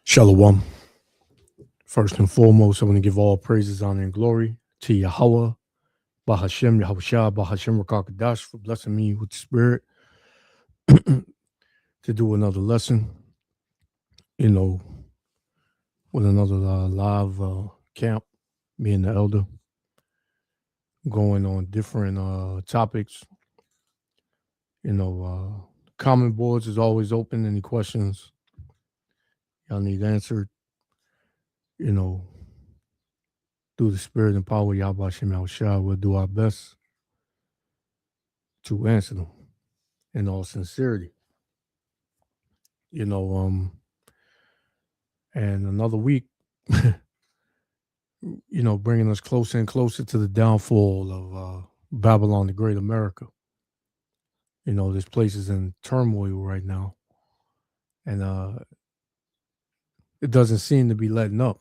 Shalom. First and foremost, I want to give all praises, honor, and glory to Yahweh, Bahashem, Yahushua, Bahashem Rakakadash for blessing me with the spirit to do another lesson, with another live camp, me and the elder, going on different topics. Comment boards is always open. Any questions y'all need answered, through the spirit and power of Yahweh Shem Yahushua, we'll do our best to answer them in all sincerity. And another week, bringing us closer and closer to the downfall of Babylon the Great America. This place is in turmoil right now, and it doesn't seem to be letting up.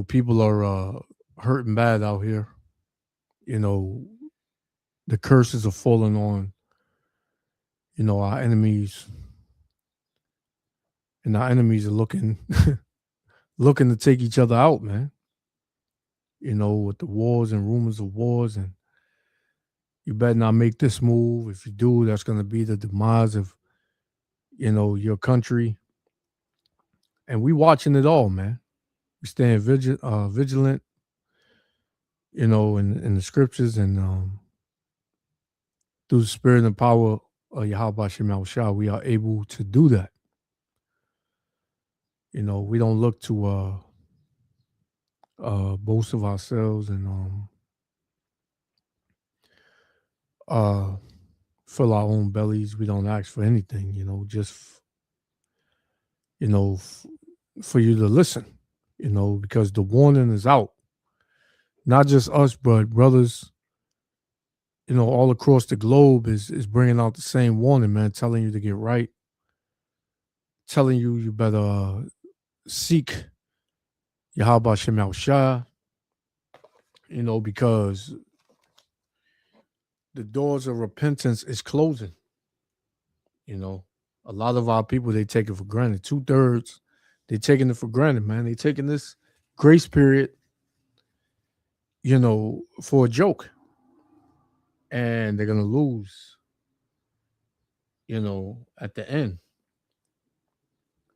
People are hurting bad out here. The curses are falling on, our enemies, and our enemies are looking to take each other out, man. With the wars and rumors of wars, and you better not make this move. If you do, that's going to be the demise of, your country. And we watching it all, man. We staying vigilant, in the scriptures and through the spirit and power of Yahweh Shem Yahushua, we are able to do that. We don't look to boast of ourselves and fill our own bellies. We don't ask for anything, just for you to listen, because the warning is out. Not just us, but brothers, all across the globe is bringing out the same warning, man, telling you to get right, telling you better seek Yahweh Shem Yahushua, because the doors of repentance is closing. A lot of our people, they take it for granted. 2/3, they taking it for granted, man. They taking this grace period, for a joke. And they're going to lose, at the end.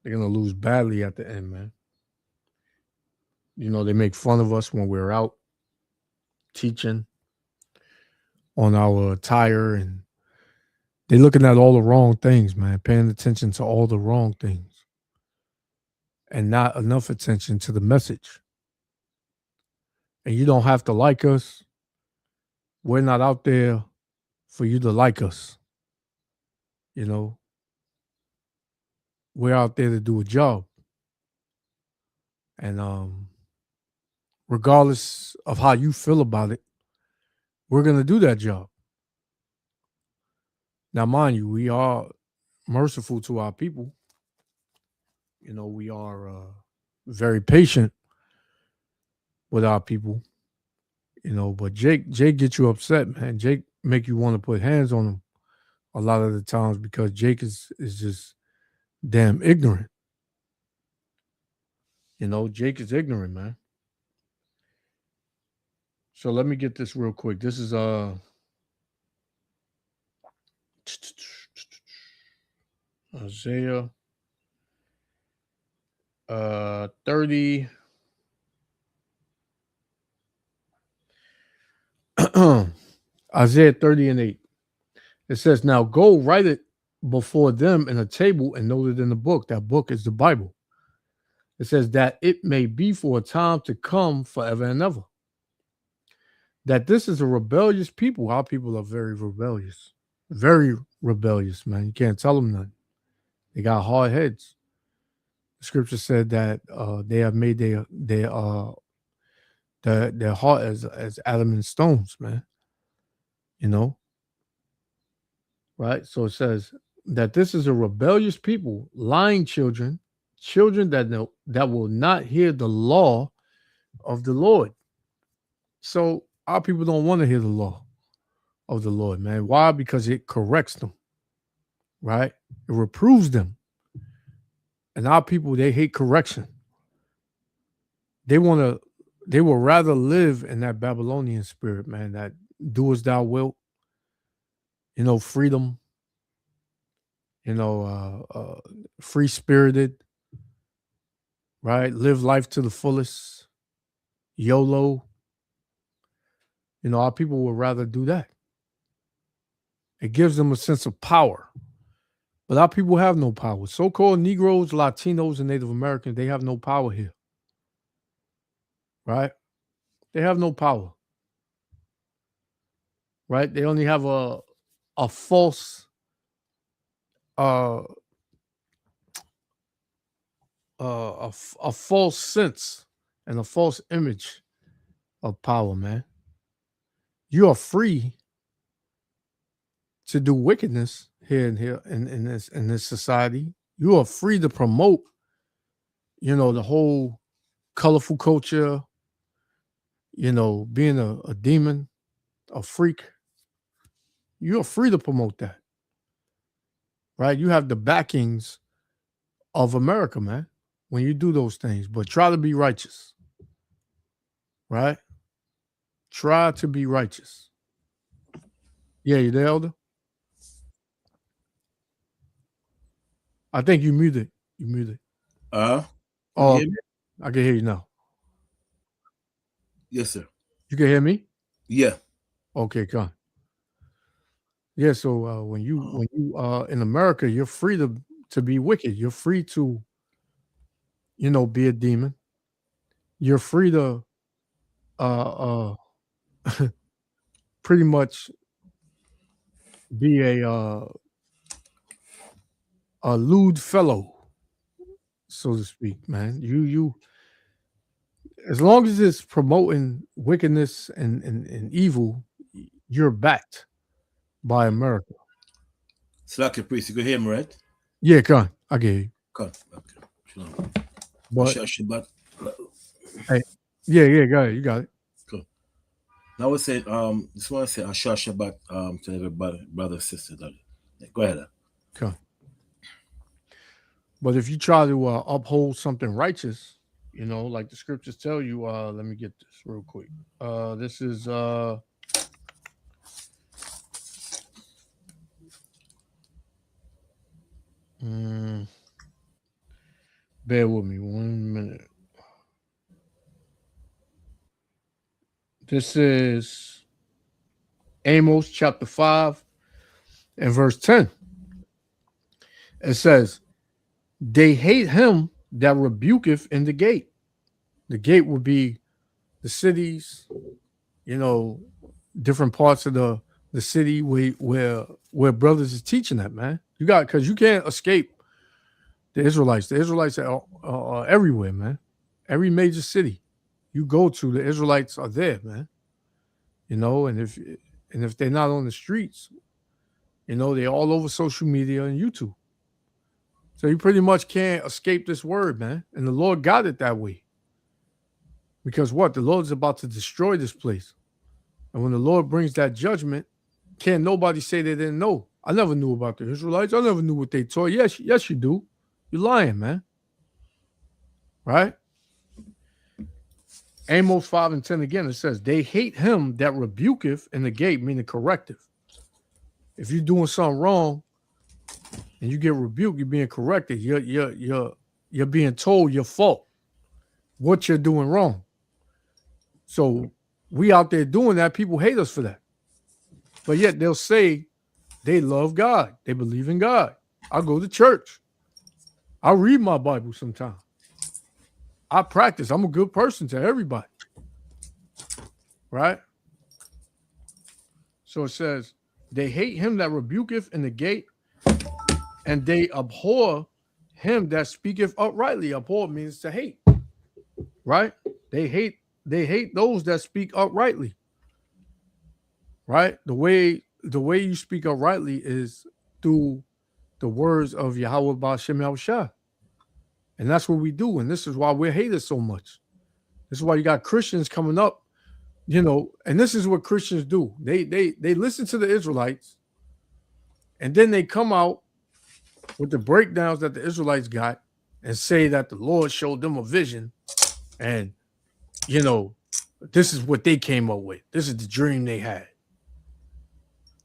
They're going to lose badly at the end, man. They make fun of us when we're out teaching on our attire, and they're looking at all the wrong things, man, paying attention to all the wrong things and not enough attention to the message. And you don't have to like us. We're not out there for you to like us. We're out there to do a job. And regardless of how you feel about it, we're going to do that job. Now, mind you, we are merciful to our people. We are very patient with our people. But Jake gets you upset, man. Jake make you want to put hands on him a lot of the times because Jake is just damn ignorant. Jake is ignorant, man. So let me get this real quick. This is Isaiah 30. Isaiah 30:8. It says, "Now go write it before them in a table and note it in the book." That book is the Bible. It says that it may be for a time to come forever and ever. That this is a rebellious people. Our people are very rebellious. Very rebellious, man. You can't tell them nothing. They got hard heads. The scripture said that they have made their heart as adamant stones, man. Right? So it says that this is a rebellious people, lying children that will not hear the law of the Lord. So our people don't want to hear the law of the Lord, man. Why? Because it corrects them. right? It reproves them. And our people, they hate correction. They will rather live in that Babylonian spirit, man, that do as thou wilt, freedom, free spirited, right? Live life to the fullest, YOLO. Our people would rather do that. It gives them a sense of power. But our people have no power. So-called Negroes, Latinos, and Native Americans, they have no power here. Right? They have no power. Right? They only have a false a false sense and a false image of power, man. You are free to do wickedness in this society. You are free to promote, the whole colorful culture, being a demon, a freak. You are free to promote that. Right? You have the backings of America, man, when you do those things. But try to be righteous. Right? Try to be righteous. Yeah, you there, Elder? I think you muted. You muted. Oh, I can hear you now. Yes, sir. You can hear me? Yeah. Okay, come on. Yeah, so when you in America, you're free to be wicked. You're free to, be a demon. You're free to pretty much be a lewd fellow, so to speak, man. You as long as it's promoting wickedness and evil, you're backed by America. Slack priest, you can hear me, right? Yeah, come on. I get you. Come. Okay. Shalom. But Shabbat. hey, yeah, got it. You got it. Cool. Now we say just want to say Asher Shabbat to everybody, brother, sister. Go ahead. Okay. But if you try to uphold something righteous, like the scriptures tell you, let me get this real quick. This is bear with me 1 minute. This is Amos chapter 5 and verse 10. It says, they hate him that rebuketh in the gate. The gate would be the cities, different parts of the city where brothers is teaching that, man. Because you can't escape the Israelites. The Israelites are everywhere, man. Every major city you go to, the Israelites are there, man. And if they're not on the streets, they're all over social media and YouTube. So you pretty much can't escape this word, man. And the Lord got it that way. Because what? The Lord's about to destroy this place. And when the Lord brings that judgment, can't nobody say they didn't know. I never knew about the Israelites. I never knew what they taught. Yes, you do. You're lying, man. Right? Amos 5 and 10 again, it says, they hate him that rebuketh in the gate, meaning corrective. If you're doing something wrong and you get rebuked, you're being corrected. You're being told your fault, what you're doing wrong. So we out there doing that. People hate us for that. But yet they'll say they love God. They believe in God. I go to church. I read my Bible sometimes. I practice. I'm a good person to everybody. Right? So it says, they hate him that rebuketh in the gate, and they abhor him that speaketh uprightly. Abhor means to hate. Right? They hate those that speak uprightly. Right? The way you speak uprightly is through the words of Yahweh Ba'ashem Yahushua. And that's what we do. And this is why we're hated so much. This is why you got Christians coming up, and this is what Christians do. They listen to the Israelites, and then they come out with the breakdowns that the Israelites got and say that the Lord showed them a vision and, you know, this is what they came up with. This is the dream they had,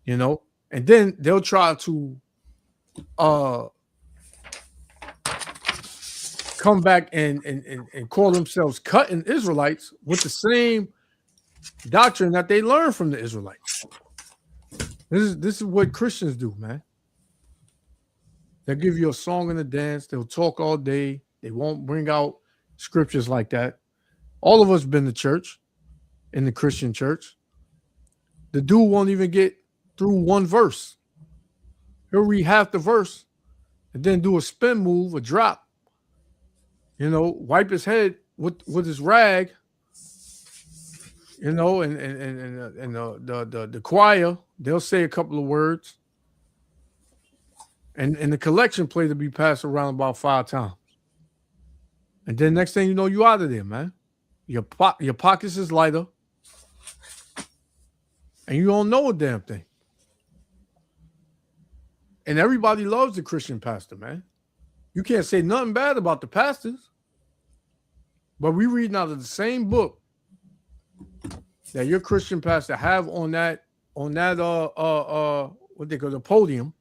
you know, and then they'll try to come back and call themselves cutting Israelites with the same doctrine that they learned from the Israelites. This is what Christians do, man. They'll give you a song and a dance. They'll talk all day. They won't bring out scriptures like that. All of us been to church, in the Christian church. The dude won't even get through one verse. He'll read half the verse and then do a spin move, a drop. You know, wipe his head with his rag. You know, and the choir, they'll say a couple of words. And the collection plate will be passed around about 5 times. And then next thing you know, you out of there, man. Your pockets is lighter. And you don't know a damn thing. And everybody loves the Christian pastor, man. You can't say nothing bad about the pastors. But we reading out of the same book that your Christian pastor have on that what they call the podium,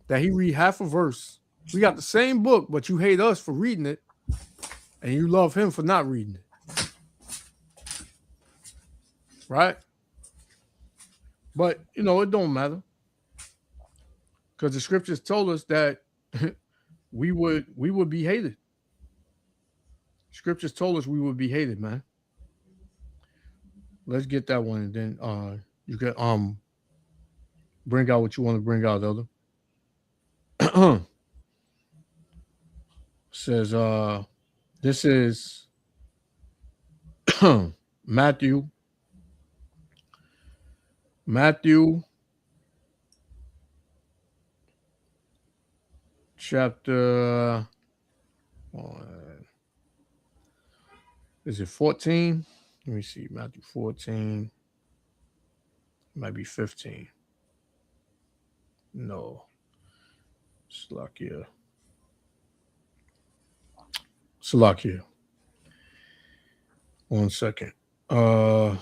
that he read half a verse. We got the same book, but you hate us for reading it, and you love him for not reading it. Right? But, you know, it don't matter. Because the scriptures told us that we would be hated. Scriptures told us we would be hated, man. Let's get that one, and then you can bring out what you want to bring out, Elder. Says this is Matthew chapter is it 14? Let me see. Matthew 14. Might be 15. No. Salakia. One second. Of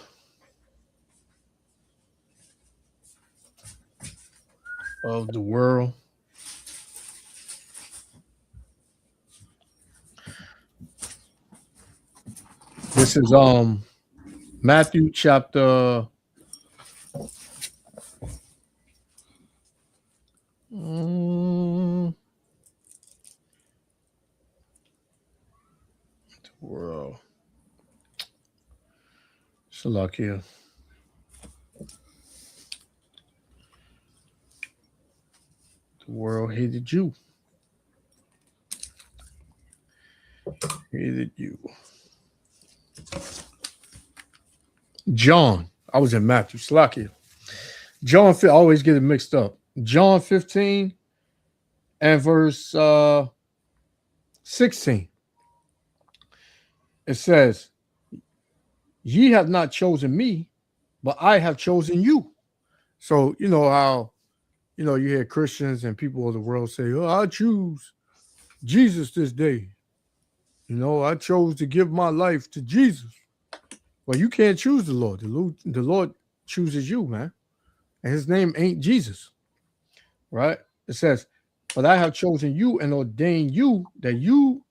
the world. This is Matthew chapter the world. Salakia. The world hated you. Hated you. John. I was in Matthew. Salakia. John, I always get it mixed up. John 15 and verse 16. It says, ye have not chosen me, but I have chosen you. So, you know how, you know, you hear Christians and people of the world say, oh, I choose Jesus this day. You know, I chose to give my life to Jesus. Well, you can't choose the Lord. The Lord chooses you, man. And his name ain't Jesus. Right? It says, but I have chosen you and ordained you that you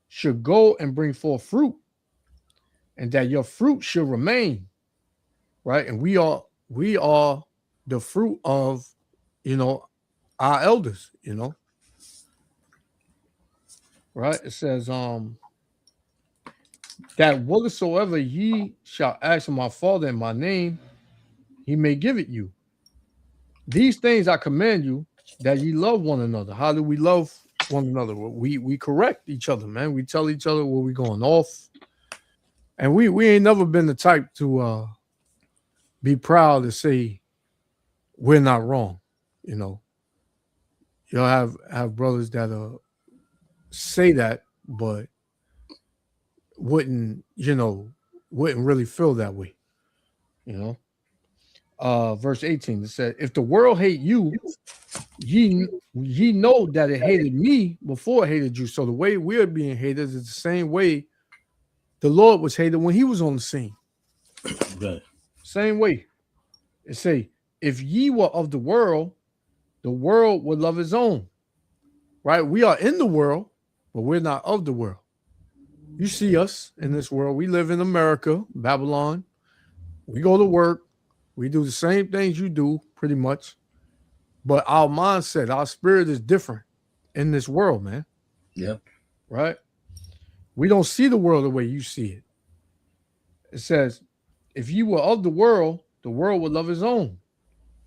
should go and bring forth fruit, and that your fruit should remain. Right? And we are the fruit of, you know, our elders, you know. Right? It says, that whatsoever ye shall ask of my Father in my name, he may give it you. These things I command you, that ye love one another. How do we love one another? We correct each other, man. We tell each other where we're going off. And we ain't never been the type to be proud to say we're not wrong. You know, you'll have brothers that say that, but wouldn't really feel that way. You know. Verse 18, it said, if the world hate you, ye know that it hated me before it hated you. So the way we're being hated is the same way the Lord was hated when he was on the scene. Right. Same way. It say, if ye were of the world would love his own. Right? We are in the world, but we're not of the world. You see us in this world. We live in America, Babylon. We go to work. We do the same things you do, pretty much. But our mindset, our spirit is different in this world, man. Yeah. Right? We don't see the world the way you see it. It says, if you were of the world would love his own.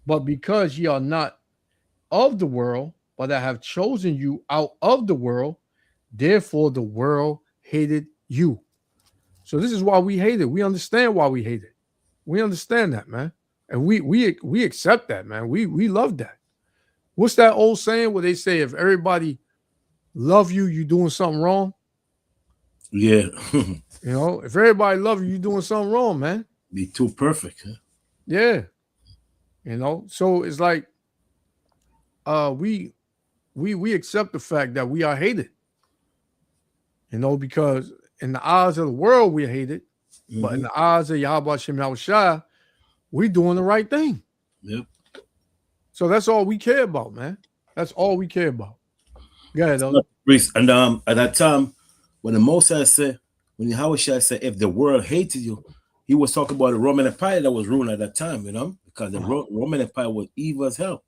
But because ye are not of the world, but I have chosen you out of the world, therefore the world hated you. So this is why we hate it. We understand why we hate it. We understand that, man. And we accept that, man. We love that. What's that old saying where they say if everybody love you, you doing something wrong? Yeah. You know, if everybody love you, you doing something wrong, man. Be too perfect. Huh? Yeah. You know, so it's like we accept the fact that we are hated. You know, because in the eyes of the world we're hated, but in the eyes of Yahweh Shem Yahushua, we doing the right thing. Yep. So that's all we care about, man. That's all we care about. Go ahead, though. And at that time, when the Mosai said, when Yahushua said, if the world hated you, he was talking about the Roman Empire that was ruling at that time, you know, because the Roman Empire was evil as hell.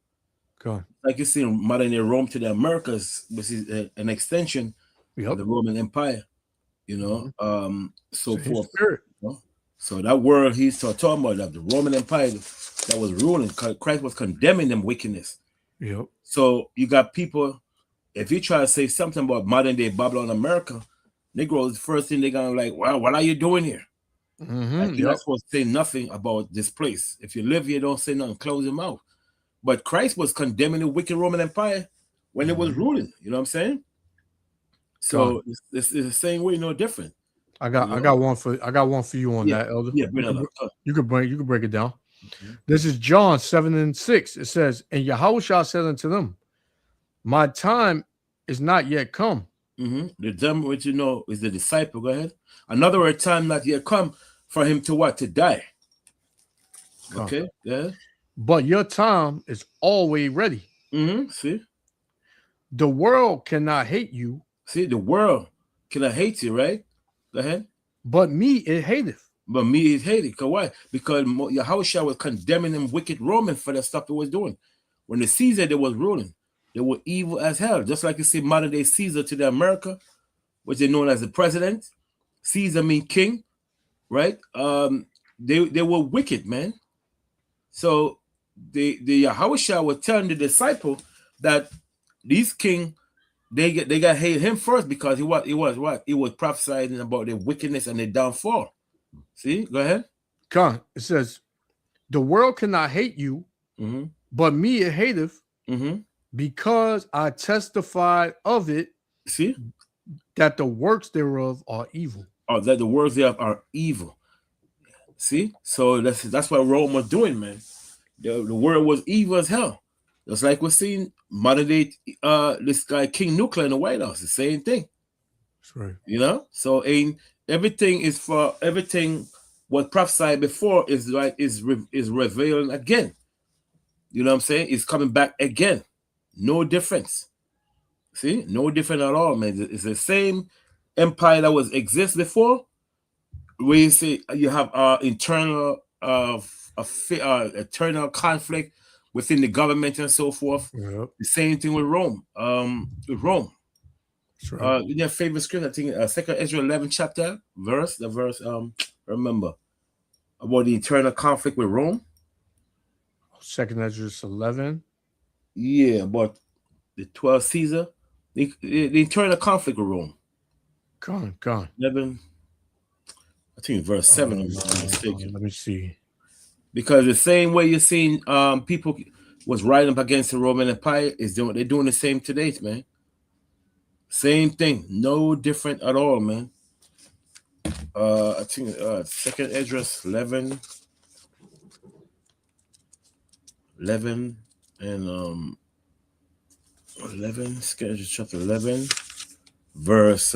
God. Like you see in modern day Rome to the Americas, which is an extension of the Roman Empire, you know, so forth. You know? So that world he's talking about, that the Roman Empire that was ruling, Christ was condemning them wickedness. Yep. So you got people, if you try to say something about modern day Babylon America, Negroes, the first thing they're gonna like, well, what are you doing here? Like you're not supposed to say nothing about this place. If you live here, don't say nothing, close your mouth. But Christ was condemning the wicked Roman Empire when it was ruling. You know what I'm saying? So it's the same way, no different. I got one for you on that, Elder. Yeah, you could break it down. This is John 7:6. It says, and Yahushua said unto them, my time is not yet come. The time which you know is the disciple. Go ahead. Another word, time not yet come for him to what? To die. Okay. Yeah. But your time is always ready. See? The world cannot hate you. See, the world cannot hate you, right? Go ahead. But me it hateth. But me it hated. Because why? Because Yahushua was condemning them wicked Romans for the stuff they was doing. When the Caesar they was ruling, they were evil as hell. Just like you see modern day Caesar to the America, which they known as the president. Caesar mean king, right? They were wicked, man. So the Yahushua was telling the disciple that these king, they got hate him first because he was prophesying about their wickedness and their downfall. See, go ahead. It says, the world cannot hate you, but me it hateth, because I testified of it. See, that the works thereof are evil. Oh, that the works thereof are evil. See, so that's what Rome was doing, man. The world was evil as hell. Just like we're seeing modern day this guy King Nuclear in the White House, the same thing. That's right. You know, so everything what prophesied before is revealing again. You know what I'm saying? It's coming back again. No difference. See, no different at all, man. It's the same empire that was exist before. Where you see you have internal eternal conflict within the government and so forth. Yep. The same thing with Rome. That's right. In your favorite scripture, I think 2nd Ezra 11 chapter verse. Remember about the internal conflict with Rome. 2nd Ezra 11. Yeah, about the 12 Caesar. The internal conflict with Rome. Gone. 11. I think verse 7. I'm not mistaken. Let me see. Because the same way you're seeing people was rising up against the Roman Empire they're doing the same today, man. Same thing, no different at all, man. I think 2nd Ezra 11 and 11, Genesis chapter 11, verse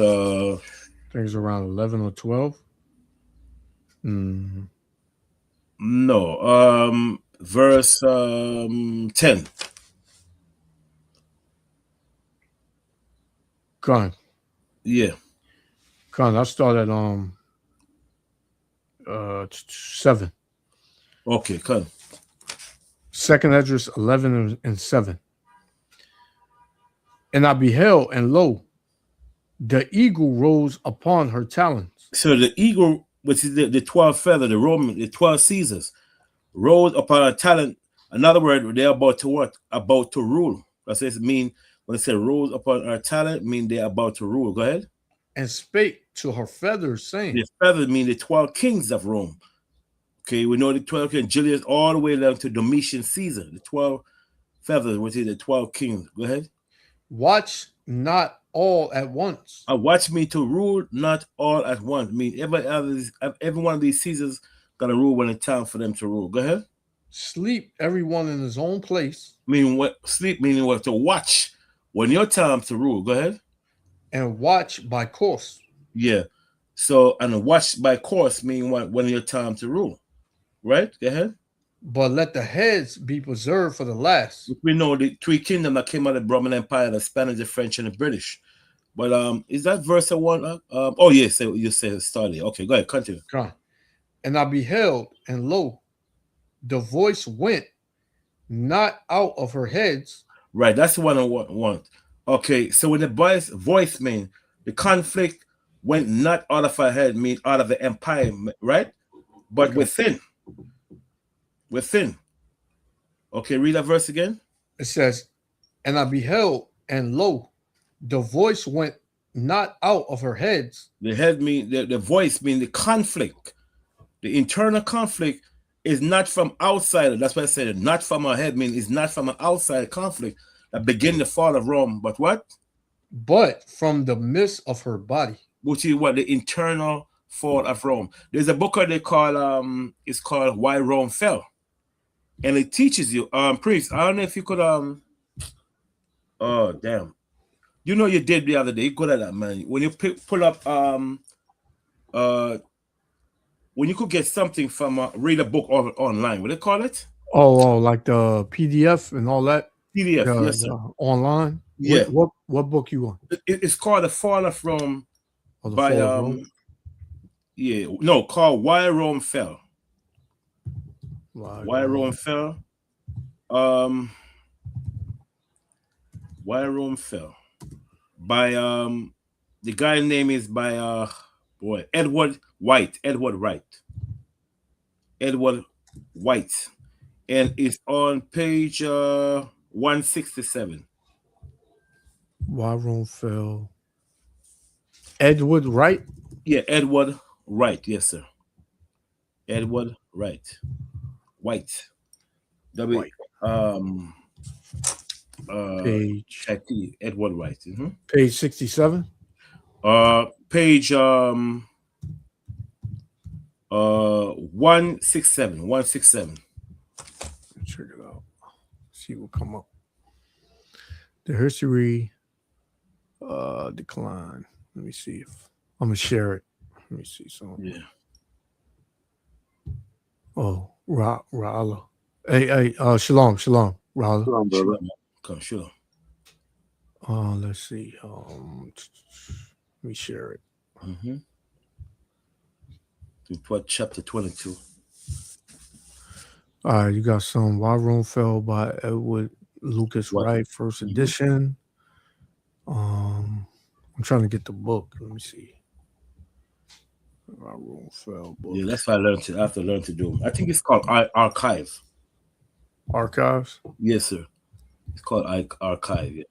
Things around 11 or 12. no, verse 10. Con. Yeah. Con. I start at 7. Okay, come. Second Esdras 11 and 7. And I beheld, and lo, the eagle rose upon her talons. So the eagle, which is the 12 feather, the Roman, the 12 Caesars, rose upon a talent. Another word, they're about to what? About to rule. That's what it mean when it says rose upon our talent, mean they're about to rule. Go ahead. And spake to her feathers, saying, The feathers mean the 12 kings of Rome. Okay, we know the 12 kings, Julius, all the way down to Domitian Caesar, the 12 feathers, which is the 12 kings. Go ahead. watch not all at once. Watch me to rule, not all at once. I mean, every one of these Caesars got to rule when it's time for them to rule. Go ahead. Sleep everyone in his own place. Meaning what? Sleep meaning what? To watch when your time to rule. Go ahead. And watch by course. Yeah. So, and watch by course mean what? When your time to rule. Right? Go ahead. But let the heads be preserved for the last. We know the 3 kingdoms that came out of the Roman Empire, the Spanish, the French, and the British. But is that verse 1? Oh yes, so you say it started. Okay, go ahead, continue. Come. And I beheld, and lo, the voice went not out of her heads. Right, that's the one I want. Okay, so when the voice mean the conflict went not out of her head, mean out of the empire, right? But Okay. within. Okay, read that verse again. It says, and I beheld, and lo, the voice went not out of her heads. The head mean the voice mean the conflict. The internal conflict is not from outside. That's why I said not from her head, mean it's not from an outside conflict that begin the fall of Rome, but what? But from the midst of her body. Which is what? The internal fall of Rome. There's a book they call it's called Why Rome Fell. And it teaches you, priest. I don't know if you could oh damn. You know you did the other day. You're good at that, man. When you pull up when you could get something from read a book online, what do they call it? Oh, like the PDF and all that. PDF, yes, sir. Online. Yeah. What book you want? It's called The Fall of Rome by Fall of Rome? Yeah, no, called Why Rome Fell. Why Rome Fell? Why Rome Fell? By the guy's name is by Edward White. Edward White. And it's on page 167. Why Rome Fell. Edward Wright? Yeah, Edward Wright. Yes, sir. Edward Wright. White. White. Page. Edward Wright. Page 67. Page 167. 167. Check it out. See what come up. The history decline. Let me see if I'm gonna share it. Let me see something. Yeah. Oh, Ra'ala. Hey, shalom, Ra'ala. Shalom, brother. Come, shalom. Let's see. Let me share it. Chapter 22. All right, you got some Why Rome Fell by Edward Lucas Wright, first edition. I'm trying to get the book. Let me see. Why Rome Fell book. Yeah, that's what I have to learn to do. I think it's called Archive. Archives? Yes, sir. It's called Archive. Yeah.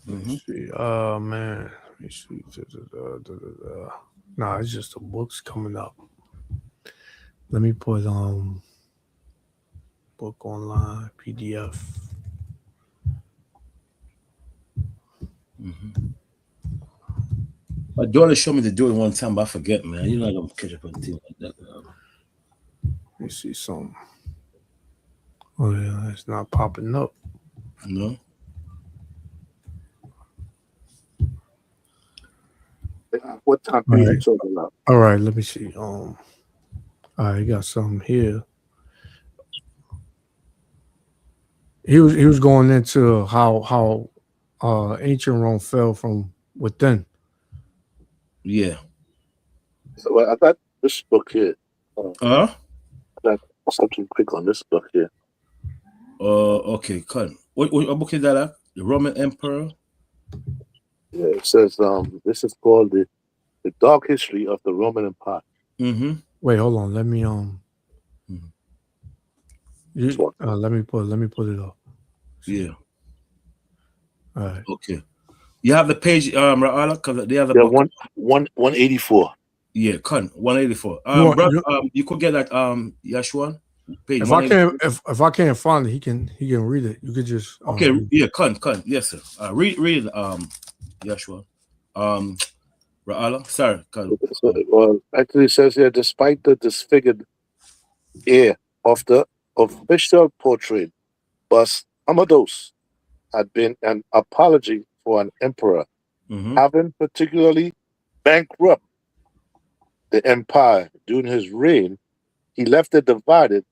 Let me see. Man. Let me see. Nah, it's just the books coming up. Let me put book online, PDF. My daughter showed me to do it one time, but I forget, man. You're not gonna catch up on things like that. Let me see some. Oh yeah, it's not popping up. No. What time All period right. you talking about? All right, let me see. I got something here. He was going into how ancient Rome fell from within. Yeah. So I got this book here. Uh. I got something quick on this book here. Okay. Con. What book is that? The Roman Emperor. Yeah, it says this is called the Dark History of the Roman Empire. Mm-hmm. Wait, hold on. Let me This one. let me put it up. Yeah. All right. Okay. You have the page, Ra'ala, because they have the Yeah, book. 184. Yeah, Con 184. want- Bro, you- you could get that Yashwan page. If I 184. can't if I can't find it, he can read it. You could just Okay, yeah, Con, yes, sir. Read, Yashua. Ra'ala, sorry, Con. Well, actually, it says here, despite the disfigured air of the official portrait, bust Amados had been an apology for an emperor, Mm-hmm. having particularly bankrupt the empire during his reign. He left it divided,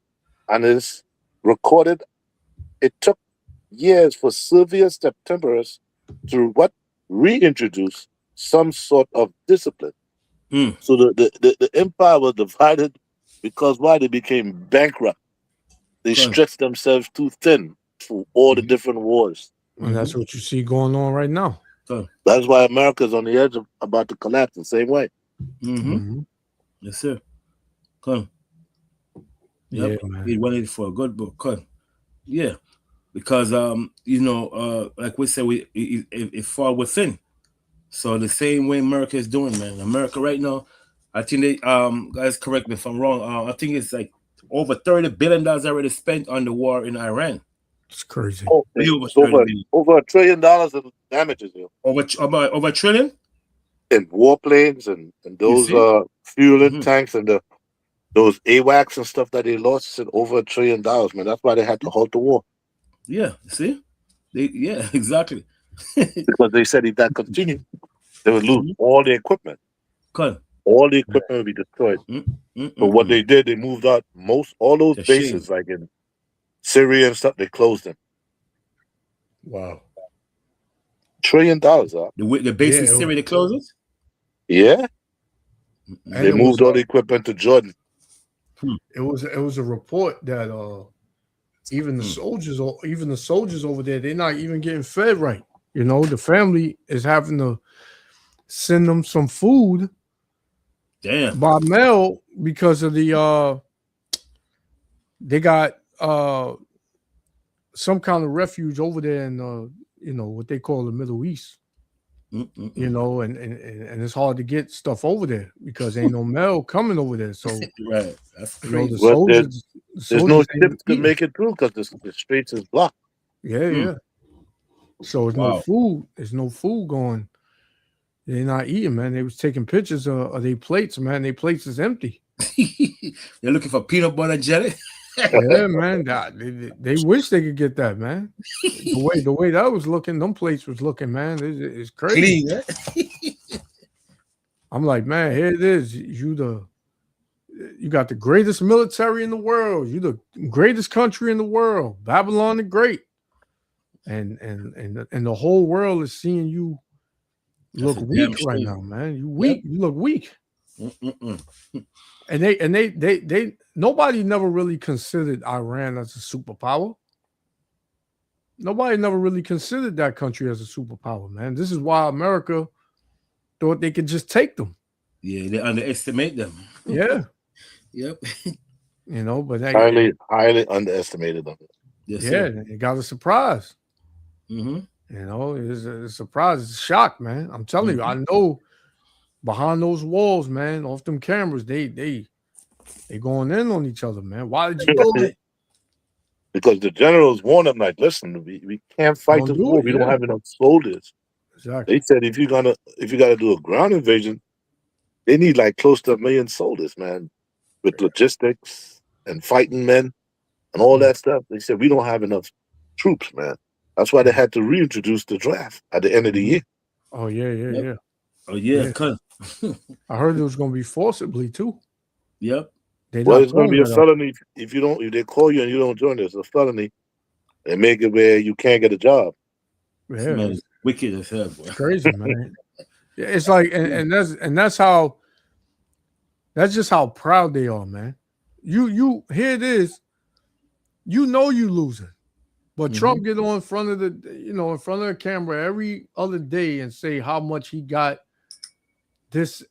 and is recorded. It took years for Silvius Septimius to reintroduce some sort of discipline. Mm. So the empire was divided because why they became bankrupt. They Right. stretched themselves too thin through all the Mhm. different wars. and that's what you see going on right now. That's why America's on the edge of about to collapse the same way. Mm-hmm. Mhm. Yes, sir. Con. Yep. Yeah, man. Read 184. Good book. Con. Yeah. Because like we said, it fall within. So the same way America is doing, man. America right now, I think they guys correct me if I'm wrong. I think it's like over $30 billion already spent on the war in Iran. It's crazy. Oh, Way over it's 30 billion. over $1 trillion in damages here. Over $1 trillion? In warplanes and those fueling Mhm. tanks and those AWACS and stuff that they lost. It's over $1 trillion, man. That's why they had to halt the war. Yeah, see? Yeah, exactly. Because they said if that continued, they would lose all the equipment. Con. All the equipment would be destroyed. So what they did, they moved out all those The bases, like in Syria and stuff, they closed them. Wow. $1 trillion, huh? The base in Yeah, Syria, they close it? Yeah. And They it moved was, all the equipment to Jordan. It was a report that even the soldiers over there, they're not even getting fed right. You know, the family is having to send them some food Damn. by mail because of the they got some kind of refuge over there in what they call the Middle East. You know, and it's hard to get stuff over there because ain't no mail coming over there. So Right. That's you know, crazy. the Well, soldiers There's no ain't ships to eating. make it through because the straits is blocked. Yeah, yeah. So it's no Wow. food. There's no food going. They're not eating, man. They was taking pictures of their plates, man. Their plates is empty. They're looking for peanut butter jelly. Yeah, man. They wish they could get that, man. The way that was looking, them plates was looking, man. It's crazy. Clean, eh? I'm like, man, here it is. You got the greatest military in the world. You the greatest country in the world. Babylon the Great. And the whole world is seeing you look That's a weak damn right shame. now, man. You weak. You look weak. Mm-mm-mm. And they nobody never really considered Iran as a superpower. Nobody never really considered that country as a superpower, man. This is why America thought they could just take them. Yeah, they underestimate them. Yeah. Yep. You know, but they, Highly underestimated them. Yes, yeah, sir. it got a surprise. Mm-hmm. You know, it's a surprise. It's a shock, man. I'm telling you, I know behind those walls, man, off them cameras, they going in on each other, man. Why did you do it? Because the generals warned them, like, listen, we can't fight Don't this do war. it, We yeah. don't have enough soldiers. Exactly. They said if you gotta do a ground invasion, they need like close to 1 million soldiers, man, with logistics and fighting men. and all that stuff. They said we don't have enough troops, man. That's why they had to reintroduce the draft at the end of the year. Oh yeah, yeah. Oh yeah, Yeah. Con. I heard it was going to be forcibly too. Yep. Well, it's going to be a felony if they call you and you don't join. It's a felony. They make it where you can't get a job. Yeah, Man, it's wicked as hell, boy. it's crazy, man. Yeah, it's like, and that's just how proud they are, man. You here it is. You know you losing, but Trump get on in front of the camera every other day and say how much he got this,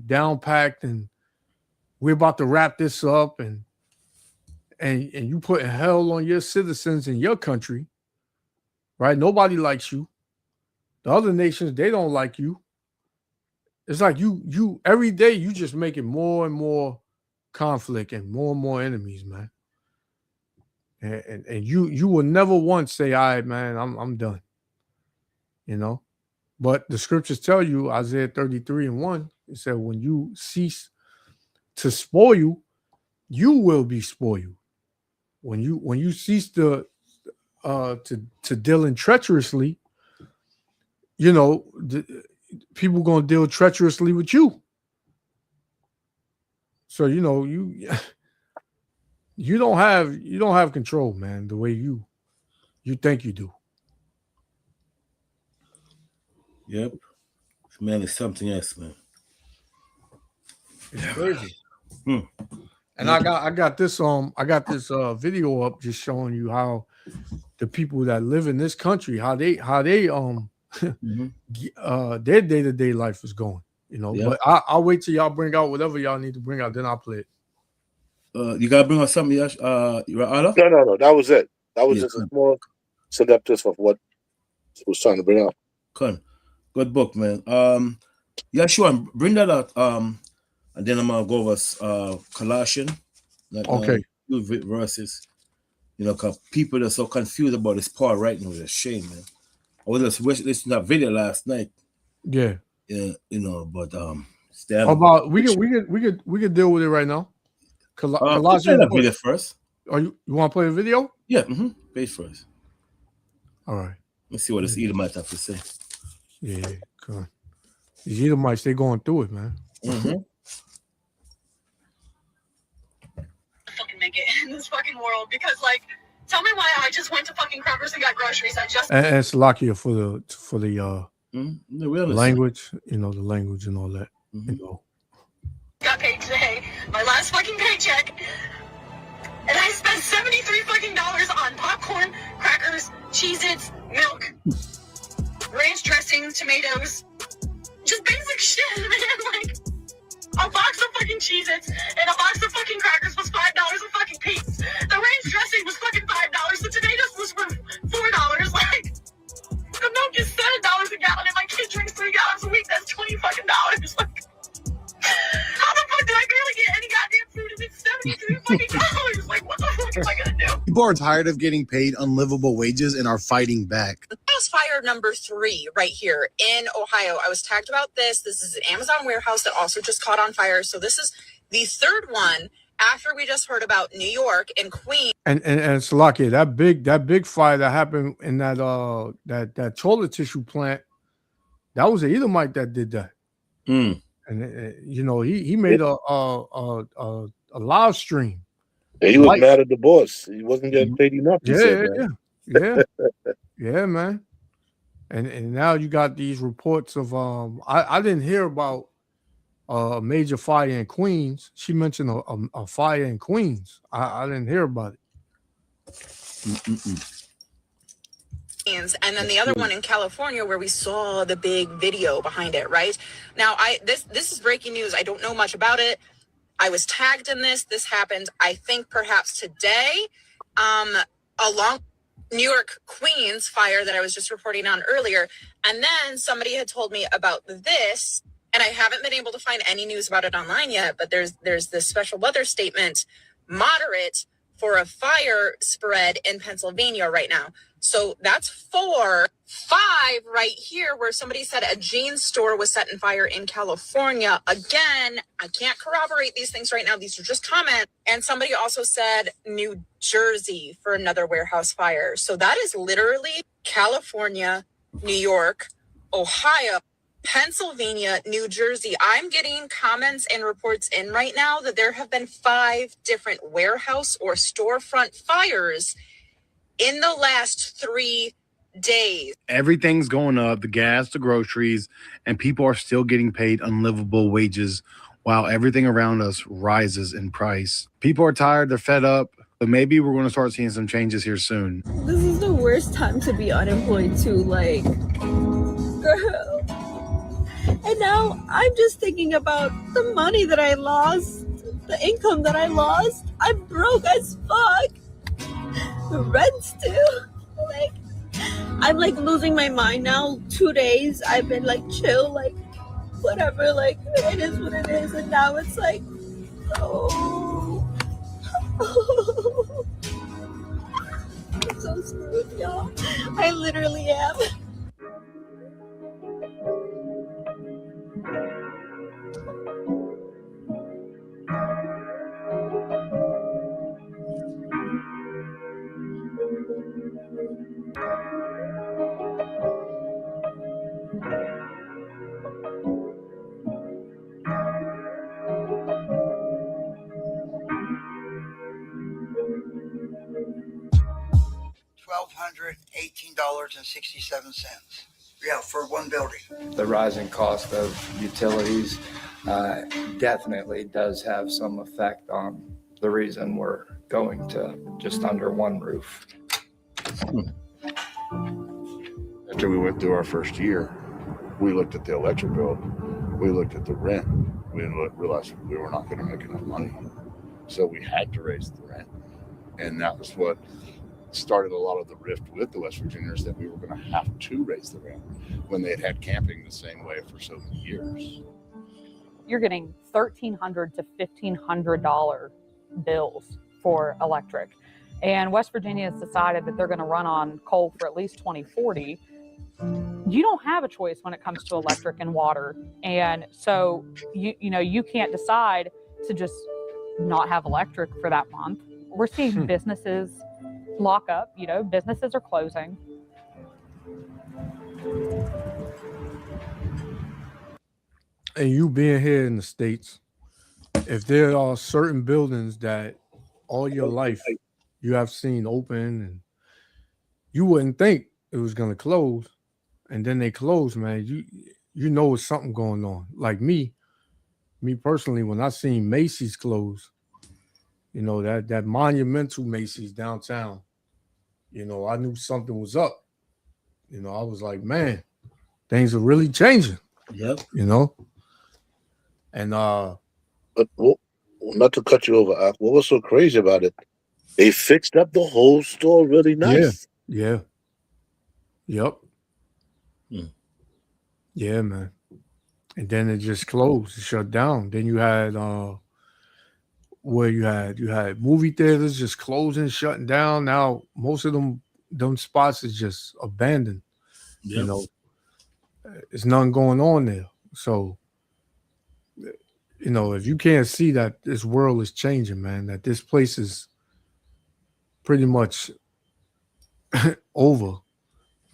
down packed, and we're about to wrap this up, and you putting hell on your citizens in your country, right? Nobody likes you. The other nations, they don't like you. It's like you every day you just making more and more conflict and more enemies, man. And you will never once say, all right, man, I'm done. But the scriptures tell you, Isaiah 33:1, it said, when you cease to spoil, you will be spoiled. When you cease to deal in treacherously, people gonna deal treacherously with you. So you don't have control, man, the way you think you do. Yep. Man, it's something else, man. It's crazy. And I got this video up just showing you how the people that live in this country, how they their day-to-day life is going, Yep. But I'll wait till y'all bring out whatever y'all need to bring out, then I'll play it. You gotta bring out something, Yash, Ra'ala? No, that was it. That was just a small synopsis of what I was trying to bring out. Good book, man. Yeah, sure. Bring that out. And then I'm gonna go over Colossians. Okay. Verses. Because people are so confused about this part right now. It's a shame, man. I was just listening to that video last night. Yeah. Yeah, but about we could deal with it right now. Colossians. Play that video first. Are you want to play the video? Yeah. Play it first. All right. Let's see what this Edomite have to say. Yeah, come on. These Edomites, they going through it, man. Fucking make it in this fucking world, because tell me why I just went to fucking Kroger's and got groceries. And it's Lakia for the language, the language and all that. Got paid today, my last fucking paycheck, and I spent $73 fucking on popcorn, crackers, Cheez-Its, milk, ranch dressing, tomatoes, just basic shit, man. A box of fucking Cheez-Its and a box of fucking crackers was $5 a fucking piece. The ranch dressing was fucking $5. The tomatoes was for $4. The milk is $7 a gallon, and my kid drinks 3 gallons a week. That's $20 fucking dollars. How the fuck did I barely get any goddamn food if it's $73 fucking dollars? What the fuck am I gonna do? People are tired of getting paid unlivable wages and are fighting back. House fire number 3 right here in Ohio. I was tagged about this. This is an Amazon warehouse that also just caught on fire. So this is the third one after we just heard about New York and Queens. And Salakia, that big fire that happened in that toilet tissue plant, that was an Edomite that did that. And he made a live stream. Yeah, he was mad at the boss. He wasn't getting paid enough. Yeah, man. And now you got these reports of I didn't hear about a major fire in Queens. She mentioned a fire in Queens. I didn't hear about it. And then the other one in California where we saw the big video behind it, right? Now, this is breaking news. I don't know much about it. I was tagged in this. This happened, I think, perhaps today, along New York, Queens fire that I was just reporting on earlier. And then somebody had told me about this, and I haven't been able to find any news about it online yet, but there's this special weather statement, moderate, for a fire spread in Pennsylvania right now. So that's 4. 5 right here, where somebody said a jeans store was set in fire in California. Again, I can't corroborate these things right now. These are just comments. And somebody also said New Jersey for another warehouse fire. So that is literally California, New York, Ohio, Pennsylvania, New Jersey. I'm getting comments and reports in right now that there have been 5 different warehouse or storefront fires in the last 3 days. Everything's going up, the gas, the groceries, and people are still getting paid unlivable wages while everything around us rises in price. People are tired, they're fed up, but maybe we're going to start seeing some changes here soon. This is the worst time to be unemployed too, like, girl. And now I'm just thinking about the money that I lost, the income that I lost. I'm broke as fuck. The rent's too. Like, I'm like losing my mind now. 2 days I've been like chill, like whatever, like it is what it is. And now it's like, oh. I'm so screwed, y'all. I literally am. $1,218.67. Yeah, for one building. The rising cost of utilities definitely does have some effect on the reason we're going to just under one roof. After we went through our first year, we looked at the electric bill, we looked at the rent, we realized we were not going to make enough money. So we had to raise the rent. And that was what started a lot of the rift with the West Virginians, that we were going to have to raise the rent when they had camping the same way for so many years. You're getting $1,300 to $1,500 bills for electric. And West Virginia has decided that they're going to run on coal for at least 2040. You don't have a choice when it comes to electric and water. And so, you can't decide to just not have electric for that month. We're seeing businesses lock up, businesses are closing. And you being here in the States, if there are certain buildings that all your life you have seen open and you wouldn't think it was going to close, and then they close, man, you know it's something going on. Like me personally, when I seen Macy's close, that monumental Macy's downtown, I knew something was up. I was like, man, things are really changing. Yep. And But not to cut you over, Ak, what was so crazy about it? They fixed up the whole store really nice. Yeah. Yep. Yeah, man. And then it just closed, it shut down. Then you had where you had movie theaters just closing, shutting down. Now most of them spots is just abandoned. Yep. There's nothing going on there. So if you can't see that this world is changing, man, that this place is pretty much over,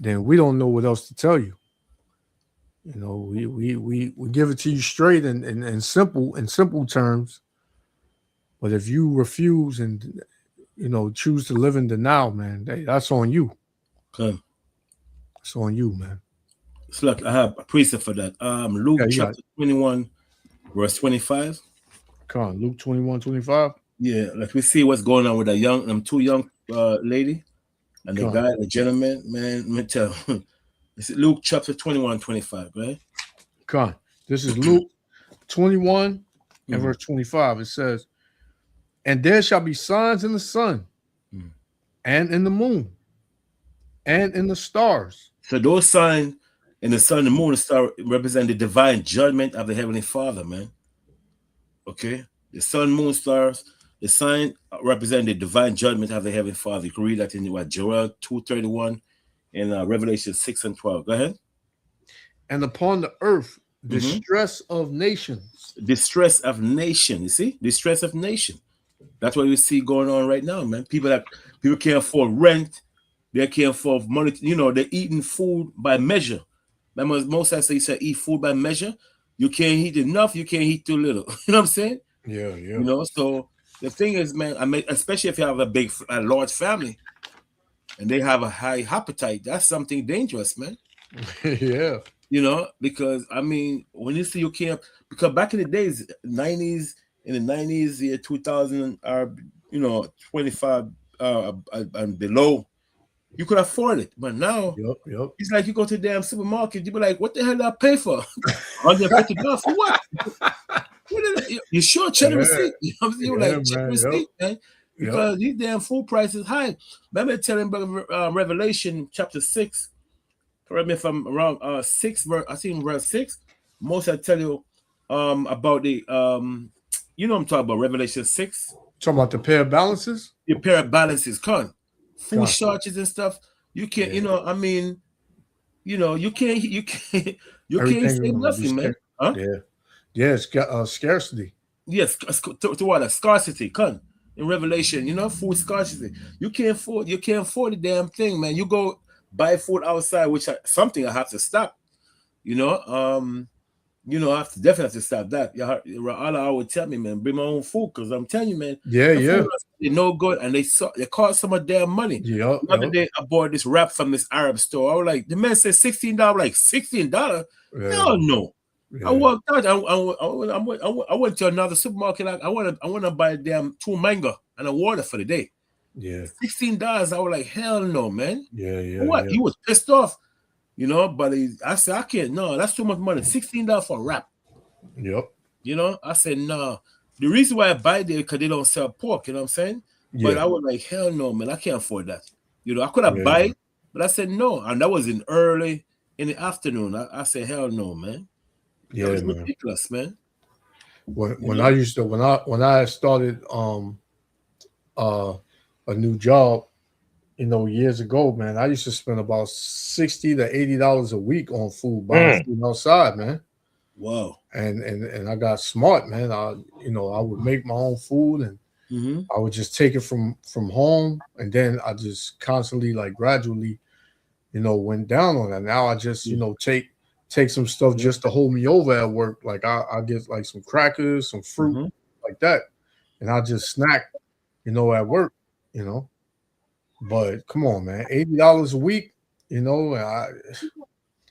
then we don't know what else to tell you. We give it to you straight and in simple terms. But if you refuse and choose to live in denial, man, that's on you. Okay. It's on you, man. It's like I have a precept for that. Luke chapter 21, verse 25. Come on, Luke 21:25. Yeah, like we see what's going on with two young lady and the guy, the gentleman, man. Let me tell you. It's Luke chapter 21:25, right? Come on. This is Luke 21 and verse 25. It says, and there shall be signs in the sun and in the moon and in the stars. So those signs in the sun, the moon, and the star represent the divine judgment of the Heavenly Father, man. Okay? The sun, moon, stars The sign represents the divine judgment of the Heavenly Father. You can read that in what, Joel 2:31 and Revelation 6:12. Go ahead. And upon the earth, distress of nations. Distress of nation. You see? Distress of nation. That's what we see going on right now, man. People can't afford rent. They can't afford money. You know, they're eating food by measure. Remember, Moses said, eat food by measure. You can't eat enough. You can't eat too little. You know what I'm saying? Yeah. You know, so the thing is, man, I mean, especially if you have a large family and they have a high appetite, that's something dangerous, man. Yeah. You know, because I mean, when you see you can't, because back in the days, in the 90s, year 2000, you know, 25 and below, you could afford it. But now, yep. It's like you go to the damn supermarket, you be like, what the hell did I pay for? $150 for what? You sure check the receipt? You know what I'm saying? You're like, check the receipt, man. Because these damn food prices high. Remember telling about Revelation chapter 6. Correct me if I'm wrong. 6 verse, I think verse 6. Most I tell you about the you know what I'm talking about, Revelation 6. Talking about the pair of balances? Your pair of balances, food shortages and stuff. You can't, you know, I mean, you know, you can't say nothing, man. Huh? Yeah, it's got scarcity. Yes, to what? A scarcity, in Revelation, you know, food scarcity. You can't afford the damn thing, man. You go buy food outside, which something I have to stop. You know, I definitely have to stop that. Allah would tell me, man, bring my own food, because I'm telling you, man, yeah, they're no good, and they cost some of damn money. The other day I bought this wrap from this Arab store. I was like, the man said $16. Like $16? Hell no. Yeah. I walked out. I went to another supermarket. I want to buy a damn 2 mango and a water for the day. Yeah, $16. I was like, hell no, man. Yeah. What? Yeah. He was pissed off, you know. But I said, I can't. No, that's too much money. $16 for a wrap. Yep. You know, I said no. The reason why I buy there because they don't sell pork. You know what I'm saying? Yeah. But I was like, hell no, man. I can't afford that. You know, I could have buy it, but I said no, and that was early in the afternoon. I said, hell no, man. Yeah, was man. Ridiculous, man. When I started a new job, you know, years ago, man, I used to spend about $60 to $80 a week on food, buying food outside, man. Wow. And I got smart, man. I would make my own food, and I would just take it from home, and then I just constantly, like, gradually, you know, went down on that. Now I just, you know, take some stuff just to hold me over at work. Like I get like some crackers, some fruit, like that, and I just snack, you know, at work, you know. But come on, man, $80 a week, you know,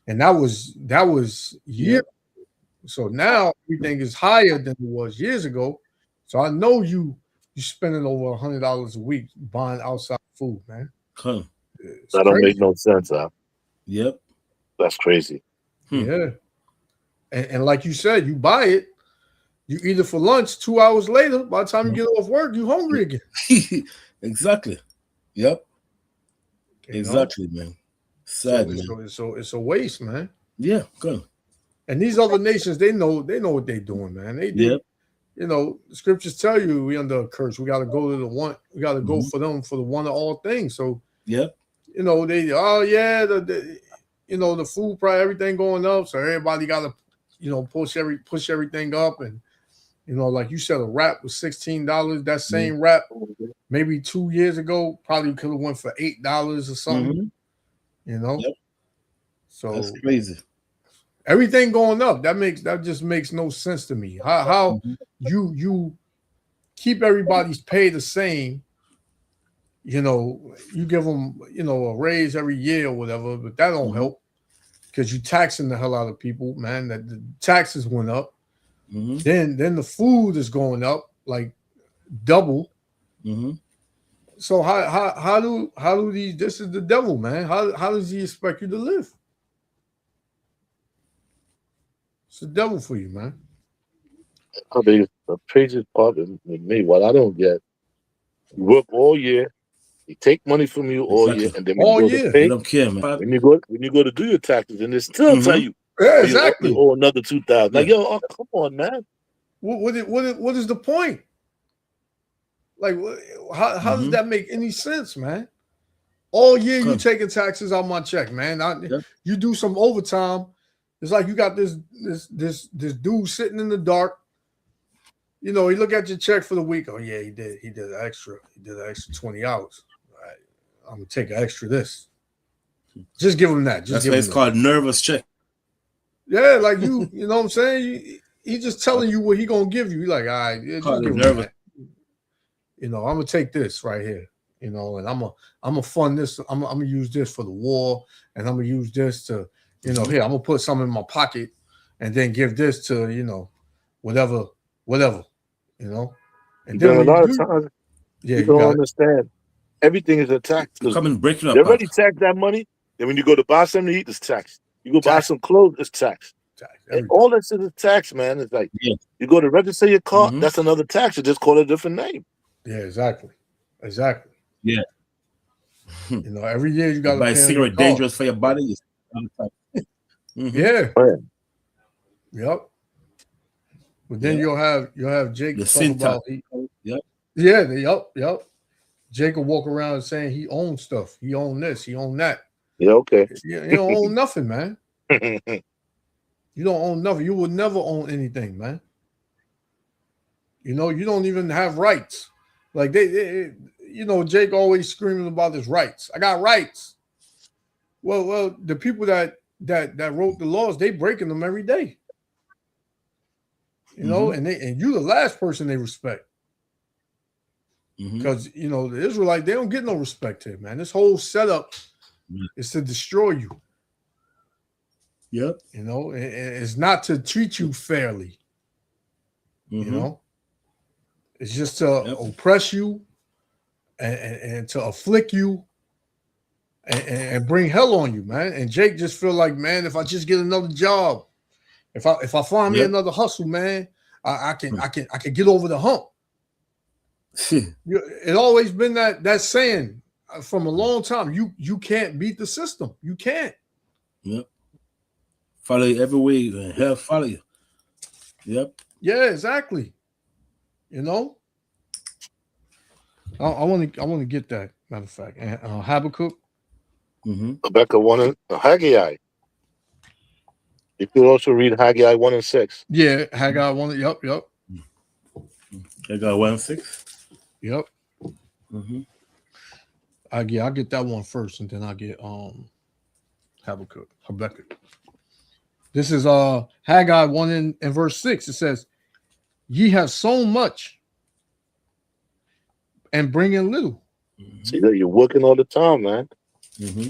and that was years. So now everything is higher than it was years ago. So I know you spending over $100 a week buying outside food, man. That don't make no sense, huh? Yep, that's crazy. Yeah, and like you said, you buy it, you eat it for lunch. 2 hours later, by the time you get off work, you hungry again. Exactly. Yep. Exactly, man. Sad, man. So it's a waste, man. Yeah, good. And these other nations, they know what they're doing, man. You know, the scriptures tell you we under a curse. We got to go to the one. We got to go for them for the one of all things. So you know, you know, the food price, everything going up. So everybody got to, you know, push everything up. And, you know, like you said, a wrap was $16. That same wrap, maybe 2 years ago, probably could have went for $8 or something. You know? So that's crazy. Everything going up. That just makes no sense to me. How you keep everybody's pay the same. You know, you give them, you know, a raise every year or whatever, but that don't help because you taxing the hell out of people, man. That the taxes went up. Then the food is going up like double. So how do these? This is the devil, man. How does he expect you to live? It's the devil for you, man. I mean, the craziest part with me, what I don't get, you work all year. They take money from you all year, and then when you go to pay, don't care, man. When you go to do your taxes, and they still tell you, exactly, you owe another $2,000. Like, yo, come on, man. What is the point? Like, how does Mhm. that make any sense, man? All year you Come. taking taxes on my check, man. Yep. You do some overtime. It's like you got this dude sitting in the dark. You know, he look at your check for the week. Oh yeah, he did an extra. He did an extra 20 hours. All right, I'm gonna take an extra this. Just give him that. Just That's give why him it's that. called nervous check. Yeah, like you know what I'm saying? He just telling you what he gonna give you. You're like, all right, yeah, just Call it give him nervous. that. You know, I'm gonna take this right here. You know, and I'm gonna fund this. I'm gonna use this for the war, and I'm gonna use this to, you know, here I'm gonna put some in my pocket, and then give this to, you know, whatever, you know. And Because a when lot you of do- times yeah, you you don't got it. understand. Everything is a tax. You come and breaking up. They already tax that money. Then when you go to buy something to eat, it's taxed. You go buy Tax. some clothes, it's taxed. Tax, And everything. all that shit is tax, man. It's like Yeah. you go to register your car, Mhm. that's another tax. You just call it a different name. Yeah, exactly. Yeah. You know, every year you got to Buy pay on your cigarette car. dangerous for your body. Mhm. Yeah. Right. Yep. But then Yeah. you'll have Jake The talk sin about tax. Yep. yep. Jake will walk around saying he owns stuff. He owned this. He owned that. Yeah, okay. You don't own nothing, man. You don't own nothing. You will never own anything, man. You know, you don't even have rights. Like they you know, Jake always screaming about his rights. I got rights. Well, the people that wrote the laws, they breaking them every day. You know, and you the last person they respect. Mhm. Because you know the Israelites, they don't get no respect here, man. This whole setup is to destroy you. Yep. You know, it's not to treat you fairly. You Mhm. know, it's just to oppress you and to afflict you and bring hell on you, man. And Jake just feel like, man, if I just get another job, if I find me Yep. another hustle, man, I can get over the hump. It always been that saying from a long time. You can't beat the system. You can't. Yep. Follow you every way, and hell follow you. Yep. Yeah, exactly. You know, I want to get that. Matter of fact, and Habakkuk. Mm-hmm. Rebecca 1 and Haggai. You could also read Haggai 1 and 6. Yeah, Haggai 1. Yep. Haggai 1:6. Yep. Mm-hmm. I'll get that one first, and then I'll get Habakkuk. This is Haggai 1 and verse 6. It says, "Ye have sown much and bring in little." See that you're working all the time, man. Mm-hmm.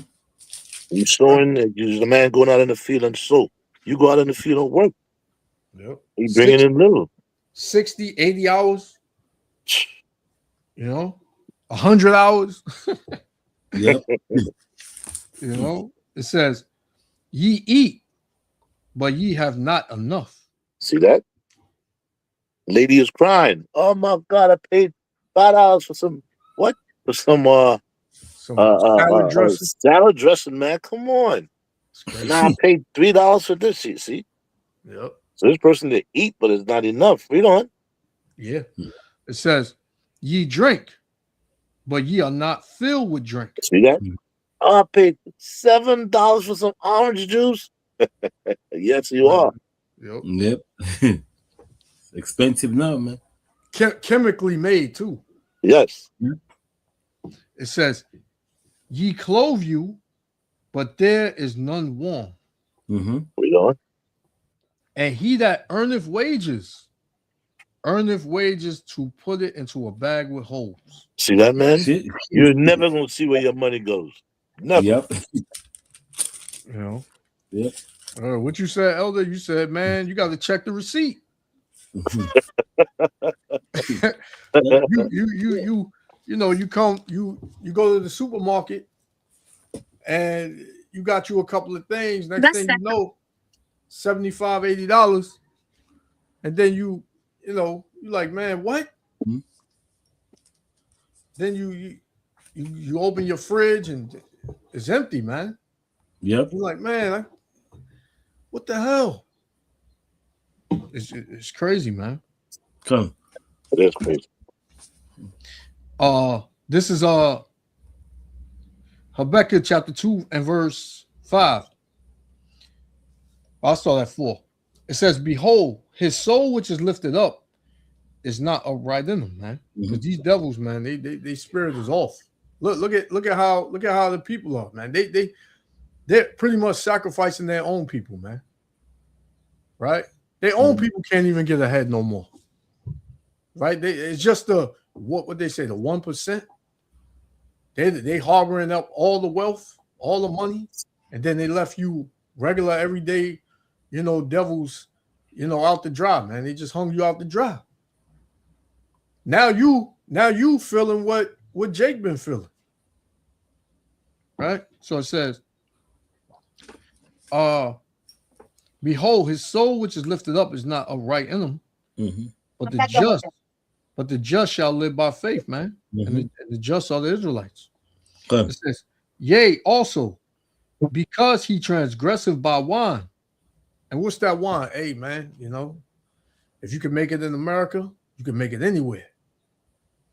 You sowing, you're the man going out in the field and sow. You go out in the field and work. Yep. You bringing in little. 60, 80 hours. You know, 100 hours. Yep. You know, it says, "Ye eat, but ye have not enough." See that? Lady is crying. Oh my God, I paid $5 for some what? For some salad dressing. Salad dressing, man. Come on. Now I paid $3 for this. You see? Yep. So this person to eat, but it's not enough. Read on. Yeah. It says, "Ye drink, but ye are not filled with drink." See that? Oh, I paid $7 for some orange juice. Yes, you are. Yep. Expensive now, man. Chemically made too. Yes. It says, "Ye clothe you, but there is none warm. Mm-hmm. Read on. And he that earneth wages to put it into a bag with holes." See that, man? See? You're never going to see where your money goes. Never. Yep. You know. Yep. What you said, Elder? You said, man, you got to check the receipt. You know, you go to the supermarket and you got you a couple of things. Next thing you know, $75, $80. And then you like, man, what? Mm-hmm. Then you open your fridge and it's empty, man. Yep. You're like, man, what the hell? It's crazy, man. It is crazy. This is Habakkuk chapter 2 and verse 5. I'll start at 4. It says, "Behold, his soul which is lifted up is not upright in him," man. Because these devils, man, they spirit is off. Look at how the people are, man. They're pretty much sacrificing their own people, man. Right? Their own people can't even get ahead no more. Right? It's just the what would they say, the 1%? They harboring up all the wealth, all the money, and then they left you regular everyday, devils, out to dry, man. They just hung you out to dry. Now you feeling what Jake been feeling. Right? So it says, "Behold, his soul which is lifted up is not upright in him, but the just shall live by faith," man. And the just are the Israelites. It says, "Yea, also, because he transgressive by wine." And what's that wine? Hey, man, if you can make it in America, you can make it anywhere.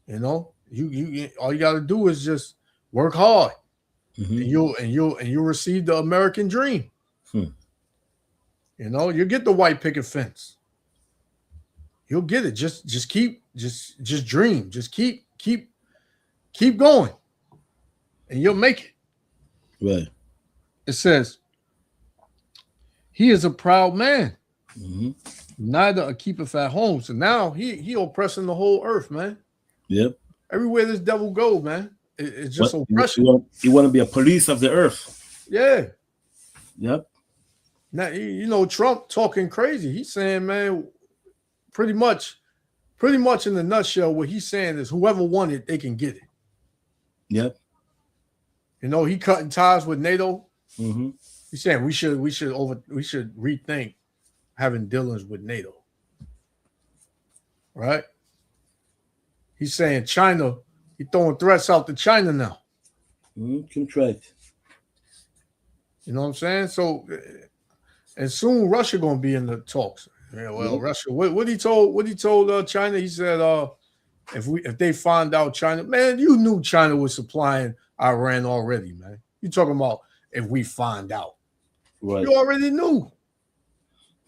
You all you got to do is just work hard, and you'll receive the American dream. You get the white picket fence. You'll get it. Just dream. Just keep going, and you'll make it. Right. It says, "He is a proud man, neither keepeth at home." So now he oppressing the whole earth, man. Yep. Everywhere this devil go, man, it's just oppression. You want to be a police of the earth. Yeah. Yep. Now Trump talking crazy. He's saying, man, pretty much in the nutshell, what he's saying is whoever won it, they can get it. Yep. He cutting ties with NATO. He's saying we should rethink having dealings with NATO. Right? He's saying China, he's throwing threats out to China now. Contract. You know what I'm saying? So, and soon Russia gonna be in the talks. Yeah, well, Russia. What he told China? He said, if they find out China, man, you knew China was supplying Iran already, man. You talking about if we find out? Right. You already knew.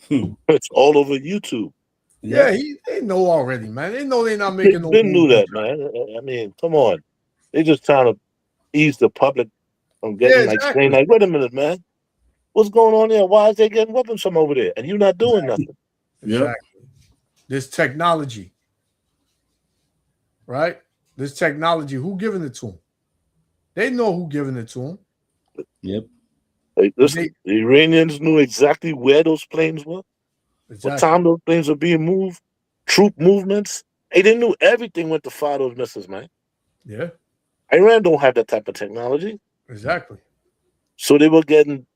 It's all over YouTube. Yeah, they know already, man. They know they're not making no. They knew that, man. I mean, come on. They just trying to ease the public from getting saying like, wait a minute, man. What's going on there? Why is they getting weapons from over there? And you're not doing nothing. Exactly. This technology. Right? This technology, who giving it to them? They know who giving it to them. Yep. Like, listen, the Iranians knew exactly where those planes were. Exactly. What time those planes were being moved, troop movements. Hey, they knew everything went to fire those missiles, man. Yeah. Iran don't have that type of technology. Exactly. So they were getting,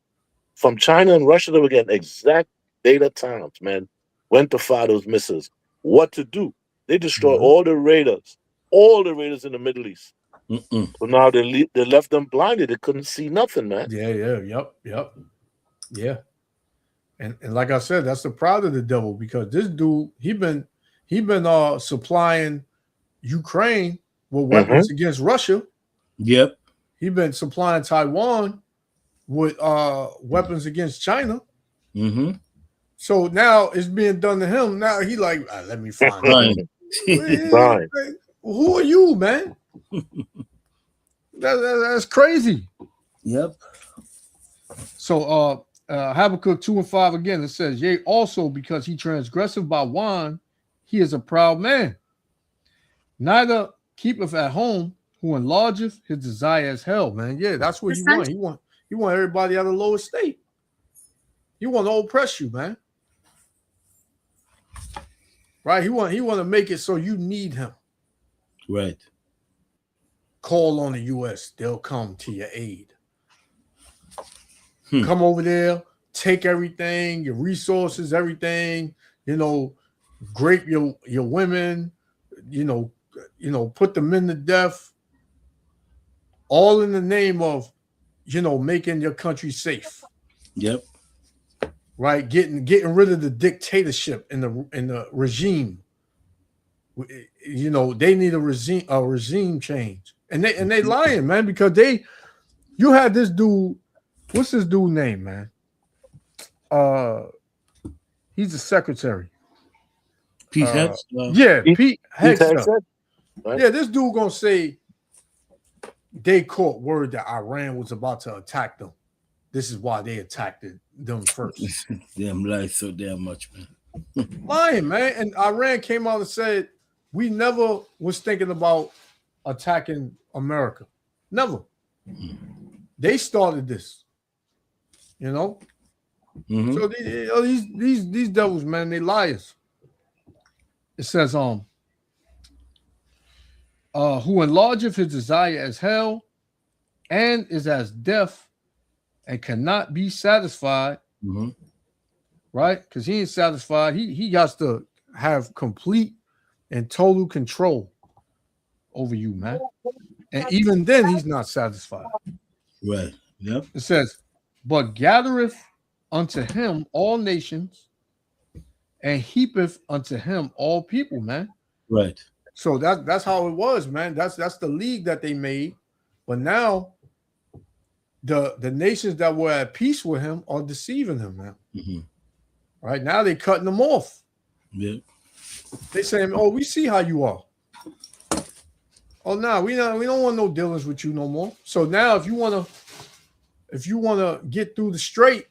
from China and Russia, they were getting exact data times, man. When to fire those missiles, what to do. They destroyed all the radars in the Middle East. So now they left them blinded. They couldn't see nothing, man. Yep. Yeah. And like I said, that's the pride of the devil, because this dude, he been supplying Ukraine with weapons against Russia. Yep. He been supplying Taiwan with weapons against China. So now it's being done to him. Now he like, let me find out. Who are you, man? That's crazy. Yep. So Habakkuk 2 and 5 again, it says, "Yea, also because he transgresseth by wine, he is a proud man. Neither keepeth at home, who enlargeth his desire as hell." Man, yeah, that's what he want. He want everybody out of the lower state. He want to oppress you, man. Right? He want to make it so you need him. Right. Call on the U.S. They'll come to your aid. Come over there, take everything, your resources, everything, grape your women, put the men to death, all in the name of, making your country safe. Yep. Right? Getting rid of the dictatorship in the regime. You know, they need a regime change, and they lying, man, because you had this dude. What's this dude name, man? He's the secretary. Pete Hegseth. Yeah, Pete Hegseth. Hegseth, right? Yeah, this dude gonna say they caught word that Iran was about to attack them. This is why they attacked them first. Damn lies so damn much, man. Lying, man. And Iran came out and said we never was thinking about attacking America. Never. They started this. You know. Mhm. So these devils, man, they liars. It says, who enlargeth his desire as hell, and is as deaf, and cannot be satisfied. Mhm. Right? Because he ain't satisfied. He has to have complete and total control over you, man. And even then, he's not satisfied. Right. Yep. It says, but gathereth unto him all nations, and heapeth unto him all people, man. Right. So that's how it was, man. That's the league that they made. But now the nations that were at peace with him are deceiving him now. Mm-hmm. Right now they're cutting them off. Yeah. They saying, "Oh, we see how you are. Oh, no, we don't want no dealings with you no more." So now, if you wanna get through the strait,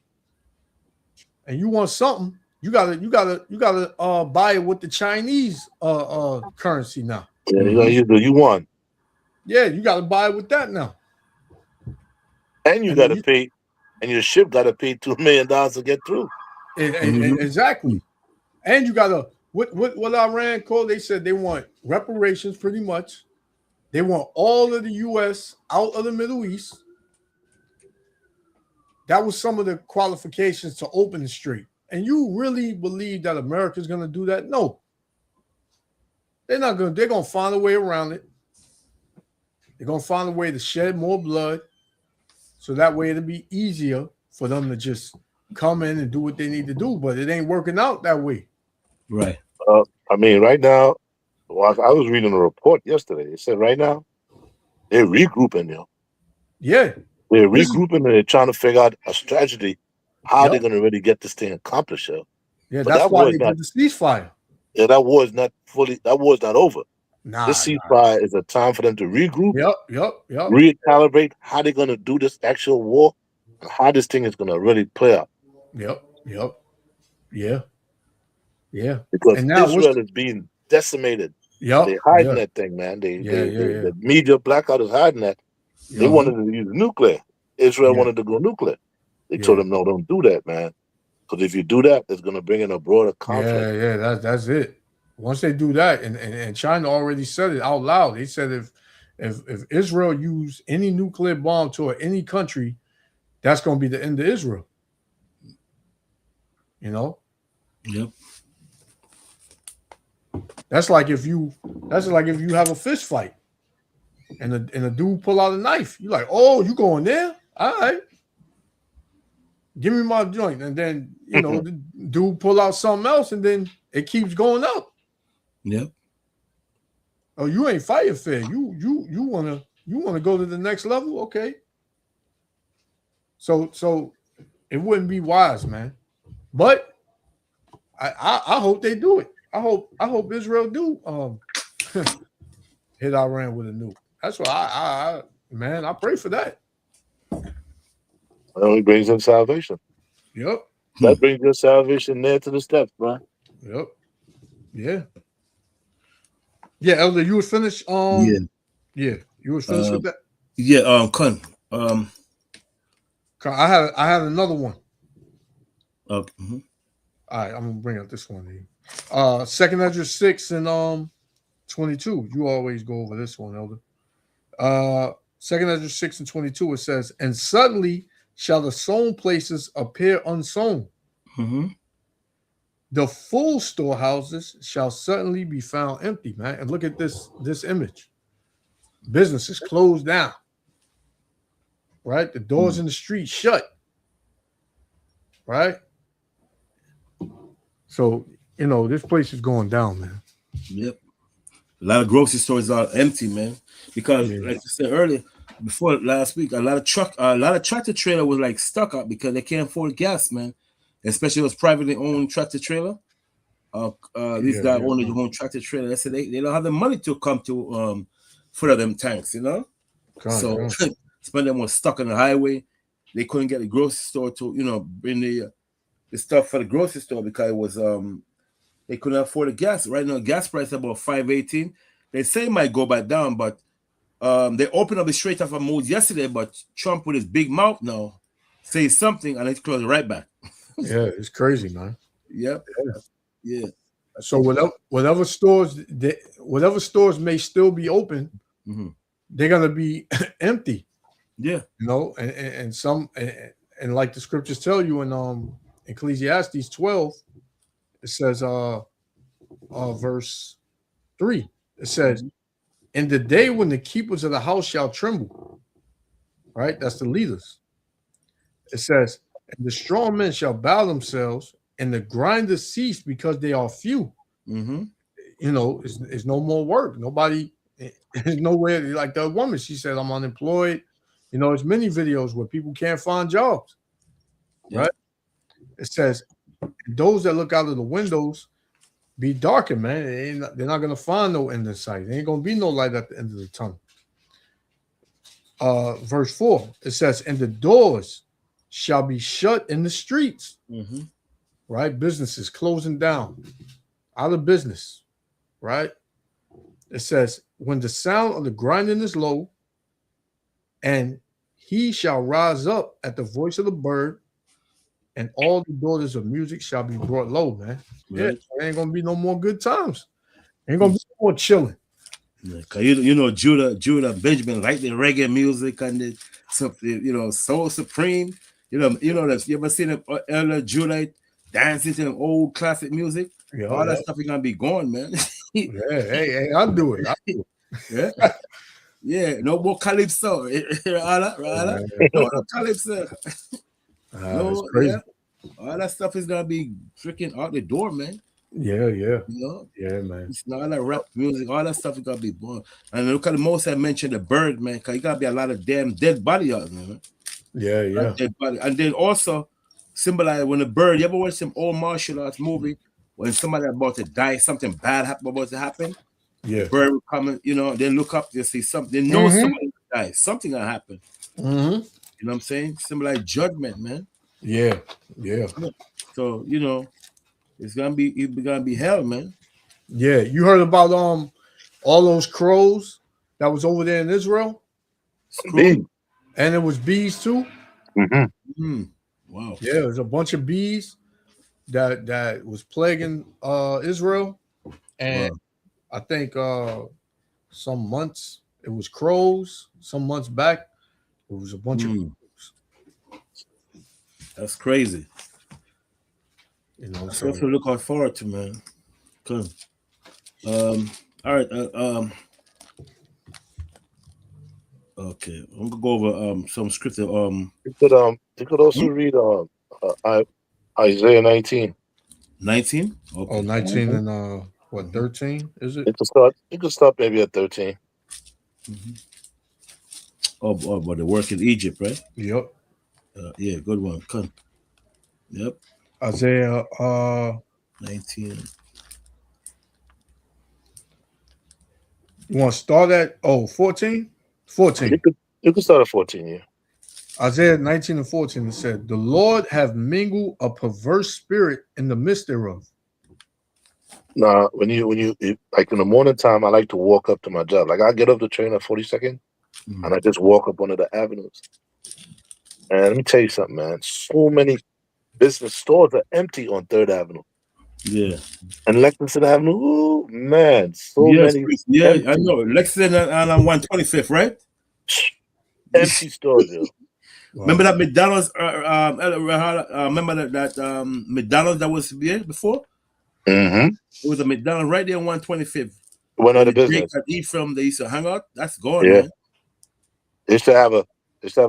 and you want something, you gotta buy it with the Chinese currency now. Yeah, you got you won, Yeah, you gotta buy it with that now. and you got to pay, and your ship got to pay $2 million to get through. Exactly. And you gotta what Iran called, they said they want reparations pretty much. They want all of the US out of the Middle East. That was some of the qualifications to open the strait. And you really believe that America's gonna do that? No. They're not gonna, they're gonna find a way around it. They're gonna find a way to shed more blood. So that way it'll be easier for them to just come in and do what they need to do, but it ain't working out that way. Right. I mean, right now, I was reading a report yesterday. It said right now they're regrouping now. Yeah. They're regrouping and they're trying to figure out a strategy how they're going to really get this thing accomplished. Yo. Yeah, But that's that why war they is not- did the ceasefire. Yeah, that war is not over. Nah. This ceasefire is a time for them to regroup, Yep. recalibrate how they're going to do this actual war, and how this thing is going to really play out. Yep. Yeah. Because And now Israel is being decimated. Yep. They're hiding yeah. that thing, man. Yeah. The media blackout is hiding that. They Yeah. wanted to use nuclear. Israel Yeah. wanted to go nuclear. They Yeah. told them, no, don't do that, man. Because if you do that, it's going to bring in a broader conflict. Yeah, that's it. Once they do that, and China already said it out loud. They said if Israel use any nuclear bomb toward any country, that's going to be the end of Israel. You know? Yep. That's like if you have a fist fight and a dude pull out a knife. You're like, oh, you going there? All right. Give me my joint. And then, the dude pull out something else and then it keeps going up. Yep. Oh, you ain't fighting fair. You wanna go to the next level? Okay. So it wouldn't be wise, man. But I hope they do it. I hope Israel do hit Iran with a nuke. That's what I pray for that. That only brings them salvation. Yep. That brings your salvation there to the steps, bro. Yep. Yeah. Yeah, Elder, you was finished. Yeah, you was finished with that. Yeah. Con. I had another one. Okay. All right, I'm gonna bring up this one here. 2 Ezra 6 and 22. You always go over this one, Elder. 2 Ezra 6 and 22. It says, "And suddenly shall the sown places appear unsown. Mm-hmm. The full storehouses shall certainly be found empty." Man, and look at this image. Businesses closed down. Right, the doors in the street shut. Right. So this place is going down, man. Yep. A lot of grocery stores are empty, man. Because like you said earlier, before last week, a lot of tractor trailer was like stuck up because they can't afford gas, man. Especially those privately owned tractor trailer. These guys own their own tractor trailer. They said they don't have the money to come to foot of them tanks, you know. So some of them were stuck on the highway. They couldn't get the grocery store to, you know, bring the stuff for the grocery store because it was they couldn't afford the gas. Right now, gas price is about $5.18. They say it might go back down, but they opened up the Strait of Hormuz yesterday, but Trump with his big mouth now says something and it's closed right back. Yeah, it's crazy, man. Yep. Yeah. So whatever stores may still be open, they're gonna be empty. Yeah. You know, and some and like the scriptures tell you in Ecclesiastes 12, it says verse 3, it says, in the day when the keepers of the house shall tremble, right? That's the leaders. It says, and the strong men shall bow themselves, and the grinders cease because they are few. You know, it's no more work. Nobody, there's nowhere. Like the woman, she said, I'm unemployed. You know, there's many videos where people can't find jobs. Right? It says, those that look out of the windows be darkened, man. They're not going to find no end in sight. There ain't going to be no light at the end of the tunnel. Verse 4, it says, and the doors shall be shut in the streets. Right? Businesses closing down, out of business. Right? It says, when the sound of the grinding is low, and he shall rise up at the voice of the bird, and all the daughters of music shall be brought low, man. Yeah, there ain't gonna be no more good times. Ain't gonna be no more chilling. Yeah, cause you know Judah Benjamin like the reggae music and the you know Soul Supreme. You know that you ever seen Elder Judah dancing to old classic music? Yeah, all that stuff is gonna be gone, man. hey, I'll do it. Yeah. Yeah, no more calypso. No calypso. No, crazy. All that stuff is gonna be freaking out the door, man. Yeah. You know? Yeah, man. It's not all that rap music, all that stuff is gonna be born. And look at the most I mentioned the bird, man, because you gotta be a lot of damn dead body out there, man. Yeah. Dead body. And then also symbolize when the bird, you ever watch some old martial arts movie when somebody about to die, something bad about to happen? Yeah, the bird will come, you know, they look up, they see something, they know somebody will die, something gonna happen. You know what I'm saying? Symbolize judgment, man. Yeah. So you know, it's gonna be hell, man. Yeah, you heard about all those crows that was over there in Israel? Bees. And it was bees too? Wow. Yeah, there's a bunch of bees that was plaguing Israel. And I think some months it was crows. Some months back, it was a bunch of crows. That's crazy. You know, so to look forward to, man. Good. All right. Okay, I'm gonna go over some scripture. You could also read Isaiah 19. 19? Okay. Oh, 19 and what, 13 is it? You could start maybe at 13. Oh, but the work in Egypt, right? Yep. Yeah, good one. Come. Yep. Isaiah 19. You want to start at 14? 14. You could start at 14, yeah. Isaiah 19 and 14, it said, the Lord have mingled a perverse spirit in the midst thereof. Nah, when you like in the morning time, I like to walk up to my job. Like I get up the train at 42nd, and I just walk up one of the avenues. And let me tell you something, man. So many business stores are empty on 3rd Avenue. Yeah. And Lexington Avenue, ooh, man, so many. Yeah, empty. I know. Lexington and 125th, right? Empty stores, yo. Wow. Remember that McDonald's? Remember that McDonald's that was here before? It was a McDonald's right there on 125th. Went out of business. They used to hang out. That's gone, yeah. Man. They used to have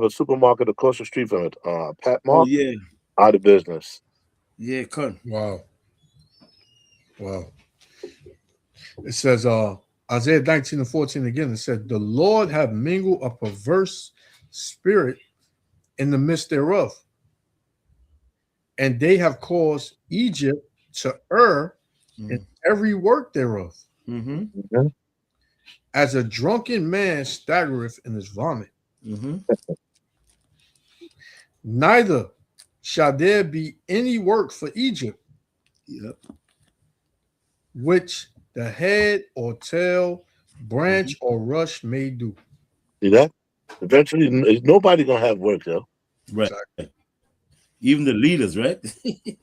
a supermarket across the street from it. Pat Mark. Oh, yeah. Out of business. Yeah, come. Wow. It says Isaiah 19 and 14 again, it said, the Lord have mingled a perverse spirit in the midst thereof, and they have caused Egypt to err in every work thereof. Mm-hmm. As a drunken man staggereth in his vomit. Mm-hmm. Neither shall there be any work for Egypt, Yep. which the head or tail, branch or rush may do. See that? Eventually, nobody gonna have work, though. Right. Even the leaders, right?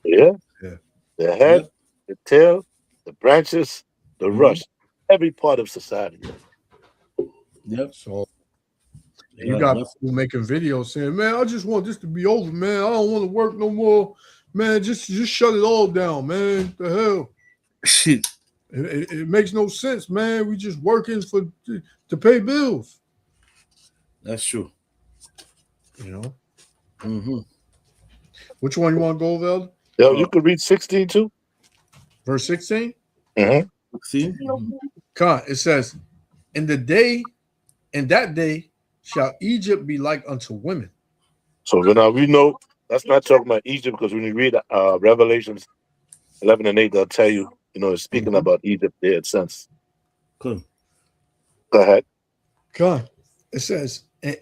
Yeah. Yeah. The head, the tail, the branches, the rush, every part of society. Yep. So you got people making videos saying, man, I just want this to be over, man. I don't want to work no more. Man, just shut it all down, man. The hell. Shit. It makes no sense, man. We just working to pay bills. That's true. You know? Mm-hmm. Which one you want to go over, Elder? Yo, you could read 16 too. Verse 16? Mm-hmm. See? Come, it says, in that day shall Egypt be like unto women. So now we know that's not talking about Egypt, because when you read Revelations 11 and 8, they'll tell you, it's speaking about Egypt there in sense. Cool. Go ahead. Come, it says, and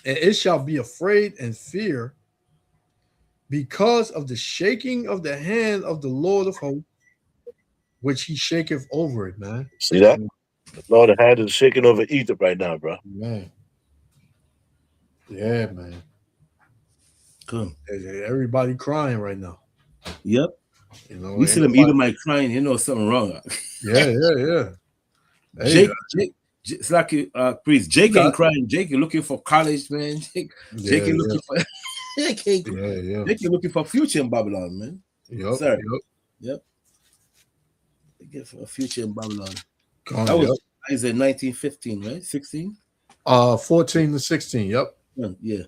it shall be afraid and fear because of the shaking of the hand of the Lord of hosts, which he shaketh over it, man. See that? The Lord hand is shaking over Egypt right now, bro. Man. Yeah, man. Cool. Everybody crying right now. Yep. You see them Edomite crying, something wrong. Yeah. Hey, Jake, it's like priest. Jake ain't crying. Jake is looking for college, man. Jake looking for Jake looking for future in Babylon, man. Yep. Yep. Get for a future in Babylon. That was Isaiah 19:15, right? 16? 14 to 16, yep. Yeah.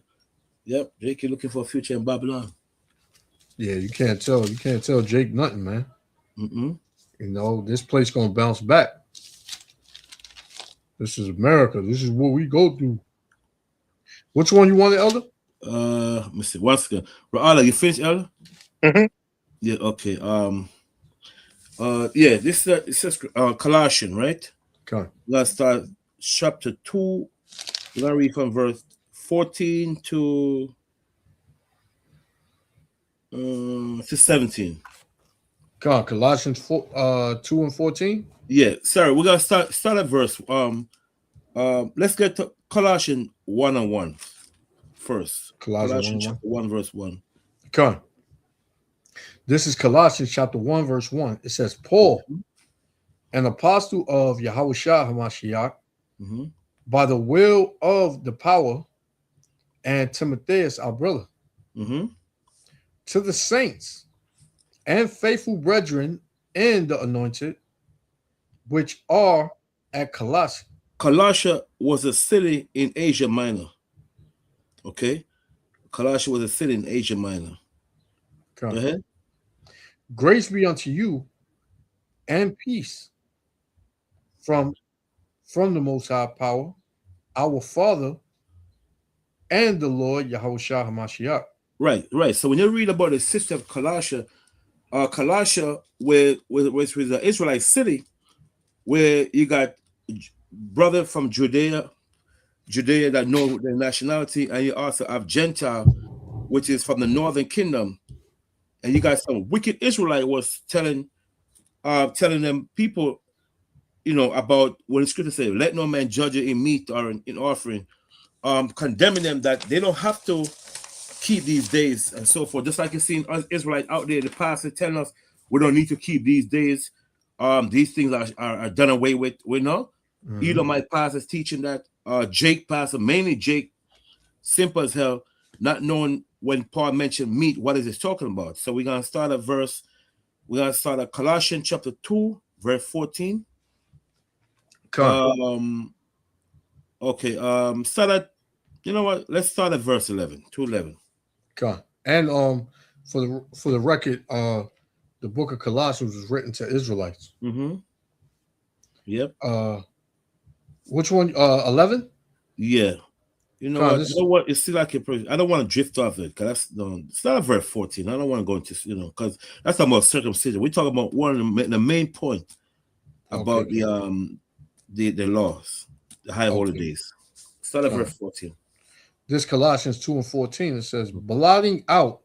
Yep. Jake is looking for a future in Babylon. Yeah, you can't tell Jake nothing, man. Mm-mm. This place gonna bounce back. This is America. This is what we go through. Which one you wanted, Elder? Let me see. Once again, Ra'ala, you finished, Elder? Mm-hmm. Yeah. Okay. Yeah. This it says Colossians, right? Okay. Let's start chapter 2. We're gonna read from verse 14 to 17. Come on, Colossians 2 and 14. Yeah, sorry, we're gonna start at verse. Let's get to Colossians 1:1 first. Colossians chapter 1 verse 1. Come on. This is Colossians chapter 1 verse 1. It says, Paul, an apostle of Yahushua HaMashiach, by the will of the power, and Timotheus, our brother, to the saints and faithful brethren and the anointed, which are at Colossae. Colossia was a city in Asia Minor. Okay? Colossia was a city in Asia Minor. Go ahead. Grace be unto you and peace from the Most High Power, our Father, and the Lord Yahushua HaMashiach. Right. So when you read about the city of Colossia, Colossia, which was an Israelite city, where you got brother from Judea that know their nationality, and you also have Gentile, which is from the northern kingdom, and you got some wicked Israelite was telling them people, about when the scripture says, "Let no man judge you in meat or in offering," condemning them that they don't have to keep these days and so forth. Just like you seen us Israelites out there, the pastor telling us we don't need to keep these days. These things are done away with. We know. Edomite pastors teaching that. Jake pastor, mainly Jake, simple as hell, not knowing when Paul mentioned meat, what is it talking about? So we're gonna start at Colossians chapter 2, verse 14. Okay. Start at, let's start at verse 11, 2:11. Okay. And for the record, the book of Colossians was written to Israelites. Yep. Which one? 11. Yeah. You know Con, what? this- You know what? It's still like I don't want to drift off it because that's no. It's not verse 14. I don't want to go into because that's talking about circumcision. We're talking about one of the main point about Okay. the laws, the high holy Okay. days. Start at Con. verse 14. This Colossians 2:14. It says, blotting out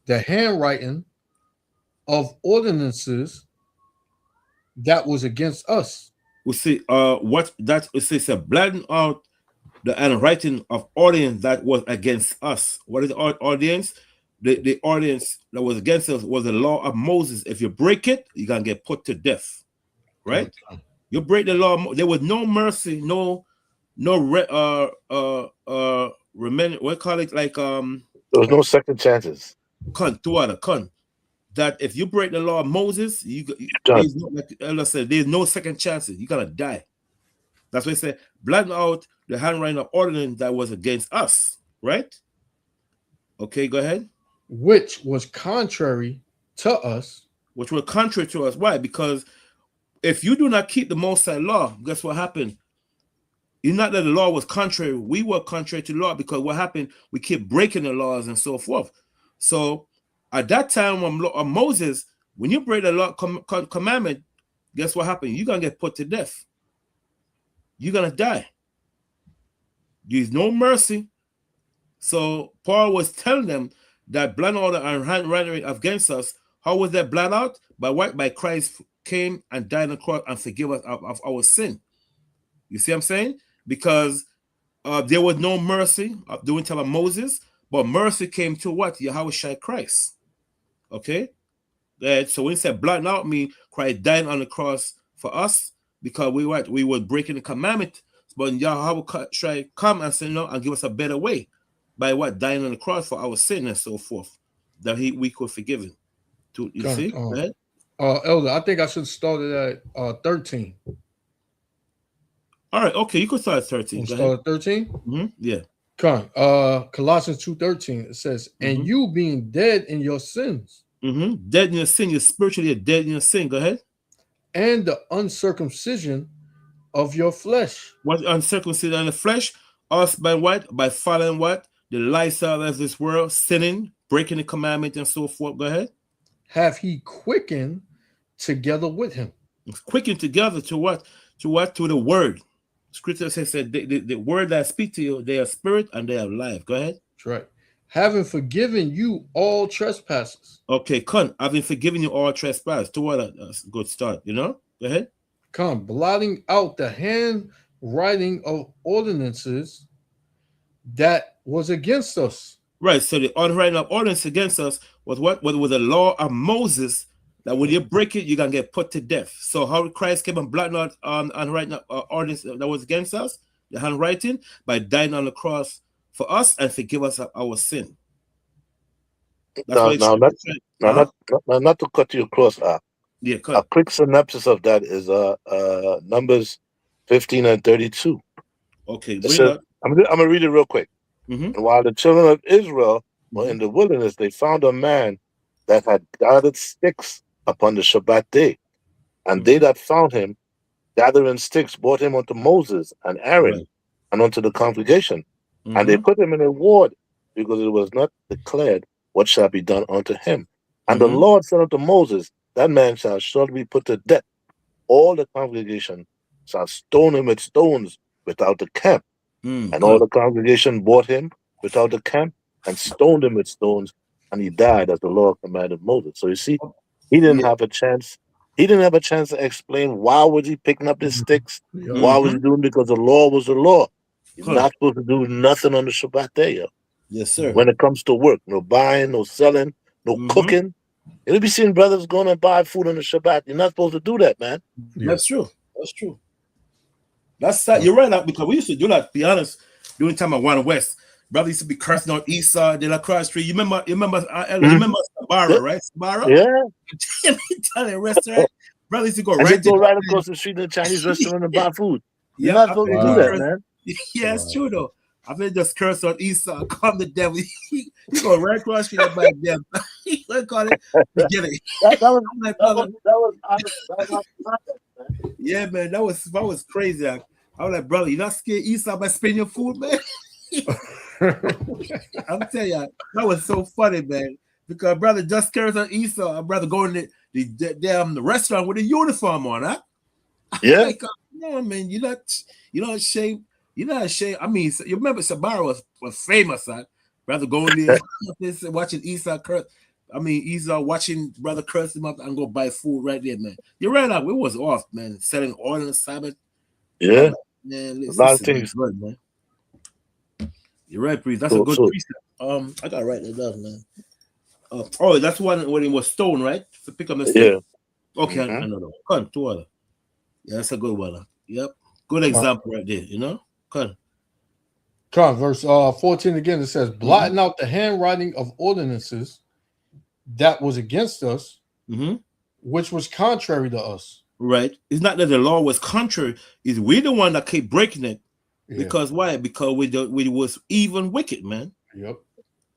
the handwriting of ordinances that was against us. We see what that it says blotting out the handwriting of audience that was against us. What is the audience? The audience that was against us was the law of Moses. If you break it, you're gonna get put to death. Right? You break the law, there was no mercy, remember what call it like There was no second chances. That if you break the law of Moses, Done. there's no, like Ella said, there's no second chances. You're gonna die. That's why I said, blotting out the handwriting of ordinance that was against us, right? Okay, go ahead. Which was contrary to us. Which were contrary to us. Why? Because if you do not keep the Most High law, guess what happened? It's not that the law was contrary. We were contrary to the law because what happened? We keep breaking the laws and so forth. So at that time of Moses, when you break the law commandment, guess what happened? You're going to get put to death. You're going to die. There's no mercy. So Paul was telling them that blot out and handwriting against us. How was that blot out? By what? By Christ came and died on the cross and forgive us of our sin. You see what I'm saying? Because there was no mercy during the time of Moses, but mercy came to what? Yahushua Christ. Okay? So when he said blotting out, me, Christ died on the cross for us because we were breaking the commandment. But Yahushua come and say no and give us a better way by what? Dying on the cross for our sin and so forth, that we could forgive him. You see? Go ahead. Elder, I think I should start it at 13. All right, okay, you could start at 13. Start at 13? Mm-hmm. Yeah. Come Colossians 2:13. It says, and you being dead in your sins. Dead in your sin, you're spiritually dead in your sin. Go ahead. And the uncircumcision of your flesh. What uncircumcision in the flesh? Us by what? By following what? The lifestyle of this world, sinning, breaking the commandment, and so forth. Go ahead. Have he quickened together with him? Quickened together to what? To what? To the word. Scripture says that the word that speak to you, they are spirit and they are life. Go ahead. That's right. Having forgiven you all trespasses. Okay, having forgiven you all trespass. To what? A good start, you know? Go ahead. Blotting out the handwriting of ordinances that was against us. Right. So the handwriting of ordinance against us was what? Was the law of Moses that when you break it, you're gonna get put to death. So how Christ came and blotting out handwriting ordinance that was against us, the handwriting, by dying on the cross for us and forgive us our sin. Not to cut you across. Yeah, a quick synopsis of that is Numbers 15 and 32. Okay, I'm gonna read it real quick. And while the children of Israel were in the wilderness, they found a man that had gathered sticks upon the Shabbat day. And they that found him gathering sticks brought him unto Moses and Aaron and unto the congregation. And they put him in a ward because it was not declared what shall be done unto him. And the Lord said unto Moses, that man shall surely be put to death. All the congregation shall stone him with stones without the camp. And all the congregation brought him without the camp and stoned him with stones, and he died as the Lord commanded Moses. So you see, he didn't have a chance. He didn't have a chance to explain why was he picking up his sticks, why was he doing, because the law was the law. He's not supposed to do nothing on the Shabbat day, yo. Yes, sir. When it comes to work, no buying, no selling, no cooking. You'll be seeing brothers going and buy food on the Shabbat. You're not supposed to do that, man. That's true. That's true. That's that. You're right, because we used to do that, to be honest, during the time of One West. Brother used to be cursing out Esau, De La Croix Street. You remember Sabara, right? Sabara? Yeah. Italian restaurant. Brother used to go right across the street in the Chinese restaurant and buy food. You're not supposed to do that, man. Yeah, it's true, though. I've been just cursed on Esau. Call the devil. He go right across the street and buy them. What call it? Get it. That was honest, man. Yeah, man, that was crazy. I was like, brother, you not scared Esau by spending your food, man? I'm telling you, that was so funny, man. Because brother just cares on Esau, brother going to the restaurant with a uniform on, huh? Yeah. Like, no, man, you're not ashamed. You're not ashamed. I mean, you remember Sabara was famous, huh? Brother going there watching Esau curse. I mean, Esau watching brother curse him up and go buy food right there, man. You're right up. It was off, man. Selling oil on the Sabbath. Yeah. Man, a lot of things. Good, man. You're right, priest. That's a good precept. I gotta write that down, man. That's one when it was stone, right? To pick up the stone. Yeah. Okay, I know. Come, two other. Yeah, that's a good one. Yep. Good example right there, you know? Come. Verse 14 again, it says, blotting out the handwriting of ordinances that was against us, which was contrary to us. Right. It's not that the law was contrary, it's we the one that keep breaking it. Yeah. Because why? Because we was even wicked, man. Yep.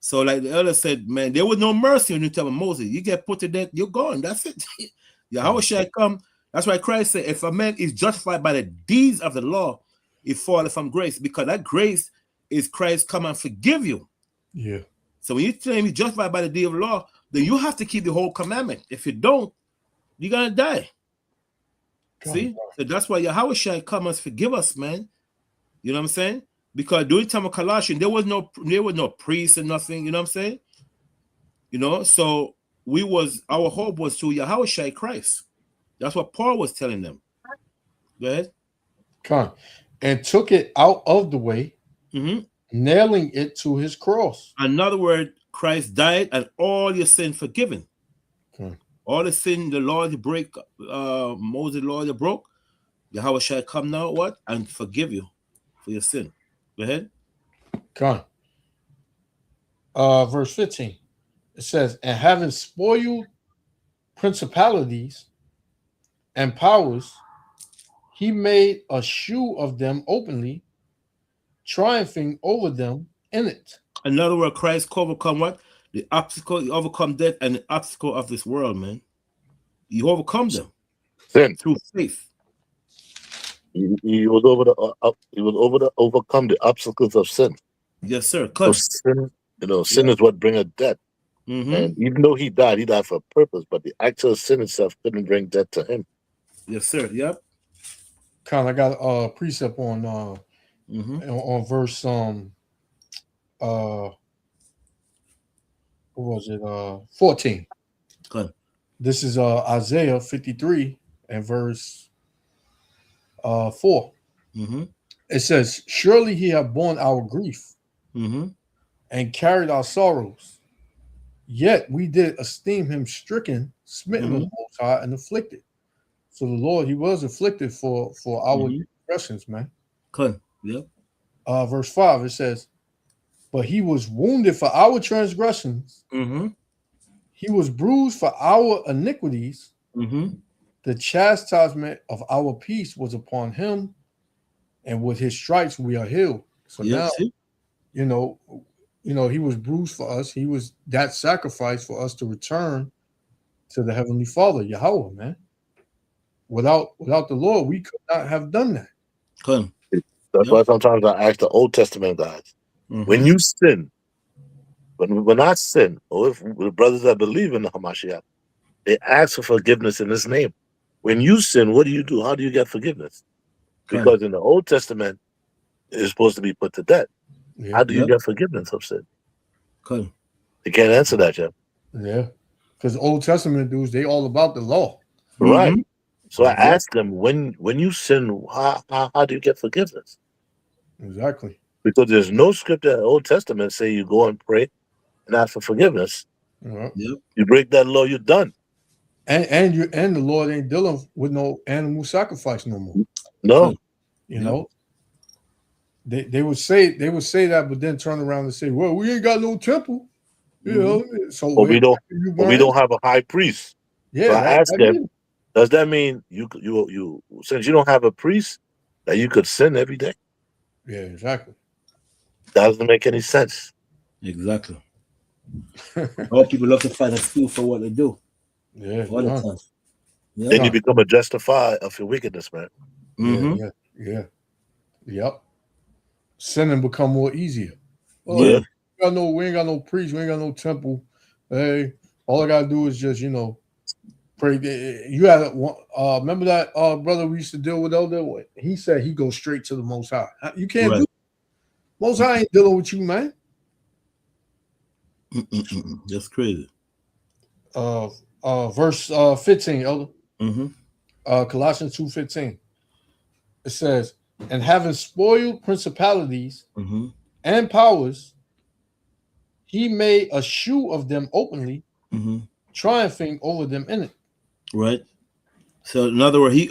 So like the elder said, man, there was no mercy when you tell Moses, you get put to death, you're gone. That's it. How shall I come? That's why Christ said, if a man is justified by the deeds of the law, it falleth from grace, because that grace is Christ come and forgive you. Yeah. So when you claim you're justified by the deed of the law, then you have to keep the whole commandment. If you don't, you're gonna die. See? So that's why Yahweh shall come and forgive us, man. You know what I'm saying? Because during the time of Colossians, there was no priest and nothing, you know what I'm saying? You know, so our hope was to Yahweh shall Christ. That's what Paul was telling them. Go ahead. Come. And took it out of the way, nailing it to his cross. In other words, Christ died and all your sin forgiven. All the sin the law you break, Moses' law you broke, Yahweh shall come now, what? And forgive you for your sin. Go ahead. Come. Verse 15. It says, and having spoiled principalities and powers, he made a shoe of them openly, triumphing over them in it. In other words, Christ overcome what? The obstacle, he overcome death and the obstacle of this world, man. You overcome them sin through faith. He was over to overcome the obstacles of sin. Yes, sir. So sin, sin is what brings death. And even though he died for a purpose, but the actual sin itself couldn't bring death to him. Yes, sir. Yep. Kind of got a precept on verse what was it? 14. Good. This is Isaiah 53 and verse 4. It says, surely he have borne our grief and carried our sorrows. Yet we did esteem him stricken, smitten of the Most High, and afflicted. So the Lord, he was afflicted for our transgressions, man. Good. Yep. Verse 5, it says, but he was wounded for our transgressions. He was bruised for our iniquities. The chastisement of our peace was upon him, and with his stripes we are healed. So now, he was bruised for us. He was that sacrifice for us to return to the Heavenly Father, Yahweh, man. Without the Lord, we could not have done that. Good. That's why sometimes I ask the Old Testament guys, when you sin, when I sin, or if the brothers that believe in the Hamashiach, they ask for forgiveness in his name. When you sin, what do you do? How do you get forgiveness? Because in the Old Testament, it's supposed to be put to death. How do you get forgiveness of sin? Good. They can't answer that yet. Yeah. Because Old Testament dudes, they all about the law. Right. So I asked them, when you sin, how do you get forgiveness? Exactly. Because there's no scripture in the Old Testament say you go and pray and ask for forgiveness. You break that law, you're done. And the Lord ain't dealing with no animal sacrifice no more. No. You know, they would say that, but then turn around and say, well, we ain't got no temple. You know, so we don't have a high priest. Yeah. So I asked them, does that mean you since you don't have a priest, that you could sin every day? Yeah, exactly. Doesn't make any sense. Exactly. All people love to find a excuse for what they do. Yeah. All the time. Then you become a justifier of your wickedness, man. Mm-hmm. Yeah. Yep. Sinning become more easier. Oh, Yeah. we ain't got no priest, we ain't got no temple. Hey, all I gotta do is just pray. You had remember that brother we used to deal with Elder? He said he goes straight to the Most High. You can't do. Most High ain't dealing with you, man. That's crazy. Verse 15, Elder. Mm-hmm. Colossians 2:15. It says, and having spoiled principalities and powers, he made a shoe of them openly, triumphing over them in it. Right. So in other words, he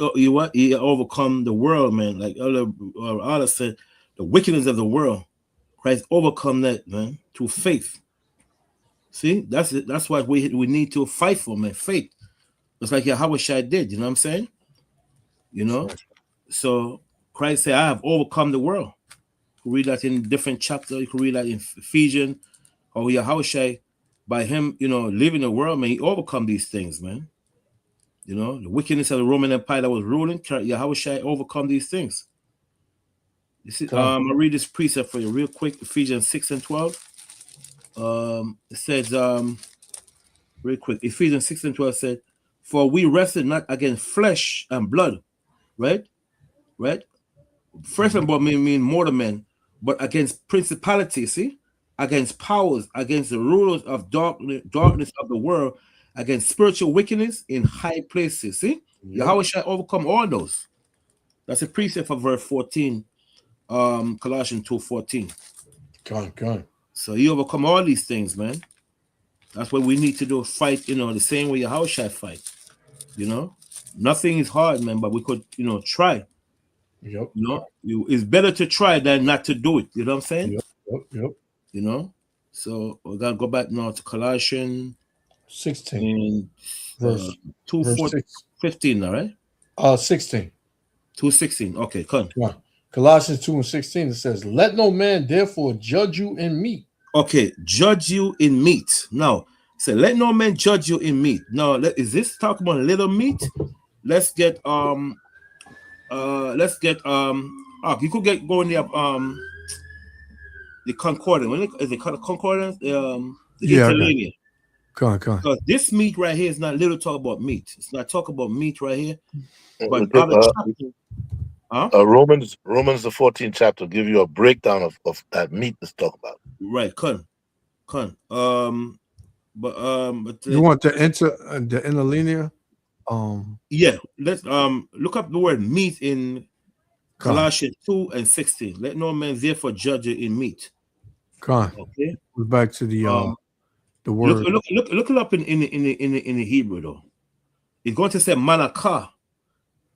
overcome the world, man. Like Allah said, the wickedness of the world. Christ overcome that, man, through faith. See, that's it. That's what we need to fight for, man. Faith. It's like Yahushua did. You know what I'm saying? You know. So Christ said, "I have overcome the world." You can read that in different chapters. You can read that in Ephesians. How Yahushua, by him, living the world, man, he overcome these things, man. You know, the wickedness of the Roman Empire that was ruling, Yahushua overcome these things. You see, I'll read this precept for you real quick. Ephesians 6:12. It says, real quick, Ephesians 6:12 said, "For we wrestle not against flesh and blood," right? Flesh and blood mean mortal men, but against principalities, see, against powers, against the rulers of darkness of the world, against spiritual wickedness in high places. See, Yahweh shall overcome all those. That's a precept for verse 14, Colossians 2:14. Come. So you overcome all these things, man. That's what we need to do. Fight, the same way Yahweh shall fight. Nothing is hard, man, but we could, try. Yep. It's better to try than not to do it. You know what I'm saying? Yep. So we're gonna go back now to Colossians 16, verse 2:15, all right? 16. 2:16. Okay, come on. Colossians 2:16. It says, "Let no man therefore judge you in meat." Okay, judge you in meat. Now, say, let no man judge you in meat. Now, is this talking about little meat? Let's get you could go in the concordance. Is it concordance? The interlinear. Come on. Because this meat right here is not little talk about meat. It's not talk about meat right here. But Romans the 14th chapter give you a breakdown of that meat let's talk about. Right, But you want the interlinear? Yeah, let's look up the word meat in Colossians 2:16. Let no man therefore judge you in meat. Okay. We're back to the word. Look it up in the Hebrew though. It's going to say manakah,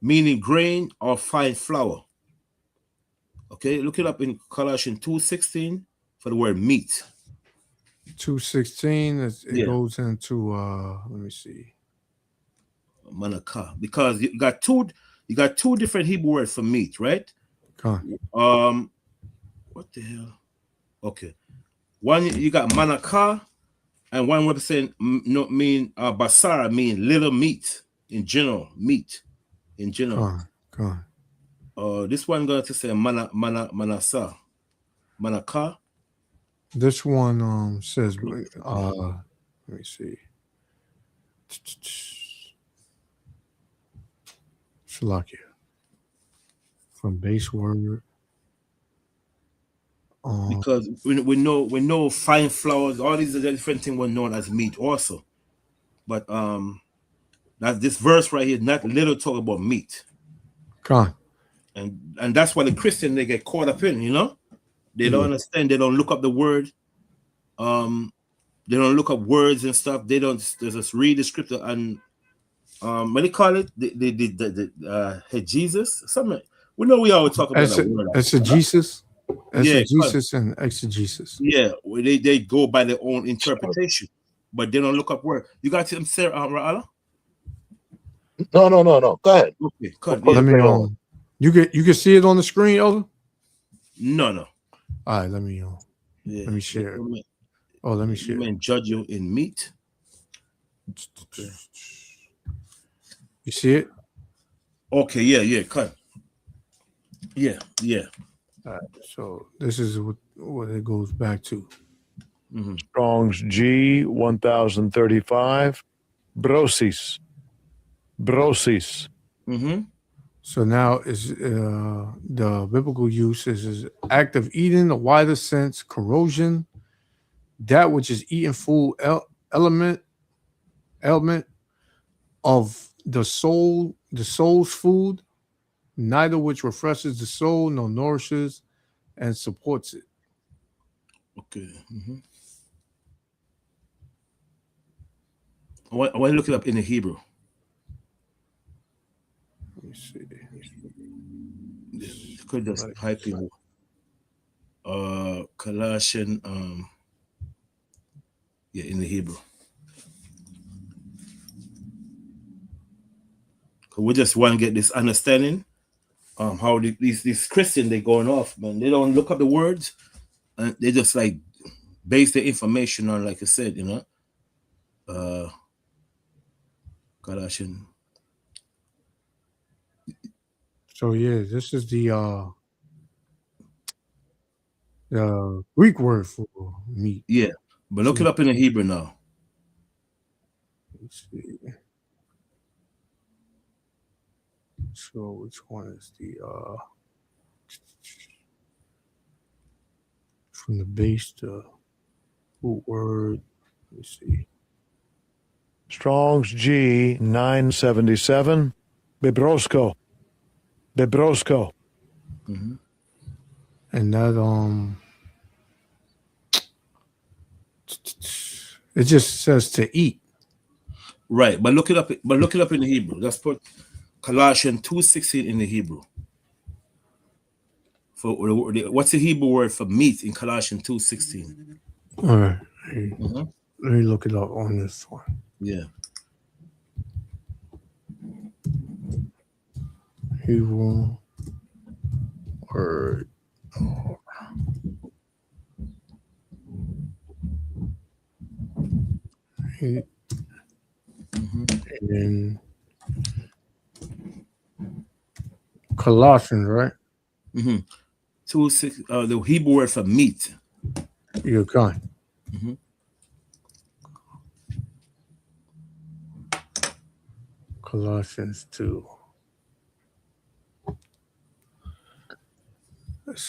meaning grain or fine flour. Okay, look it up in Colossians 2:16 for the word meat. 2:16. It goes into let me see. Manakah, because you got two different Hebrew words for meat, right? What the hell? Okay, one you got manakah, and one represent mean basara, mean little meat in general, meat in general. This one going to say manakah. This one says let me see. Shalakia. From base word. Because we know fine flours, all these are different things were known as meat also. But that this verse right here, not little talk about meat. And that's why the Christian they get caught up in, They don't understand, they don't look up the word. They don't look up words and stuff. They just read the scripture and what do you call it? The Jesus? Something. We know we always talk about that word. Exegesis. Exegesis and exegesis. Yeah, they go by their own interpretation, but they don't look up word. You got him, Sarah Ra'ala? No. Go ahead. Okay, cut. Let me you can see it on the screen, Elder? No. All right, let me share. Let me share. Man, judge you in meat. Okay. You see it? Okay, yeah, cut. Yeah. All right, so this is what it goes back to. Strong's G 1035. Brosis. So now is the biblical use is act of eating, a wider sense, corrosion, that which is eaten full element of the soul's food, neither which refreshes the soul nor nourishes and supports it. Okay. I want to look it up in the Hebrew. Let me see. You could just type in Colossian in the Hebrew. We just want to get this understanding how these Christians, they going off, man. They don't look up the words, and they just like base the information on, like I said, Colossian. So yeah, this is the Greek word for meat. Yeah, but look it up in the Hebrew now. Let's see. So which one is the from the base to root word? Let me see. Strong's G 977. Bibrosko. And that it just says to eat. Right, but look it up. But look it up in the Hebrew. Let's put Colossians 2:16 in the Hebrew. For what's the Hebrew word for meat in Colossians 2:16? All right, let me look it up on this one. Yeah. Hebrew word. And Colossians, right? 2:6. The Hebrew word for meat. You're kind. Colossians 2. It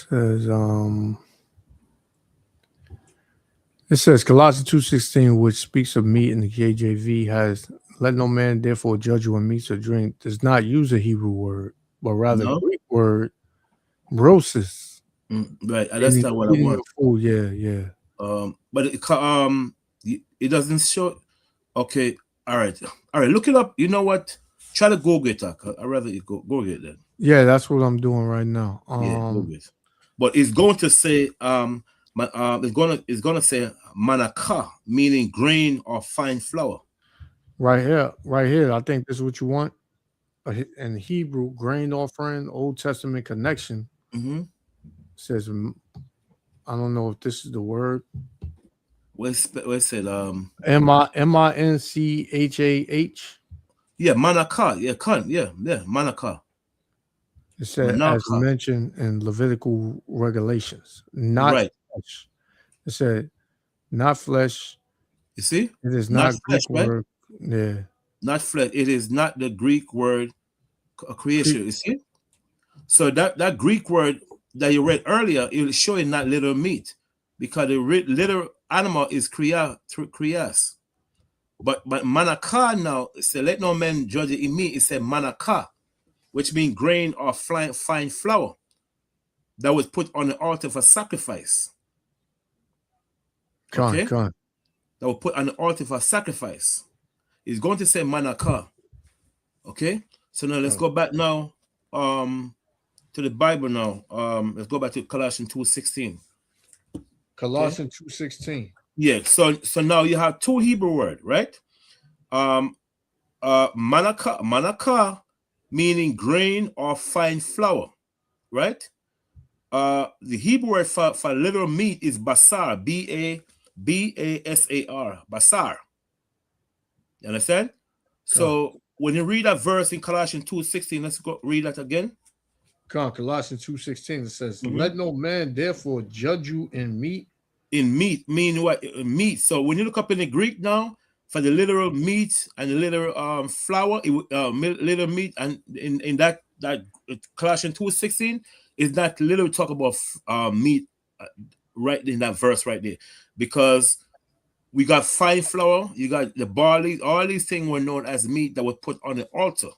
says Colossians 2:16, which speaks of meat in the KJV, has let no man therefore judge you on meats or drink, does not use a Hebrew word, but rather a Greek word, brosis. Right, that's not what I want. Food, yeah. But it doesn't show. Okay, all right. Look it up. You know what? Try to Google it. I'd rather you go get that. Yeah, that's what I'm doing right now. Google it. But it's going to say it's gonna say manaka, meaning grain or fine flour. Right here. I think this is what you want. In Hebrew, grain offering, Old Testament connection. Says, I don't know if this is the word. What's it? M-I-N-C-H-A-H. Yeah, manaka. Yeah, manaka. It said, as mentioned in Levitical regulations, not flesh. It said, not flesh. You see? It is not Greek flesh, word. Right? Yeah. Not flesh. It is not the Greek word creation. You see? So that Greek word that you read earlier, it will show you not little meat, because the little animal is krias. But manaka now, it said, let no man judge it in meat. It said manaka, which means grain or fine flour that was put on the altar for sacrifice. That was put on the altar for sacrifice. It's going to say manaka. Okay? So now let's go back now to the Bible now. Let's go back to Colossians 2:16. Colossians 2:16. Yeah, so now you have two Hebrew words, right? Manaka, meaning grain or fine flour, right? The Hebrew word for little meat is basar, B-A-S-A-R, basar. You understand? So when you read that verse in Colossians 2:16, let's go read that again. Colossians 2:16, it says, Mhm. let no man therefore judge you in meat. In meat, mean what? Meat. So when you look up in the Greek now, for the literal meat and the literal flour, literal meat, and in that Colossians 2:16 is not literally talk about meat right in that verse right there, because we got fine flour, you got the barley, all these things were known as meat that was put on the altar.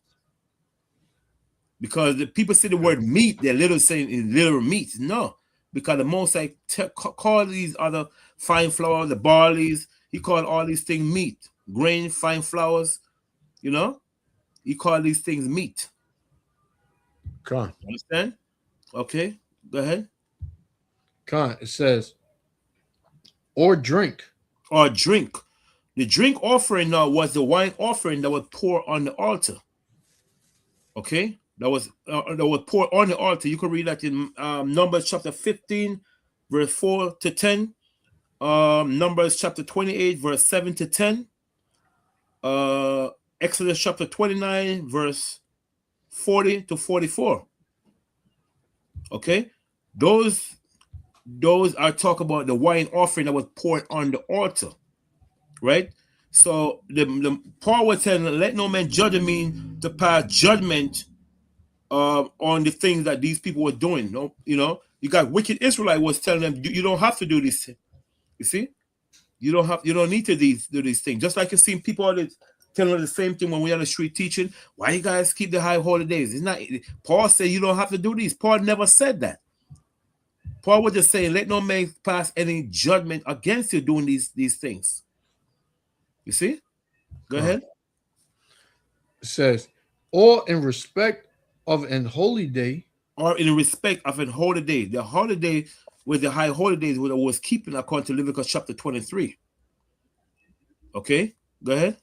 Because the people say the word meat, they're literally saying in literal meat. No, because the Most High call these other fine flour, the barleys, he called all these things meat, grain, fine flours, you know, he called these things meat. Understand? Okay, go ahead. It says, or drink. Or drink. The drink offering now was the wine offering that was poured on the altar. Okay, that was poured on the altar. You can read that in Numbers chapter 15, verse 4 to 10. Numbers chapter 28, verse 7 to 10. Exodus chapter 29, verse 40 to 44. Okay, those are talk about the wine offering that was poured on the altar, right? So the Paul was telling, let no man judge me to pass judgment on the things that these people were doing. No, you know, you got wicked Israelite was telling them, you don't have to do this. You see, you don't need to do these things. Just like you see people all telling us the same thing when we're on the street teaching. Why you guys keep the high holy days? It's not. Paul said you don't have to do these. Paul never said that. Paul was just saying, let no man pass any judgment against you doing these things. You see? Go ahead. It says, or in respect of an holy day. Or in respect of an holy day. The holiday with the high holy days was keeping according to Leviticus chapter 23. Okay? Go ahead.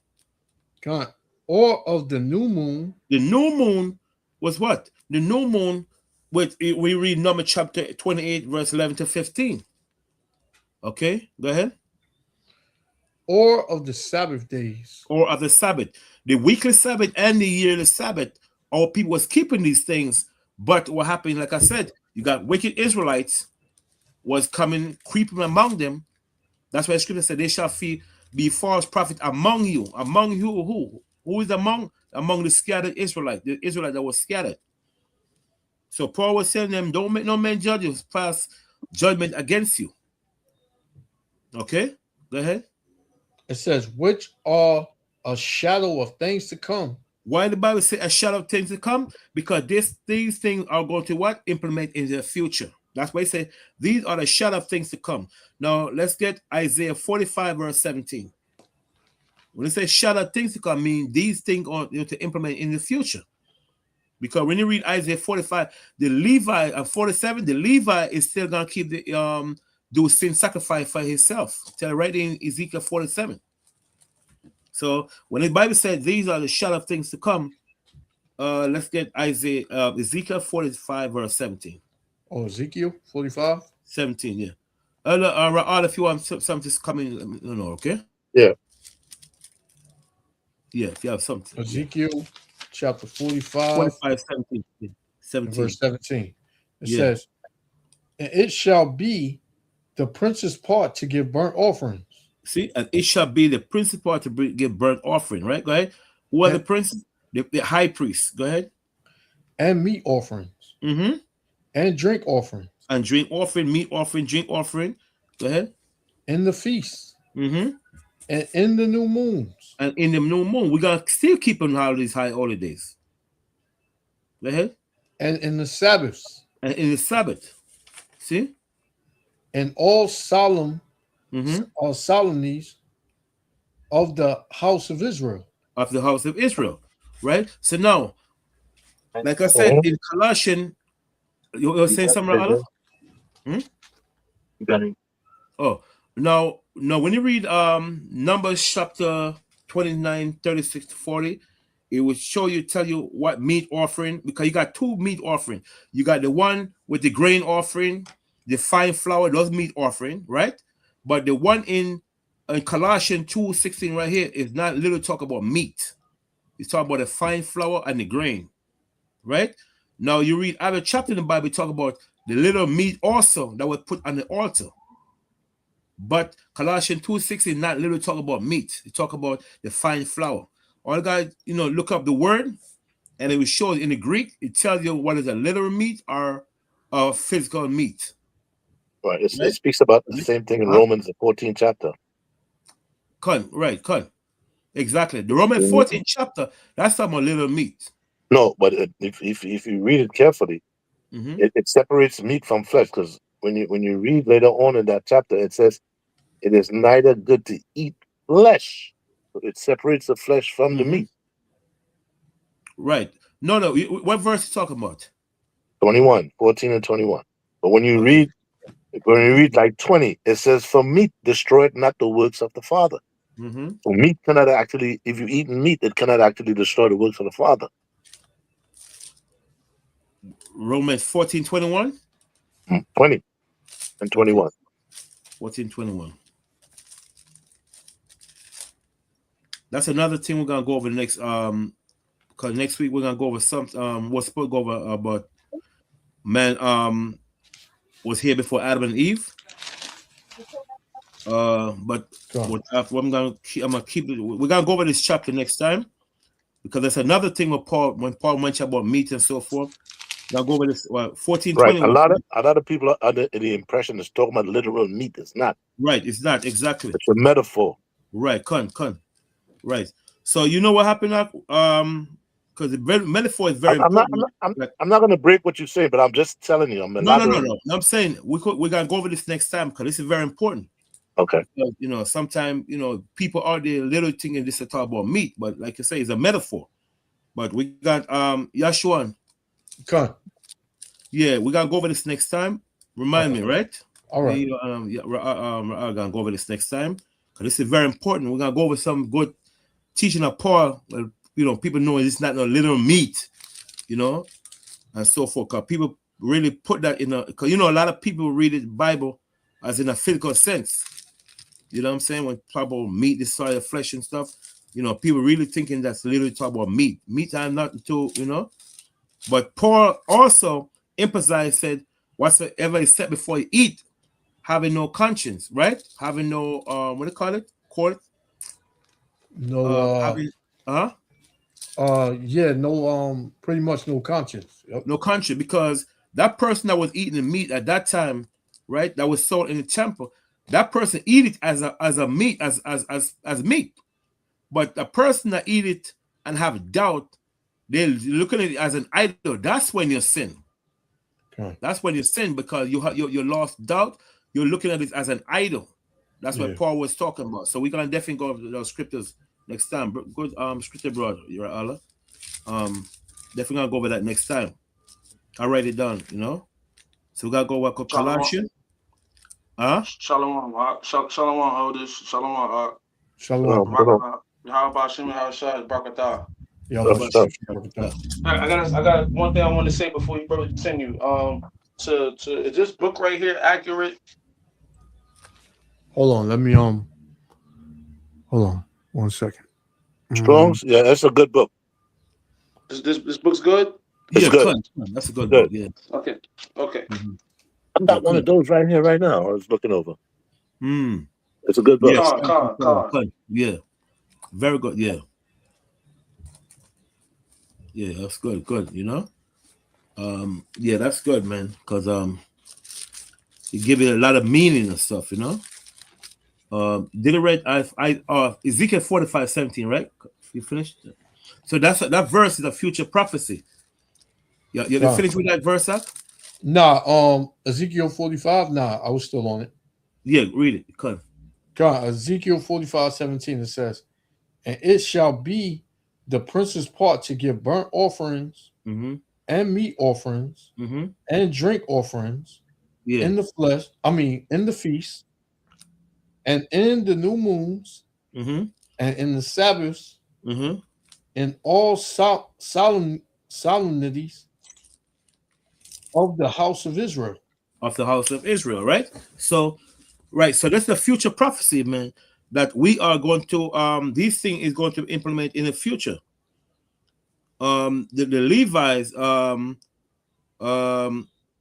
Or of the new moon. The new moon was what? The new moon, we read Number chapter 28, verse 11 to 15. Okay, go ahead. Or of the Sabbath days. Or of the Sabbath. The weekly Sabbath and the yearly Sabbath, all people was keeping these things. But what happened, like I said, you got wicked Israelites was coming, creeping among them. That's why the scripture said, they shall be false prophet among you. Among you who? Who is among the scattered Israelite, the Israelite that was scattered? So Paul was telling them, don't make no man judges pass judgment against you. Okay, go ahead. It says, which are a shadow of things to come. Why the Bible say a shadow of things to come? Because these things are going to what? Implement in the future. That's why I say these are the shadow of things to come. Now let's get Isaiah 45 verse 17. When it says shadow of things to come, mean these things are to implement in the future. Because when you read Isaiah 45, the Levi 47, the Levi is still gonna keep the do sin sacrifice for himself. Tell right in Ezekiel 47. So when the Bible said these are the shadow of things to come, let's get Ezekiel 45 verse 17. Oh, Ezekiel 45? 17, yeah. All if you want something coming, okay? Yeah. Yeah, if you have something. Ezekiel chapter 45. 45, 17. Verse 17. It says, and it shall be the prince's part to give burnt offerings. See, and it shall be the prince's part to give burnt offering, right? Go ahead. Who are the princes? The high priest. Go ahead. And meat offerings. Mm-hmm. And drink offerings. And drink offering, meat offering, drink offering. Go ahead. In the feast. Mm-hmm. And in the new moons. And in the new moon. We're going to still keep on all these high holidays. Go ahead. And in the Sabbaths. And in the Sabbath. See? And all solemn or solemnities of the house of Israel. Of the house of Israel. Right? So now, like I said, in Colossians, you were saying something, Allah? Oh, now when you read Numbers chapter 29, 36 to 40, it will tell you what meat offering, because you got two meat offering. You got the one with the grain offering, the fine flour, those meat offering, right? But the one in Colossians 2:16 right here is not little talk about meat. It's talking about the fine flour and the grain, right? Now you read other chapter in the Bible, talk about the little meat also that was put on the altar. But Colossians 2:6 is not literally talk about meat. It talk about the fine flour. All guys, look up the word, and it will show in the Greek. It tells you what is a literal meat or a physical meat. Right. It speaks about the same thing in Romans, the 14th chapter. Right. Exactly. The Romans 14th chapter, that's talking about little meat. No, but if you read it carefully, it separates meat from flesh, because when you read later on in that chapter, it says it is neither good to eat flesh. So it separates the flesh from the meat. Right. No. What verse you talking about? 21, 14 and 21. But when you read like 20, it says, "For meat destroyed not the works of the Father." So meat cannot actually, if you eat meat, it cannot actually destroy the works of the Father. Romans 14:21? 20 and 21. 14:21. That's another thing we're gonna go over the next because next week we're gonna go over some we're supposed to go over about man was here before Adam and Eve. But I'm gonna keep it. We're gonna go over this chapter next time, because there's another thing with Paul when Paul mentioned about meat and so forth. Now go over this 14:20. Right. A lot of people are under the impression it's talking about literal meat. It's not. Right. It's not exactly. It's a metaphor. Right. Right. So you know what happened now? Because the metaphor is very important. I'm not going to break what you say, but I'm just telling you. No. I'm saying we're gonna go over this next time, because this is very important. Okay. Because, sometimes people are there literally thinking this is talk about meat, but like I say, it's a metaphor. But we got Yashuan. Okay. Yeah, we're gonna go over this next time. Remind me, right? All right. We're gonna go over this next time, because this is very important. We're gonna go over some good teaching of Paul. People know it's not no little meat, and so forth. Because people really put that in because a lot of people read the Bible as in a physical sense. You know what I'm saying? When talk about meat, this side of flesh and stuff, people really thinking that's literally talk about meat. Meat I'm not too, But Paul also emphasized, said, whatsoever is set before you eat, having no conscience, right? Having no what do you call it? Court? No pretty much no conscience. Yep. No conscience, because that person that was eating the meat at that time, right, that was sold in the temple, that person eat it as a meat, as meat. But the person that eat it and have doubt, they're looking at it as an idol. That's when you sin. Okay. That's when you sin, because you lost doubt. You're looking at it as an idol. That's what Paul was talking about. So we're gonna definitely go over those scriptures next time. Good scripture, brother. You're Allah. Definitely gonna go over that next time. I'll write it down. So we gotta go work with Colossians. Shalom, Shalom, Otis. Shalom, Shalom. How about Shimon Hashad, Brakatah? I got one thing I want to say before you brother continue. Is this book right here accurate? Hold on, let me hold on 1 second. Strong's, yeah, that's a good book. This book's good? It's good. That's a good book, yeah. Okay. I've got one of those right here right now. I was looking over. It's a good book. Con. Yeah. Very good, yeah. Yeah, that's good, yeah, that's good, man, because you give it a lot of meaning and stuff, Did I read Ezekiel 45:17, right? You finished? So that verse is a future prophecy. You finished with that verse, Zach? Nah, Ezekiel 45. Nah, I was still on it. Yeah, read it. Come. Ezekiel 45:17. It says, "And it shall be the prince's part to give burnt offerings and meat offerings and drink offerings in the flesh. In the feast, and in the new moons, and in the Sabbaths, in all solemnities of the house of Israel." Of the house of Israel, right? So that's the future prophecy, man, that we are going to these things is going to implement in the future. the Levites,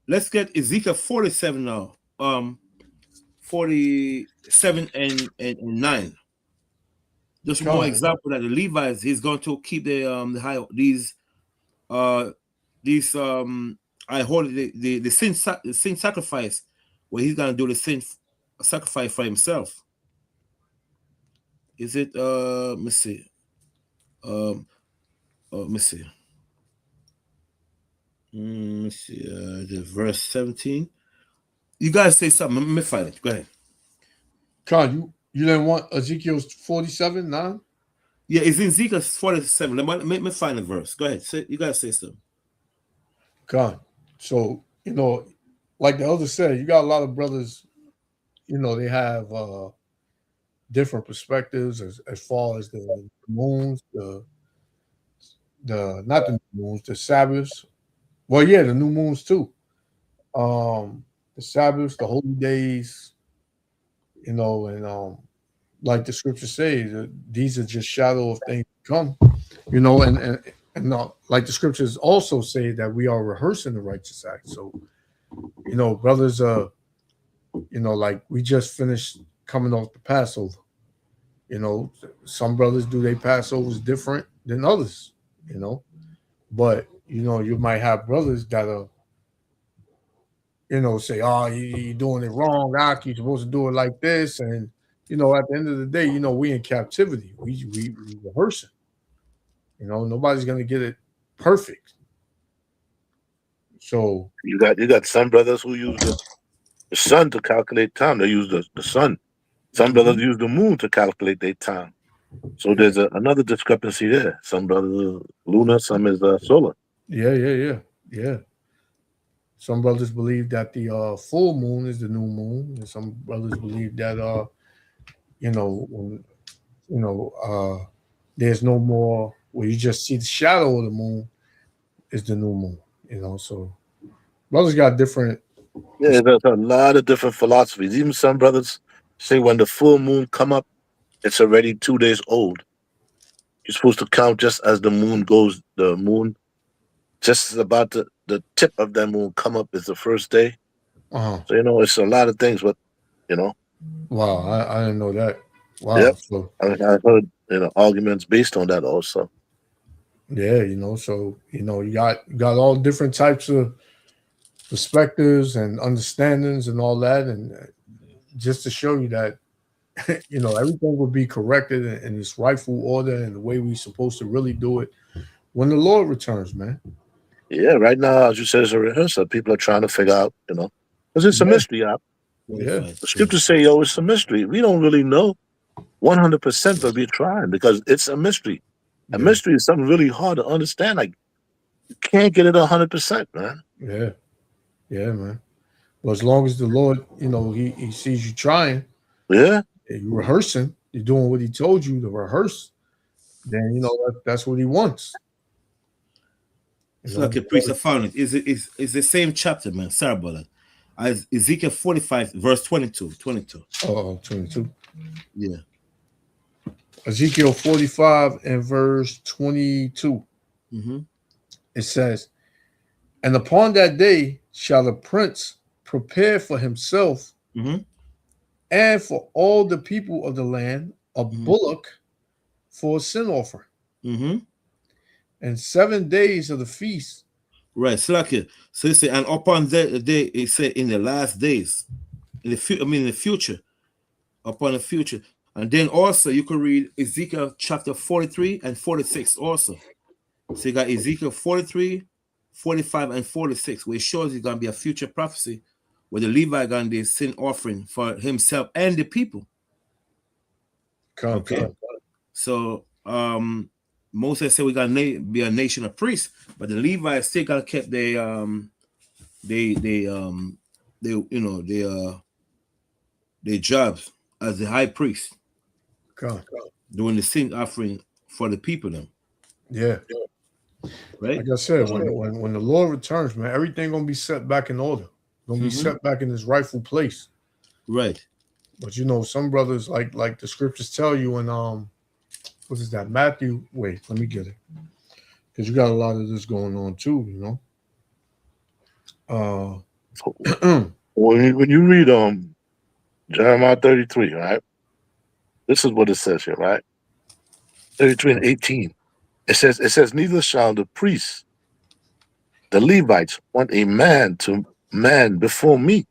let's get Ezekiel 47 now. 47 and 9. Just more example that the Levites, he's going to keep the high I hold the sin sacrifice, where he's gonna do the sin sacrifice for himself. Is it let me see. Let me see. The verse 17. You guys say something. Let me find it. Go ahead. Con, you didn't want Ezekiel 47, 9? Yeah, it's in Ezekiel 47. Let me find the verse. Go ahead. You guys say something. Con. So, like the elder said, you got a lot of brothers, they have different perspectives as far as the moons, the not the new moons, the Sabbaths. Well, yeah, the new moons too. The Sabbaths, the holy days, and like the scripture says, these are just shadow of things to come, and like the scriptures also say that we are rehearsing the righteous act. So, brothers, like we just finished coming off the Passover. Some brothers do their Passovers different than others, but you might have brothers that are, say, oh, you're doing it wrong, Doc. You're supposed to do it like this. And, at the end of the day, we in captivity. We rehearsing. Nobody's going to get it perfect. So you got some brothers who use the sun to calculate time. They use the sun. Some brothers use the moon to calculate their time. So there's another discrepancy there. Some brothers are lunar, some is solar. Yeah. Some brothers believe that the full moon is the new moon, and some brothers believe that there's no more where you just see the shadow of the moon is the new moon. So brothers got different. Yeah, there's a lot of different philosophies. Even some brothers say when the full moon come up, it's already 2 days old. You're supposed to count just as the moon goes. The moon, just about the tip of that moon come up is the first day. Uh-huh. So it's a lot of things, but Wow, I didn't know that. Wow. Yep. So I heard arguments based on that also. yeah, so you got all different types of perspectives and understandings and all that, and just to show you that everything will be corrected in its rightful order and the way we're supposed to really do it when the Lord returns, man. Yeah, right now, as you said, it's a rehearsal. People are trying to figure out, because it's a mystery. Yeah. The scriptures say, it's a mystery. We don't really know 100%, but we're trying because it's a mystery. A mystery is something really hard to understand. Like, you can't get it 100%, man. Yeah, man. Well, as long as the Lord, he sees you trying, you're rehearsing, you're doing what he told you to rehearse, then that's what he wants. It's like a priest of found it. It's the same chapter, man. Sorry about that. As Ezekiel 45, verse 22. 22. Yeah. Ezekiel 45 and verse 22. Mm-hmm. It says, and upon that day shall the prince prepare for himself and for all the people of the land a bullock for a sin offering. And 7 days of the feast. Right. So it say, and upon that day, it said in the last days, in the future, upon the future. And then also you can read Ezekiel chapter 43 and 46 also. So you got Ezekiel 43, 45, and 46, where it shows it's going to be a future prophecy where the Levite going to do sin offering for himself and the people. Okay. So Moses said we got to be a nation of priests, but the Levites still got to keep their jobs as the high priest, doing the sin offering for the people. Then, yeah, right. Like I said, when the Lord returns, man, everything gonna be set back in order. Gonna be set back in its rightful place. Right. But some brothers like the scriptures tell you in what is that? Matthew. Wait, let me get it. because you got a lot of this going on too, you know. When you read Jeremiah 33, right? This is what it says here, right? 33 and 18. It says, neither shall the priests, the Levites, want a man to man before me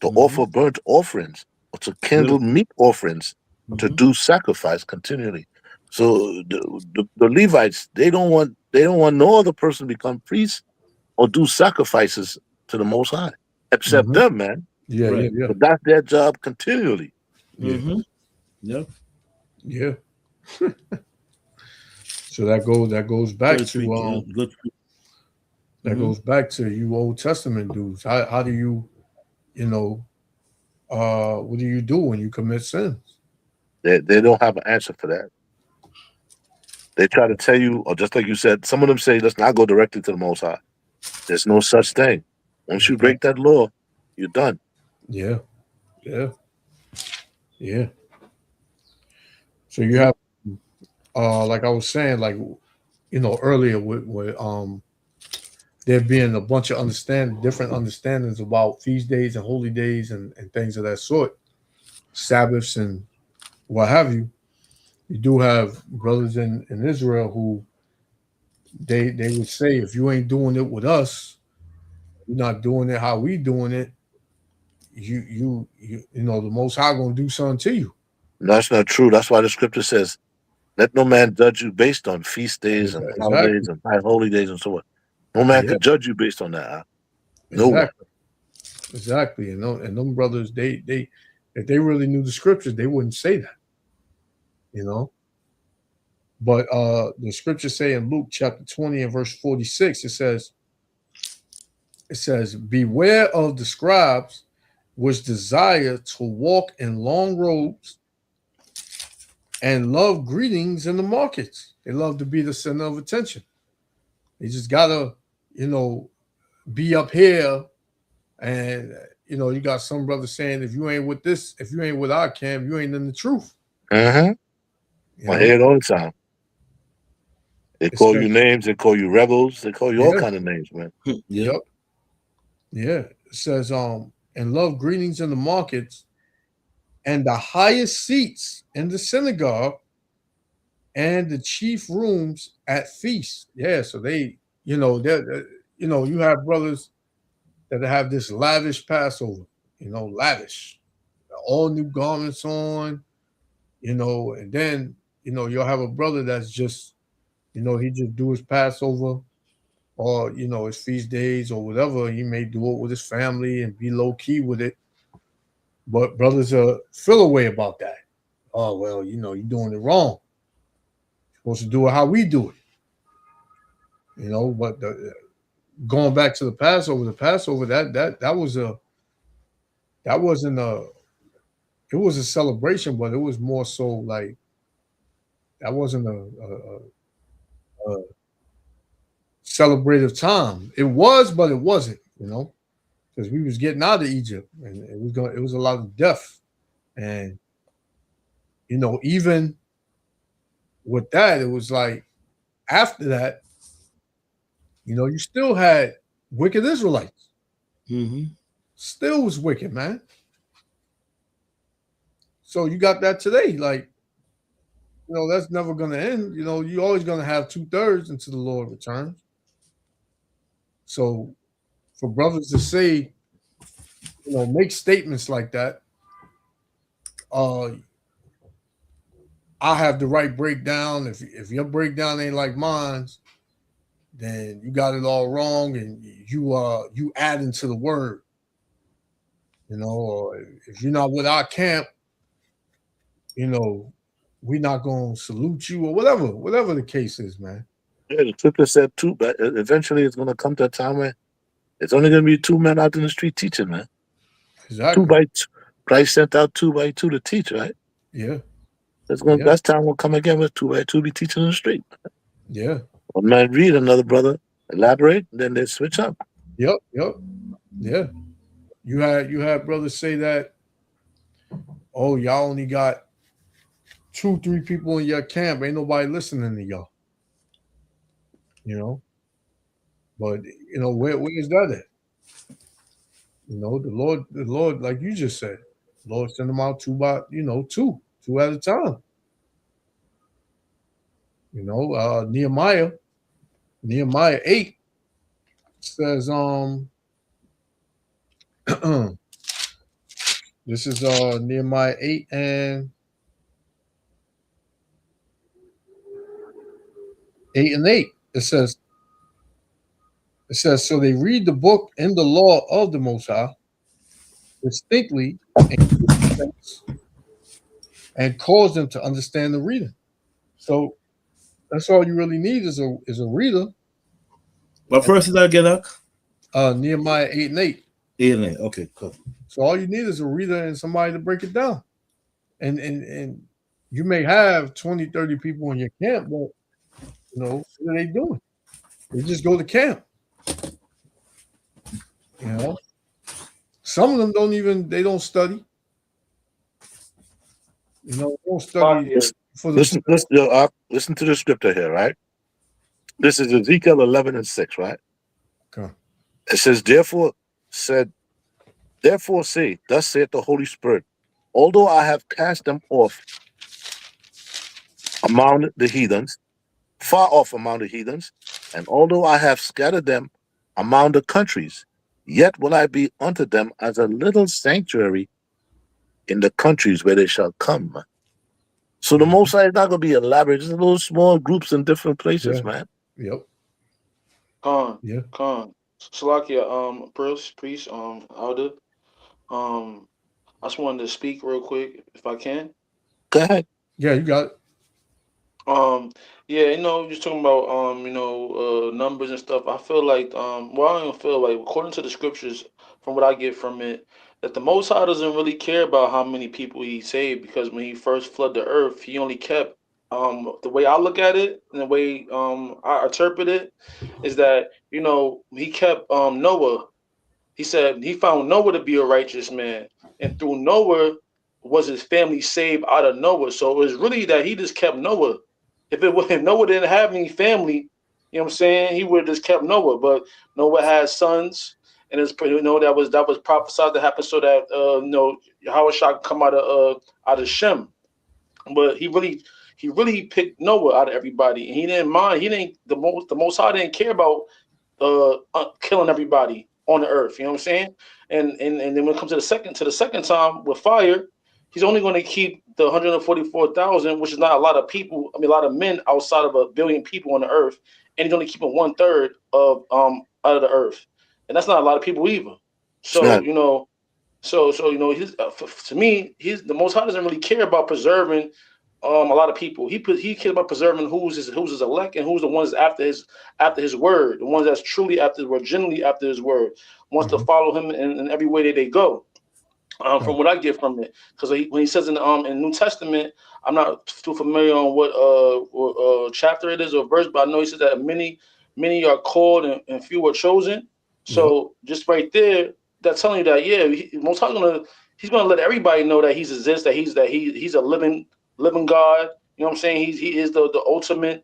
to offer burnt offerings or to kindle meat offerings or to do sacrifice continually. So the Levites, they don't want no other person to become priests or do sacrifices to the Most High, except them, man. Yeah, Right. yeah, But that's their job continually. Mm-hmm. Yeah. yeah. So that goes back to Good. that goes back to you Old Testament dudes. How do you know, what do you do when you commit sins? They don't have an answer for that. They try to tell you, or just like you said, some of them say, let's not go directly to the Most High. There's no such thing. Once you break that law, you're done. Yeah. Yeah. Yeah. So you have, like I was saying, like, you know, earlier with there being a bunch of different understandings about feast days and holy days and things of that sort, Sabbaths and what have you. You do have brothers in Israel who they would say, if you ain't doing it with us, you're not doing it how we doing it, you know, the Most High gonna do something to you. No, that's not true. That's why the scripture says, let no man judge you based on feast days and holidays and high holy days and so on. No man can judge you based on that. Huh? No one. Exactly. And them brothers, they if they really knew the scriptures, they wouldn't say that. You know. But the scriptures say in Luke chapter 20 and verse 46, it says, beware of the scribes which desire to walk in long robes and love greetings in the markets. They love to be the center of attention. They just gotta, you know, be up here. And you know, you got some brothers saying, if you ain't with this, if you ain't with our camp, you ain't in the truth. I hear it all the time. They call you names, they call you rebels, they call you all kind of names, man. Yep. Yeah. It says, and love greetings in the markets and the highest seats in the synagogue and the chief rooms at feasts. Yeah. So they, you know, you have brothers that have this lavish Passover, you know, lavish, all new garments on, you know, and then, you know, you'll have a brother that's just, you know, he just do his Passover or, you know, his feast days or whatever. He may do it with his family and be low key with it. But brothers feel a way about that. Oh, well, you know, you're doing it wrong. You're supposed to do it how we do it. You know, but going back to the Passover, that it was a celebration, but it was more so like that wasn't a celebrative time. It was, but it wasn't, you know, because we was getting out of Egypt and it was a lot of death. And you know, even with that, it was like after that, you know, you still had wicked Israelites. Still was wicked, man. So you got that today. Like, you know, that's never going to end. You know, you're always going to have 2/3 until the Lord returns. So for brothers to say, you know, make statements like that, I have the right breakdown. If your breakdown ain't like mine's, then you got it all wrong, and you add into the word, you know. Or if you're not with our camp, you know, we're not gonna salute you or whatever the case is, man. Yeah, the scripture said too, but eventually it's gonna come to a time where it's only gonna be 2 men out in the street teaching, man. Exactly. 2 by 2. Christ sent out 2 by 2 to teach, right? Yeah. That time will come again with 2 by 2 be teaching in the street. Yeah. One man read, another brother elaborate, then they switch up. Yep. Yeah. You had brothers say that, oh, y'all only got 2-3 people in your camp. Ain't nobody listening to y'all. you know. But you know, where is that at? You know, the Lord, like you just said, the Lord sent them out two at a time. You know, Nehemiah 8 says, this is Nehemiah 8 and 8. It says, so they read the book and the law of the Most High distinctly and cause them to understand the reading. So that's all you really need is a reader. What verse is that again, Nehemiah 8 and 8. 8 and 8. Okay, cool. So all you need is a reader and somebody to break it down. And you may have 20, 30 people in your camp, but you know, what are they doing? They just go to camp. You know, some of them don't study. You know, they don't study for the listen to the scripture here, right? This is Ezekiel 11 and 6, right? Okay. It says, therefore say, thus saith the Holy Spirit, although I have cast them off among the heathens, far off among the heathens, and although I have scattered them among the countries, yet will I be unto them as a little sanctuary in the countries where they shall come. So the Most High is not going to be elaborate. Just little small groups in different places, man. Yep. Khan. Salakia, priest, Alda. I just wanted to speak real quick, if I can. Go ahead. Yeah, you got it. Yeah, you know, just talking about numbers and stuff. I feel like I don't even feel like, according to the scriptures, from what I get from it, that the Most High doesn't really care about how many people he saved, because when he first flooded the earth, he only kept the way I look at it and the way I interpret it is that, you know, he kept Noah. He said he found Noah to be a righteous man, and through Noah was his family saved out of Noah. So it was really that he just kept Noah. If Noah didn't have any family, you know what I'm saying, he would have just kept Noah. But Noah had sons, and it's pretty, you know, that was prophesied to happen so that Yahweh could come out of Shem. But he really picked Noah out of everybody, and he didn't mind. The Most High didn't care about killing everybody on the earth. You know what I'm saying? And then when it comes to the second time with fire, he's only going to keep the 144,000, which is not a lot of people. I mean, a lot of men outside of 1 billion people on the earth, and he's going to keep them 1/3 of out of the earth, and that's not a lot of people either. So you know, to me, the Most High doesn't really care about preserving a lot of people. He cares about preserving who's his elect and who's the ones after his word, the ones that's truly after his word, genuinely after his word, wants to follow him in every way that they go. From what I get from it, because when he says in New Testament, I'm not too familiar on what chapter it is or verse, but I know he says that many are called and few are chosen. So just right there, that's telling you that Most High he's gonna let everybody know that he exists, that he's a living God. You know what I'm saying? He is the ultimate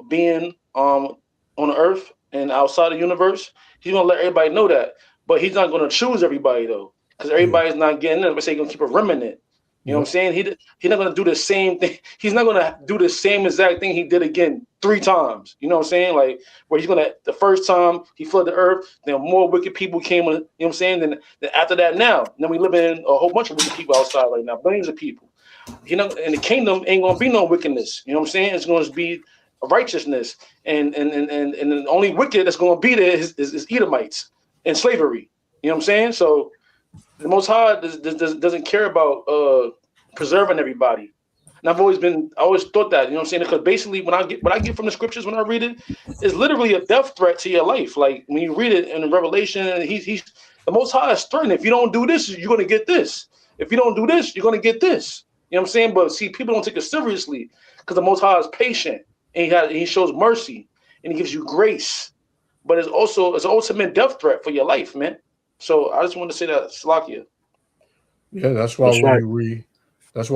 being on the earth and outside the universe. He's gonna let everybody know that, but he's not gonna choose everybody though. Because everybody's not getting it, but say he's gonna keep a remnant. You know what I'm saying? He's not gonna do the same thing. He's not gonna do the same exact thing he did again 3 times. You know what I'm saying? Like where he's gonna, the first time he flooded the earth, then more wicked people came. You know what I'm saying? Then after that, then we live in a whole bunch of wicked people outside right now, billions of people. You know, in the kingdom ain't gonna be no wickedness. You know what I'm saying? It's gonna be righteousness, and the only wicked that's gonna be there is Edomites and slavery. You know what I'm saying? So the Most High doesn't care about preserving everybody. And I always thought that, you know what I'm saying? Because basically what I get from the scriptures when I read it is literally a death threat to your life. Like when you read it in Revelation, he's the Most High is threatening. If you don't do this, you're gonna get this. If you don't do this, you're gonna get this. You know what I'm saying? But see, people don't take it seriously because the Most High is patient and he shows mercy and he gives you grace. But it's an ultimate death threat for your life, man. So I just want to say that, Salakia. Yeah, that's why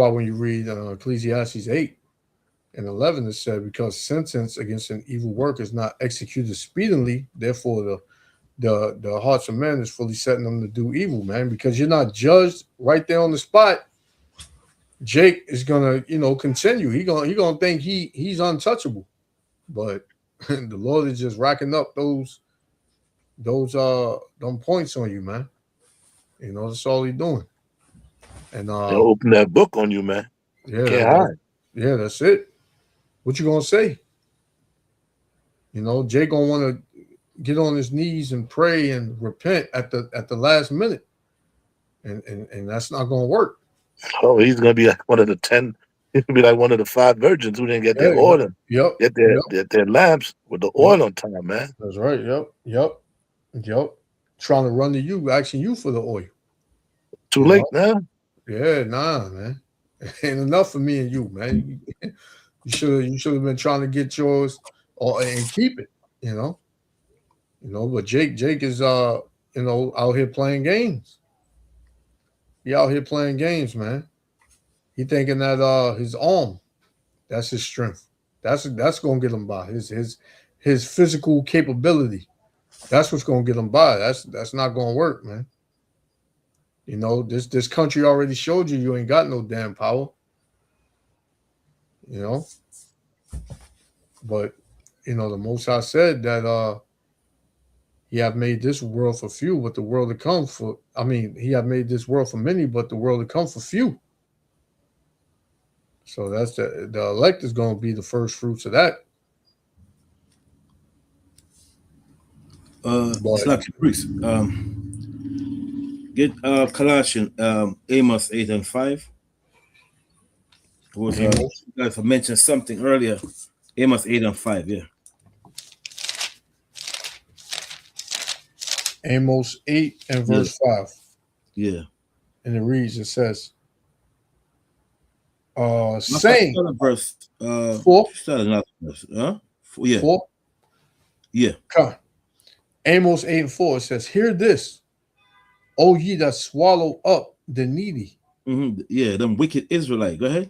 when you read Ecclesiastes 8, And 11 it said, because sentence against an evil work is not executed speedily, therefore the hearts of men is fully setting them to do evil, man. Because you're not judged right there on the spot. Jake is gonna, continue. He gonna think he's untouchable, but the Lord is just racking up those points on you, man. That's all he's doing. And They'll open that book on you, man. Yeah, Can't hide. Yeah, that's it. What you gonna say? Jake gonna want to get on his knees and pray and repent at the last minute, and that's not gonna work. Oh, he's gonna be like one of the 10. He's gonna be like one of the 5 virgins who didn't get their oil. Yep. Get their lamps with the oil on time, man. That's right. Yep. Trying to run to you, asking you for the oil. Too late now. Yeah, nah, man. Ain't enough for me and you, man. You should have been trying to get yours and keep it, But Jake is out here playing games. He out here playing games, man. He thinking that his arm, that's his strength. That's gonna get him by. His physical capability. That's what's gonna get him by. That's not gonna work, man. This country already showed you ain't got no damn power. But the Most High said that he have made this world for few, but the world to come for. I mean, he have made this world for many, but the world to come for few. So that's the elect is going to be the first fruits of that. It's like a priest. Get Colossians, Amos 8 and 5. You guys have mentioned something earlier. Amos 8 and 5, yeah. Amos 8 and verse 5. Yeah. And it says, saying verse 4. Start another verse. Huh? 4? Yeah. Come. Amos 8 and 4 says, hear this, O ye that swallow up the needy. Mm-hmm. Yeah, them wicked Israelite. Go ahead.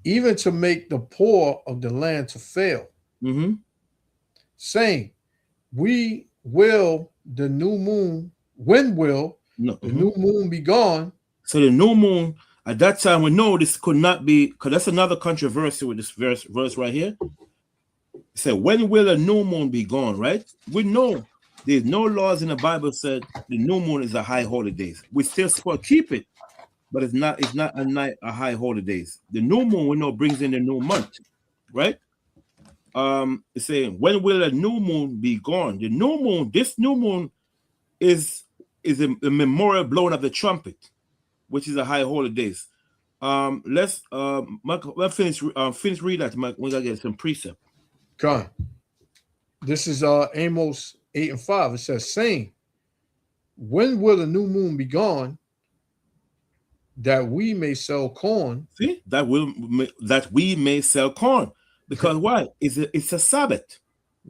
Even to make the poor of the land to fail. Mm-hmm. Saying, we will the new moon, when will the new moon be gone? So the new moon, at that time, we know this could not be, because that's another controversy with this verse right here. It said, when will the new moon be gone, right? We know there's no laws in the Bible said the new moon is a high holidays. We still supposed to keep it, but it's not a high holidays. The new moon we know brings in the new month, right? It's saying, when will a new moon be gone? The new moon, this new moon is a memorial blowing of the trumpet, which is a high holidays. Let's finish read that, Mike. We gotta get some precept. Come on. This is Amos 8 and 5. It says, saying, when will the new moon be gone, that we may sell corn? See, that we may sell corn. Because why? It's a Sabbath.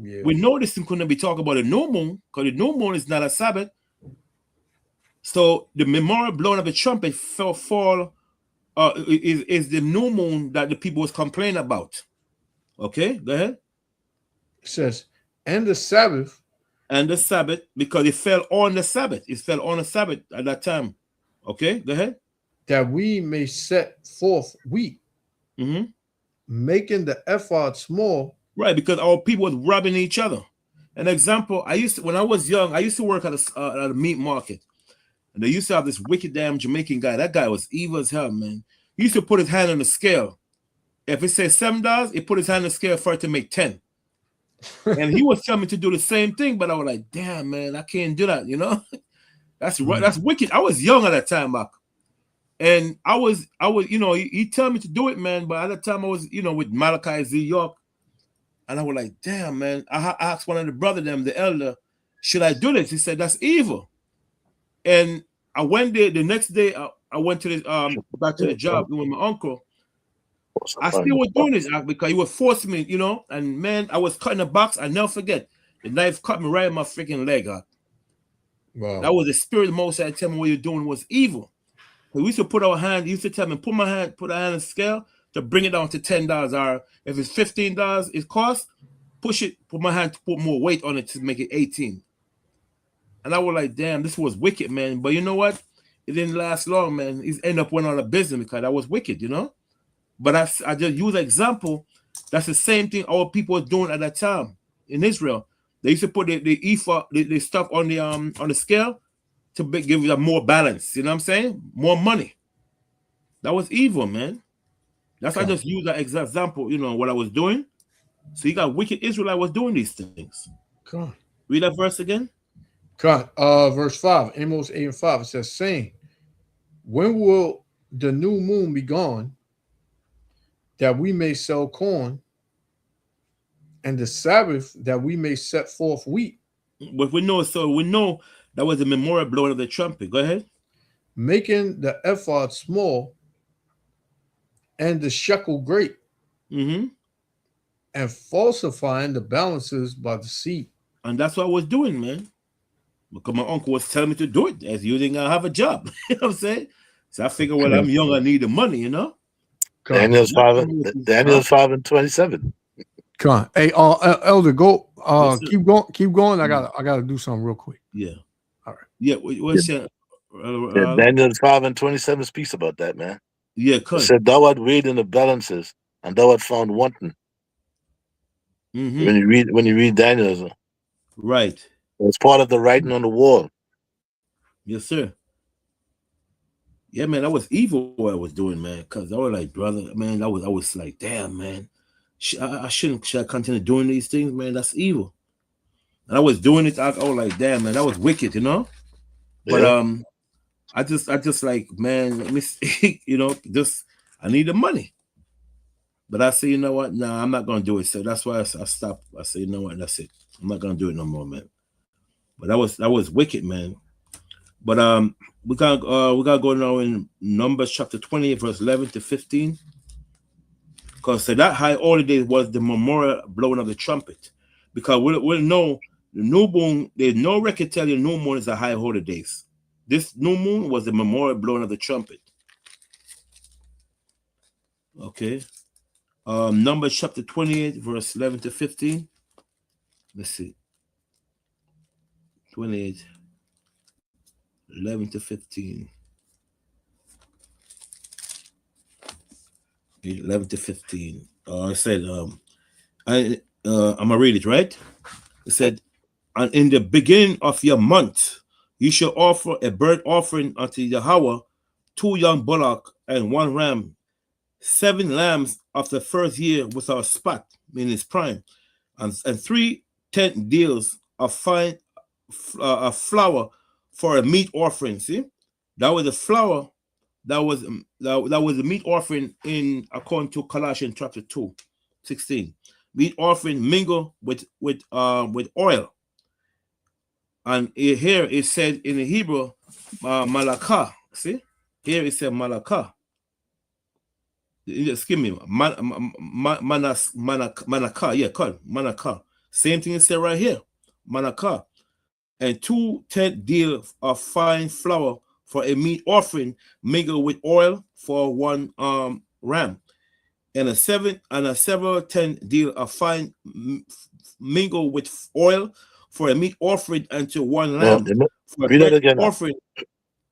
Yeah. We know this thing couldn't be talking about a new moon, because the new moon is not a Sabbath. So the memorial blowing of the trumpet is the new moon that the people was complaining about. Okay, go ahead. It says, and the Sabbath. And the Sabbath, because it fell on the Sabbath. It fell on the Sabbath at that time. Okay, go ahead. That we may set forth wheat. Mm-hmm. Making the ephod small. Right, because our people was robbing each other. An example, when I was young, I used to work at a meat market. And they used to have this wicked damn Jamaican guy. That guy was evil as hell, man. He used to put his hand on the scale. If it says $7, he put his hand on the scale for it to make 10. And he was telling me to do the same thing, but I was like, damn, man, I can't do that, That's right. That's wicked. I was young at that time, Mark. And I was, he told me to do it, man. But at that time I was, with Malachi Z. York. And I was like, damn, man. I asked one of the brother, the elder, should I do this? He said, that's evil. And I went there the next day. I went to the back to the job with my uncle. I still was doing this because he was forcing me, and man, I was cutting a box. I never forget. The knife cut me right in my freaking leg. Wow. That was the spirit of Most High telling me what you're doing was evil. We used to put our hand, he used to tell me, put our hand on the scale. to bring it down to $10, or if it's $15 it costs, push it, put my hand to put more weight on it to make it 18. And I was like, damn, this was wicked, man. But you know what? It didn't last long, man. He's end up went out of business because that was wicked, you know. But I just use an example. That's the same thing our people were doing at that time in Israel. They used to put the ephah, the stuff on the scale to give you more balance. You know what I'm saying? More money. That was evil, man. That's why I just use that example, you know, what I was doing. So you got wicked Israelite was doing these things. Come on. Read that verse again. Cut. Verse 5, Amos 8 and 5. It says, saying, when will the new moon be gone, that we may sell corn, and the Sabbath that we may set forth wheat? But we know that was the memorial blowing of the trumpet. Go ahead. Making the ephod small and the shekel great, and falsifying the balances by deceit. And that's what I was doing, man. Because my uncle was telling me to do it, as you didn't have a job. You know what I'm saying? So I figured, well, I'm young, I need the money, you know. Daniel's 5 and 27. Come on. Hey, Elder, go. Keep going. I gotta do something real quick. Yeah. All right. Yeah. What's that? Daniel's 5 and 27 speaks about that, man. Yeah. It said, thou art weighed in the balances, and thou art found wanting. When you read Daniel, right, it's part of the writing on the wall. Yes, sir. Yeah, man, that was evil what I was doing, man. Because I was like, brother, man, I was like, damn, man, should I continue doing these things, man? That's evil. And I was doing it. I was like, damn, man, that was wicked, you know. But I just like, man, let me see, you know, I need the money. But I say, you know what? Nah, I'm not gonna do it. So that's why I stopped. I say, you know what? That's it. I'm not gonna do it no more, man. But that was wicked, man. But we gotta go now in Numbers chapter 20, verse 11 to 15. Because so that high holiday was the memorial blowing of the trumpet. Because we'll know the new moon, there's no record tell you new moon is a high holidays. This new moon was the memorial blowing of the trumpet. Okay. Numbers chapter 28, verse 11 to 15. Let's see. 28, 11 to 15. 11 to 15. I said, I'm gonna read it, right? It said, and in the beginning of your month, you shall offer a burnt offering unto Yahweh, 2 young bullock and 1 ram, 7 lambs of the first year without spot, meaning its prime, and 3 tenth deals of fine flour for a meat offering. See, that was the flour. That was the meat offering in according to Colossians chapter 2, 16. Meat offering mingled with oil. And here it said in the Hebrew, malakah. See, here it said malakah. Excuse me, manakah. Yeah, manakah. Same thing it said right here, manakah. And 2 tenth deal of fine flour for a meat offering mingled with oil for 1 ram, and several tenth deal of fine mingled with oil for a meat offering unto 1 lamb. Read it again. Offering.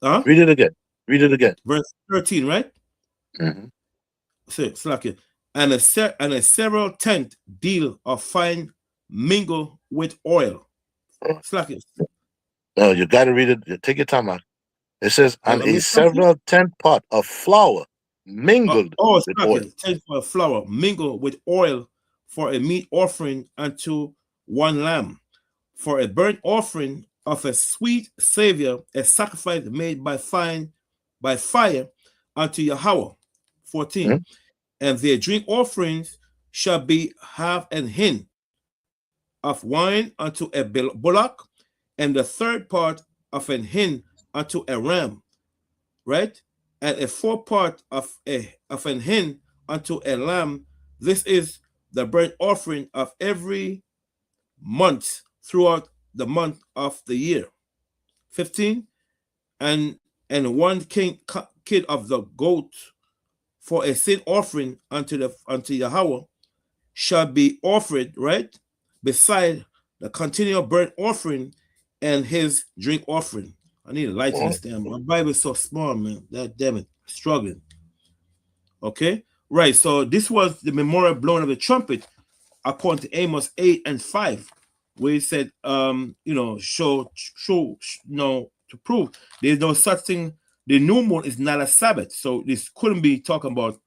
Read it again. Read it again. Verse 13, right? So slack it. And a several tenth deal of fine mingled with oil. Slack it. No, you got to read it. Take your time out. It says, and a several tenth part of flour mingled with oil. 10th part of flour mingled with oil for a meat offering unto 1 lamb, for a burnt offering of a sweet savior, a sacrifice made by fire unto Yahweh. 14. And their drink offerings shall be half an hin of wine unto a bullock, and the 3rd part of an hin unto a ram, right? And a 4th part of an hin unto a lamb. This is the burnt offering of every month throughout the month of the year. 15. And 1 kid of the goat for a sin offering unto Yahweh shall be offered, right, beside the continual burnt offering and his drink offering. I need a light to this damn. My Bible is so small, man. That damn it, struggling. Okay, right. So this was the memorial blowing of the trumpet, according to Amos 8:5, where he said, show, to prove there's no such thing. The new moon is not a Sabbath, so this couldn't be talking about.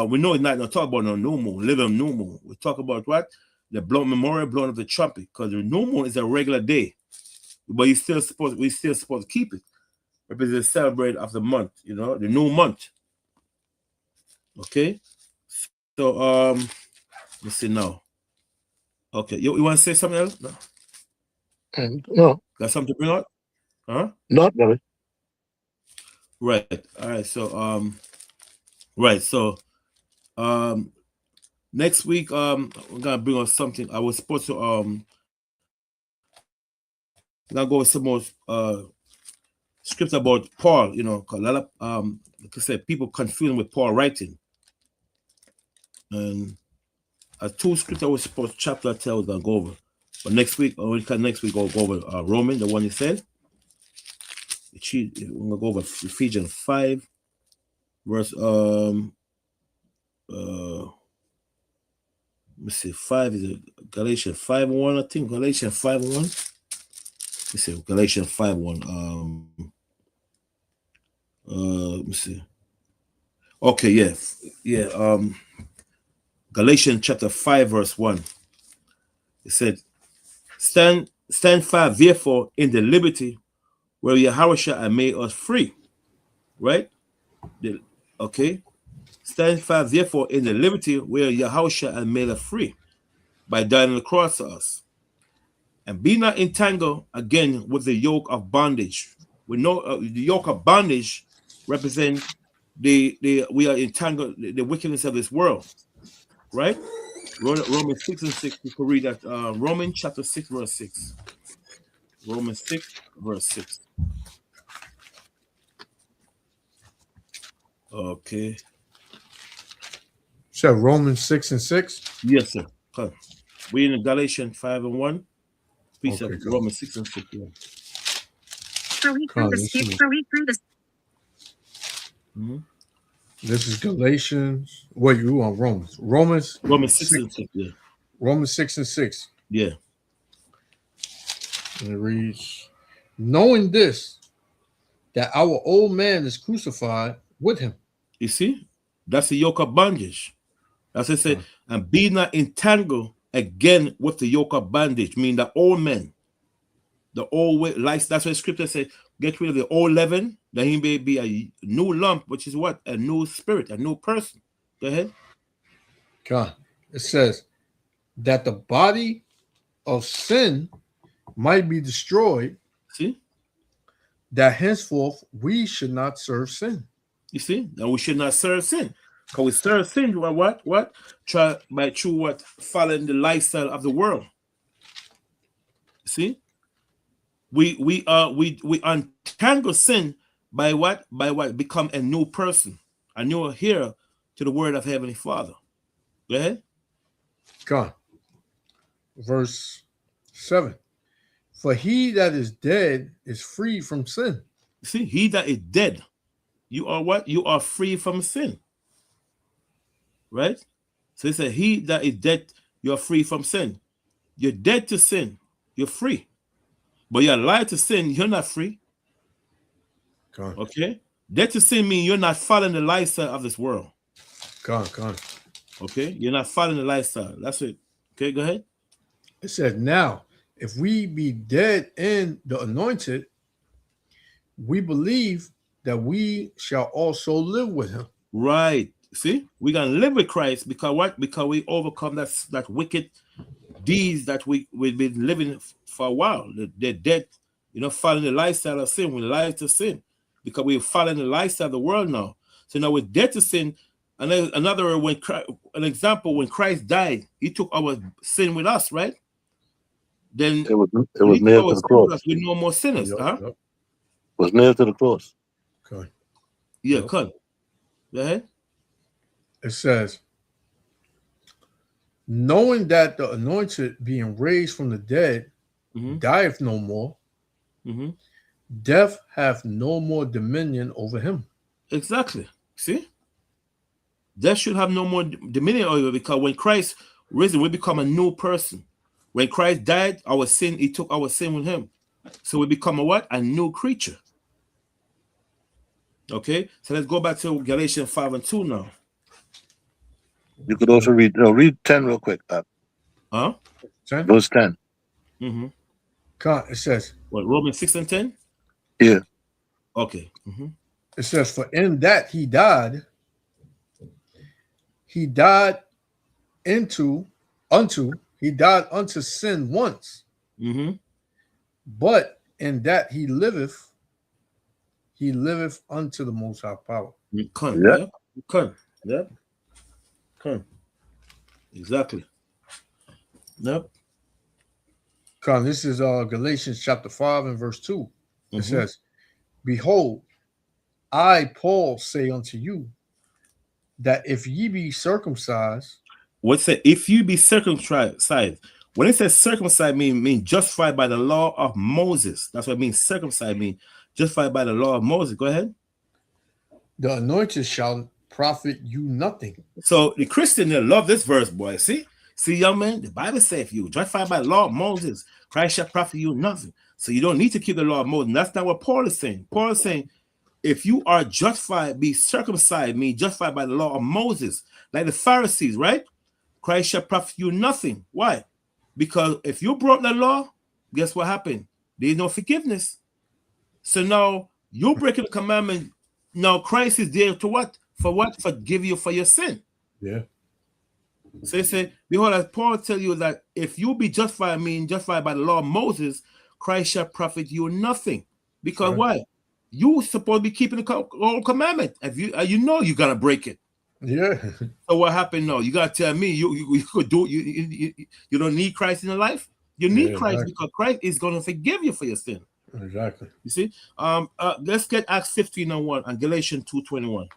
We know it's not talking about no new moon, living new moon. We talk about what? The memorial blowing of the trumpet, because the new moon is a regular day, but we still supposed to keep it. Represent celebrate of the month, the new month. Okay, so let's see now. Okay, you want to say something else? No. No. Got something to bring out? Huh? Not really. Right. All right. So next week we're gonna bring on something. I was supposed to I'm gonna go with some more scripts about Paul, 'cause a lot of like I said, people confusing with Paul writing. And two scripts I was supposed chapter I tell gonna go over. But next week we'll go over Roman, the one he said. We're gonna go over Ephesians 5, verse let me see, 5 is it Galatians 5:1, I think. Galatians 5:1. Let me see, Galatians 5:1. Let me see. Okay, yeah. Galatians chapter 5, verse 1. It said, Stand fast, therefore, in the liberty where Yahweh has made us free. Right? Okay. Stand fast, therefore, in the liberty where Yahweh has made us free by dying on the cross to us. And be not entangled again with the yoke of bondage. We know the yoke of bondage represents we are entangled the wickedness of this world. Right? Romans 6:6. You can read that. Romans chapter 6, verse 6. Romans 6, verse 6. Okay. So Romans 6:6? Yes, sir. Come. We in Galatians 5:1. Piece Okay, of go. Romans 6:6. Yeah. This is Galatians. What you on Romans? Romans 6:6. Yeah. Romans 6:6. Yeah. And it reads, knowing this, that our old man is crucified with him. You see, that's the yoke of bondage. That's what it said. And be not entangled again with the yoke of bondage, meaning the old man, the old way. Like that's what Scripture says. Get rid of the old leaven, that he may be a new lump, which is what? A new spirit, a new person. Go ahead. God, it says that the body of sin might be destroyed. See? That henceforth we should not serve sin. You see? And we should not serve sin. Because we serve sin, what? Try by through what? Following the lifestyle of the world. See? We untangle sin by what? By what? Become a new person, a new hearer to the word of Heavenly Father. Go ahead. God. Verse 7. For he that is dead is free from sin. See, he that is dead, you are what? You are free from sin. Right? So it said, he that is dead, you are free from sin. You're dead to sin. You're free. But you're alive to sin, you're not free. God. Okay? Dead to sin means you're not following the lifestyle of this world. God. Okay? You're not following the lifestyle. That's it. Okay, go ahead. It says, now, if we be dead in the anointed, we believe that we shall also live with him. Right. See, we're gonna live with Christ because what? Because we overcome that wicked deeds that we've been living for a while. They're dead, following the lifestyle of sin. We're alive to sin because we're following the lifestyle of the world now. So now we're dead to sin. And then another an example, when Christ died, he took our sin with us, right? Then it was nailed to the cross. We're no more sinners. It was nailed to the cross. Okay. Yeah, cut. Go ahead. It says, knowing that the anointed being raised from the dead dieth no more, death hath no more dominion over him. Exactly. See? Death should have no more dominion over you, because when Christ risen, we become a new person. When Christ died, our sin, he took our sin with him. So we become a what? A new creature. Okay? So let's go back to Galatians 5:2 now. You could also read 10 real quick. Huh? 10? Verse 10. It says, what, Romans 6:10? Yeah. Okay. It says, for in that he died unto sin once. But in that he liveth unto the most high power. Exactly. Yep. This is Galatians chapter 5 and verse 2. It says, behold, I, Paul, say unto you, that if ye be circumcised. What's it? If you be circumcised. When it says circumcised, mean justified by the law of Moses. That's what it means. Circumcised means justified by the law of Moses. Go ahead. The anointed shall profit you nothing. So the Christian, they love this verse, boy. See, young man, the Bible says if you justified by the law of Moses, Christ shall profit you nothing. So you don't need to keep the law of Moses. And that's not what Paul is saying. Paul is saying, if you are justified, be circumcised, mean justified by the law of Moses, like the Pharisees, right? Christ shall profit you nothing. Why? Because if you broke the law, guess what happened? There's no forgiveness. So now you're breaking the commandment. Now Christ is there to what? For what? Forgive you for your sin. Yeah. So he said, behold, as Paul tell you that if you be justified, mean justified by the law of Moses, Christ shall profit you nothing. Because why? You supposed to be keeping the whole commandment. If you know you're gonna break it. Yeah. So what happened now? You gotta tell me you could do you don't need Christ in your life. You need Christ because Christ is gonna forgive you for your sin. Exactly. You see? Let's get Acts 15:1 and Galatians 2:21.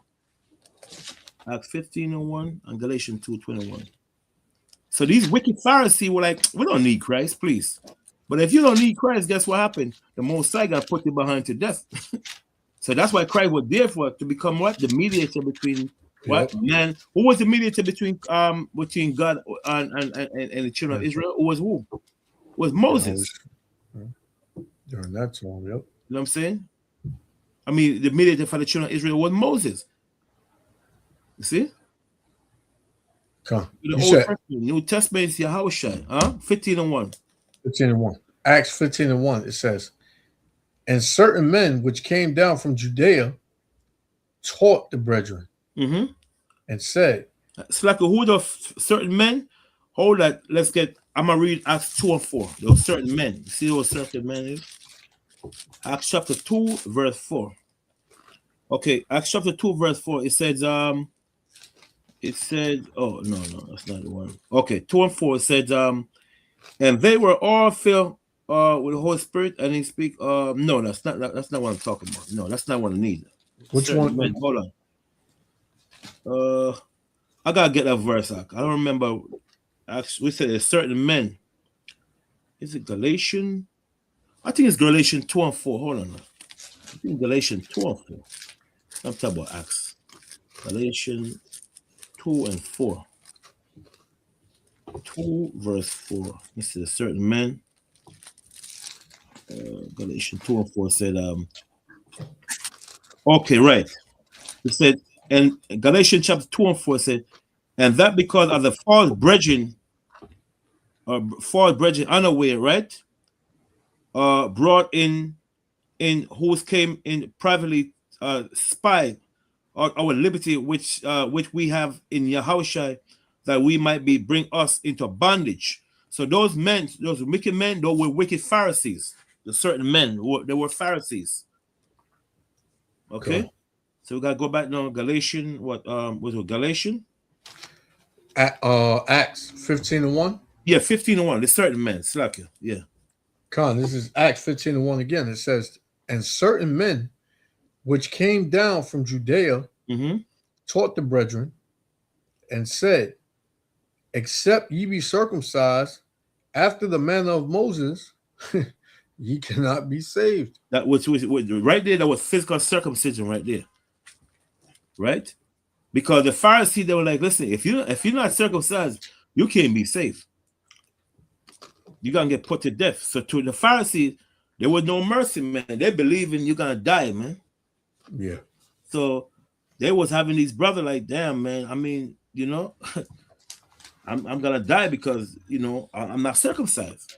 Acts 15:1 and Galatians 2:21. So these wicked Pharisees were like, we don't need Christ, please. But if you don't need Christ, guess what happened? The Most High got put you behind to death. So that's why Christ was there for, to become what? The mediator between what? Man. Who was the mediator between God and the children of Israel? Who was who? It was Moses. During that time, yep. You know what I'm saying? I mean, the mediator for the children of Israel was Moses. You see? New Testament is Yahushua. 15:1. 15:1. Acts 15:1. It says, and certain men which came down from Judea taught the brethren and said, it's like who the certain men? Hold that. I'm gonna read Acts 2 and 4. Those certain men. You see those certain men is? Acts chapter 2, verse 4. Okay, Acts chapter 2, verse 4. It says, oh no, that's not the one. Okay, 2 and 4. It says, and they were all filled with the Holy Spirit, and he speak. No, that's not what I'm talking about. No, that's not what I need. Which one? Men, hold on. I gotta get that verse out. I don't remember. Actually, we said a certain men. Is it Galatians? I think it's Galatians 2 and 4. Hold on. I think Galatians 2 and 4. I'm talking about Acts. Galatians 2 and 4. 2 verse 4. This is a certain man. Galatians 2 and 4 said, okay, right. It said, and Galatians chapter 2 and 4 said, and that because of the false brethren unaware, right? Brought in who came in privately spy our liberty, which we have in Yahushua, that we might bring us into bondage. So those men, those wicked men, those were wicked Pharisees. The certain men, they were Pharisees. Okay, cool. So we gotta go back now. Galatians, what was it? Galatians? Acts 15:1. Yeah, 15:1. The certain men, slack you. Yeah. This is Acts 15:1 again. It says, and certain men which came down from Judea taught the brethren and said, except ye be circumcised after the manner of Moses, ye cannot be saved. That was right there. That was physical circumcision right there, right? Because the Pharisees, they were like, listen, if you're not circumcised, you can't be saved. You're gonna get put to death. So to the Pharisees, there was no mercy, man. They believing you're gonna die, man. Yeah. So they was having these brothers like, damn, man. I mean, you know, I'm gonna die because I'm not circumcised.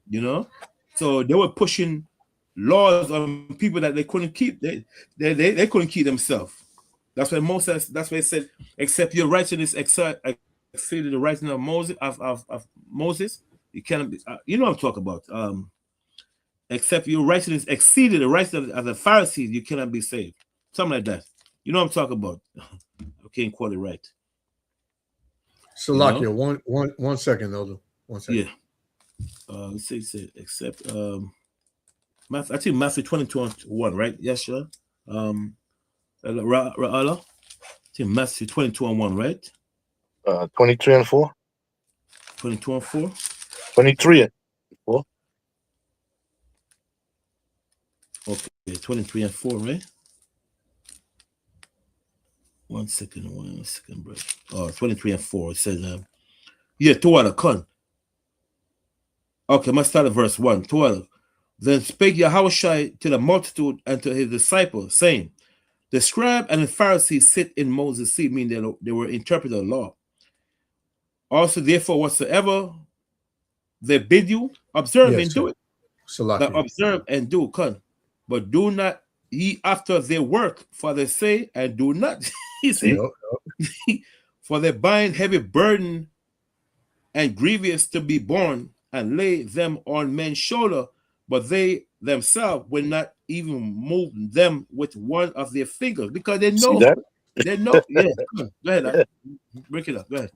You know, so they were pushing laws on people that they couldn't keep. They couldn't keep themselves. That's why Moses. That's why it said, except your righteousness exceeded the righteousness of Moses. Of Moses, you cannot be. You know what I'm talking about. Except your righteousness exceeded the righteousness of the Pharisees, you cannot be saved. Something like that. You know what I'm talking about. I can't quote it right. Salakia, one second, Elder. 1 second. Yeah. Let's see, except I think Matthew 22:1, right? Yes, sure. Ra'ala? I think Matthew 22:1, right? 23 and 4. 22 and 4. 23 and 4. Okay, 23 and 4, right? 1 second, bro. 23 and 4. It says, Tuala, Khan. Okay, let's start at verse 1. Tuala. Then spake Yahushua to the multitude and to his disciples, saying, the scribe and the Pharisees sit in Moses' seat, meaning they were interpreting the law. Also, therefore, whatsoever they bid you, observe and do it. Observe and do, Khan. But do not ye after their work, for they say, and do not. You see, for they bind heavy burden and grievous to be borne, and lay them on men's shoulder, but they themselves will not even move them with one of their fingers, because they know. They know. Yeah, go ahead. Break it up. Go ahead.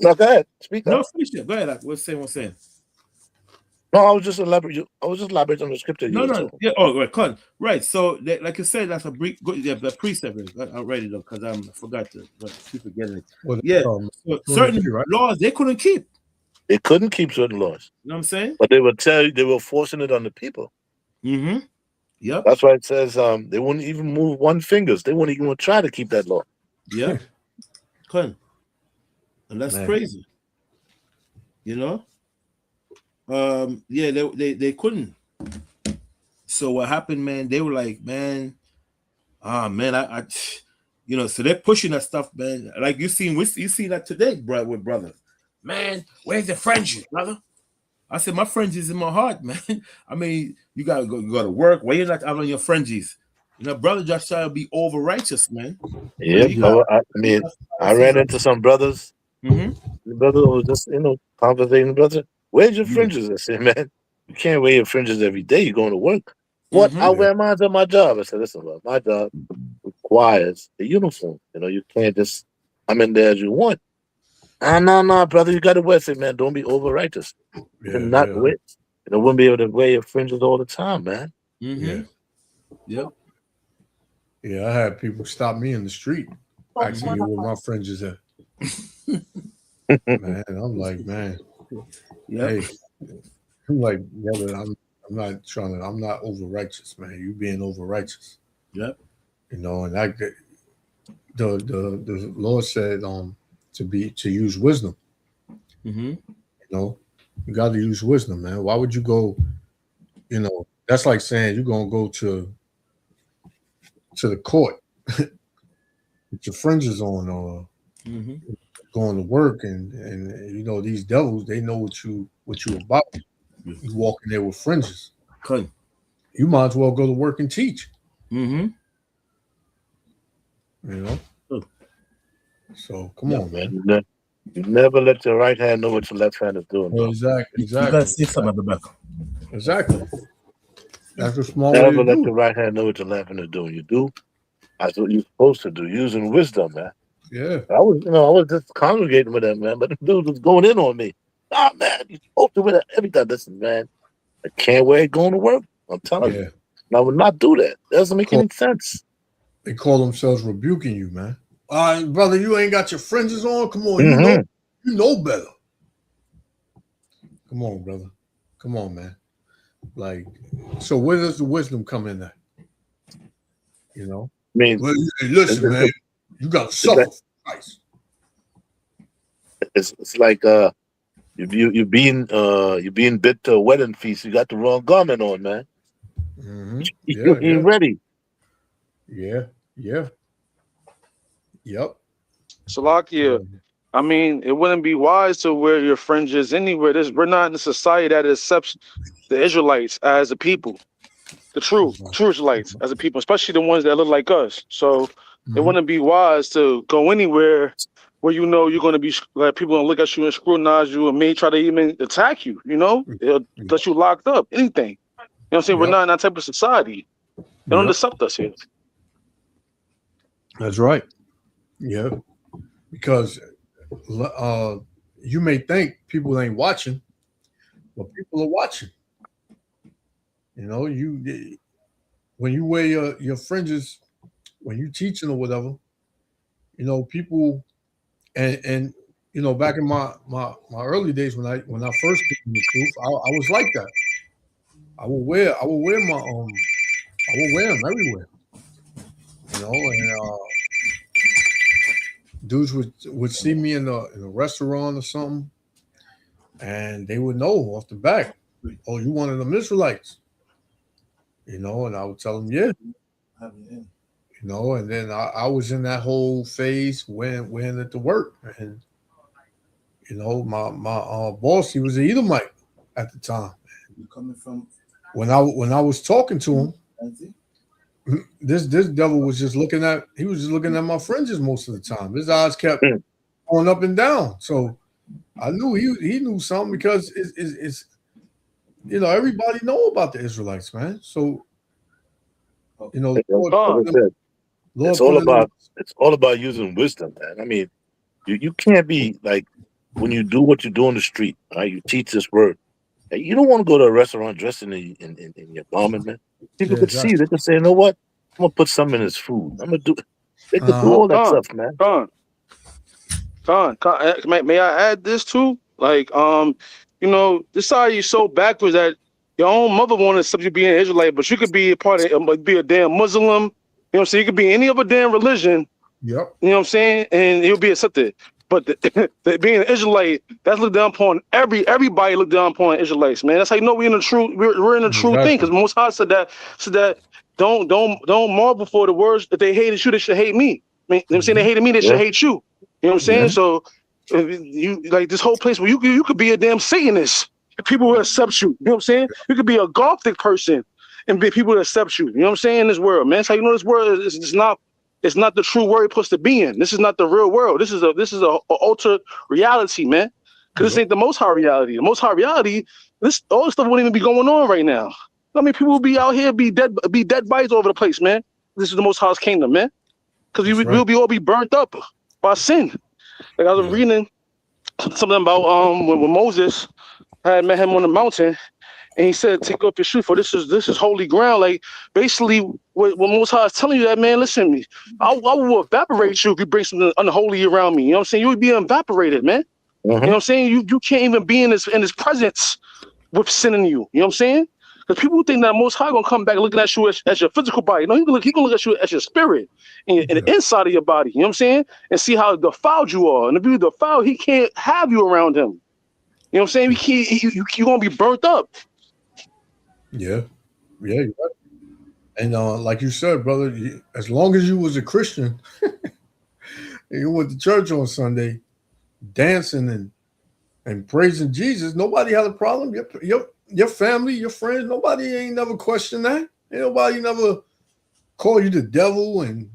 No, go ahead. Speak up. No, finish it. Go ahead. What's saying? No, I was just elaborating on the scripture. No. Yeah. Oh, right. Con. Right. So, like I said, that's a the precept. I'll write it up because I forgot to keep forgetting it. So certain laws they couldn't keep. They couldn't keep certain laws. You know what I'm saying? But they would tell you they were forcing it on the people. Mm-hmm. Yep. That's why it says they wouldn't even move one fingers. They wouldn't even try to keep that law. Yeah. Con. And that's crazy. You know? They couldn't. So what happened, man? They were like, man, I so they're pushing that stuff, man. Like you seen that today, bro, with brothers. Man, where's the fringes, brother? I said, my fringes in my heart, man. I mean, you gotta go to work. Why you're not out on your fringes? Brother just trying to be over righteous, man. Yeah, I ran into some brothers. Mm-hmm. The brother was just, conversating, brother. Where's your fringes? I said, man, you can't wear your fringes every day. You're going to work. What? Mm-hmm. I wear mine on my job. I said, listen, bro, my job requires a uniform. You can't just come in there as you want. No, brother, you got to wear. I said, man, don't be over righteous. Not wear. Wouldn't be able to wear your fringes all the time, man. Mm-hmm. Yeah. Yeah, I had people stop me in the street asking me where my fringes at. Man, I'm like, man. Hey, I'm like, brother, I'm not over righteous, man. You being over righteous. Yep. And the Lord said to use wisdom. Mm-hmm. You got to use wisdom, man. Why would you go? That's like saying you're gonna go to the court with your fringes on, or going to work, and these devils, they know what you about. You walking there with fringes. Okay. You might as well go to work and teach. Mm-hmm. So come on, man. You never let your right hand know what your left hand is doing. Well, exactly. You gotta see some at the back. Exactly. That's a small Never way to let do. your right hand know what your left hand is doing. You do. That's what you're supposed to do, using wisdom, man. Yeah. I was just congregating with them, man, but the dude was going in on me. Nah, man, you're supposed to wear that every time. Listen, man, I can't wear it going to work. I'm telling you. I would not do that. That doesn't make any sense. They call themselves rebuking you, man. Brother, you ain't got your fringes on. Come on, Mhm. you know better. Come on, brother. Come on, man. Like, so where does the wisdom come in at? You know? I mean, Well, hey, listen, man, you got to suffer for Christ. it's like you're being bid to a wedding feast. You got the wrong garment on, man. Mhm. You ain't ready. Yeah. Yep. Salakia, I mean, it wouldn't be wise to wear your fringes anywhere. We're not in a society that accepts the Israelites as a people, the true Israelites as a people, especially the ones that look like us. So it wouldn't be wise to go anywhere where you know you're going to be like people gonna look at you and scrutinize you and may try to even attack you. You know, they'll let you locked up. Anything. You know what I'm saying? We're not in that type of society. They don't accept us here. That's right. Yeah. Because you may think people ain't watching, but people are watching. You know, when you wear your fringes, when you teaching or whatever, you know, people and you know, back in my early days when I first came to the truth, I was like that. I would wear my I would wear them everywhere. You know, and dudes would see me in a restaurant or something, and they would know off the back, oh, you one of them Israelites. You know, and I would tell them, yeah. You know, and then I was in that whole phase wearing it to work, and you know, my boss, he was an Edomite at the time. You coming from when I was talking to him, this devil was just looking at my fringes most of the time. His eyes kept going up and down. So I knew he knew something, because it's you know, everybody know about the Israelites, man. So you know, it's all about using wisdom, man. I mean, you can't be like, when you do what you do on the street, right? You teach this word. You don't want to go to a restaurant dressed in your garment, man. People could see. They could say, you know what? I'm gonna put something in his food. I'm gonna do. They could do all that stuff, man. May I add this too? Like, you know, this society is so backwards that your own mother wanted to accept you being an Israelite, but you could be a part of, be a damn Muslim. You know what I'm saying? You could be any other damn religion. Yep. You know what I'm saying? And you'll be accepted. But being an Israelite, that's looked down upon. Everybody looked down upon Israelites, man. That's how you know we're in the true thing. Because Most High said that don't marvel for the words that they hated you, they should hate me. I mean, you know what I'm saying? They hated me, they should hate you. You know what I'm saying? So you like this whole place where you could be a damn Satanist if people will accept you. You know what I'm saying? You could be a Gothic person and be people that accept you. You know what I'm saying? In this world, man. That's how you know this world is not. It's not the true world it's supposed to be in. This is not the real world. This is a altered reality, man. Because this ain't the Most High reality. The Most High reality, all this stuff wouldn't even be going on right now. I mean, people will be out here be dead bodies all over the place, man. This is the Most High's kingdom, man. Because we'll all be burnt up by sin. Like I was reading something about when Moses had met him on the mountain. And he said, take off your shoe, for this is holy ground. Like, basically, what Most High is telling you that, man, listen to me. I will evaporate you if you bring something unholy around me. You know what I'm saying? You would be evaporated, man. You know what I'm saying? You can't even be in his presence with sin in you. You know what I'm saying? Because people think that Most High going to come back looking at you as your physical body. No, he going to look at you as your spirit and the inside of your body. You know what I'm saying? And see how defiled you are. And if you're defiled, he can't have you around him. You know what I'm saying? You're going to be burnt up. Yeah, you're right. And like you said, brother, as long as you was a Christian, and you went to church on Sunday, dancing and praising Jesus, nobody had a problem. Your family, your friends, nobody ain't never questioned that. Ain't nobody never call you the devil and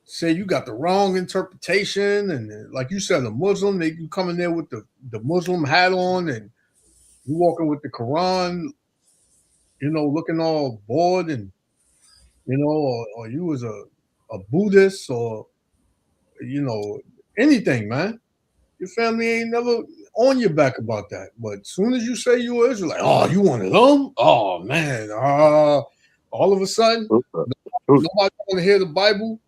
say you got the wrong interpretation. And like you said, a Muslim, you come in there with the Muslim hat on, and you walking with the Quran, you know, looking all bored, and you know, or you was a Buddhist, or you know, anything, man. Your family ain't never on your back about that. But as soon as you say you were Israelite, oh, you one of them? Oh man, all of a sudden, nobody want to hear the Bible.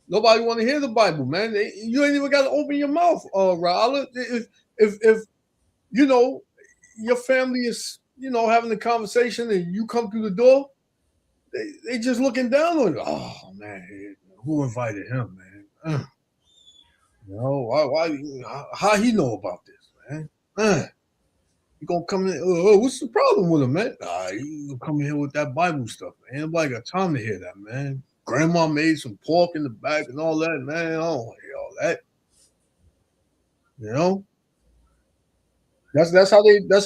Nobody want to hear the Bible, man. You ain't even got to open your mouth, Raul. If you know your family is, you know, having a conversation and you come through the door, they just looking down on you. Oh man, who invited him, man? You know, why how he know about this, man? You gonna come in? What's the problem with him, man? You gonna come in here with that Bible stuff, man? Nobody got time to hear that, man. Grandma made some pork in the back and all that, man. I don't want to hear all that. You know, that's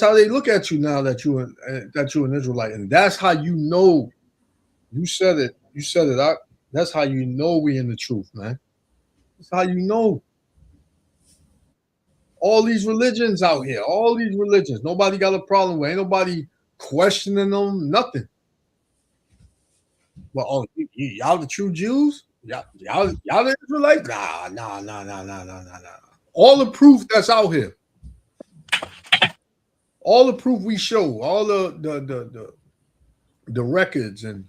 how they look at you now that you're an Israelite, and that's how you know. You said it. That's how you know we in the truth, man. That's how you know. All these religions out here, nobody got a problem with. Ain't nobody questioning them, nothing. Well, y'all the true Jews? Y'all the Israelites? Nah. All the proof that's out here, all the proof we show, all the records, and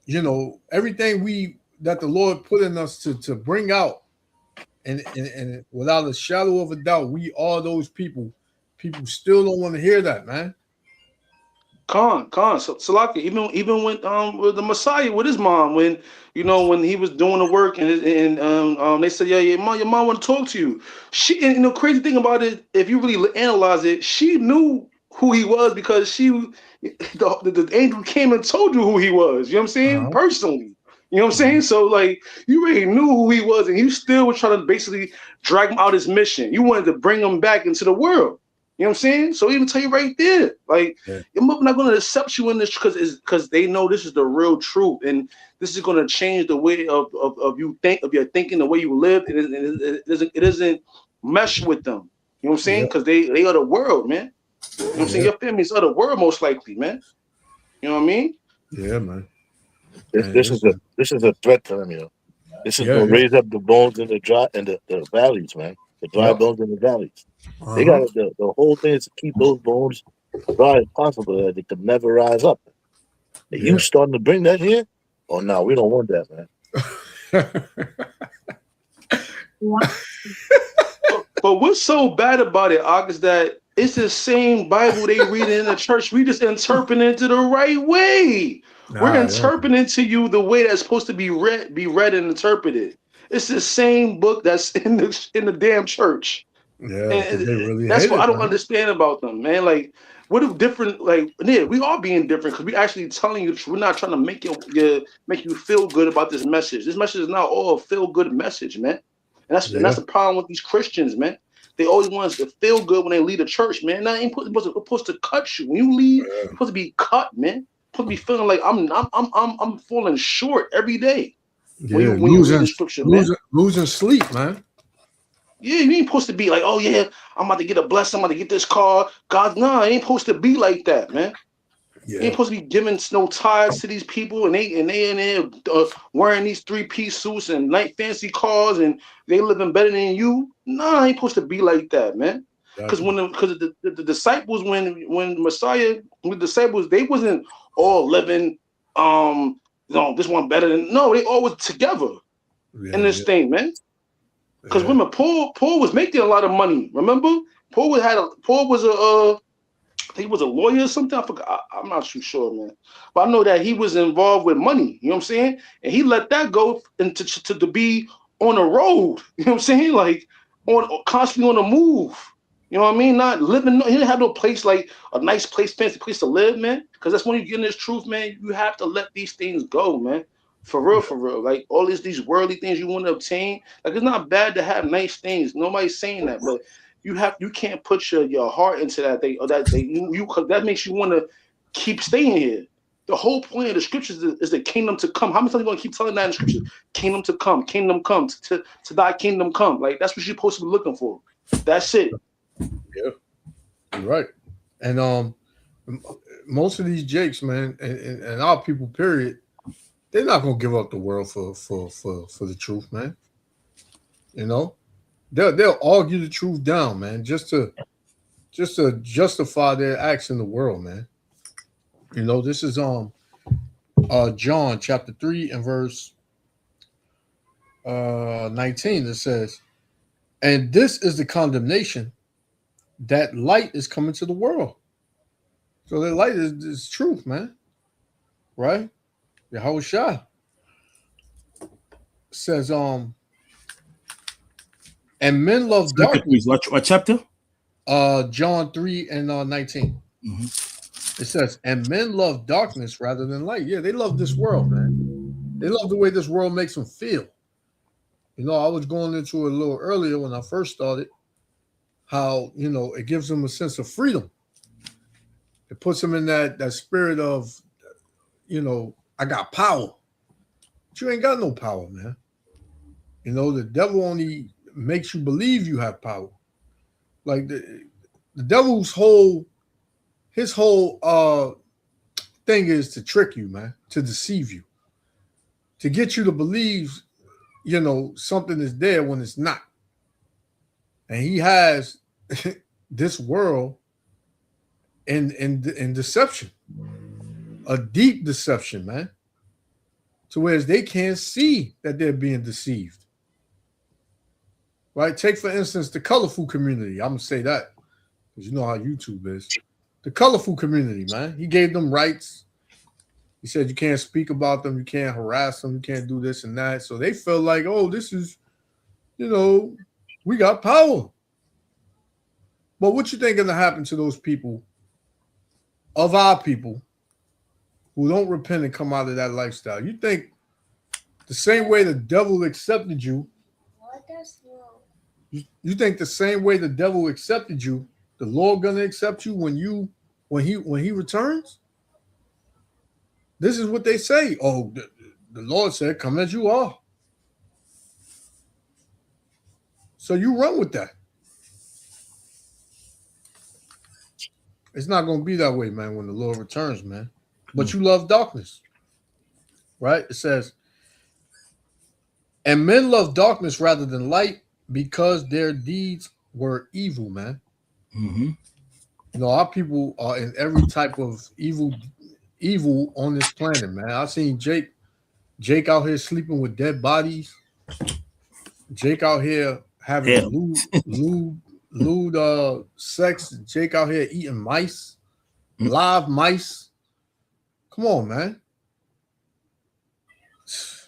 you know everything that the Lord put in us to bring out. And without a shadow of a doubt, we are those people. People still don't want to hear that, man. So Salaki, even with the Messiah with his mom, when he was doing the work and they said, your mom want to talk to you. And the crazy thing about it, if you really analyze it, she knew who he was because the angel came and told you who he was. You know what I'm saying? Personally. You know what I'm saying? So, like, you already knew who he was, and you still were trying to basically drag him out his mission. You wanted to bring him back into the world. You know what I'm saying? So even tell you right there, like, your mother not going to accept you in this because they know this is the real truth, and this is going to change the way of you think, of your thinking, the way you live. It doesn't mesh with them. You know what I'm saying? Because they are the world, man. You know what I'm saying? Your family's of the world, most likely, man. You know what I mean? Yeah, man. This is a threat to them, you know. This is gonna raise up the bones in the valleys, man. The dry bones in the valleys. They got the whole thing is to keep those bones dry as possible, that they could never rise up. Are you starting to bring that here? Oh no, we don't want that, man. But what's so bad about it, August, that it's the same Bible they read in the church. We just interpret it the right way. We're interpreting to you the way that's supposed to be read and interpreted. It's the same book that's in the damn church. Yeah, and that's what I don't understand about them, man. Like, what if different? Like, yeah, we are being different because we actually telling you. We're not trying to make you feel good about this message. This message is not all a feel good message, man. And that's the problem with these Christians, man. They always want us to feel good when they leave the church, man. That ain't supposed to cut you when you leave. You're supposed to be cut, man. Supposed to be feeling like I'm falling short every day. Yeah, when you read the scripture, losing sleep, man. Yeah, you ain't supposed to be like, oh yeah, I'm about to get a blessing, I'm about to get this car. God, nah, it ain't supposed to be like that, man. Yeah. You ain't supposed to be giving no ties to these people, and they in there wearing these 3-piece suits and night fancy cars, and they living better than you. Nah, it ain't supposed to be like that, man. Because the disciples, when Messiah with the disciples, they wasn't all living this one better than they all was together in this thing, man. Because remember, Paul was making a lot of money. Remember, Paul was I think he was a lawyer or something. I forgot. I'm not too sure, man. But I know that he was involved with money. You know what I'm saying? And he let that go into to be on the road. You know what I'm saying? Like constantly on the move. You know what I mean? Not living. He didn't have no place, like a nice place, fancy place to live, man. Because that's when you get in this truth, man. You have to let these things go, man. For real. Like all these worldly things you want to obtain. Like it's not bad to have nice things. Nobody's saying that, but you can't put your heart into that thing, or that makes you want to keep staying here. The whole point of the scriptures is the kingdom to come. How many times are you going to keep telling that in the scriptures? Kingdom to come, to thy kingdom come. Like that's what you're supposed to be looking for. That's it. Yeah, you're right. And most of these jakes, man, and our people, period, they're not gonna give up the world for the truth, man. You know, they'll argue the truth down, man, just to justify their acts in the world, man. You know, this is John chapter 3 and verse 19, it says, and this is the condemnation, that light is coming to the world. So the light is truth, man. Right? Yahushua says, and men love darkness. What chapter? John 3 and 19. Mm-hmm. It says, and men love darkness rather than light. Yeah, they love this world, man. They love the way this world makes them feel. You know, I was going into it a little earlier when I first started, how, you know, it gives them a sense of freedom. It puts them in that spirit of, you know, I got power. But you ain't got no power, man. You know, the devil only makes you believe you have power. Like the devil's whole thing is to trick you, man, to deceive you, to get you to believe, you know, something is there when it's not. And he has this world in deception, a deep deception, man, to whereas they can't see that they're being deceived. Right? Take, for instance, the colorful community. I'm going to say that because you know how YouTube is. The colorful community, man. He gave them rights. He said you can't speak about them, you can't harass them, you can't do this and that. So they felt like, oh, this is, you know, we got power. But what you think is going to happen to those people, of our people, who don't repent and come out of that lifestyle? You think the same way the devil accepted you, you think the same way the devil accepted you, the Lord gonna accept you when he returns? This is what they say. Oh, the Lord said, come as you are. So you run with that. It's not gonna be that way, man, when the Lord returns, man. But you love darkness. Right? It says, and men love darkness rather than light because their deeds were evil, man. Mm-hmm. You know, our people are in every type of evil on this planet, man. I've seen Jake out here sleeping with dead bodies. Jake out here having lewd sex. Jake out here eating mice, live mice. Come on, man.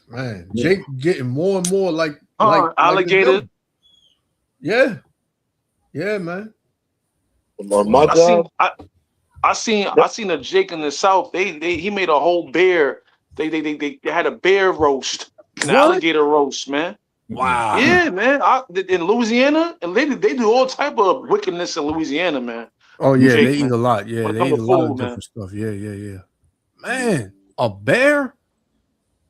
Man, Jake getting more and more like alligator. Yeah, man. I seen a Jake in the South. He made a whole bear. They had a bear roast, an alligator roast, man. Wow. Yeah, man. In Louisiana, and they do all type of wickedness in Louisiana, man. Oh yeah, Jake, they eat a lot. Yeah, they eat a lot of different stuff. Yeah. Man, a bear.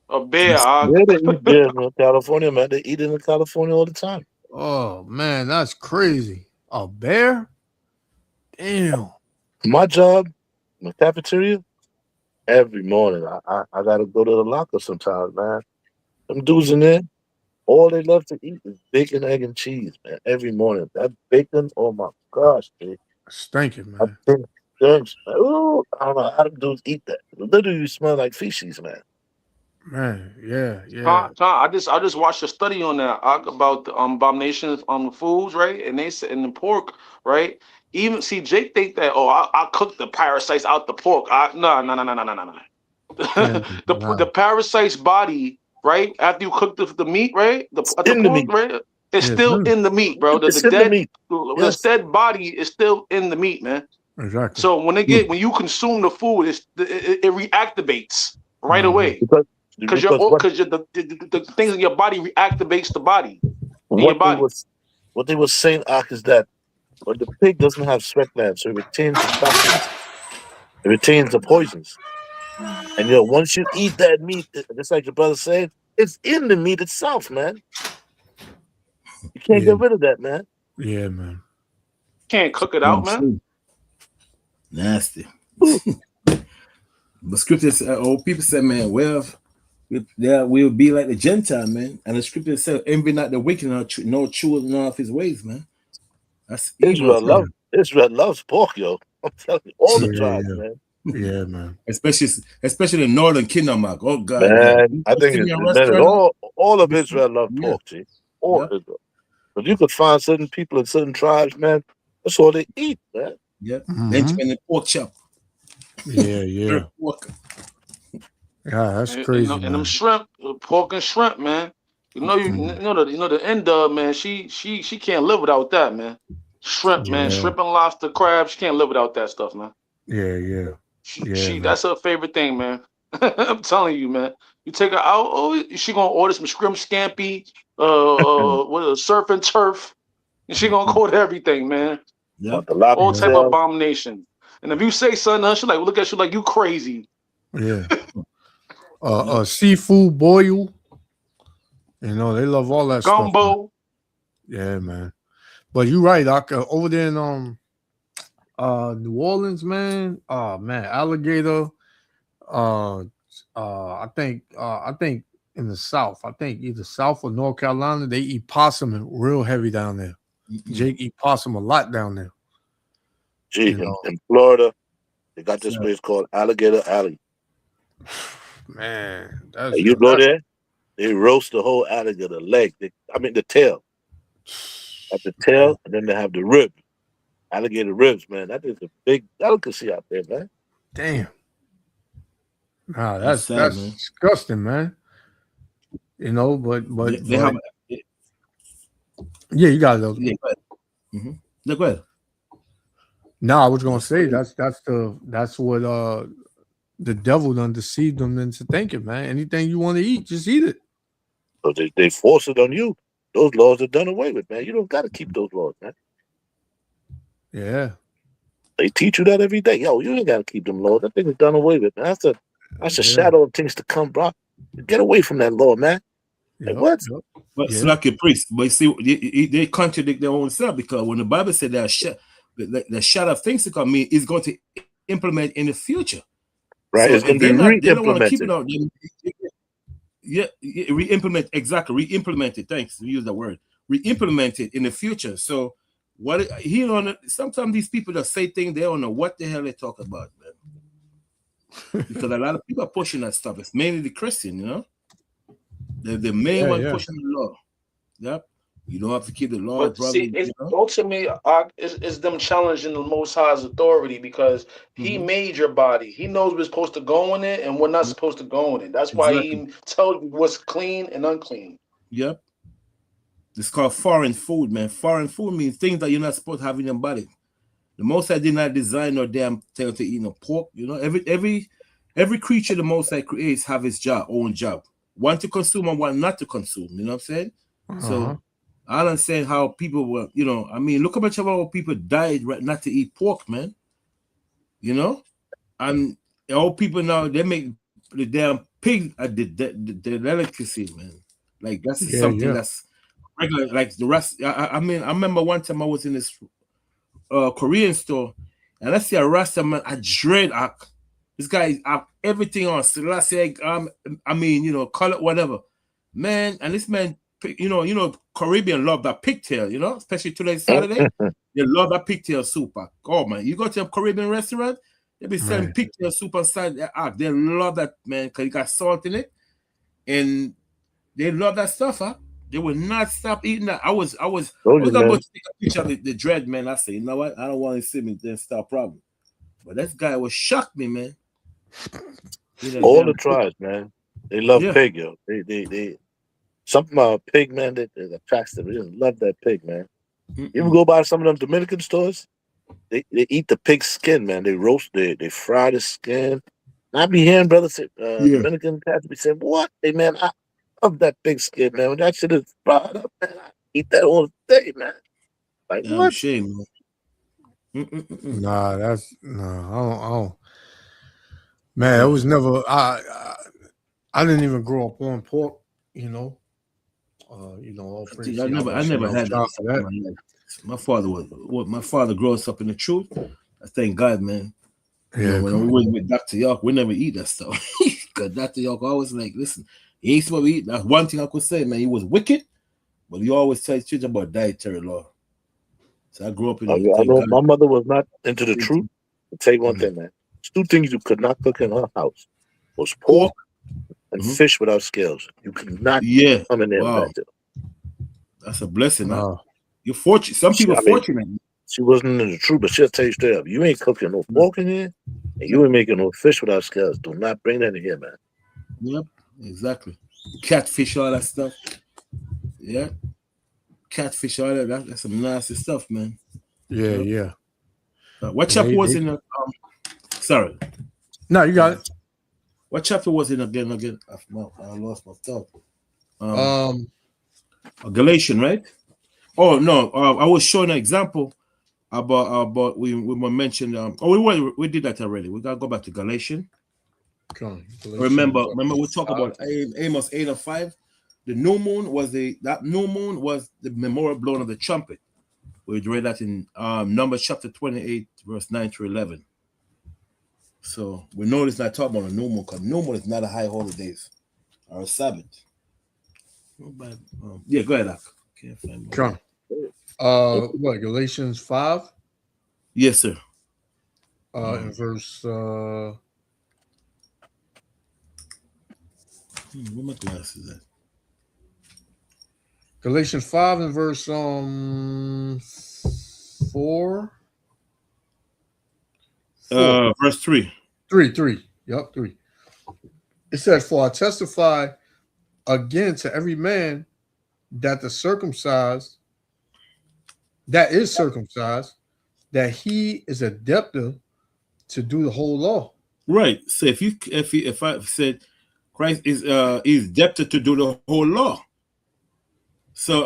A bear. They eat bears in California, man. They eat it in California all the time. Oh man, that's crazy. A bear? Damn. My job, my cafeteria, every morning I gotta go to the locker sometimes, man. Them dudes in there, all they love to eat is bacon, egg, and cheese, man. Every morning. That bacon, oh my gosh, dude. Stinking, man. Ooh, I don't know how them dudes eat that. Literally smell like feces, man. Man, yeah. I just watched a study on that about the abominations on the foods, right? And they said in the pork, right? Even see Jake think that I cook the parasites out the pork. No. The parasite's body, right? After you cook the meat, right? The pork, right? It's still in the meat, bro. The dead body is still in the meat, man. Exactly. So when you consume the food, it reactivates right away. Because the things in your body reactivates the body. What they were saying, Ak, is that when the pig doesn't have sweat glands, so it retains the toxins, it retains the poisons. And once you eat that meat, just like your brother said, it's in the meat itself, man. You can't get rid of that, man. Yeah, man. Can't cook it out, man. Nasty. But scriptures, old people said, man, we'll be like the Gentile, man. And the scripture said, envy not the wicked, nor true none of his ways, man. That's Israel loves pork, yo. I'm telling you, all the tribes, man. Yeah, man. Especially the northern kingdom, Mark. Oh God, man. I think it's all all of Israel love pork, G. All of Israel. But you could find certain people in certain tribes, man. That's all they eat, man. Yeah. Mhm. Benjamin and pork chop. Yeah. Pork. Yeah, that's And, crazy, and man. them shrimp, pork and shrimp, man. You know the end of, man. She can't live without that, man. Shrimp, man. Yeah. Shrimp and lobster, crab. She can't live without that stuff, man. Yeah. She man. that's her favorite thing, man. I'm telling you, man. You take her out, oh, she gonna order some shrimp scampi, with a surf and turf, and she gonna order everything, man. Yeah. All type of abomination. And if you say something, she like look at you like you crazy. Yeah. Seafood boil. You know, they love all that stuff. Gumbo. Yeah, man. But you're right, Doc. Over there in New Orleans, man. Oh man, alligator. I think in the South. I think either South or North Carolina, they eat possum real heavy down there. Jake eat possum a lot down there. Gee, in Florida, they got this place called Alligator Alley. Man, You go there, they roast the whole alligator leg. The tail. At the tail, and then they have the rib. Alligator ribs, man. That is a big delicacy out there, man. Damn. Nah, that's sad, man. disgusting, man. You know, but They have, yeah, you got those. yeah, go ahead. Yeah, go ahead. No, I was gonna say that's what the devil done deceived them into thinking, man. Anything you want to eat, just eat it. So they force it on you. Those laws are done away with, man. You don't got to keep those laws, man. Yeah. They teach you that every day. Yo, you ain't got to keep them laws. That thing is done away with, man. That's a shadow of things to come, bro. Get away from that law, man. Like, what? But it's like a priest. But you see, they contradict their own self, because when the Bible said that the shadow of things to come, mean is going to implement in the future. Right. So it's going to be they don't want to keep it re-implemented. out. Re-implement it. Thanks. We use that word. Re-implement it in the future. So sometimes these people that say things, they don't know what the hell they talk about, man. Because a lot of people are pushing that stuff. It's mainly the Christian, you know. They're the main one pushing the law. Yep. You don't have to keep the law. But see, it's ultimately it's them challenging the Most High's authority, because He made your body. He knows what's supposed to go in it and what's not supposed to go in it. That's why He tells you what's clean and unclean. Yep. It's called foreign food, man. Foreign food means things that you're not supposed to have in your body. The Most High did not design or damn tell you to eat no pork. You know, every creature the Most High creates have its own job. One to consume and one not to consume. You know what I'm saying? So I understand how people were, you know, I mean, look how much of our people died not to eat pork, man. You know? And all people now, they make the damn pig the delicacy, man. Like, that's something that's regular, like the rest. I mean, I remember one time I was in this Korean store, and I see a Rasta man, I dread this guy have everything on Selassie, I mean, you know, call it whatever. Man, and this man, you know, Caribbean love that pigtail, you know, especially today, Saturday. They love that pigtail soup. Oh, man, you go to a Caribbean restaurant, they be selling pigtail soup inside their ark. They love that, man, because it got salt in it. And they love that stuff, huh? They will not stop eating that. I was about to take a picture of the dread, man. I say, you know what? I don't want to see me then start problem. But that guy was shocked me, man. All the tribes, man. They love pig, yo. They something about pig, man, that attracts them. They just love that pig, man. You ever go by some of them Dominican stores? They eat the pig skin, man. They roast, they fry the skin. And I be hearing brothers say, Dominican cats be saying, what? Hey, man, I love that pig skin, man. When that shit is fried up, man, I eat that all day, man. Like, what? Shame, man. Nah, I don't. Man, it was never. I didn't even grow up on pork. You know. All praise. I never had that. My father grew us up in the truth. I thank God, man. Yeah. When we went with Dr. York, we never eat that stuff. Because Dr. York always like, listen, he ain't supposed to eat. That's one thing I could say, man. He was wicked, but he always tells you about dietary law. So I grew up in. I know my mother was not into the truth. I'll tell you one thing, man. There's two things you could not cook in her house: was pork and fish without scales. You cannot come in there Wow. with that. That's a blessing. Huh? Wow. You're fortunate. Some people I mean, fortunate. she wasn't in the truth, but she'll tell you straight up. You ain't cooking no pork in here, and you ain't making no fish without scales. Do not bring that in here, man. Yep, exactly. Catfish, all that stuff. Yeah. Catfish, all that. That's some nasty stuff, man. Yeah, Yep. yeah. What chapter was in the sorry. No, you got it. What chapter was in again? I lost my thought. Galatians, right? Oh no, I was showing an example about we were mentioned. We did that already. We gotta go back to Galatians. Remember we talked about Amos 8 and 5. The new moon was the memorial blowing of the trumpet. We read that in Numbers chapter 28, verse 9 through 11. So we know it's not talking about a new moon, because new moon is not a high holidays or a Sabbath. Yeah, go ahead, Doc. Can't find Come. What, Galatians 5? Yes, sir. In verse where my glasses at? Galatians 5 and verse 4. Verse 3. 3. Yep, 3. It says, "For I testify again to every man that is circumcised, that he is a debtor to do the whole law." Right. So if I said Christ is debtor to do the whole law. So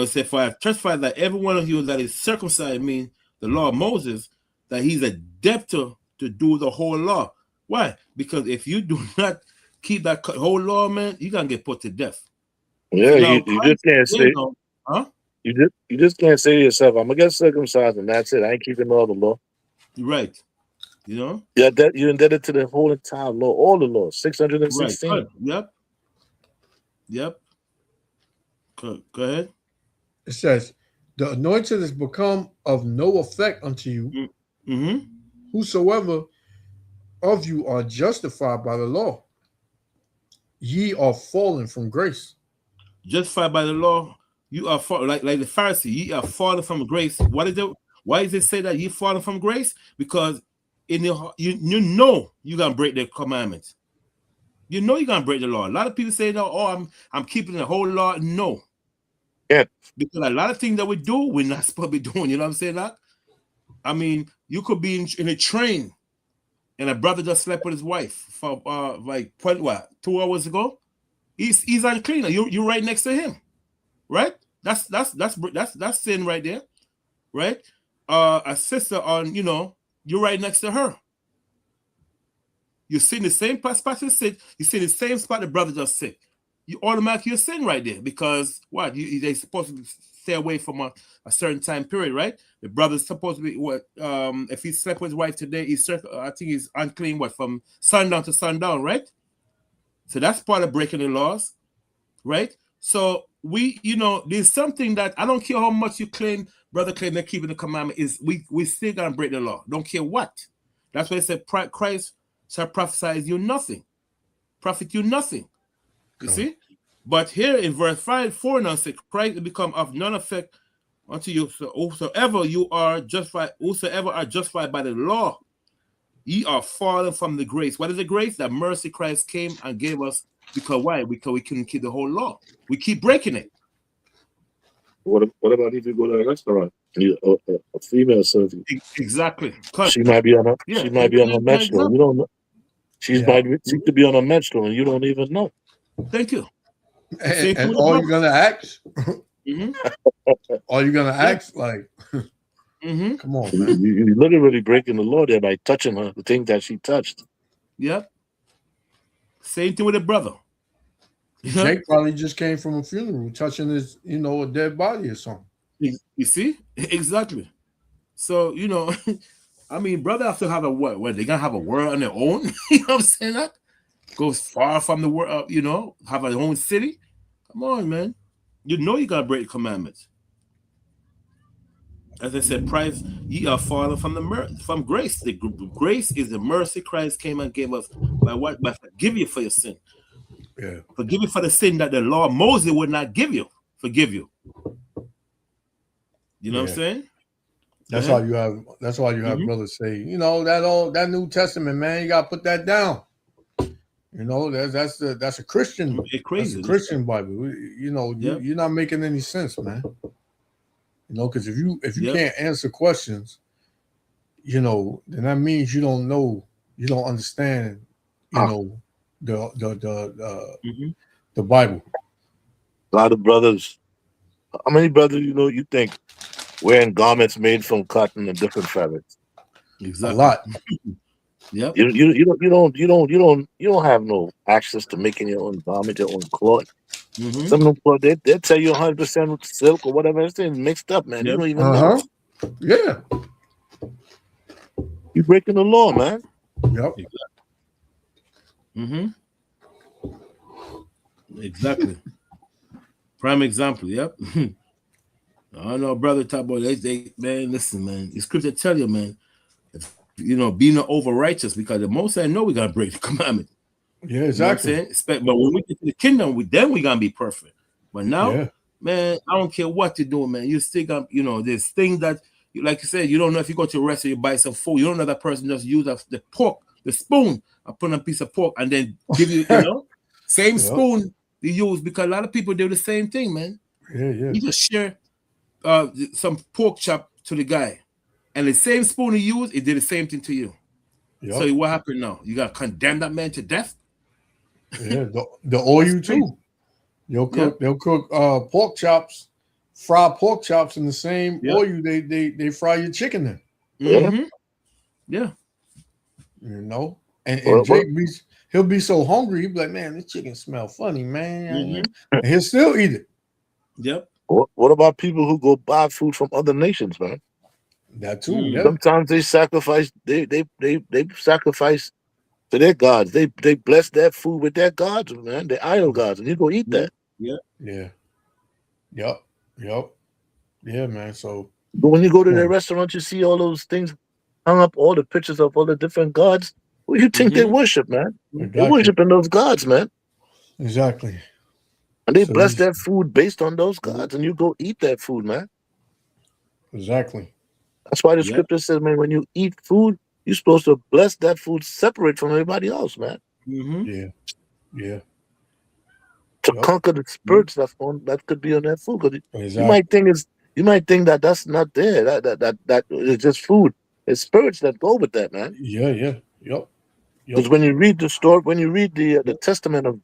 say, "For I testify that every one of you that is circumcised," means the law of Moses, that he's a debtor to do the whole law. Why? Because if you do not keep that whole law, man, you're gonna get put to death. Yeah, Now, you just can't say. You just can't say to yourself, "I'm gonna get circumcised and that's it. I ain't keeping all the law." Right. You know. Yeah, that you're indebted to the whole entire law, all the laws, 616. Right. Yep. Go ahead. It says, "The anointed is become of no effect unto you. Mm-hmm. Whosoever of you are justified by the law, ye are fallen from grace." Justified by the law, you are like the Pharisee, ye are fallen from grace. What is it? Why does it say that ye fallen from grace? Because in your you know you're gonna break the commandments. You know you're gonna break the law. A lot of people say, "No, I'm keeping the whole law." No. Yeah. Because a lot of things that we do, we're not supposed to be doing. You know what I'm saying? That? I mean, you could be in a train and a brother just slept with his wife for 2 hours ago. He's unclean. You're right next to him, right? That's sin right there, right? A sister you're right next to her. You sit in the same spot you sit. You sit in the same spot the brother just sit. You automatically sin right there, because what? They're supposed to stay away from a certain time period, right? The brother's supposed to be if he slept with his wife today, I think he's unclean from sundown to sundown, right? So that's part of breaking the laws, right? So there's something that I don't care how much you claim they're keeping the commandment, is we still gonna break the law. Don't care what. That's why it said Christ shall prophesy you nothing, profit you nothing. You see? But here in verse 4 now says, "Christ will become of none effect unto you. So whosoever are justified by the law, ye are fallen from the grace." What is the grace? That mercy Christ came and gave us. Because why? Because we couldn't keep the whole law. We keep breaking it. What about if you go to a restaurant? A female serves you. Exactly. She might be on her. She might be on her menstrual. You don't know. She could be on her menstrual, and you don't even know. Thank you. And all you're gonna ask? All you're gonna ask, like, come on, man. You're literally breaking the law there by touching her, the thing that she touched. Yep. Same thing with a brother. Jake probably just came from a funeral, touching his, a dead body or something. You see? Exactly. So, I mean, brother have to have a word. Where they're gonna have a word on their own. You know what I'm saying? That goes far from the world, have their own city. Come on, man. You know you gotta break the commandments. As I said, price ye are fallen from from grace. The grace is the mercy Christ came and gave us by what? By forgive you for your sin. Yeah. Forgive you for the sin that the law of Moses would not give you. Forgive you. You know what I'm saying? That's why you have. That's why you have brothers say, you know, that New Testament, man, you gotta put that down. You know, that's a Christian. Crazy. That's a Christian Bible. You know, you're not making any sense, man. You know, because if you can't answer questions, you know, then that means you don't know, you don't understand, you know, the Bible. A lot of brothers. How many brothers you think wearing garments made from cotton and different fabrics? Exactly. A lot. Yep. You don't have no access to making your own garment, your own cloth. Some of them clothes, they tell you 100% silk or whatever it's mixed up, man. You don't even know. Yeah. You breaking the law, man. Yep. Exactly. Prime example. Yep. I know, brother. Talk about they man. Listen, man. The scripture tell you, man. You know, be not over righteous, because the most I know we gotta break the commandment. Yeah, exactly. You know what I'm saying? But when we get to the kingdom, then we gonna be perfect. But now, man, I don't care what you do, man. You still got, you know, there's things that, like you said, you don't know if you go to a restaurant, you buy some food, you don't know that person just use the pork, the spoon, and put on a piece of pork and then give you, you know, same spoon you use, because a lot of people do the same thing, man. Yeah. You just share some pork chop to the guy, and the same spoon he used, it did the same thing to you. Yep. So what happened now? You gotta condemn that man to death? Yeah, the oil too. They'll cook pork chops, fried pork chops in the same oil they fry your chicken in. Yeah. You know, and Jake he'll be so hungry, he'll be like, man, this chicken smell funny, man. And he'll still eat it. Yep. What about people who go buy food from other nations, man? That too. Yeah. Sometimes they sacrifice. They sacrifice to their gods. They bless their food with their gods, man. Their idol gods, and you go eat that. Yeah. Yep. Yeah, man. So, but when you go to their restaurant, you see all those things hung up, all the pictures of all the different gods. Who do you think they worship, man? Exactly. They're worshiping those gods, man. Exactly. And they bless their food based on those gods, and you go eat that food, man. Exactly. That's why the scripture says, man, when you eat food, you're supposed to bless that food separate from everybody else, man. Yeah. To conquer the spirits that could be on that food. Exactly. You might think that that's not there. That it's just food. It's spirits that go with that, man. Yeah. Yep. Because when you read the story, when you read the testament of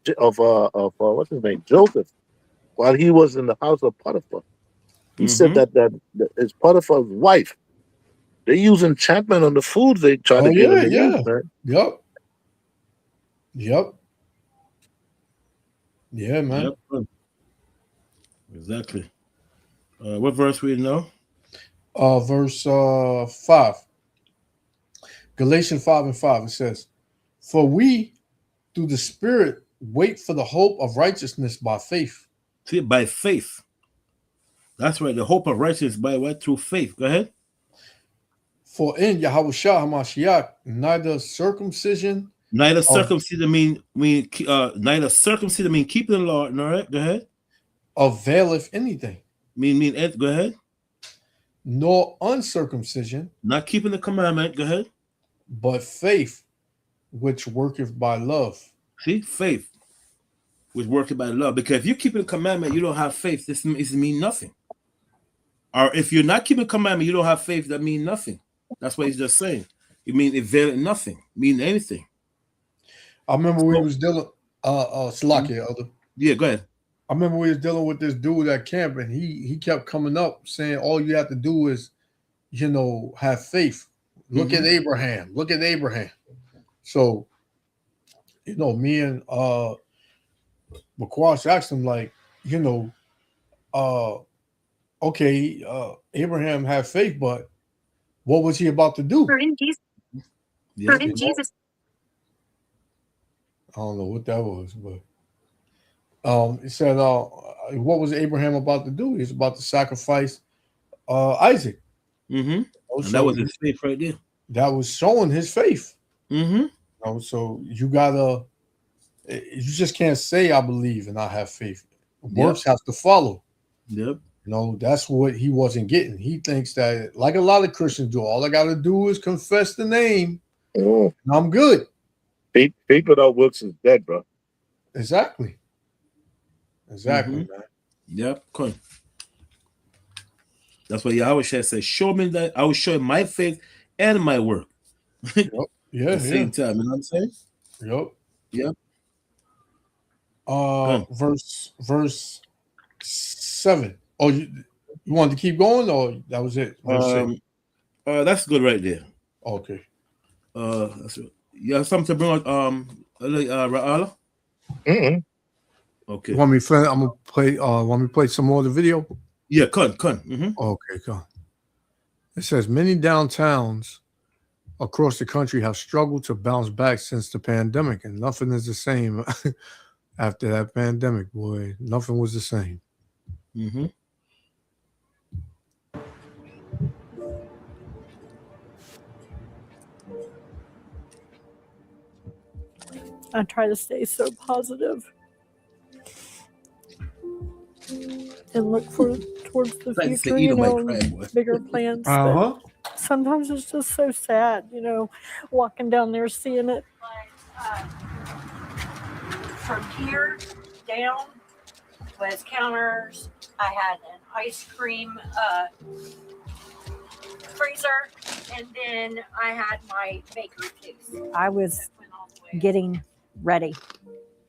what's his name, Joseph, while he was in the house of Potiphar, he said that his Potiphar's wife, they use enchantment on the foods they try to get him to use, man. Yep. Yeah, man. Yep. Exactly. What verse we know? Verse 5. Galatians 5:5. It says, "For we, through the Spirit, wait for the hope of righteousness by faith." See, by faith. That's right. The hope of righteousness by what? Through faith. Go ahead. For in Yahushua HaMashiach, neither circumcision. Neither circumcision mean keeping the law. All right, go ahead. Availeth anything. Go ahead. Nor uncircumcision. Not keeping the commandment. Go ahead. But faith, which worketh by love. See, faith, which worketh by love. Because if you keep the commandment, you don't have faith. This means nothing. Or if you're not keeping commandment, you don't have faith. That means nothing. That's what he's just saying. It means avail nothing. Mean anything. I remember we was dealing. Slovakia, Elder. Yeah, go ahead. I remember we was dealing with this dude at camp, and he kept coming up saying, all you have to do is, have faith. Look at Abraham. Look at Abraham. So, me and McQuash asked him, like, okay, Abraham had faith, but what was he about to do? Jesus. I don't know what that was, but he said, what was Abraham about to do? He was about to sacrifice Isaac. And Also, that was his faith right there. that was showing his faith. Mm-hmm. You know, so you just can't say I believe and I have faith. Works have to follow. Yep. You know, that's what he wasn't getting. He thinks that, like a lot of Christians do, all I got to do is confess the name, and I'm good. Faith without works is dead, bro. Exactly, man. Yep. Cool. That's what Yahweh says. Show me that I will show you my faith and my work. Yeah, At the same time, you know what I'm saying? Yep. Yep. Verse 7. Oh, you wanted to keep going, or that was it? That's good right there. Okay. You have something to bring out, Ra'ala? Okay. You want me to play? I'm gonna play. Want me to play some more of the video? Yeah, come. Mm-hmm. Okay, come. It says many downtowns across the country have struggled to bounce back since the pandemic, and nothing is the same after that pandemic. Boy, nothing was the same. Mm-hmm. I try to stay so positive and look towards the future, you know, and bigger plans. But sometimes it's just so sad, you know, walking down there, seeing it. From here down was counters. I had an ice cream freezer, and then I had my bakery too. I was getting ready.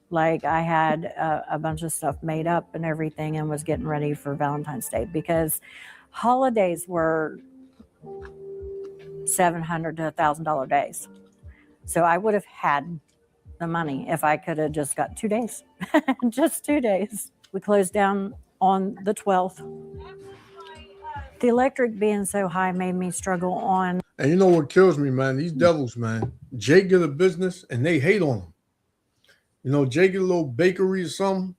Like I had a bunch of stuff made up and everything and was getting ready for Valentine's Day because holidays were $700 to $1,000 days. So I would have had the money if I could have just got 2 days, just 2 days. We closed down on the 12th. The electric being so high made me struggle on. And you know what kills me, man? These devils, man. Jake get a business and they hate on him. You know, Jake get a little bakery or something.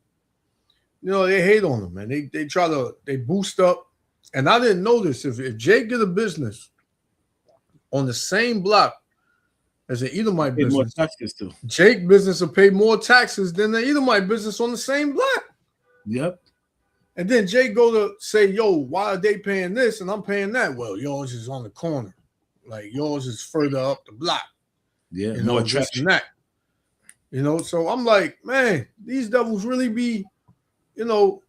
You know, they hate on him, man. They try to, they boost up. And I didn't know this. If Jake get a business on the same block as an Edomite business, more taxes too. Jake business will pay more taxes than the Edomite business on the same block. Yep. And then Jake go to say, yo, why are they paying this and I'm paying that? Well, yours is on the corner. Like yours is further up the block. Yeah, you know, more this attraction. and that. You know, so I'm like, man, these devils really be, you know,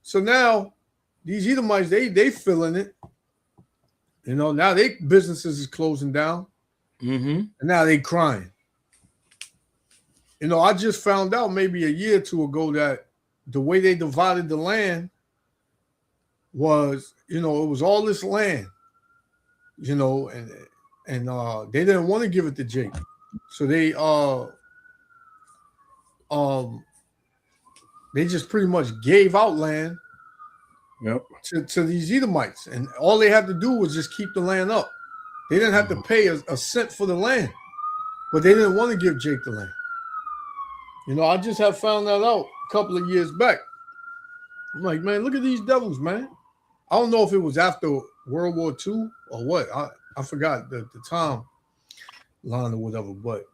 so now these Edomites, they feeling it. You know, now they businesses is closing down. Mm-hmm. And now they crying. You know, I just found out maybe a year or two ago that the way they divided the land was, you know, it was all this land, you know, and they didn't want to give it to Jake. So they just pretty much gave out land to these Edomites. And all they had to do was just keep the land up. They didn't have to pay a cent for the land, but they didn't want to give Jake the land. You know, I just have found that out a couple of years back. I'm like, man, look at these devils, man. I don't know if it was after World War II or what. I forgot the time line or whatever, but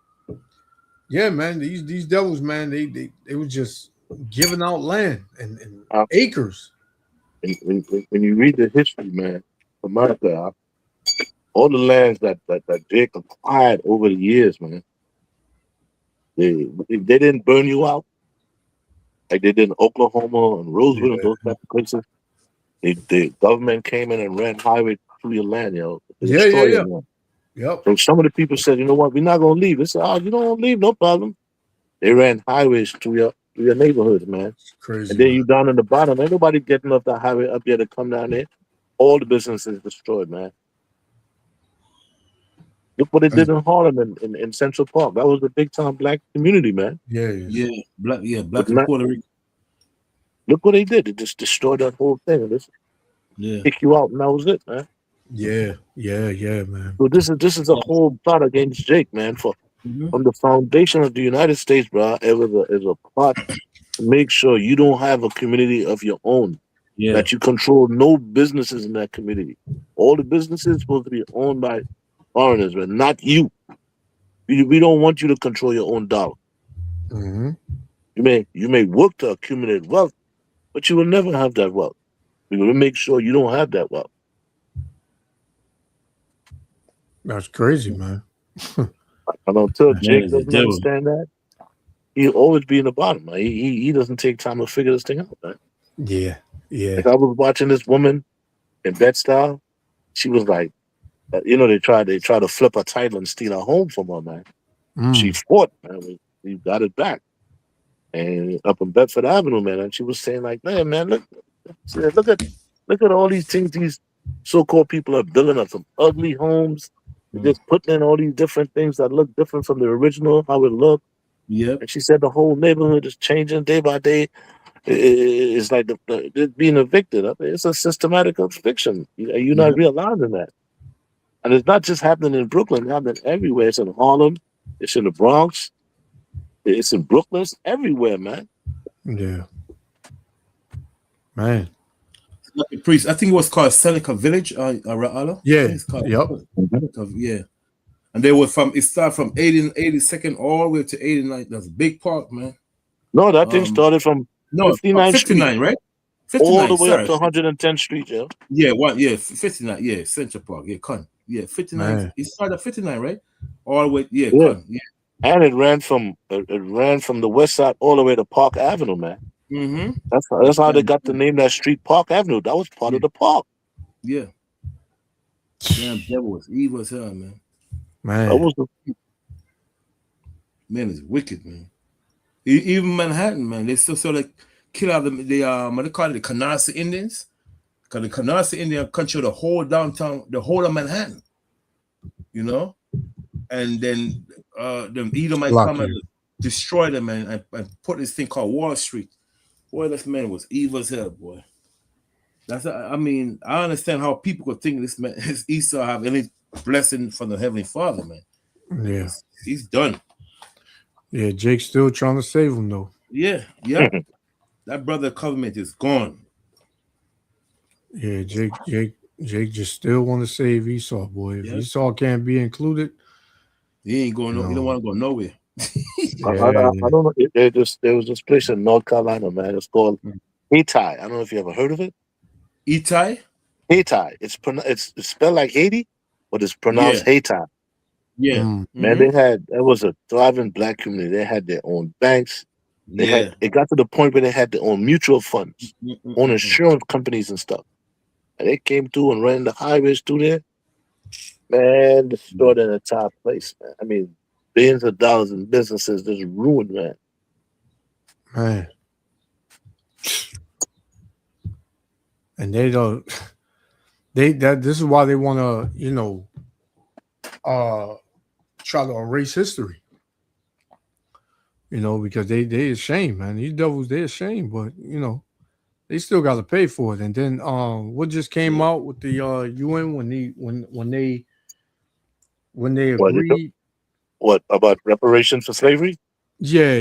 yeah, man, these devils, man, they were just giving out land and acres. When you read the history, man, America, all the lands that Jake acquired over the years, man, they didn't burn you out like they did in Oklahoma and Roseville and those type of places. The government came in and ran highway through your land, yo. Yeah. Yep. So some of the people said, you know what, we're not gonna leave. They said, oh, you don't want to leave, no problem. They ran highways through your neighborhoods, man. It's crazy. And then you down in the bottom, ain't nobody getting off the highway up there to come down there. All the businesses destroyed, man. Look what they did in Harlem in Central Park. That was a big time black community, man. Black and Puerto Rico. Look what they did. They just destroyed that whole thing. Kick you out, and that was it, man. Yeah, man. So this is a whole plot against Jake, man. From the foundation of the United States, bro, it was a plot to make sure you don't have a community of your own. Yeah. that you control no businesses in that community. All the businesses supposed to be owned by foreigners, but not you. We don't want you to control your own dollar. Mm-hmm. You may work to accumulate wealth, but you will never have that wealth. We will make sure you don't have that wealth. That's crazy, man. And until Man Jake is the doesn't devil. understand that, he'll always be in the bottom. Man. He doesn't take time to figure this thing out, man. Yeah, yeah. Like I was watching this woman in Bed-Stuy. She was like, they tried to flip her title and steal her home from her, man. She fought, man. We got it back. And up in Bedford Avenue, man, and she was saying like, man, look at all these things these so-called people are building up, some ugly homes. They're just putting in all these different things that look different from the original, how it looked. Yep. And she said the whole neighborhood is changing day by day. It's like they're being evicted. It's a systematic eviction. You're not realizing that. And it's not just happening in Brooklyn, it's happening everywhere. It's in Harlem, it's in the Bronx, it's in Brooklyn, it's everywhere, man. Yeah. Man. Like the priest, I think it was called Seneca Village, Ra'ala. Yeah. It's called, Yep. Yeah. And they were it started from 82nd all the way to 89th. That's a big park, man. No, that thing started from 59th 59, Street, right? all the way sorry. up to 110th Street, yeah. Yeah, 59, yeah, Central Park, yeah, Con. Yeah, 59. Man. It started at 59, right? All the way, yeah, Yeah. Con, yeah. And it ran from the west side all the way to Park Avenue, man. Mm-hmm. That's how they got to name that street Park Avenue. That was part of the park. Yeah. Damn, devil was evil as hell, man. Man. That was Man, it's wicked, man. Even Manhattan, man, they still sort of kill out what they call it, the Canarsie Indians. Because the Canarsie Indian control the whole downtown, the whole of Manhattan. You know? And then them Edomites come and destroy them and put this thing called Wall Street. Boy, this man was evil as hell, boy. I mean, I understand how people could think this man, his Esau, have any blessing from the Heavenly Father, man. Yeah. He's done. Yeah, Jake's still trying to save him though. Yeah. That brother covenant is gone. Yeah, Jake just still want to save Esau, boy. If Esau can't be included, he ain't going. He don't want to go nowhere. I don't know. There was this place in North Carolina, man. It's called Haiti. I don't know if you ever heard of it. Haiti? Haiti. It's spelled like Haiti, but it's pronounced Haiti. Yeah. Man, there was a thriving black community. They had their own banks. It got to the point where they had their own mutual funds, own insurance companies and stuff. And they came through and ran the highways through there. Man, destroyed an entire place, man. I mean, billions of dollars in businesses just ruined, man. Man. And they don't this is why they want to, try to erase history. Because they ashamed, man. These devils, they ashamed, but they still got to pay for it. And then what just came out with the UN when they agreed? What about reparations for slavery? Yeah.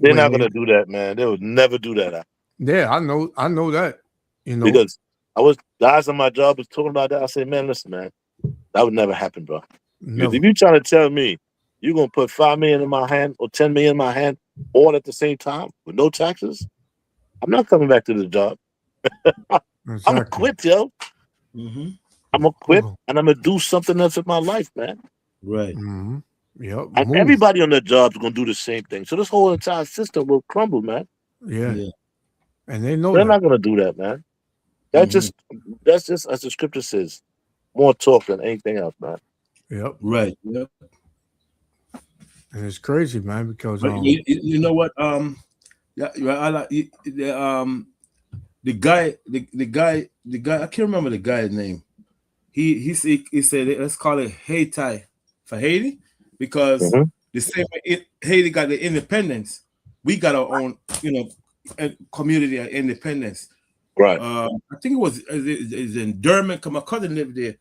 They're not gonna do that, man. They would never do that. Yeah, I know that. Because guys on my job was talking about that. I said, man, listen, man, that would never happen, bro. Never. If you trying to tell me you're gonna put $5 million in my hand or $10 million in my hand all at the same time with no taxes, I'm not coming back to the job. I'm gonna quit, yo. Mm-hmm. I'm gonna quit and I'm gonna do something else with my life, man. Right. Mm-hmm. Yep. And everybody on their jobs is gonna do the same thing. So this whole entire system will crumble, man. Yeah. And they know they're not gonna do that, man. That's just as the scripture says, more talk than anything else, man. Yep. Right. Yep. And it's crazy, man, because you know what? I like the guy. I can't remember the guy's name. He said let's call it Haiti for Haiti because the same way Haiti got the independence, we got our own community of independence. Right. I think it was is in Durham. Cause my cousin lived there.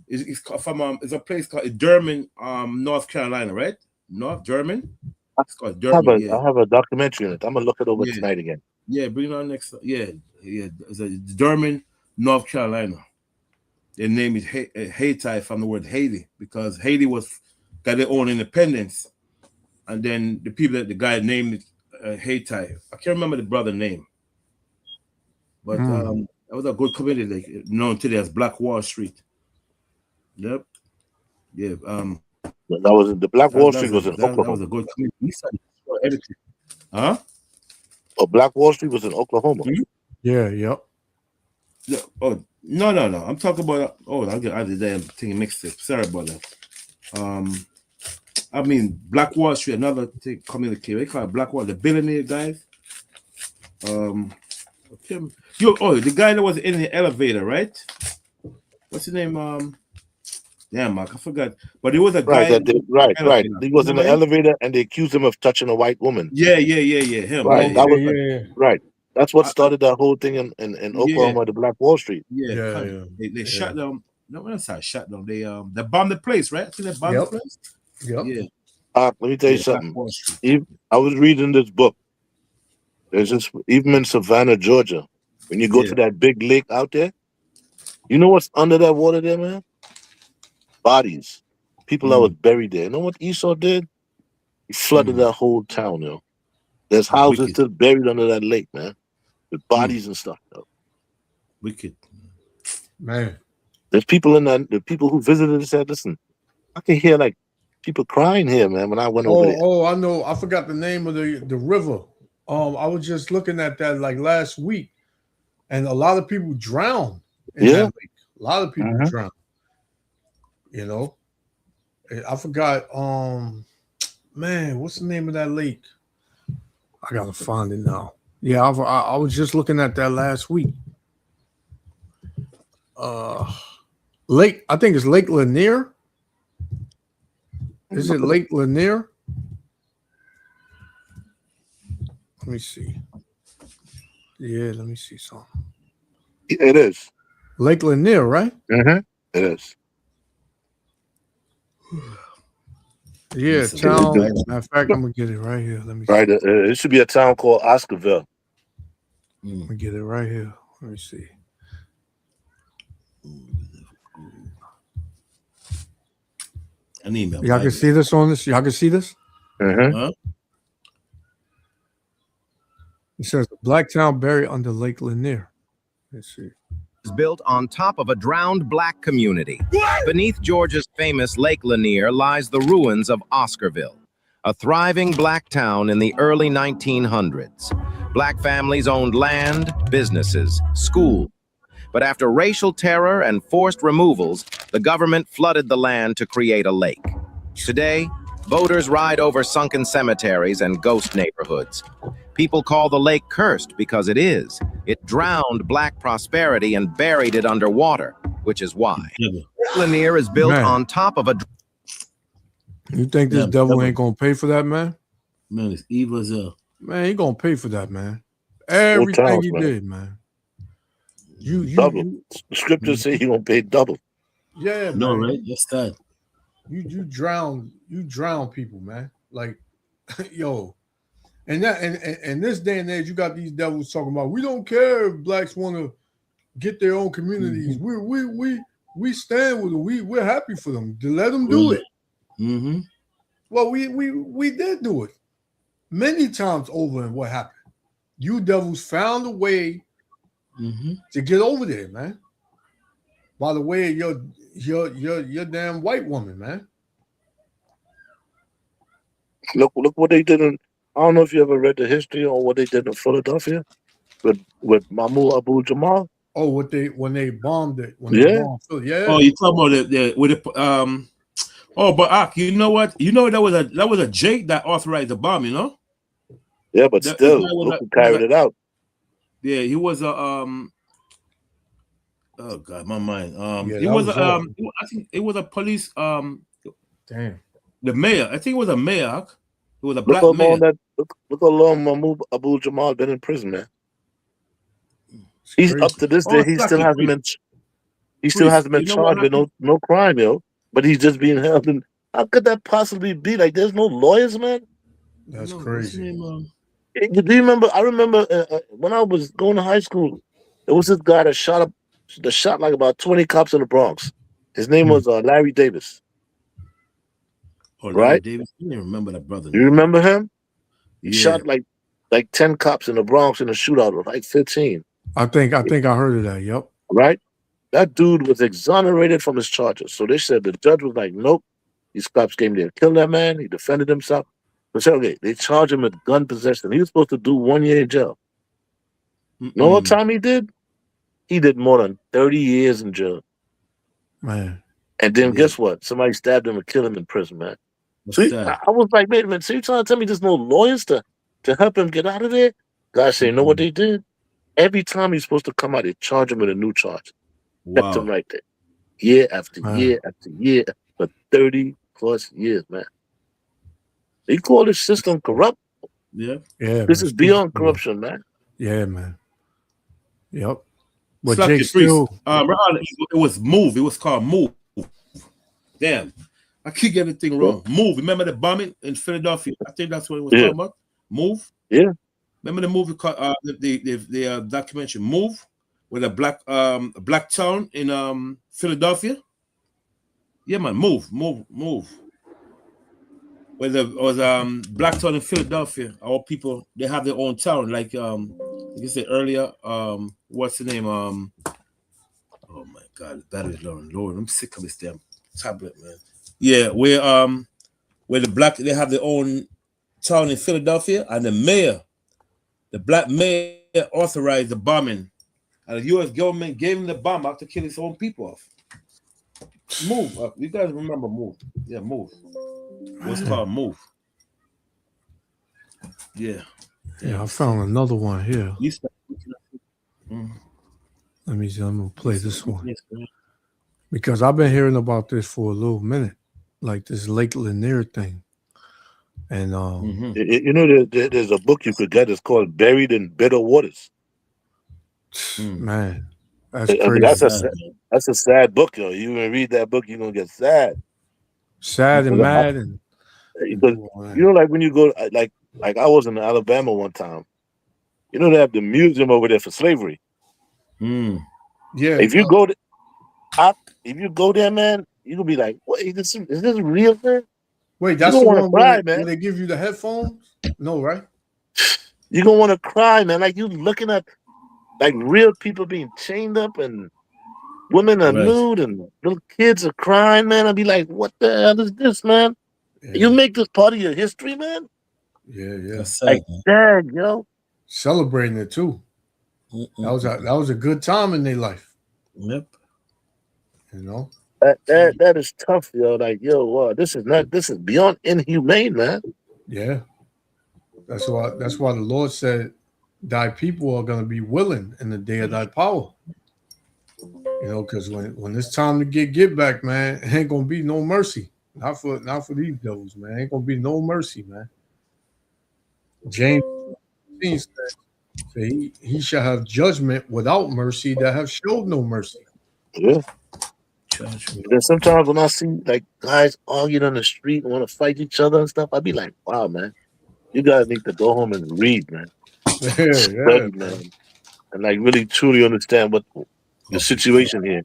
It's from it's a place called Durham, North Carolina, right? North Durham. It's called Durham. I have a documentary on it. I'm gonna look it over tonight again. Yeah, bring it on next. Yeah, it's a Durham, North Carolina. Their name is Haiti from the word Haiti, because Haiti got their own independence, and then the guy named it Haiti. I can't remember the brother name, but that was a good community, like, known today as Black Wall Street. Yep. Yeah. That was the Black Wall Street was in Oklahoma. That was a good community. Huh? Oh, Black Wall Street was in Oklahoma. Yeah. Yep. Yeah. Oh no! I'm talking about. Oh, I did that thing mixed up. Sorry about that. I mean Black Wall Street, another thing community. They call it Black Wall. The billionaire guys. The guy that was in the elevator, right? What's his name? Damn, Mark, I forgot. But it was a guy. Right. He was in the elevator, and they accused him of touching a white woman. Yeah. Him. Right. Right. That's what started that whole thing in Oklahoma, the Black Wall Street. Yeah. They shut down. No, when I say shut down, they bombed the place, right? I think they bombed the place. Yep. Yeah. Let me tell you something. I was reading this book. There's this, even in Savannah, Georgia, when you go to that big lake out there, you know what's under that water there, man? Bodies. People that was buried there. You know what Esau did? He flooded that whole town, yo. There's houses still buried under that lake, man. With bodies and stuff, though. Wicked. Man. There's people in that, the people who visited and said, listen, I can hear like people crying here, man, when I went over there. Oh, I know. I forgot the name of the river. I was just looking at that like last week, and a lot of people drowned in that lake. A lot of people drowned. You know? I forgot, man, what's the name of that lake? I gotta find it now. Yeah, I was just looking at that last week. Lake, I think it's Lake Lanier. Is it Lake Lanier? Let me see. Yeah, let me see something. It is. Lake Lanier, right? It is. Yeah, town. Matter of fact, I'm gonna get it right here. Let me see. Right, it should be a town called Oscarville. Let me get it right here. Let me see. An email. Y'all can see this on this. Y'all can see this. It says Black town buried under Lake Lanier. Let's see. Is built on top of a drowned black community. Beneath Georgia's famous Lake Lanier lies the ruins of Oscarville, a thriving black town in the early 1900s. Black families owned land, businesses, schools. But after racial terror and forced removals, the government flooded the land to create a lake. Today, voters ride over sunken cemeteries and ghost neighborhoods. People call the lake cursed because it is. It drowned black prosperity and buried it underwater, which is why. Lanier is built on top of a... You think this devil ain't gonna pay for that, man? Man, it's evil as hell. Man, he gonna pay for that, man. Everything he did, man. Double. The scriptures say he gonna pay double. Yeah, no, man. right? That's that. You drown people, man. Like, yo. And that and this day and age, you got these devils talking about we don't care if blacks want to get their own communities. We stand with them. We're happy for them to let them do it. Well, we did do it many times over, and what happened? You devils found a way to get over there, man. By the way, your damn white woman, man. Look what they did in. I don't know if you ever read the history on what they did in Philadelphia with Mahmoud Abu Jamal. Oh, when they bombed it. Yeah. Oh, you talking about with the Oh, but you know what? You know that was a Jake that authorized the bomb. You know. Yeah, but still, look who carried it out. Yeah, he was a Oh God, my mind. He was I think it was a police. Damn. The mayor. I think it was a mayor. It was a black man. Look how long Mahmoud Abu Jamal been in prison, man. He's up to this day. He still hasn't been. He still hasn't been charged with no crime, yo. But he's just being held. And how could that possibly be? Like, there's no lawyers, man. That's crazy. Do you remember? I remember when I was going to high school. There was this guy that shot like about 20 cops in the Bronx. His name was Larry Davis. Oh, Larry Right? Davis. I didn't remember that brother. You remember him? He Yeah. shot like 10 cops in the Bronx in a shootout of like 15. I think I heard of that. Yep. Right? That dude was exonerated from his charges. So they said the judge was like, nope. These cops came there and killed that man. He defended himself. But said, okay, they charged him with gun possession. He was supposed to do 1 year in jail. Know what time he did? He did more than 30 years in jail. Man. And then guess what? Somebody stabbed him and killed him in prison, man. So I was like, wait a minute. So you trying to tell me there's no lawyers to help him get out of there? Guys say, you know what they did? Every time he's supposed to come out, they charge him with a new charge. Kept him right there. Year after year after year for 30 plus years, man. They call this system corrupt. Yeah. Yeah. This is beyond corruption, man. Yeah, man. Yep. But Slap Jake your priest. still. It was Move. It was called Move. Damn. I keep getting everything wrong. Move. Remember the bombing in Philadelphia? I think that's what it was talking about. Move. Yeah. Remember the movie called the documentary Move, with a black town in Philadelphia? Yeah, man. Move. Where there was black town in Philadelphia. Our people, they have their own town, like you said earlier. What's the name? Oh my God, the battery's low. Lord, I'm sick of this damn tablet, man. Yeah, where the black, they have their own town in Philadelphia, and the black mayor authorized the bombing, and the U.S. government gave him the bomb after killing his own people off. Move. You guys remember Move? Yeah, Move. What's called Move? Yeah. Yeah, I found another one here. Let me see. I'm gonna play this one because I've been hearing about this for a little minute, like this Lake Lanier thing. And you know, there's a book you could get. It's called Buried in Bitter Waters. Man, that's I mean, crazy. that's a sad book, yo. You gonna read that book, you're gonna get sad. Sad and mad, and because you know, like when you go, like I was in Alabama one time. You know, they have the museum over there for slavery. Yeah. If you go, if you go there, man, you gonna be like, "What is this real, man?" Wait, that's you the gonna one cry, where man. they give you the headphones? No, right? You're gonna want to cry, man. Like you looking at like real people being chained up and women are nude and little kids are crying, man. I'd be like, what the hell is this, man? Yeah. You make this part of your history, man? Yeah, yeah. Like, dang, yo. Celebrating it too. That was a good time in their life. Yep. You know? That is tough, yo. Like, yo, wow, this is beyond inhumane, man. Yeah. That's why the Lord said thy people are gonna be willing in the day of thy power. You know, because when it's time to get back, man, it ain't gonna be no mercy. Not for these devils, man. Ain't gonna be no mercy, man. James said he shall have judgment without mercy that have showed no mercy. Yeah. Then sometimes when I see like guys arguing on the street and want to fight each other and stuff, I be like, wow, man, you guys need to go home and read, man. Study, man. And like really truly understand what the situation here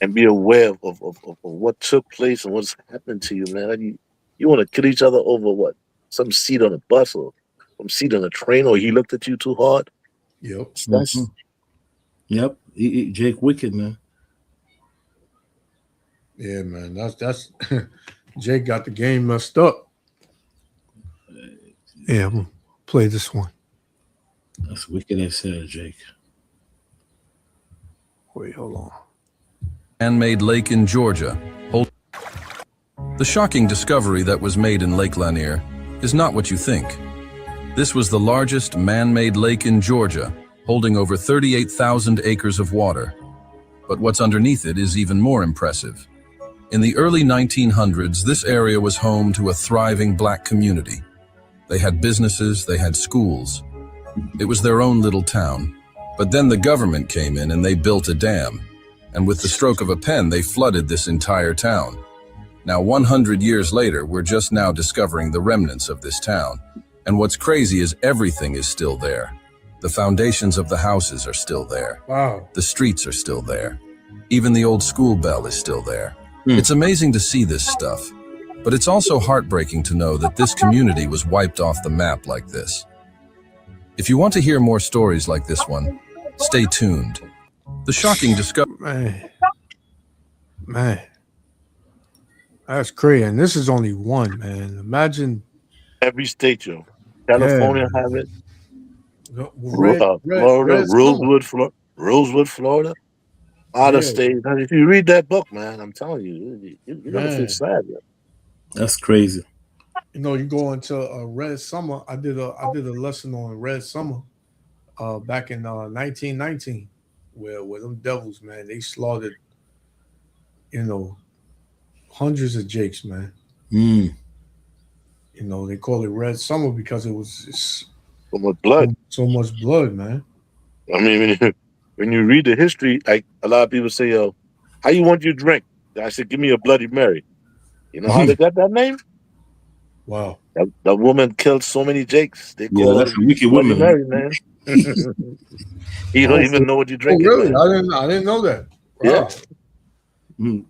and be aware of what took place and what's happened to you, man. Like you want to kill each other over what? Some seat on a bus or some seat on a train, or he looked at you too hard. Yep. Yep. Jake Wicked, man. Yeah, man. That's Jake got the game messed up. Yeah, I'm gonna play this one. That's wicked as hell, Jake. Wait, hold on. Man-made lake in Georgia. The shocking discovery that was made in Lake Lanier is not what you think. This was the largest man-made lake in Georgia, holding over 38,000 acres of water. But what's underneath it is even more impressive. In the early 1900s, this area was home to a thriving black community. They had businesses, they had schools. It was their own little town. But then the government came in and they built a dam. And with the stroke of a pen, they flooded this entire town. Now, 100 years later, we're just now discovering the remnants of this town. And what's crazy is everything is still there. The foundations of the houses are still there. Wow. The streets are still there. Even the old school bell is still there. It's amazing to see this stuff, but it's also heartbreaking to know that this community was wiped off the map like this. If you want to hear more stories like this one, stay tuned. The shocking discovery. Man. That's crazy. And this is only one, man. Imagine every state, yo. California Yeah. have it. Florida, Rosewood, Florida. Out of Yeah. state. And if you read that book, man, I'm telling you, you're gonna Man. feel sad. Yo. That's crazy. You know, you go into Red Summer. I did a lesson on Red Summer back in 1919, where them devils, man, they slaughtered, hundreds of jakes, man. Mm. They call it Red Summer because it was So much blood. So much blood, man. I mean, when you read the history, like a lot of people say, "Yo, how you want your drink?" I said, "Give me a Bloody Mary." You know how they got that name? Wow. That woman killed so many jakes. They Yeah, call that's it a wicked Bloody woman. Mary, man. You don't even know what you're drinking. really? man. I didn't know that. Yeah. Mm.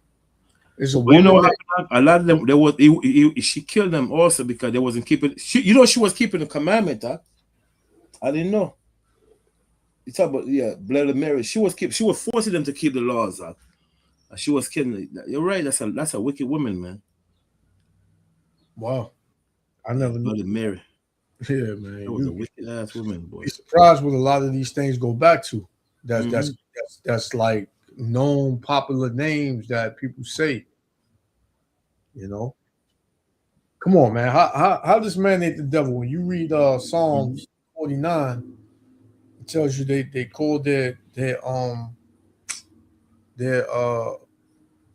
It's a But you know woman what happened? A lot of them, she killed them also because they wasn't keeping. She was keeping the commandment. Huh? I didn't know. You talk about Bloody Mary. She was forcing them to keep the laws. Huh? She was killing. You're right. That's a wicked woman, man. Wow. I never knew. Bloody Mary. Yeah, man. That was a wicked ass woman, boy. Be surprised what a lot of these things go back to. Mm-hmm. That's like known popular names that people say. Come on, man. How this man ate the devil? When you read Psalms 49, it tells you they called their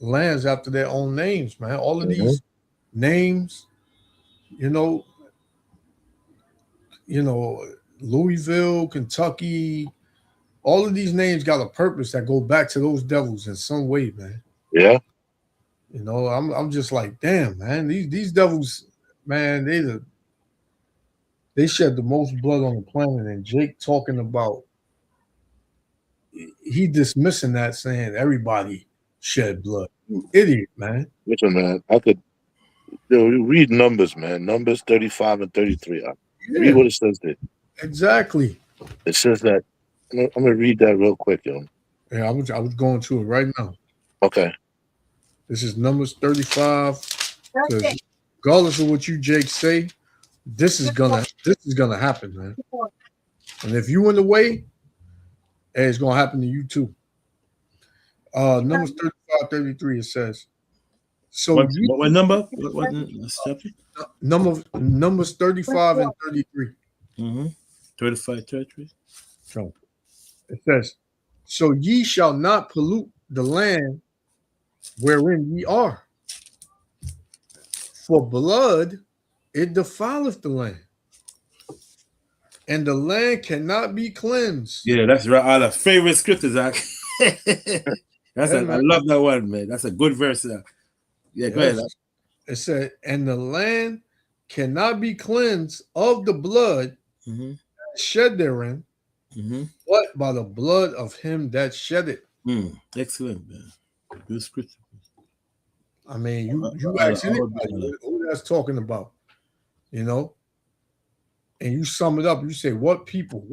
lands after their own names, man. All of these names, Louisville, Kentucky, all of these names got a purpose that go back to those devils in some way, man. Yeah. I'm just like, damn, man. These devils, man, they shed the most blood on the planet. And Jake talking about he dismissing that, saying everybody shed blood. Idiot, man. Listen, man, I could read Numbers, man. Numbers 35 and 33. Read what it says there. Exactly. It says that. I'm gonna read that real quick, yo. Yeah, I was going to it right now. Okay. This is Numbers 35. Regardless of what you, Jake, say, this is gonna happen, man. And if you in the way, hey, it's gonna happen to you too. Numbers 35, 33, it says. So what number? What chapter? Numbers 35 and 33. 35, 33. So it says, so ye shall not pollute the land wherein ye are. For blood, it defileth the land. And the land cannot be cleansed. Yeah, that's right. All the favorite scriptures, Zach. I love that one, man. That's a good verse. Yeah, go ahead. It said, and the land cannot be cleansed of the blood shed therein, but by the blood of him that shed it. Excellent, man. Good scripture. I mean, you ask anybody who that's talking about, and you sum it up, you say, what people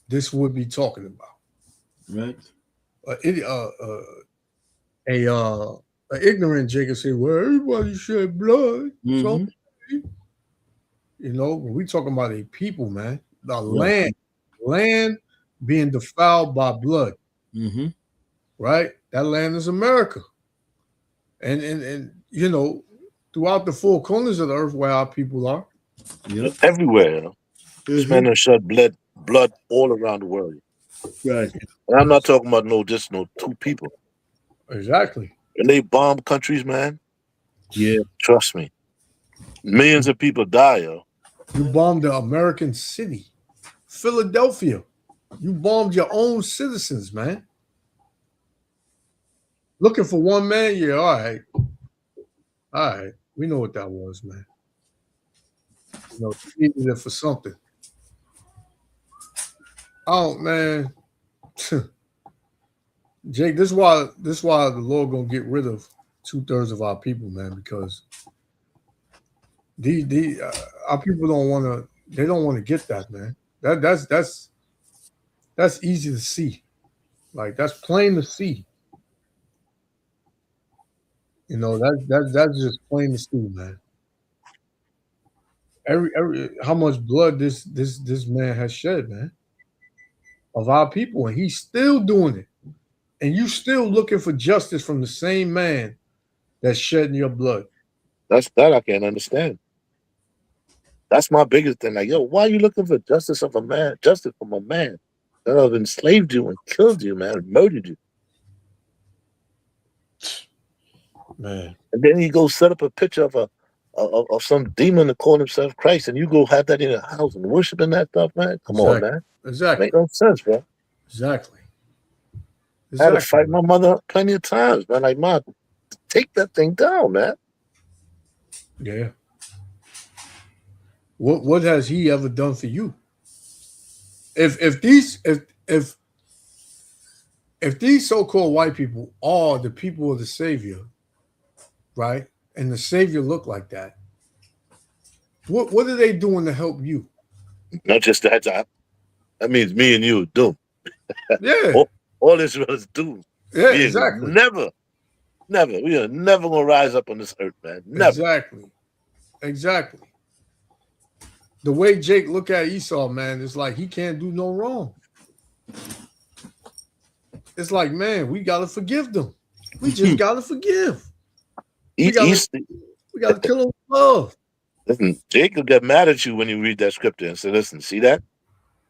this would be talking about. Right. An ignorant Jacob say, well, everybody shed blood. So, when we talking about a people, man, the land being defiled by blood, right? That land is America. And throughout the four corners of the earth where our people are. Everywhere, This man has shed blood all around the world. Right. And I'm not talking about just two people. Exactly. And they bomb countries, man. Yeah. Trust me. Millions of people die, yo. You bombed the American city. Philadelphia. You bombed your own citizens, man. Looking for one man? Yeah, all right. All right. We know what that was, man. You needed it for something. Oh man, Jake, this is why the Lord gonna get rid of 2/3 of our people, man, because our people don't want to. They don't want to get that, man. That's easy to see. Like that's plain to see. You know that's just plain to see, man. Every how much blood this man has shed, man, of our people, and he's still doing it. And you still looking for justice from the same man that's shedding your blood. That's that I can't understand. That's my biggest thing. Like, yo, why are you looking for justice from a man that have enslaved you and killed you, man, and murdered you? Man. And then he goes set up a picture of some demon that called himself Christ, and you go have that in your house and worshiping that stuff, man. Come on, man. Exactly. Make no sense, bro. Exactly. I had to fight my mother plenty of times, man. Like, Mom, take that thing down, man. Yeah. What has he ever done for you? If these so-called white people are the people of the Savior, right? And the Savior look like that, what are they doing to help you? Not just that job. That means me and you are doomed. Yeah. all Israel is doomed. Yeah, We exactly. Never. We are never gonna rise up on this earth, man. Never. Exactly. The way Jake look at Esau, man, it's like he can't do no wrong. It's like, man, we gotta forgive them. We just gotta forgive. We gotta kill them with love. Listen, Jacob got mad at you when you read that scripture and said, listen, see that?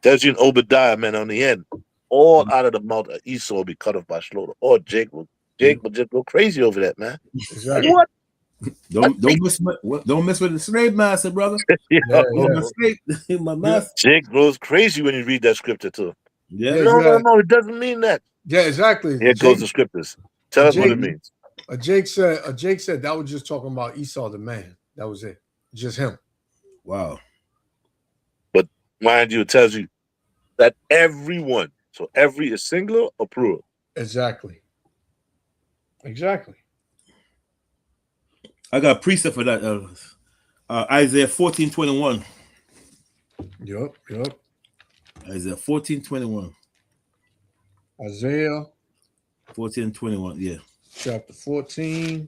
Tells you in Obadiah, man, on the end, all out of the mouth of Esau will be cut off by slaughter. Or Jake will just go crazy over that, man. Exactly. What? Don't mess with the slave master, brother. My master. Jake goes crazy when you read that scripture too. Yeah. No, it doesn't mean that. Yeah, exactly. Here goes the scriptures. Tell us what it means. Jake said that was just talking about Esau the man. That was it. Just him. Wow. But mind you, it tells you that everyone, so every is singular or plural. Exactly. I got a precept for that. Isaiah 14:21. Yup. Isaiah 14:21. Isaiah 14:21. Yeah. Chapter 14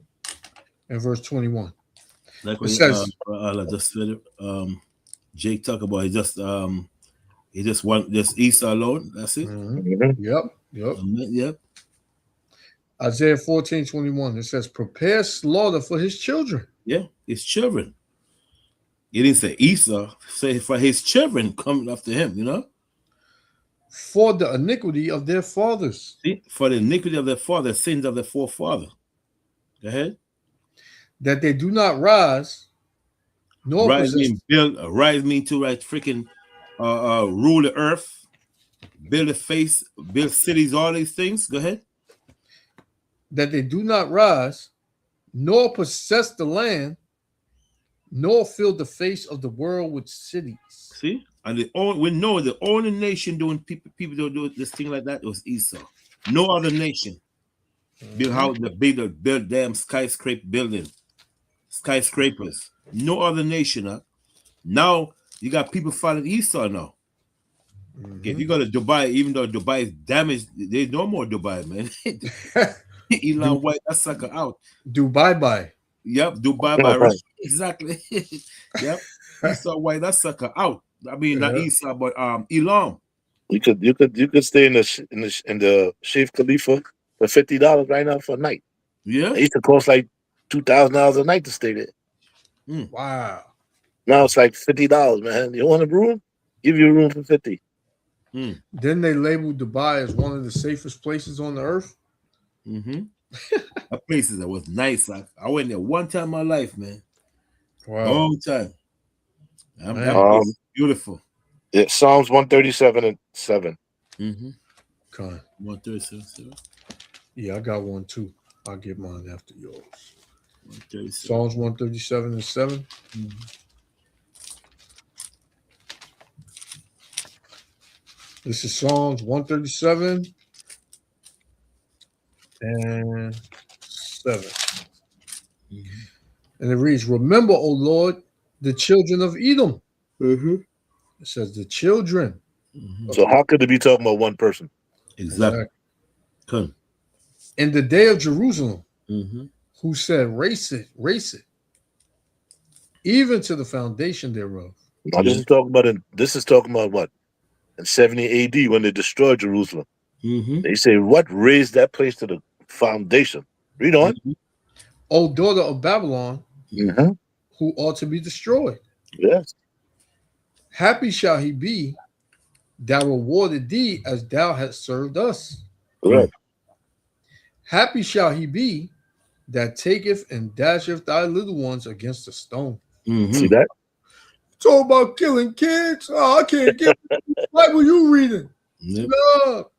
and verse 21. Like It when says, I just said it. Jake talk about he just want just Esau alone. That's it. Yep. Yep. Isaiah 14:21. It says, prepare slaughter for his children. Yeah, his children. He didn't say Esau, say for his children coming after him, you know? For the iniquity of their fathers. See? For the iniquity of their father, sins of their forefather. Go ahead. That they do not rise, nor Rise mean build, rise mean to right freaking rule the earth, build a face, build cities, all these things. Go ahead. That they do not rise, nor possess the land, nor fill the face of the world with cities. See? And we know the only nation doing people don't do this thing like that was Esau. No other nation build how the build damn skyscrapers. No other nation. Now you got people following Esau now. Okay, if you go to Dubai, even though Dubai is damaged, there's no more Dubai, man. Elon White, that sucker out. Dubai bye. Yep, Dubai bye. Exactly. Yep. Esau White, that sucker out. I mean, not Esau, but Elon. You could stay in the Sheikh Khalifa for $50 right now for a night. Yeah. It used to cost like $2,000 a night to stay there. Wow. Now it's like $50, man. You want a room? Give you a room for $50. Then they labeled Dubai as one of the safest places on the earth. That place that was nice. I went there one time in my life, man. Wow. Long time. That place is beautiful. Yeah, Psalms 137:7. Okay. 137. Yeah, I got one too. I'll get mine after yours. 137. Psalms 137:7. This is Psalms 137 and 7. And it reads, remember, O Lord, the children of Edom. It says the children. So how could it be talking about one person? Exactly. Good. In the day of Jerusalem, who said, race it, even to the foundation thereof. Now, this is talking about what? In 70 AD when they destroyed Jerusalem. They say, what raised that place to the foundation? Read on. O daughter of Babylon, who ought to be destroyed. Yes. Happy shall he be that rewarded thee as thou hast served us. Right. Happy shall he be that taketh and dasheth thy little ones against a stone. See that? Talk about killing kids. Oh, I can't get what Bible you reading. No.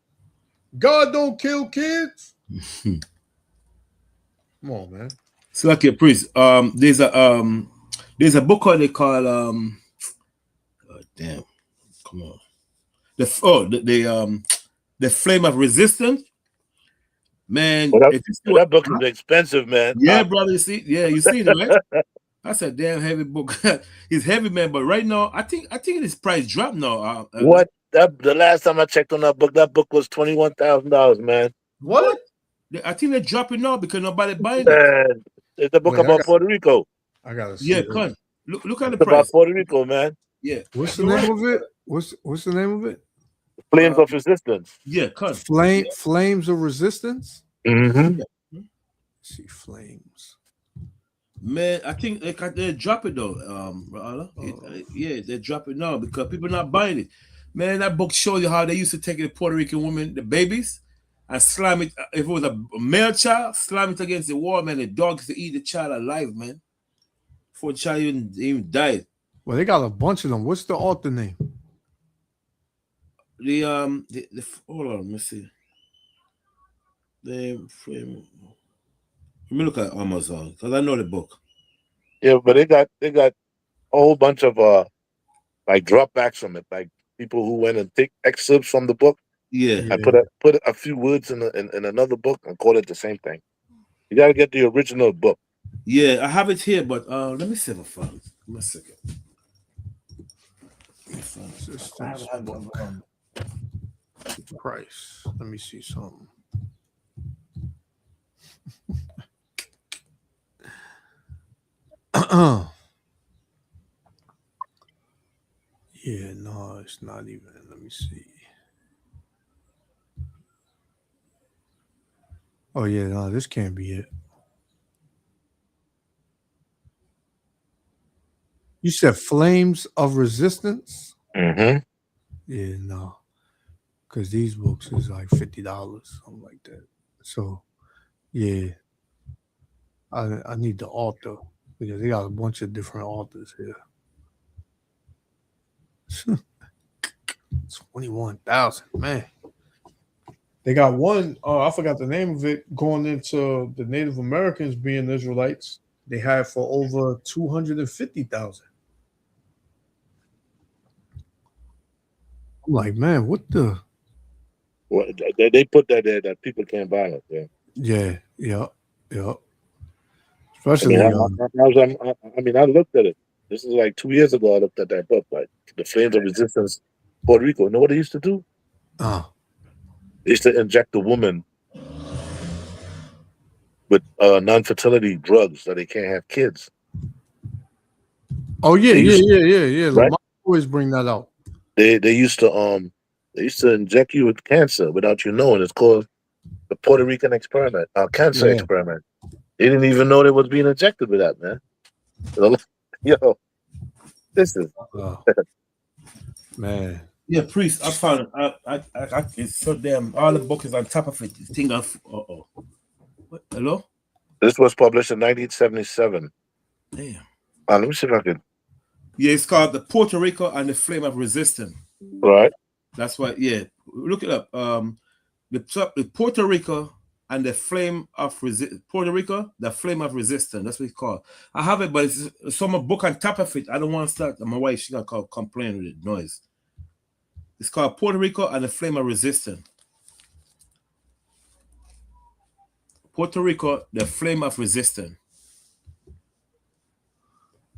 God don't kill kids. Come on, man. So like a priest. There's a book they call oh, damn. Come on. The Flame of Resistance. Man, that book is expensive, man. Yeah, brother. You see it, right? That's a damn heavy book. It's heavy, man. But right now, I think its price dropped now. What? The last time I checked on that book was $21,000, man. What? I think they're dropping now because nobody buying it. It's a book about Puerto Rico. I gotta see. Yeah, it. Look at the It's price. about Puerto Rico, man. Yeah. What's the name of it? What's the name of it? Flames of Resistance. Yeah, Flames of Resistance. Mm-hmm. Let's see, Flames. Man, I think they drop it though. Yeah, they drop it now because people not buying it. Man, that book shows you how they used to take the Puerto Rican women, the babies, and slam it. If it was a male child, slam it against the wall, man. The dogs to eat the child alive, man. Before the child even died. Well, they got a bunch of them. What's the author name? The hold on, let me see. Let me look at Amazon because I know the book. Yeah, but they got a whole bunch of like dropbacks from it, like people who went and take excerpts from the book. Yeah, I put a few words in another book and call it the same thing. You got to get the original book. Yeah, I have it here, but let me see if I found it. Give me a second. Price. Let me see something. Yeah, no, it's not even. Let me see. Oh yeah, no, this can't be it. You said Flames of Resistance? Mm-hmm. Yeah, no. Because these books is like $50, something like that. So, yeah. I need the author because they got a bunch of different authors here. 21,000, man. They got one, I forgot the name of it, going into the Native Americans being Israelites. They had for over 250,000. I'm like, man, what the? Well, they put that there that people can't buy it. Yeah. Especially, I looked at it. This is like 2 years ago. I looked at that book, like the Flames of Resistance, Puerto Rico. You know what they used to do? They used to inject the woman with non-fertility drugs so they can't have kids. Oh yeah. Right? Lamar always bring that out. They used to inject you with cancer without you knowing. It's called the Puerto Rican experiment, cancer experiment. They didn't even know they was being injected with that, man. Yo, this is man. Yeah, priest. I found it. I it's so damn. All the book is on top of it. The thing of what? Hello. This was published in 1977. Damn. Let me see if I can. Yeah, it's called The Puerto Rico and the Flame of Resistance. Right. That's why. Yeah, look it up. The Puerto Rico and the Flame of Puerto Rico, the Flame of Resistance. That's what it's called. I have it, but it's some book on top of it. I don't want to start. My wife, she got complain with the noise. It's called Puerto Rico and the Flame of Resistance. Puerto Rico, the Flame of Resistance.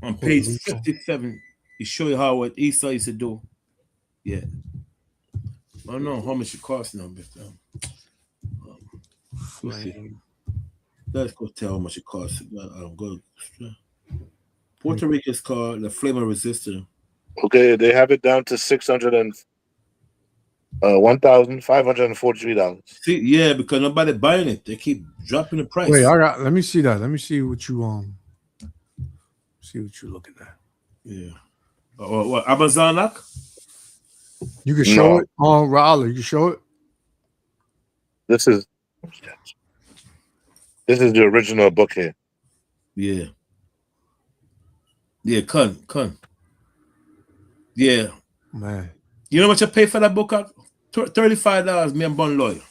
On page 57, he show you how what Esau used to do. Yeah. I don't know how much it costs now, but let's go tell how much it costs. Puerto Rico is called the Flame of Resistance. Okay, they have it down to $1,543. See, yeah, because nobody buying it. They keep dropping the price. Wait, let me see that. Let me see what you see what you're looking at. Yeah. What Amazon lock? You can show it on Raleigh. You can show it. This is the original book here. Yeah. Yeah, Kun. Yeah. Man. You know what you pay for that book? $35, me and Bun Lawyer.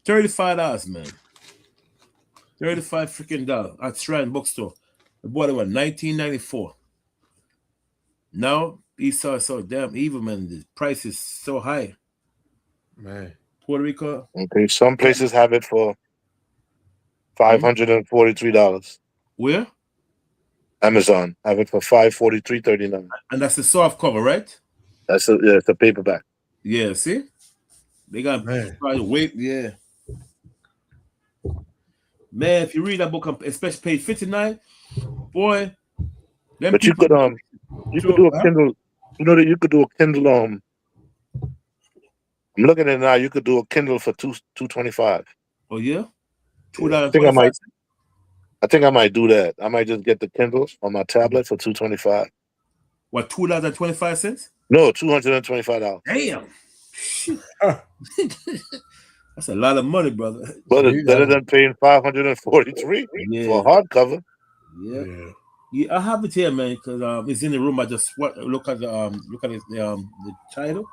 $35, man. $35 freaking dollars at Shrine Bookstore. I bought it in 1994. Now Esau is so damn evil, man. The price is so high. Man. Puerto Rico. Okay, some places have it for $543. Where? Amazon have it for $543.39. And that's the soft cover, right? It's a paperback. Yeah, see? They got weight, yeah. Man, if you read that book, especially page 59, boy. But you could do a Kindle. You know that you could do a Kindle. I'm looking at it now. You could do a Kindle for $225. Oh yeah, $2.25. I think I might do that. I might just get the Kindle on my tablet for $225. What, $2.25? No, $225. Damn. That's a lot of money, brother. But it's better than paying $543 for a hardcover. Yeah, I have it here, man, because it's in the room. I just look at the title.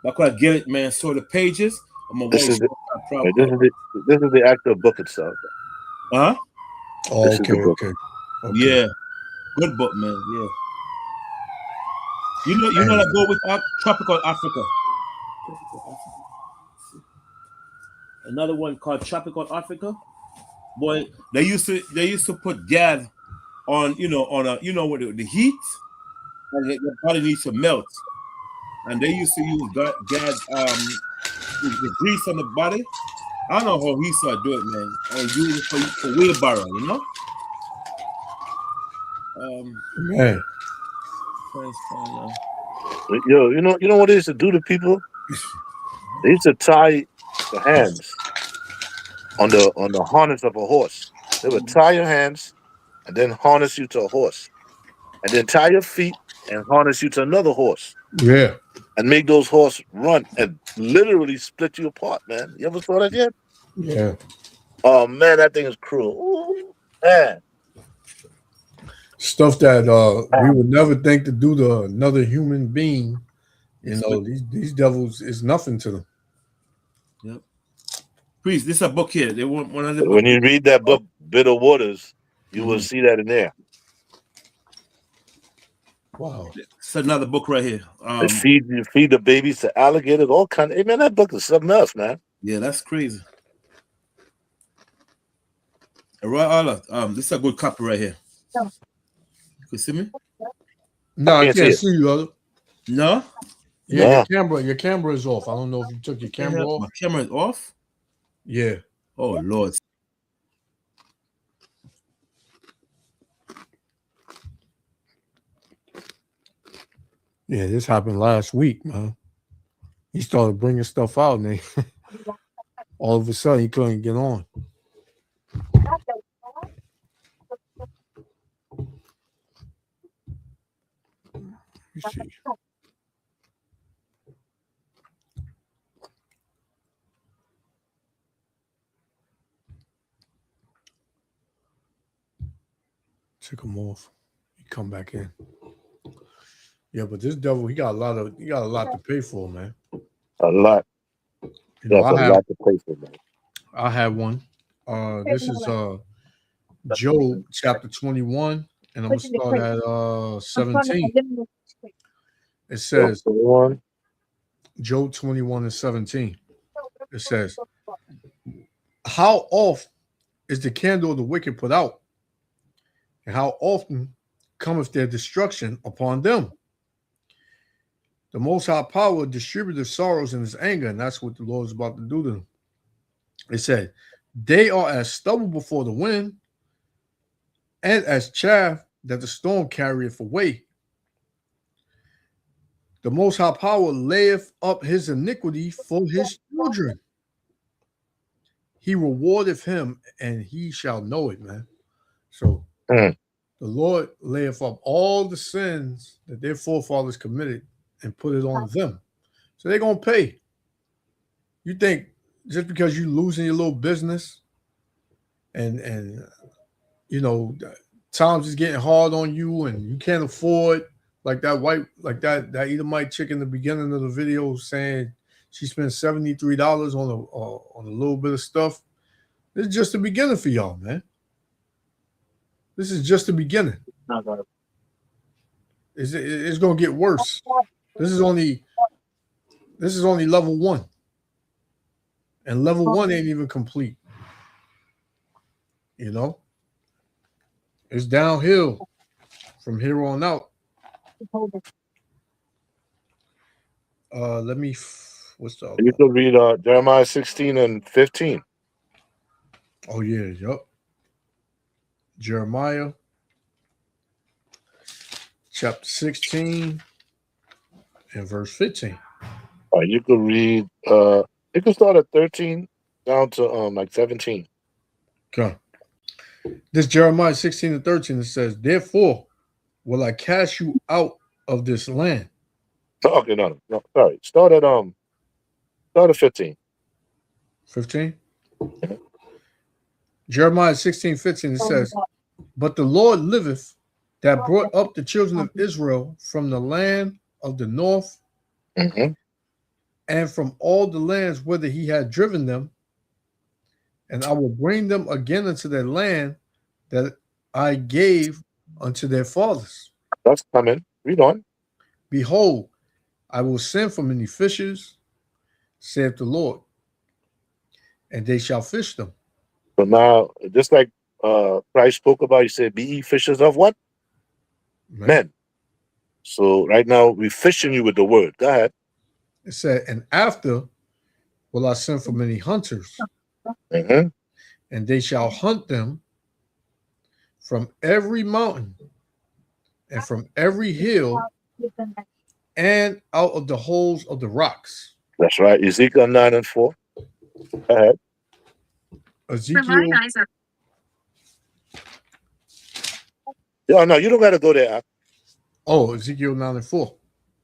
I could get it, man. So the pages. This is the actual book itself. Huh? Oh, okay. Yeah, good book, man. Yeah. You know that book with Tropical Africa. Another one called Tropical Africa. Boy, they used to put Gad on with the heat, and the body needs to melt. And they used to use Gad the grease on the body. I don't know how he saw do it, man. And use it for wheelbarrow, you know. Man. Yo, you know what they used to do to people? They used to tie the hands on the harness of a horse. They would tie your hands and then harness you to a horse, and then tie your feet and harness you to another horse. Yeah. And make those horses run and literally split you apart, man. You ever saw that yet? Yeah. Oh man, that thing is cruel. Ooh, man. Stuff that we would never think to do to another human being. You know, these devils is nothing to them. Yep. Please, this is a book here. They want one of the When you read that book, Bitter Waters, you will see that in there. Wow. It's another book right here. They feed the babies to alligators, all kind of. Hey man, that book is something else, man. Yeah, that's crazy. Right, this is a good copy right here. You can see me? No, I can't see you, Otto. No? Yeah, your camera is off. I don't know if you took your camera off. My camera is off? Yeah. Oh Lord. Yeah, this happened last week, man. He started bringing stuff out, and all of a sudden he couldn't get on. Let me see. Took him off. He come back in. Yeah, but this devil, he got a lot to pay for, man. A lot. That's a lot to pay for, man. I had one. This is Job chapter 21, and I'm gonna start at 17. It says, Job 21:17. It says, how oft is the candle of the wicked put out? And how often cometh their destruction upon them? The Most High Power distributed sorrows in his anger, and that's what the Lord is about to do to them. It said, they are as stubble before the wind, and as chaff that the storm carrieth away. The Most High Power layeth up his iniquity for his children. He rewardeth him, and he shall know it, man. So the Lord layeth up all the sins that their forefathers committed and put it on them. So they're going to pay. You think just because you're losing your little business and you know, times is getting hard on you and you can't afford, like that Edomite chick in the beginning of the video saying she spent $73 on a little bit of stuff. This is just the beginning for y'all, man. This is just the beginning. It's going to get worse. This is only level 1. And level 1 ain't even complete. You know? It's downhill from here on out. What's the other You can read Jeremiah 16 and 15. Oh, yeah, yep. Jeremiah chapter 16 and verse 15. All right, you can read, you can start at 13 down to like 17. Okay. This Jeremiah 16 and 13, it says, therefore will I cast you out of this land. Okay, no, sorry. Start at 15. 15? Jeremiah 16, 15, it says, but the Lord liveth that brought up the children of Israel from the land of the north and from all the lands whither he had driven them, and I will bring them again into their land that I gave unto their fathers. That's coming. Read on. Behold, I will send for many fishers, saith the Lord, and they shall fish them. So now, just like Christ spoke about, he said, be ye fishers of what? Men. So right now, we're fishing you with the word. Go ahead. It said, and after will I send for many hunters, and they shall hunt them from every mountain and from every hill and out of the holes of the rocks. That's right. Ezekiel 9 and 4. Go ahead. Ezekiel. Yeah, no, you don't got to go there. Oh, Ezekiel 9 and 4.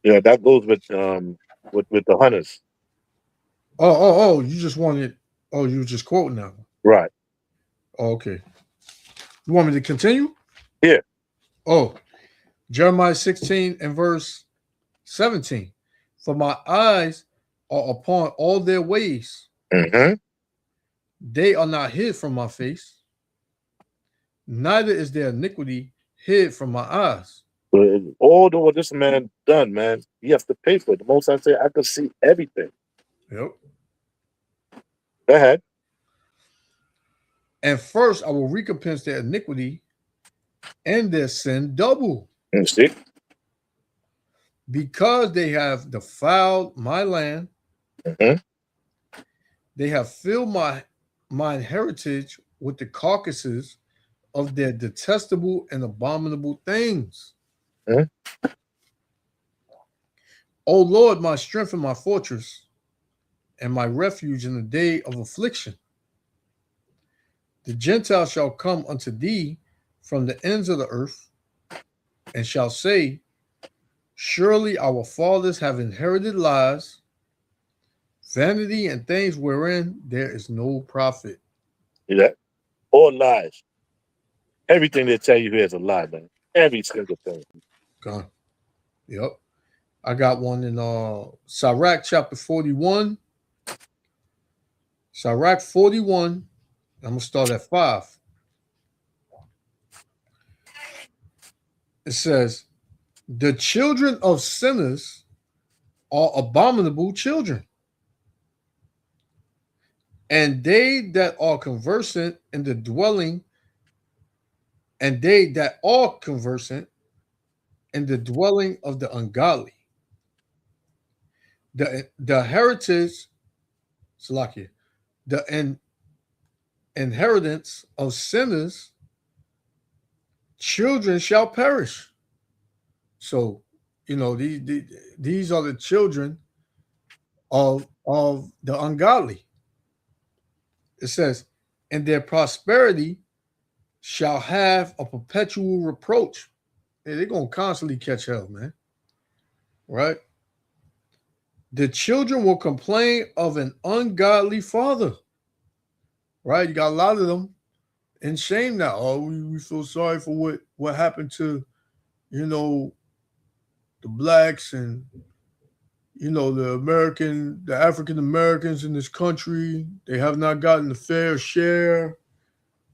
Yeah, that goes with the hunters. Oh, you just wanted. Oh, you were just quoting that one. Right. Oh, okay. You want me to continue? Yeah. Oh, Jeremiah 16 and verse 17. For my eyes are upon all their ways. They are not hid from my face, neither is their iniquity hid from my eyes. All what this man done, man, you have to pay for it. The Most I say, I can see everything. Yep. Go ahead. And first I will recompense their iniquity and their sin double. See? Because they have defiled my land, they have filled my heritage with the carcasses of their detestable and abominable things. O Lord, my strength and my fortress, and my refuge in the day of affliction. The Gentiles shall come unto thee from the ends of the earth, and shall say, surely our fathers have inherited lies, vanity and things wherein there is no profit. See that? All lies. Everything they tell you here is a lie, man. Every single thing. God. Yep. I got one in Sirach chapter 41. Sirach 41. I'm going to start at 5. It says, the children of sinners are abominable children. And they that are conversant in the dwelling, and they that are conversant in the dwelling of the ungodly. The heritage, Salakia, the inheritance of sinners, children shall perish. So, these are the children of the ungodly. It says, and their prosperity shall have a perpetual reproach. Hey, they're going to constantly catch hell, man. Right? The children will complain of an ungodly father. Right? You got a lot of them in shame now. Oh, we feel sorry for what happened to, the blacks and, the African Americans in this country. They have not gotten a fair share.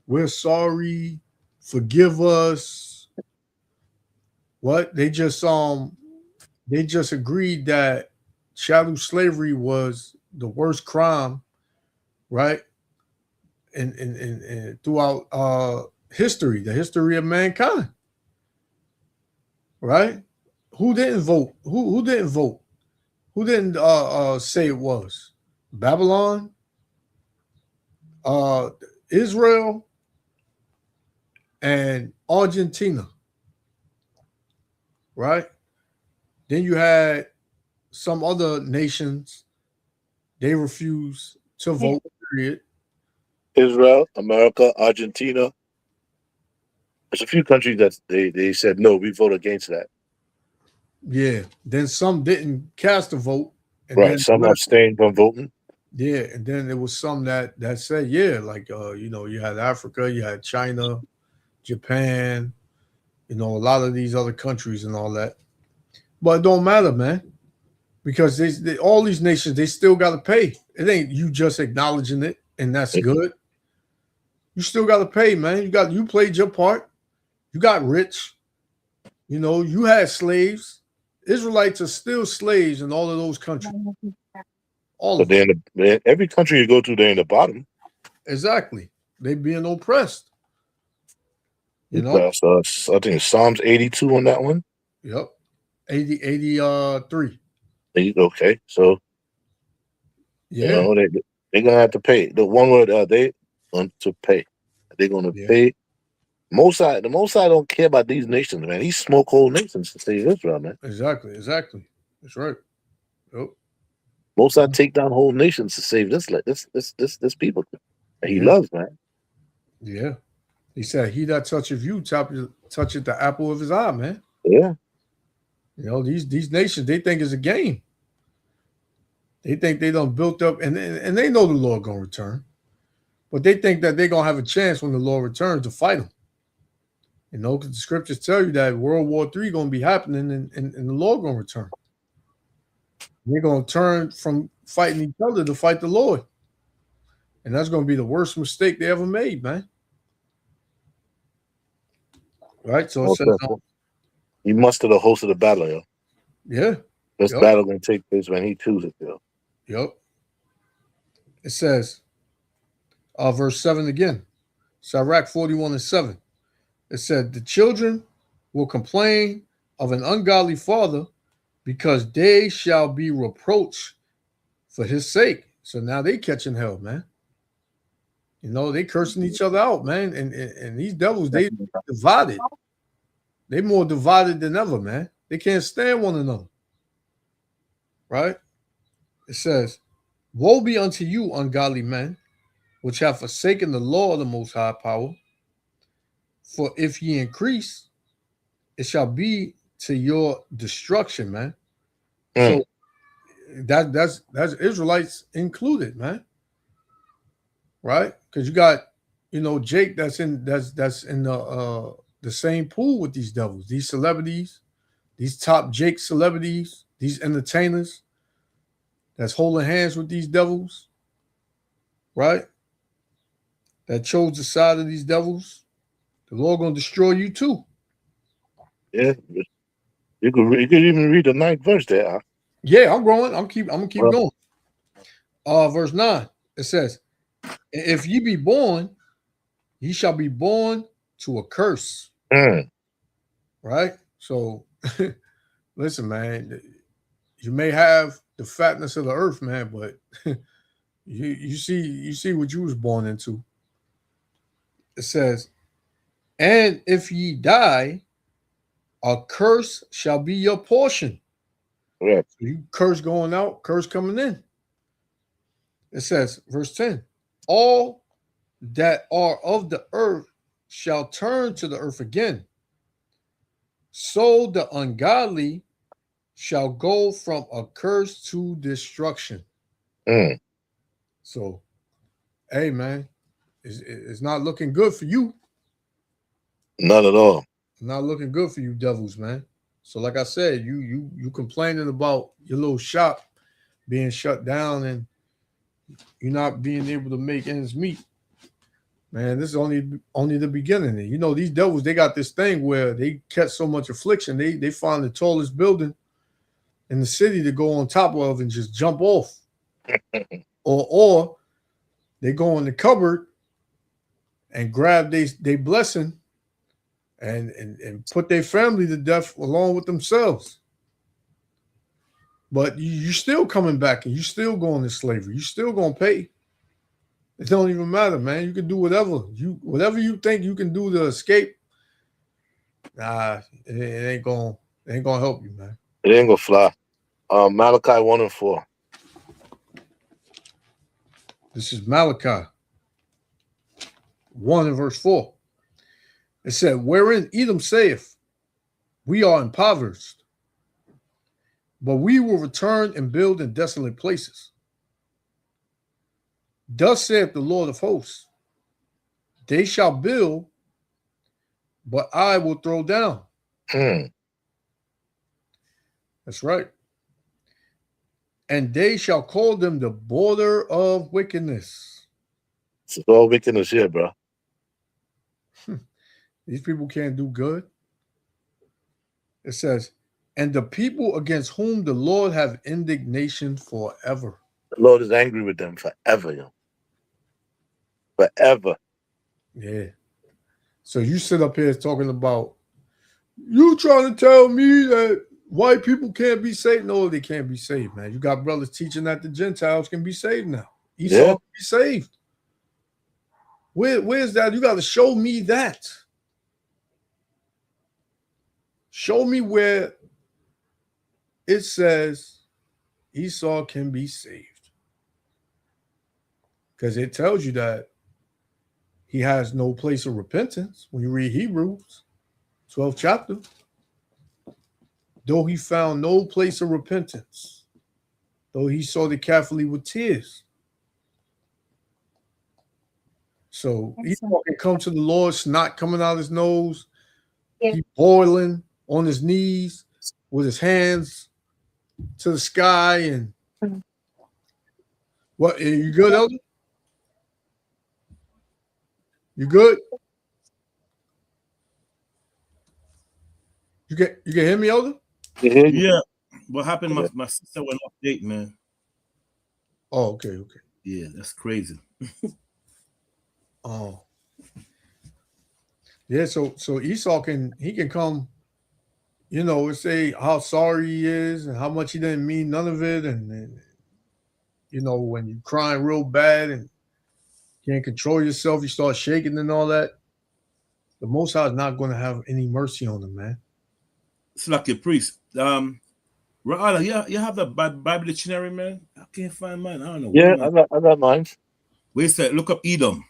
We're sorry. Forgive us. What? They just agreed that chattel slavery was the worst crime, right? And throughout history, the history of mankind. Right? Who didn't vote? Who didn't vote? Who didn't say it was? Babylon, Israel, and Argentina. Right? Then you had some other nations. They refused to vote, period. Israel, America, Argentina. There's a few countries that they said, no, we vote against that. Yeah. Then some didn't cast a vote. And Right. Some abstained from voting. Yeah. And then there was some that said, yeah, like, you had Africa, you had China, Japan, a lot of these other countries and all that. But it don't matter, man, because all these nations, they still got to pay. It ain't you just acknowledging it, and that's good. You still got to pay, man. You played your part. You got rich. You had slaves. Israelites are still slaves in all of those countries. All of them. Every country you go to, they're in the bottom. Exactly. They being oppressed. So I think it's Psalms 82 on that one. Yep. 83. Okay. So yeah, they're gonna have to pay. The one word they going to pay. They're gonna pay. The Mosai don't care about these nations, man. He smoke whole nations to save Israel, man. Exactly. That's right. Yep. Mosai take down whole nations to save this people that he loves, man. Yeah. He said, he that toucheth you, toucheth the apple of his eye, man. Yeah. These nations, they think it's a game. They think they done built up, and they know the Lord gonna return. But they think that they're gonna have a chance when the Lord returns to fight him. Because the scriptures tell you that World War III gonna be happening and the Lord gonna return. They're gonna turn from fighting each other to fight the Lord. And that's gonna be the worst mistake they ever made, man. Right? So it says, he mustered the host of the battle, yo. Yeah. This battle gonna take place when he chooses, yo. Yep. It says, verse 7 again. Sirach 41:7. It said, the children will complain of an ungodly father because they shall be reproached for his sake. So now they catching hell, man. They cursing each other out, man. And these devils, they divided. They more divided than ever, man. They can't stand one another. Right? It says, woe be unto you, ungodly men, which have forsaken the law of the Most High Power. For if ye increase, it shall be to your destruction, man. So that's Israelites included, man. Right? Because you got, Jake that's in the same pool with these devils, these celebrities, these top Jake celebrities, these entertainers that's holding hands with these devils, right? That chose the side of these devils. The Lord gonna destroy you too. Yeah, you could even read the 9th verse there. Huh? Yeah, I'm growing. I'm gonna keep going. Verse 9. It says, if ye be born, ye shall be born to a curse. Right? So listen, man, you may have the fatness of the earth, man, but you see what you was born into. It says, and if ye die, a curse shall be your portion. Right. So you curse going out, curse coming in. It says, verse 10, all that are of the earth shall turn to the earth again. So the ungodly shall go from a curse to destruction. So, hey, man, it's not looking good for you. Not at all. Not looking good for you devils, man. So, like I said, you complaining about your little shop being shut down and you're not being able to make ends meet. Man, this is only the beginning. You know, these devils, they got this thing where they catch so much affliction, they find the tallest building in the city to go on top of and just jump off. or they go in the cupboard and grab their blessing and put their family to death along with themselves. But you still coming back and you still going to slavery. You still going to pay. It don't even matter, man. You can do whatever you think you can do to escape. Nah, it ain't gonna help you, man. It ain't gonna fly. Malachi 1:4. This is Malachi 1 and verse 4. It said, wherein Edom saith, we are impoverished, but we will return and build in desolate places. Thus saith the Lord of hosts, they shall build, but I will throw down. That's right. And they shall call them the border of wickedness. It's all wickedness here, bro. These people can't do good. It says, and the people against whom the Lord have indignation forever. The Lord is angry with them forever, yo. Forever. Yeah. So you sit up here talking about, you trying to tell me that white people can't be saved? No, they can't be saved, man. You got brothers teaching that the Gentiles can be saved now. Esau can be saved. Where's that? You got to show me that. Show me where it says Esau can be saved. Because it tells you that he has no place of repentance when you read Hebrews 12th chapter. Though he found no place of repentance, though he saw the carefully with tears. So Esau can come to the Lord, snot coming out his nose, he boiling on his knees with his hands to the sky. And what, are you good, Elder? You good? You can hear me, Elder? Yeah. What happened? My sister went off date, man. Oh, okay. Yeah, that's crazy. Oh. Yeah, so Esau can come, you know, and say how sorry he is and how much he didn't mean none of it, and you know, when you're crying real bad and can't control yourself, you start shaking and all that. The Most High is not going to have any mercy on him, man. It's like a priest. Ra'ala, you have the Bible dictionary, man? I can't find mine. I don't know. Yeah, I got mine. Wait a sec. Look up Edom.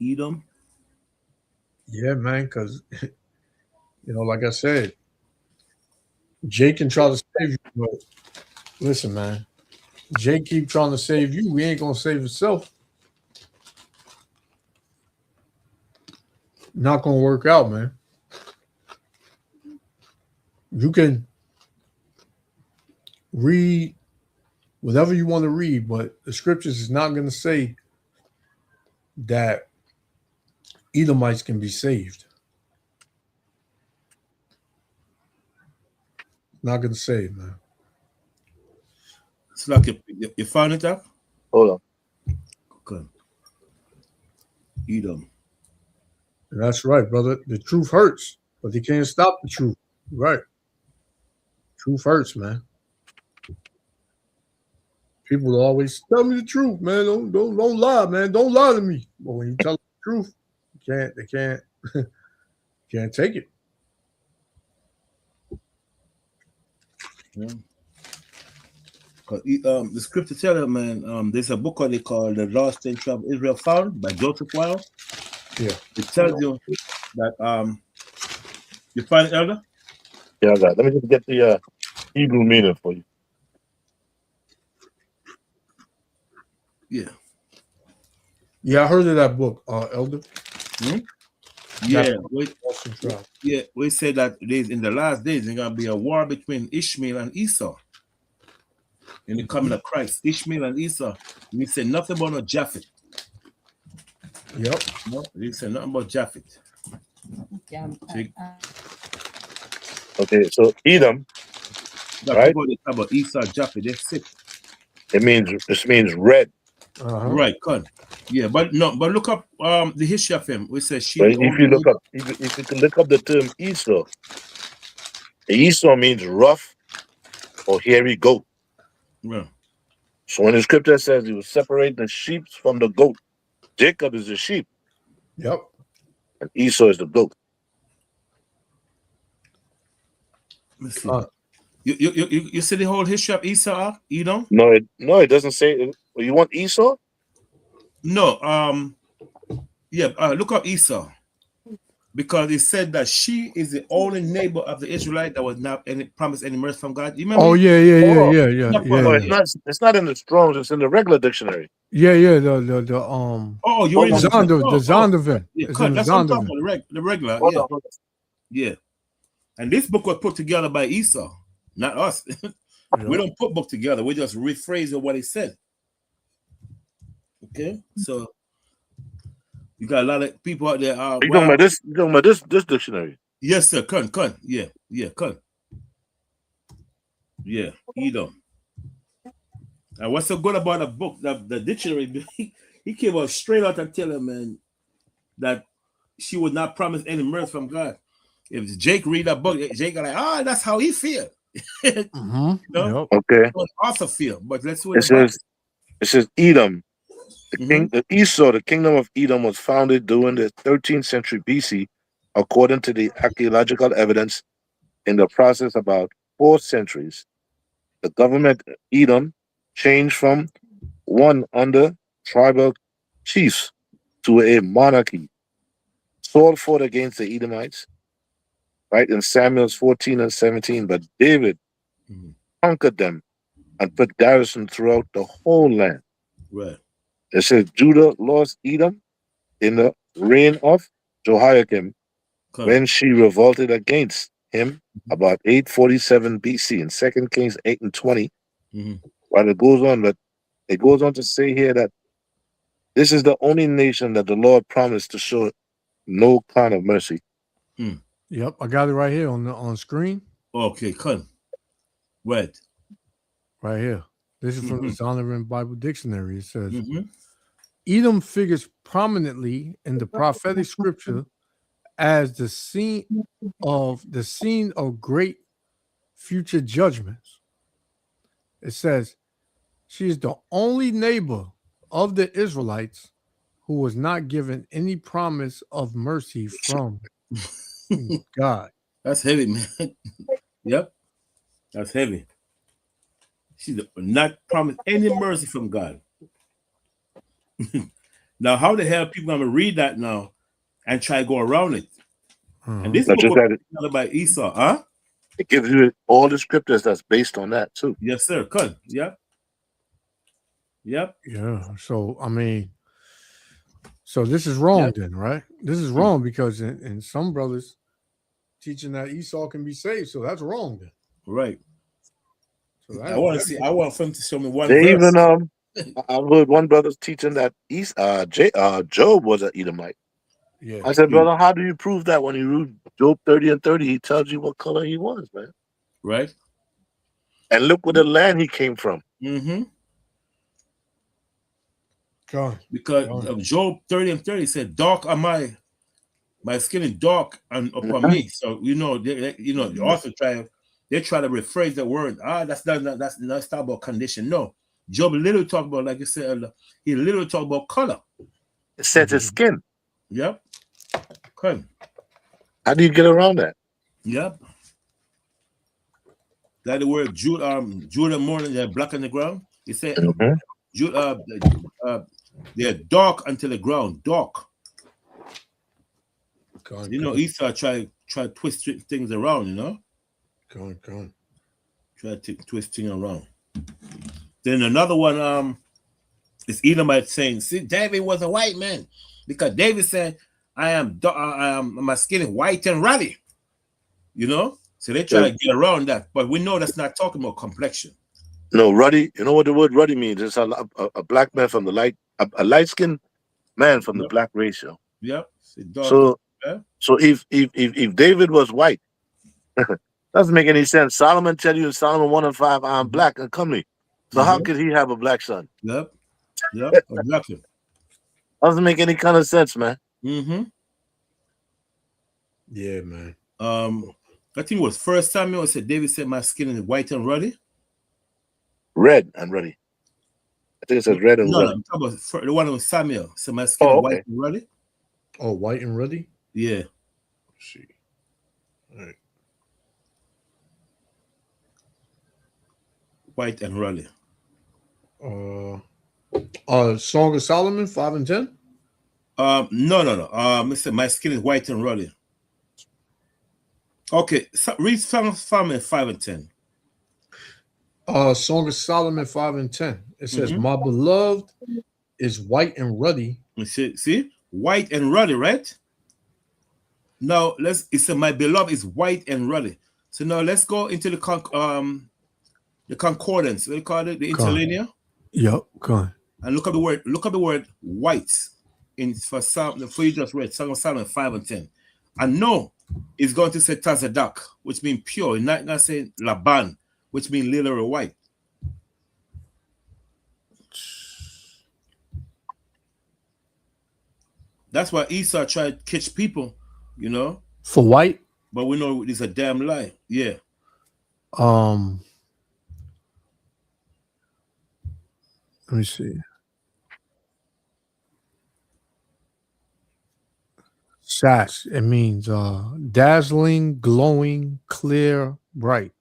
Edom? Yeah, man, because, you know, like I said, Jake can try to save you, but listen, man, Jake keep trying to save you. We ain't going to save himself. Not going to work out, man. You can read whatever you want to read, but the scriptures is not going to say that Edomites can be saved. Not gonna save, man. It's like you found it up? Hold on. Okay. Edom. That's right, brother. The truth hurts, but you can't stop the truth. Right. Truth hurts, man. People always tell me the truth, man. Don't lie, man. Don't lie to me. But when you tell them the truth, they can't take it. Yeah. The scripture tell you, man, there's a book they call The Lost Century of Israel Found by Joseph Wiles. Yeah. It tells you that you find it, Elder? Yeah, I got it. Let me just get the Hebrew meaning for you. Yeah. Yeah, I heard of that book, Elder. Yeah, we say that in the last days there's gonna be a war between Ishmael and Esau. In the coming of Christ, Ishmael and Esau. We say nothing about no Japhet. Yep. No, we say nothing about Japhet. Okay, so Edom, right? People talk about Esau, Japhet. They're sick. This means red. Right, con. Yeah, but look up the history of him. We say she. But if you can look up the term Esau means rough or hairy goat. Yeah. So when the scripture says he will separate the sheep from the goat, Jacob is the sheep. Yep. And Esau is the goat. Let's see. You see the whole history of Esau, Edom? No, it doesn't say. You want Esau? No. Look up Esau, because it said that she is the only neighbor of the Israelite that was not promised any mercy from God. You remember? Oh yeah. No, it's not in the Strong's. It's in the regular dictionary. Yeah. The you already the Zondervan. Yeah, It's in the that's what I'm talking Zondervan. about, the regular. Hold Yeah. on. Yeah. And this book was put together by Esau, not us. We don't put book together. We just rephrase what he said. Okay, so you got a lot of people out there. You talking about this dictionary? Yes, sir. Con. Yeah, con. Yeah, Edom. And what's so good about the book, the dictionary? He came out straight out and tell him, man, that she would not promise any mercy from God. If Jake read that book, Jake got like, that's how he feel. You know? Okay. He also feel, but let's see. It says Edom. The Esau, the kingdom of Edom, was founded during the 13th century BC, according to the archaeological evidence. In the process, about 4 centuries, the government of Edom changed from one under tribal chiefs to a monarchy. Saul fought against the Edomites, right, in Samuel 14 and 17, but David conquered them and put garrison throughout the whole land. Right. It says Judah lost Edom in the reign of Jehoiakim when she revolted against him about 847 BC in 2 Kings 8 and 20. Right, it goes on, but it goes on to say here that this is the only nation that the Lord promised to show no kind of mercy. Yep, I got it right here on screen. Okay, con. Right here. This is from the Zondervan Bible Dictionary. It says Edom figures prominently in the prophetic scripture as the scene of great future judgments. It says she is the only neighbor of the Israelites who was not given any promise of mercy from God. That's heavy, man. Yep, that's heavy. She's not promised any mercy from God. Now, how the hell people gonna read that now and try to go around it? And this book was together by Esau, huh? It gives you all the scriptures that's based on that too. Yes, sir. Cut. Yep. Yeah. So I mean, so this is wrong then, right? This is wrong because in some brothers teaching that Esau can be saved, so that's wrong then. Right. So I want to see. I want them to show me one. They verse. even I've heard one brother teaching that Job was an Edomite. Yeah. I said, brother, how do you prove that when you read Job 30 and 30? He tells you what color he was, man. Right. And look where the land he came from. Mm-hmm. God. Because of Job 30 and 30 said, "Dark are my skin is dark and upon me." So the author try to rephrase the word. That's not about condition. No, Job literally talk about, like you said, he literally talk about color. It says his skin. Yep. Okay. How do you get around that? Yep. That the word Judah morning, they're black on the ground. He said, they're dark until the ground, dark. Esau try to twist things around, Try to twist things around. Then another one, is Edomite saying, see, David was a white man because David said, my skin is white and ruddy, So they try to get around that, but we know that's not talking about complexion. No, ruddy. You know what the word ruddy means? It's a black man from the a light skinned man from the black race. Yep. So if David was white, doesn't make any sense. Solomon tell you in Solomon 1:5, I'm black and comely. So how could he have a black son? Yep, exactly. Doesn't make any kind of sense, man. Mm-hmm. Yeah, man. I think it was 1 Samuel. It said David said, "My skin is white and ruddy." Red and ruddy. I think it says red and ruddy. I'm talking about the one with Samuel. So my skin is white and ruddy. Oh, white and ruddy? Yeah. Let's see. All right. White and ruddy. Song of Solomon 5 and 10? No. It said my skin is white and ruddy. Okay, so read Song of Solomon 5 and 10. Song of Solomon 5 and 10. It says, my beloved is white and ruddy. See? White and ruddy, right? Now it said my beloved is white and ruddy. So now let's go into the concordance. What do you call it? The interlinear. Yep, go on. And look up the word white for you just read Song of Solomon 5 and 10. And no, it's going to say Tazadak, which means pure. It's not going to say Laban, which means literal white. That's why Esau tried to catch people, For white? But we know it's a damn lie. Yeah. Let me see. Sash, it means dazzling, glowing, clear, bright.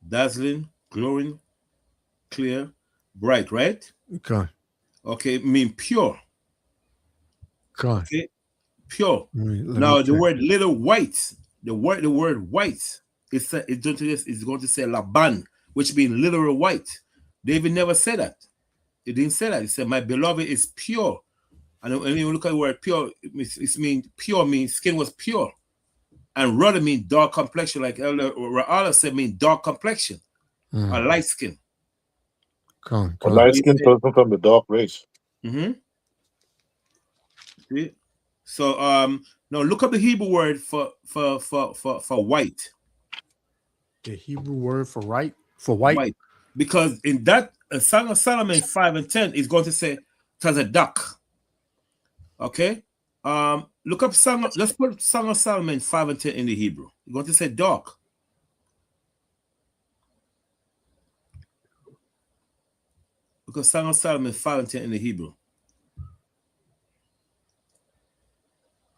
Dazzling, glowing, clear, bright, right? Okay, mean pure. Okay, pure. Now the word little white, the word white, it's going to say Laban, which means literal white. David never said that. He didn't say that. He said, my beloved is pure. And when you look at the word pure, it means pure means skin was pure. And ruddy means dark complexion, like Elder Ra'ala said, means dark complexion, a light skin. A light skin person from the dark race. Mm-hmm. See? So now look up the Hebrew word for white. The Hebrew word for white? For white? Because in that Song of Solomon 5 and 10 is going to say Tazadak. Okay? Look up let's put Song of Solomon 5 and 10 in the Hebrew. You're going to say dark. Because Song of Solomon 5 and 10 in the Hebrew.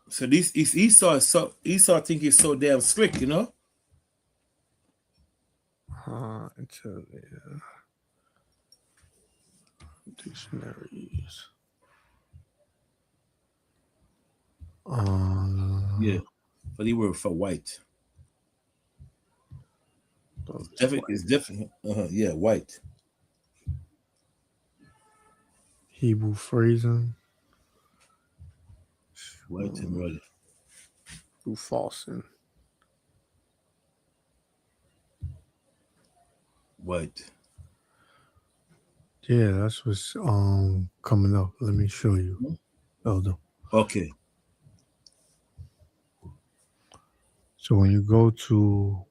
So this is Esau think he's so damn slick, Dictionaries. Yeah, but he were for white. It's different. Yeah, white. Hebrew phrasing. White and ruddy. Falsen. White. Yeah, that's what's coming up. Let me show you, Elder. Okay. So when you go to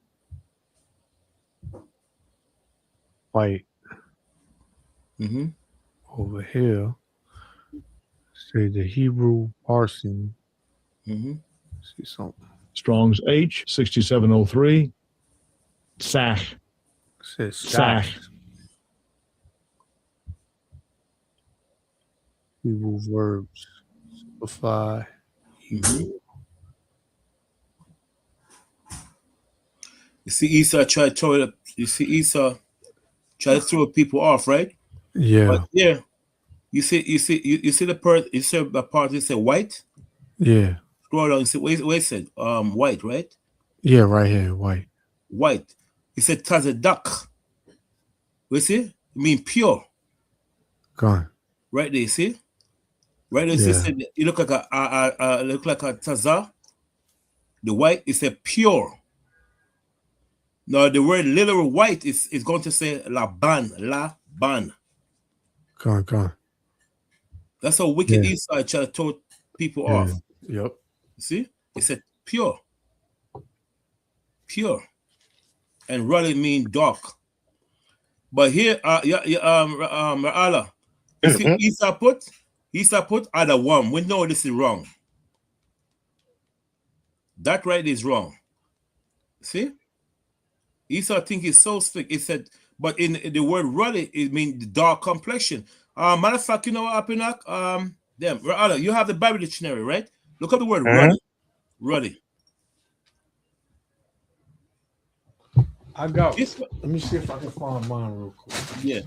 white. Mm-hmm. Over here, say the Hebrew parsing. Mm-hmm. See something. Strong's H 6703. Sach. Says Sach. Hebrew verbs. Simplify. Mm-hmm. You see Esau try to throw it up. You see Esau try to throw people off, right? Yeah. But yeah, you see the part. You see the part. You say white. Yeah. Scroll down. You see wait it said white, right? Yeah, right here, white. White. He said Tazadak. We see? It mean pure. Gone. Right there, you see? Right there, Yeah. said you look like a Taza. The white is a pure. Now the word literal white is going to say Laban. Gone. That's how wicked Yeah. Esau try to throw people Yeah. off. Yep. You see? It said pure. And really mean dark. But here, Ra'ala, you see Esau put other one. We know this is wrong. That right is wrong. See? Esau think it's so slick. It said, but in the word ruddy, it means the dark complexion. Matter of fact, you know what happened? Ra'ala, you have the Bible dictionary, right? Look up the word ruddy. Ruddy. I got. Let me see if I can find mine real quick. Yeah.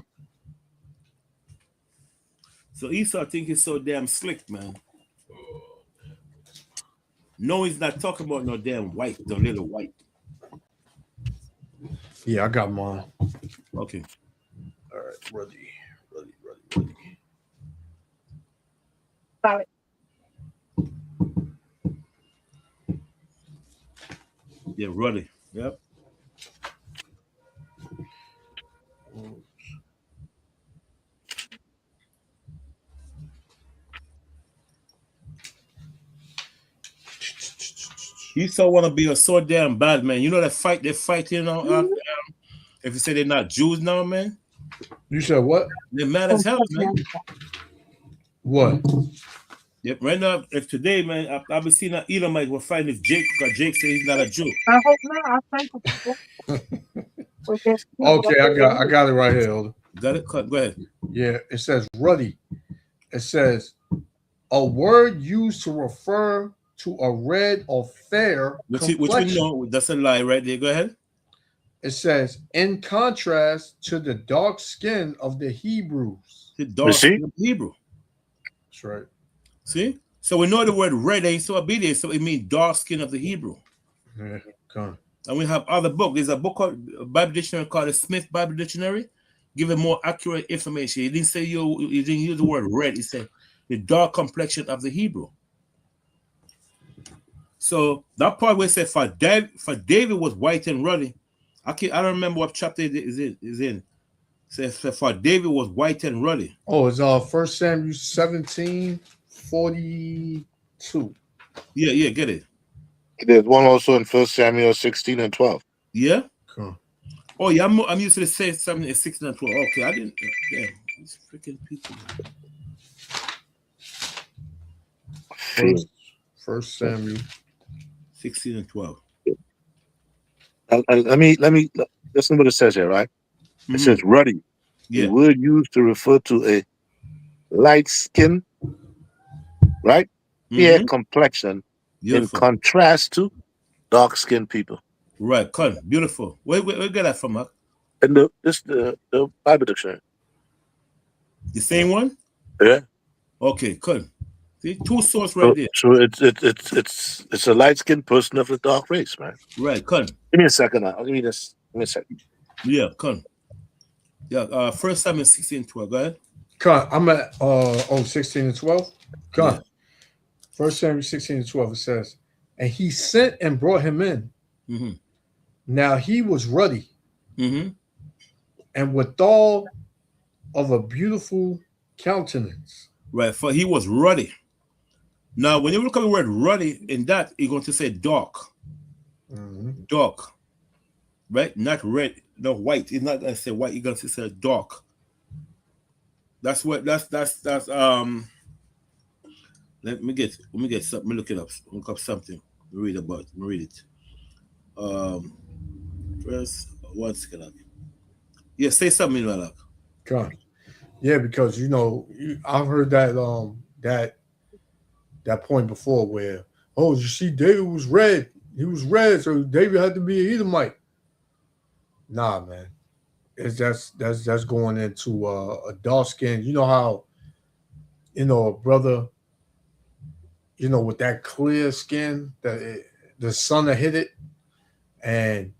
So Esau think he's so damn slick, man. No, he's not talking about no damn white, the little white. Yeah, I got mine. Okay. All right, ready. Got it. Yeah, ruddy. Yep. Esau want to be a so damn bad man. You know they fight, you know. If you say they're not Jews now, man. You said what? They're mad as hell, man. What? Yep. Right now, if today, man, I've been seeing that Edomite will find this Jake because Jake says he's not a Jew. I hope not. I think Okay, I got it right here, Elder. Got it? Go ahead. Yeah, it says ruddy. It says a word used to refer to a red or fair Which we complexion. know that's a lie right there. Go ahead. It says, in contrast to the dark skin of the Hebrews. The dark skin of Hebrew. That's right. See? So we know the word red ain't so obedient, so it means dark skin of the Hebrew. Yeah, come. And we have other books. There's a book called a Bible dictionary called the Smith Bible Dictionary, giving more accurate information. He didn't say you didn't use the word red. He said the dark complexion of the Hebrew. So that part where it said for David was white and ruddy. I don't remember what chapter it is in. It says for David was white and ruddy. Oh, it's 1 Samuel 17:42. Yeah, get it. There's one also in 1 Samuel 16 and 12. Yeah. Cool. Oh yeah, I'm used to say something at 16 and 12. Okay, I didn't. Damn, these freaking people. First Samuel 16 and 12. Let me listen to what it says here, right? It says ruddy. Yeah. The word used to refer to a light skin, right? Fair complexion, Beautiful. in contrast to dark skinned people. Right, cool. Beautiful. Where get that from, Mark? And the Bible dictionary. The same one? Yeah. Okay, cool. See, two sources right there. So it's a light skinned person of the dark race, man. Right, cool. Give me a second now. Give me a second. Yeah, cool. Yeah, 1 Samuel 16 and 12. Go ahead. Cut. I'm at 16 and 12. Cut. Yeah. 1 Samuel 16 and 12. It says, and he sent and brought him in. Mm-hmm. Now he was ruddy, mm-hmm. and withal of a beautiful countenance. Right, for he was ruddy. Now, when you look at the word ruddy in that, you're going to say dark. Mm-hmm. Dark. right? Not red, no white. It's not gonna say white. It's gonna say dark. That's what. That's. Let me get something. Let me look it up. Look up something. Read it. First, 1 second. Like. Yeah, say something, like. God. Yeah, because I've heard that that point before where, oh, you see, David was red. He was red, so David had to be an Edomite. Nah, man. It's that's going into a dark skin. You know how, a brother, with that clear skin, the sun will hit it, and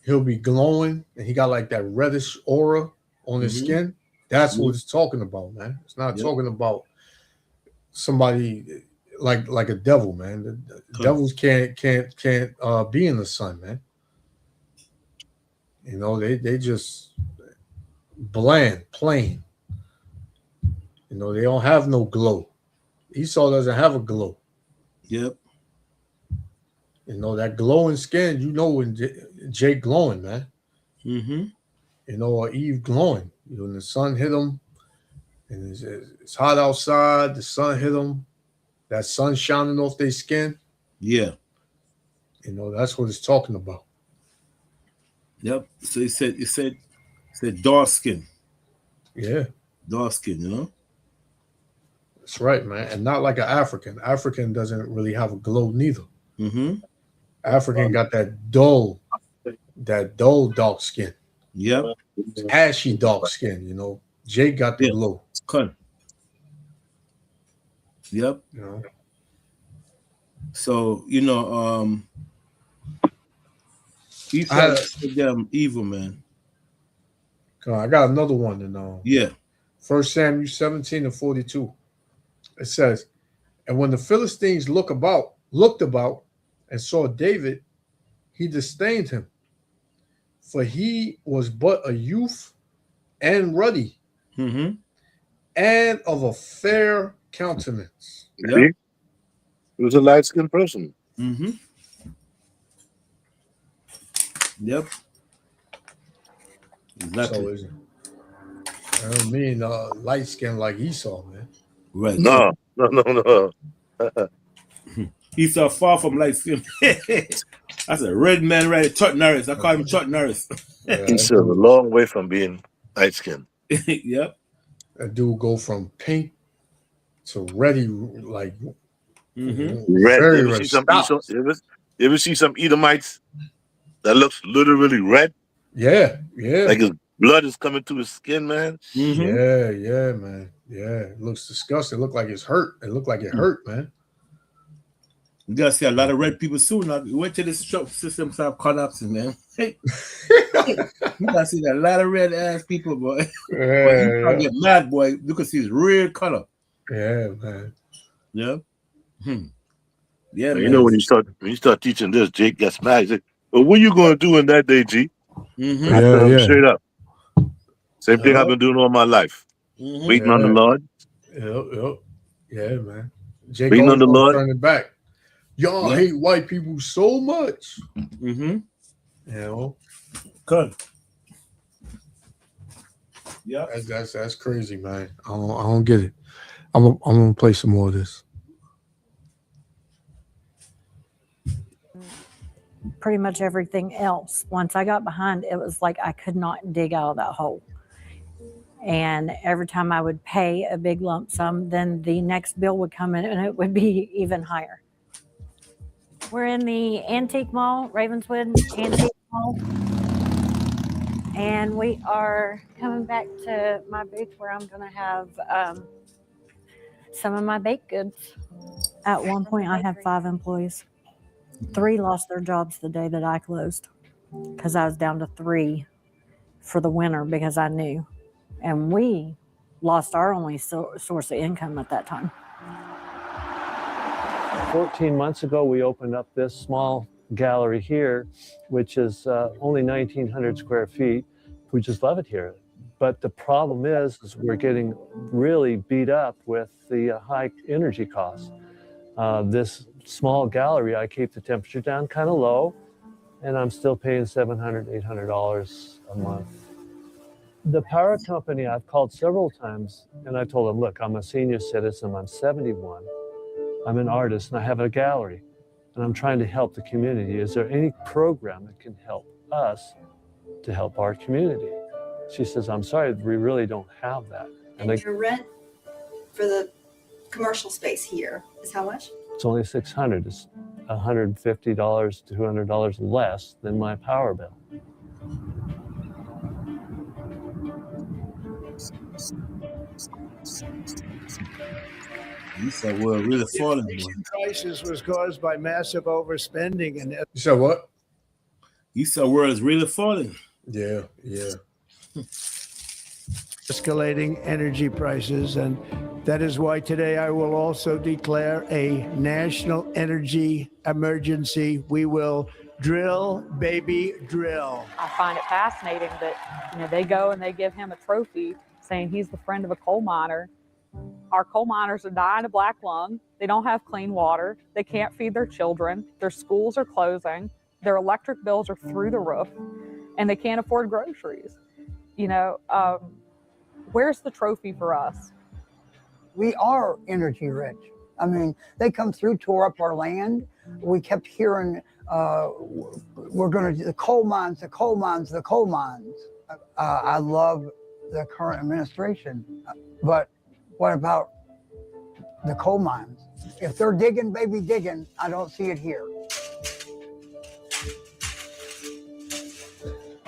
he'll be glowing, and he got like that reddish aura on his skin. That's what it's talking about, man. It's not talking about somebody like a devil, man. The devils can't be in the sun, man. They just bland, plain. They don't have no glow. Esau doesn't have a glow. Yep. That glowing skin, when Jake glowing, man. Mm-hmm. Or Eve glowing. When the sun hit him, and it's hot outside, the sun hit them, that sun shining off their skin. Yeah. That's what it's talking about. Yep. So it said dark skin. Yeah. Dark skin, That's right, man. And not like an African. African doesn't really have a glow neither. Mm-hmm. African got that dull dark skin. Yep. Ashy dark skin, Jake got the glow. Cut. Yep. So, damn evil, man. I got another one. Yeah. 1 Samuel 17:42. It says, and when the Philistines looked about and saw David, he disdained him, for he was but a youth and ruddy, and of a fair countenance. Yep. He was a light-skinned person. Mm-hmm. Yep. Exactly. So I don't mean light skin like Esau, man. Right. No. Esau far from light skin. That's a red man, right? Chuck Norris. I call him Chuck Norris. He's a long way from being light skinned. Yep. That dude go from pink to ready, like red. Very You ever see some Edomites that looks literally red? Yeah. Like his blood is coming to his skin, man. Mm-hmm. Yeah, man. Yeah, it looks disgusting. It looked like it's hurt. It looked like it hurt, man. You gotta see a lot of red people soon. Now, wait till this system start collapsing, man. You gotta see a lot of red ass people, boy. Yeah, get mad, boy. You can see his real color. Yeah, man. Yeah. Yeah, man. You know when you start teaching this, Jake gets mad. He said, well, what are you gonna do in that day, G? Mm-hmm. I tell him straight up. Same thing I've been doing all my life. Waiting on the Lord. Yep. Yeah, man. Jake waiting on the Lord. Turning back. Y'all hate white people so much. Mm-hmm. Good. Yeah. That's crazy, man. I don't get it. I'm gonna play some more of this. Pretty much everything else. Once I got behind, it was like I could not dig out of that hole. And every time I would pay a big lump sum, then the next bill would come in and it would be even higher. We're in the Antique Mall, Ravenswood Antique Mall. And we are coming back to my booth where I'm going to have some of my baked goods. At one point, I had 5 employees. 3 lost their jobs the day that I closed because I was down to 3 for the winter because I knew. And we lost our only source of income at that time. 14 months ago, we opened up this small gallery here, which is only 1,900 square feet. We just love it here. But the problem is we're getting really beat up with the high energy costs. This small gallery, I keep the temperature down kind of low, and I'm still paying $700, $800 a month. The power company, I've called several times, and I told them, look, I'm a senior citizen, I'm 71, I'm an artist, and I have a gallery, and I'm trying to help the community. Is there any program that can help us to help our community? She says, I'm sorry, we really don't have that. And your rent for the commercial space here is how much? It's only $600. It's $150 to $200 less than my power bill. You said we're really falling. Inflation crisis was caused by massive overspending, and You said what? You said world is really falling. Yeah. escalating energy prices. And that is why today I will also declare a national energy emergency. We will drill, baby, drill. I find it fascinating that, they go and they give him a trophy saying he's the friend of a coal miner. Our coal miners are dying of black lung. They don't have clean water. They can't feed their children. Their schools are closing. Their electric bills are through the roof, and they can't afford groceries. Where's the trophy for us? We are energy rich. I mean, they come through, tore up our land. We kept hearing, we're going to do the coal mines. I love the current administration, but what about the coal mines? If they're digging, baby, digging, I don't see it here.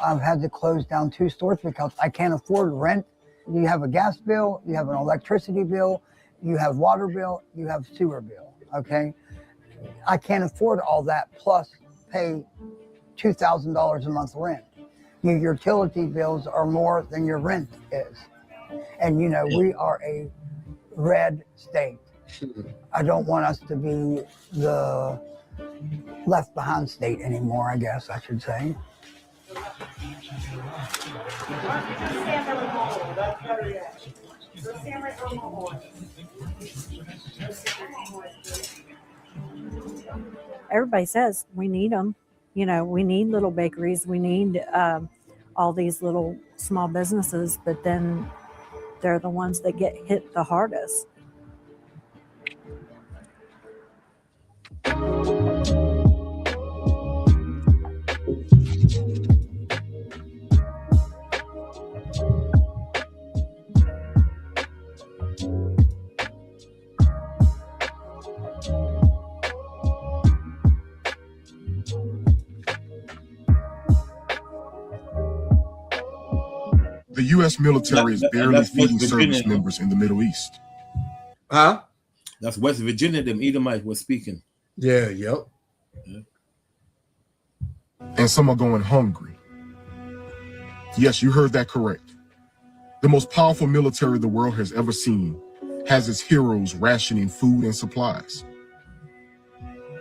I've had to close down 2 stores because I can't afford rent. You have a gas bill, you have an electricity bill, you have water bill, you have sewer bill, okay? I can't afford all that plus pay $2,000 a month rent. Your utility bills are more than your rent is. And we are a red state. I don't want us to be the left behind state anymore, I guess I should say. Everybody says we need them. We need little bakeries. We need all these little small businesses, but then they're the ones that get hit the hardest. The U.S. military is barely feeding service members in the Middle East. Huh? That's West Virginia, them Edomites were speaking. Yeah, yep. Yeah. And some are going hungry. Yes, you heard that correct. The most powerful military the world has ever seen has its heroes rationing food and supplies.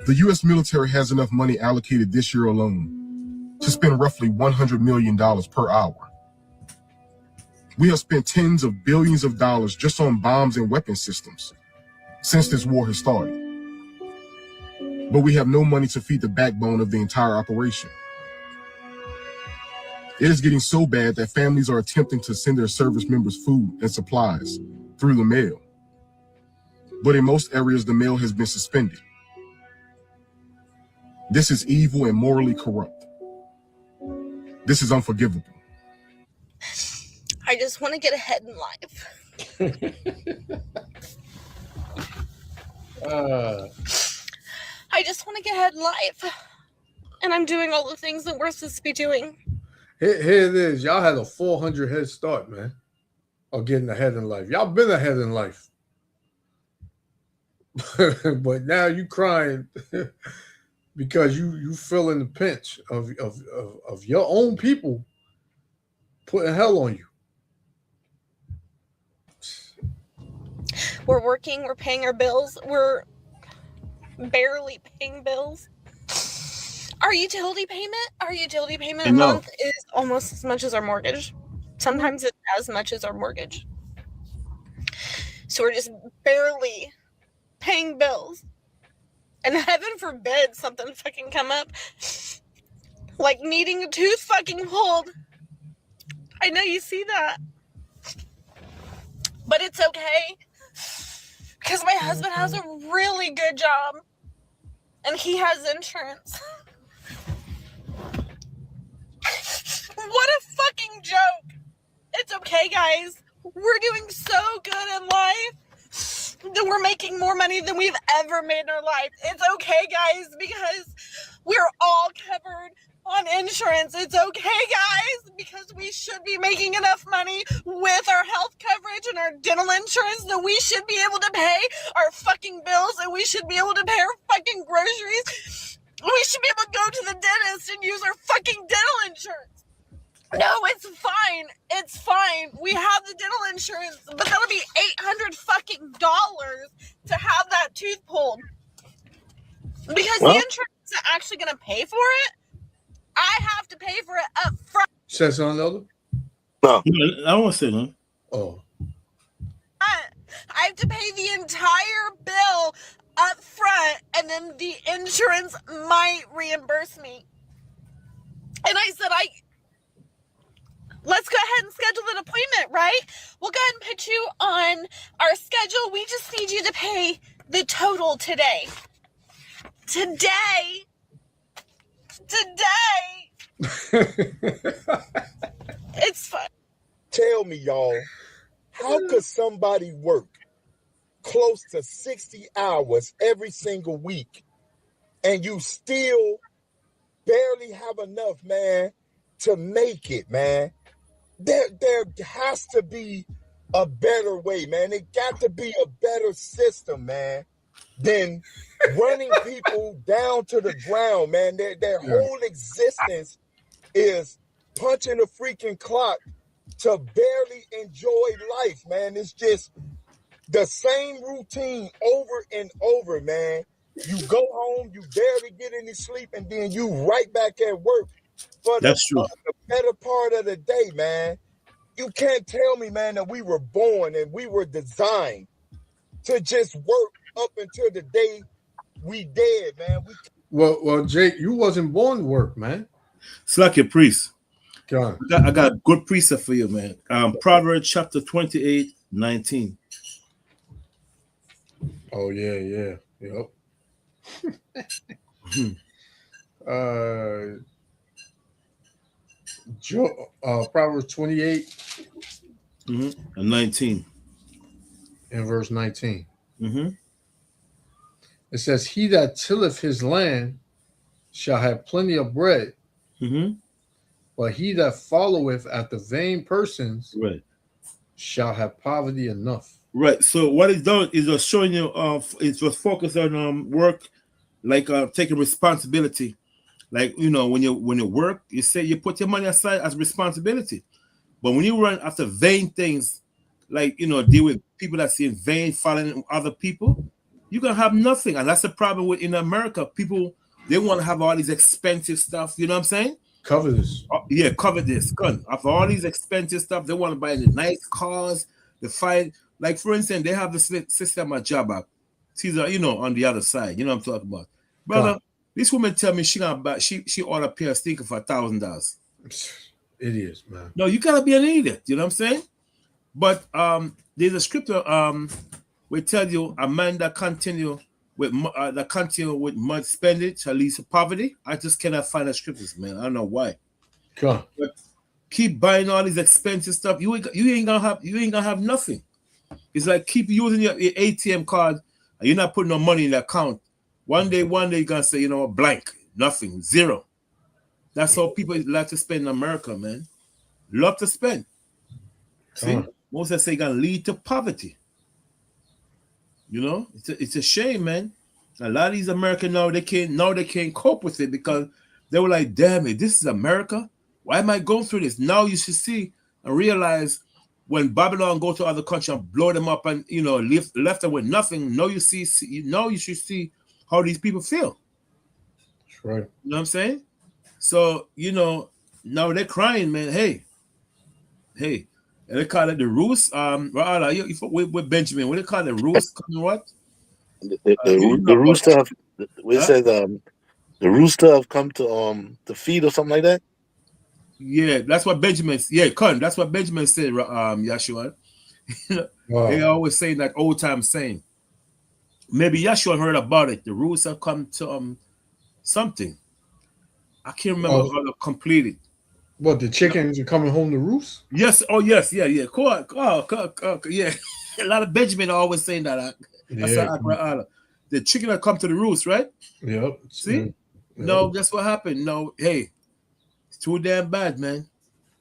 The U.S. military has enough money allocated this year alone to spend roughly $100 million per hour. We have spent tens of billions of dollars just on bombs and weapon systems since this war has started. But we have no money to feed the backbone of the entire operation. It is getting so bad that families are attempting to send their service members food and supplies through the mail. But in most areas, the mail has been suspended. This is evil and morally corrupt. This is unforgivable. I just want to get ahead in life. I just want to get ahead in life. And I'm doing all the things that we're supposed to be doing. Here it is. Y'all had a 400 head start, man, of getting ahead in life. Y'all been ahead in life. But now you crying because you feeling the pinch of your own people putting hell on you. We're working, we're paying our bills, we're barely paying bills. Our utility payment a month is almost as much as our mortgage. Sometimes it's as much as our mortgage. So we're just barely paying bills. And heaven forbid something fucking come up like needing a tooth fucking pulled. I know you see that. But it's okay. Because my husband has a really good job. And he has insurance. What a fucking joke. It's okay, guys. We're doing so good in life that we're making more money than we've ever made in our life. It's okay, guys, because we're all covered on insurance. It's okay, guys, because we should be making enough money with our health coverage and our dental insurance that we should be able to pay our fucking bills, and we should be able to pay our fucking groceries. We should be able to go to the dentist and use our fucking dental insurance. No, it's fine. It's fine. We have the dental insurance, but that'll be $800 fucking dollars to have that tooth pulled. Because the insurance isn't actually going to pay for it. I have to pay for it up front. Say something, Elder? No. I don't want to say no. Oh. I have to pay the entire bill up front, and then the insurance might reimburse me. And I said, let's go ahead and schedule an appointment, right? We'll go ahead and put you on our schedule. We just need you to pay the total today. Today. It's fun. Tell me, y'all, how could somebody work close to 60 hours every single week and you still barely have enough, man, to make it, man? There has to be a better way, man. It got to be a better system, man, than running people down to the ground, man. Their whole existence is punching a freaking clock to barely enjoy life, man. It's just the same routine over and over, man. You go home, you barely get any sleep, and then you right back at work for the better part of the day, man. You can't tell me, man, that we were born and we were designed to just work up until the day we dead, man. Well, Jake, you wasn't born to work, man. It's like a priest. God. I got a good precept for you, man. Proverbs chapter 28:19. Oh, yeah. Yep. Proverbs 28 and 19. In verse 19. Mm-hmm. It says, he that tilleth his land shall have plenty of bread, but he that followeth after vain persons shall have poverty enough. Right. So what it's done is just showing you it's just focused on work, like taking responsibility. Like, you know, when you work, you say you put your money aside as responsibility. But when you run after vain things, like, you know, deal with people that see in vain, following other people, you're gonna have nothing. And that's the problem with in America. People, they want to have all these expensive stuff, you know what I'm saying? Cover this. Yeah, cover this. Good. After all these expensive stuff, they want to buy the nice cars, the fight. Like, for instance, they have the system at job app. Caesar, you know, on the other side. You know what I'm talking about. Brother, this woman tell me she gonna buy, she ordered a pair of sneakers for $1,000. Idiots, man. No, you gotta be an idiot, you know what I'm saying? But there's a scripture will tell you a man that continue with much spending shall lead to poverty. I just cannot find the scriptures, man. I don't know why. But keep buying all these expensive stuff. You ain't gonna have nothing. It's like keep using your ATM card and you're not putting no money in the account. One day you're gonna say, you know, blank, nothing, zero. That's how people like to spend in America, man. Love to spend. See, most of say gonna lead to poverty. You know, it's a shame, man. A lot of these Americans now they can't cope with it because they were like, damn it, this is America. Why am I going through this? Now you should see and realize when Babylon go to other countries and blow them up and, you know, left them with nothing. Now you should see how these people feel. That's right. You know what I'm saying? So, you know, now they're crying, man. Hey, and they call it the roost. With Benjamin, what they call it, the roost? What? The rooster. We said The rooster have come to feed or something like that. Yeah, that's what Benjamin. Yeah, Con. That's what Benjamin said. Yeshua. They always say that old time saying. Maybe Yeshua heard about it. The rules have come to something. I can't remember how to complete it. What, the chickens are coming home to roost? Yes. Oh, yes. Yeah. Yeah. Cool. Yeah. A lot of Benjamin always saying that. The chicken that come to the roost, right? Yep. See? Yep. No, guess what happened? No, hey, it's too damn bad, man.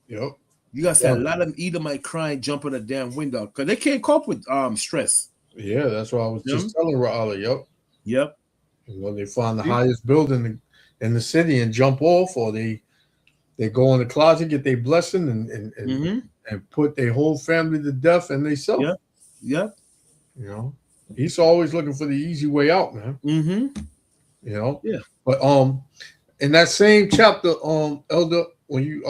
Yep. You gotta see a lot of them Edomite crying, jumping a damn window because they can't cope with stress. Yeah, that's what I was just telling Ra'ala. Yep. Yep. And when they find the highest building in the city and jump off, or they go in the closet, get their blessing, and put their whole family to death and they self. Yep. Yep. You know, he's always looking for the easy way out, man. Mm-hmm. You know. Yeah. But in that same chapter, Elder, when you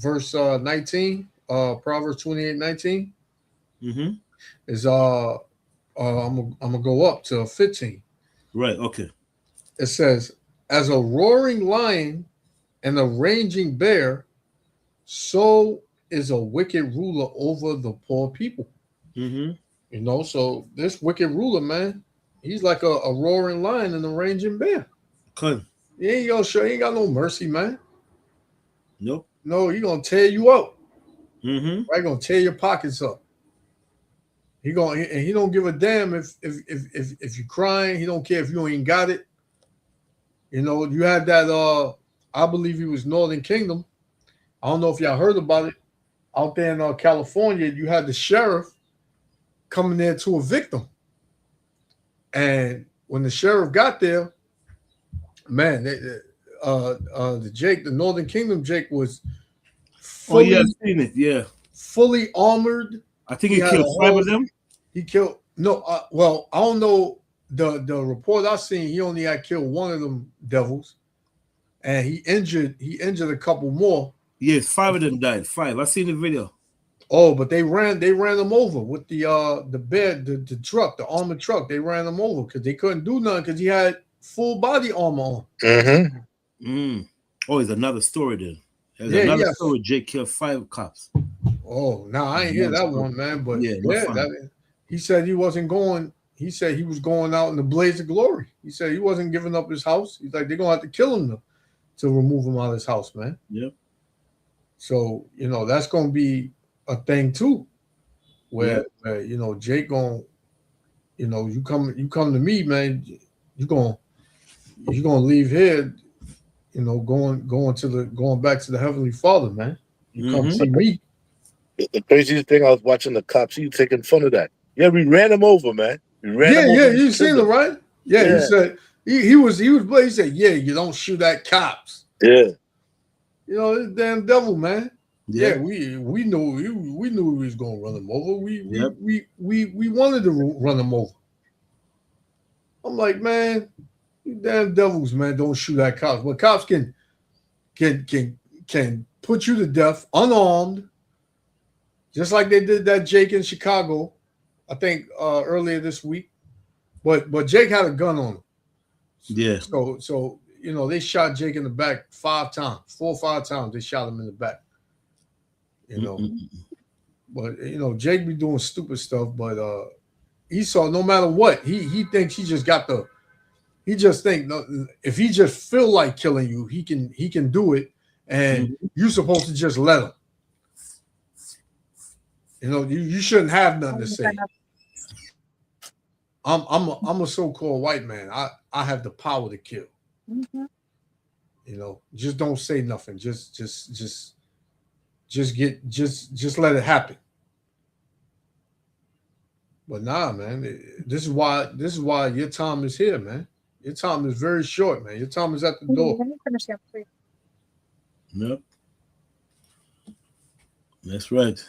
verse 19, Proverbs 28:19, is I'm gonna go up to 15. Right. Okay. It says, as a roaring lion and a raging bear, so is a wicked ruler over the poor people. You know, so this wicked ruler, man, he's like a roaring lion and a raging bear. Good. He ain't gonna show, he ain't got no mercy, man. Nope. No, he gonna tear you up. Right, gonna tear your pockets up. He don't give a damn if you're crying. He don't care if you ain't got it. You know, you had that I believe he was Northern Kingdom. I don't know if y'all heard about it. Out there in California, you had the sheriff coming there to a victim. And when the sheriff got there, man, the Northern Kingdom Jake was fully, I've seen it. Yeah. Fully armored. I think he killed 5 of them. He killed well, I don't know the report I seen. He only had killed one of them devils, and he injured a couple more. Yes, 5 of them died. 5. I seen the video. Oh, but they ran them over with the truck, the armored truck. They ran them over because they couldn't do nothing because he had full body armor on. Oh, it's another story then. There's another story. Jake killed 5 cops. Oh, no, I ain't hear that one, man. But he said he wasn't going. He said he was going out in the blaze of glory. He said he wasn't giving up his house. He's like, they're gonna have to kill him to remove him out of his house, man. Yep. So you know that's gonna be a thing too, where you know Jake gonna, you know, you come to me, man. You're gonna leave here, you know, going back to the Heavenly Father, man. You come see me. The craziest thing, I was watching the cops. He was taking fun of that. Yeah, we ran him over, man. We ran him over. You seen him, right? Yeah, he said he said, yeah, you don't shoot at cops. Yeah. You know, this damn devil, man. Yeah, we knew we was gonna run him over. We wanted to run him over. I'm like, man, you damn devils, man, don't shoot at cops. But cops can put you to death unarmed, just like they did that Jake in Chicago, I think earlier this week. But Jake had a gun on him. Yeah. So you know, they shot Jake in the back 4 or 5 times. They shot him in the back. You know, but you know, Jake be doing stupid stuff. But Esau, no matter what, he thinks he just got the. He just think if he just feel like killing you, he can do it, and you're supposed to just let him. You know, you shouldn't have nothing to say. I'm a so-called white man. I have the power to kill. You know, just don't say nothing. Just let it happen. But nah, man, this is why your time is here, man. Your time is very short, man. Your time is at the door. Yep. That's right.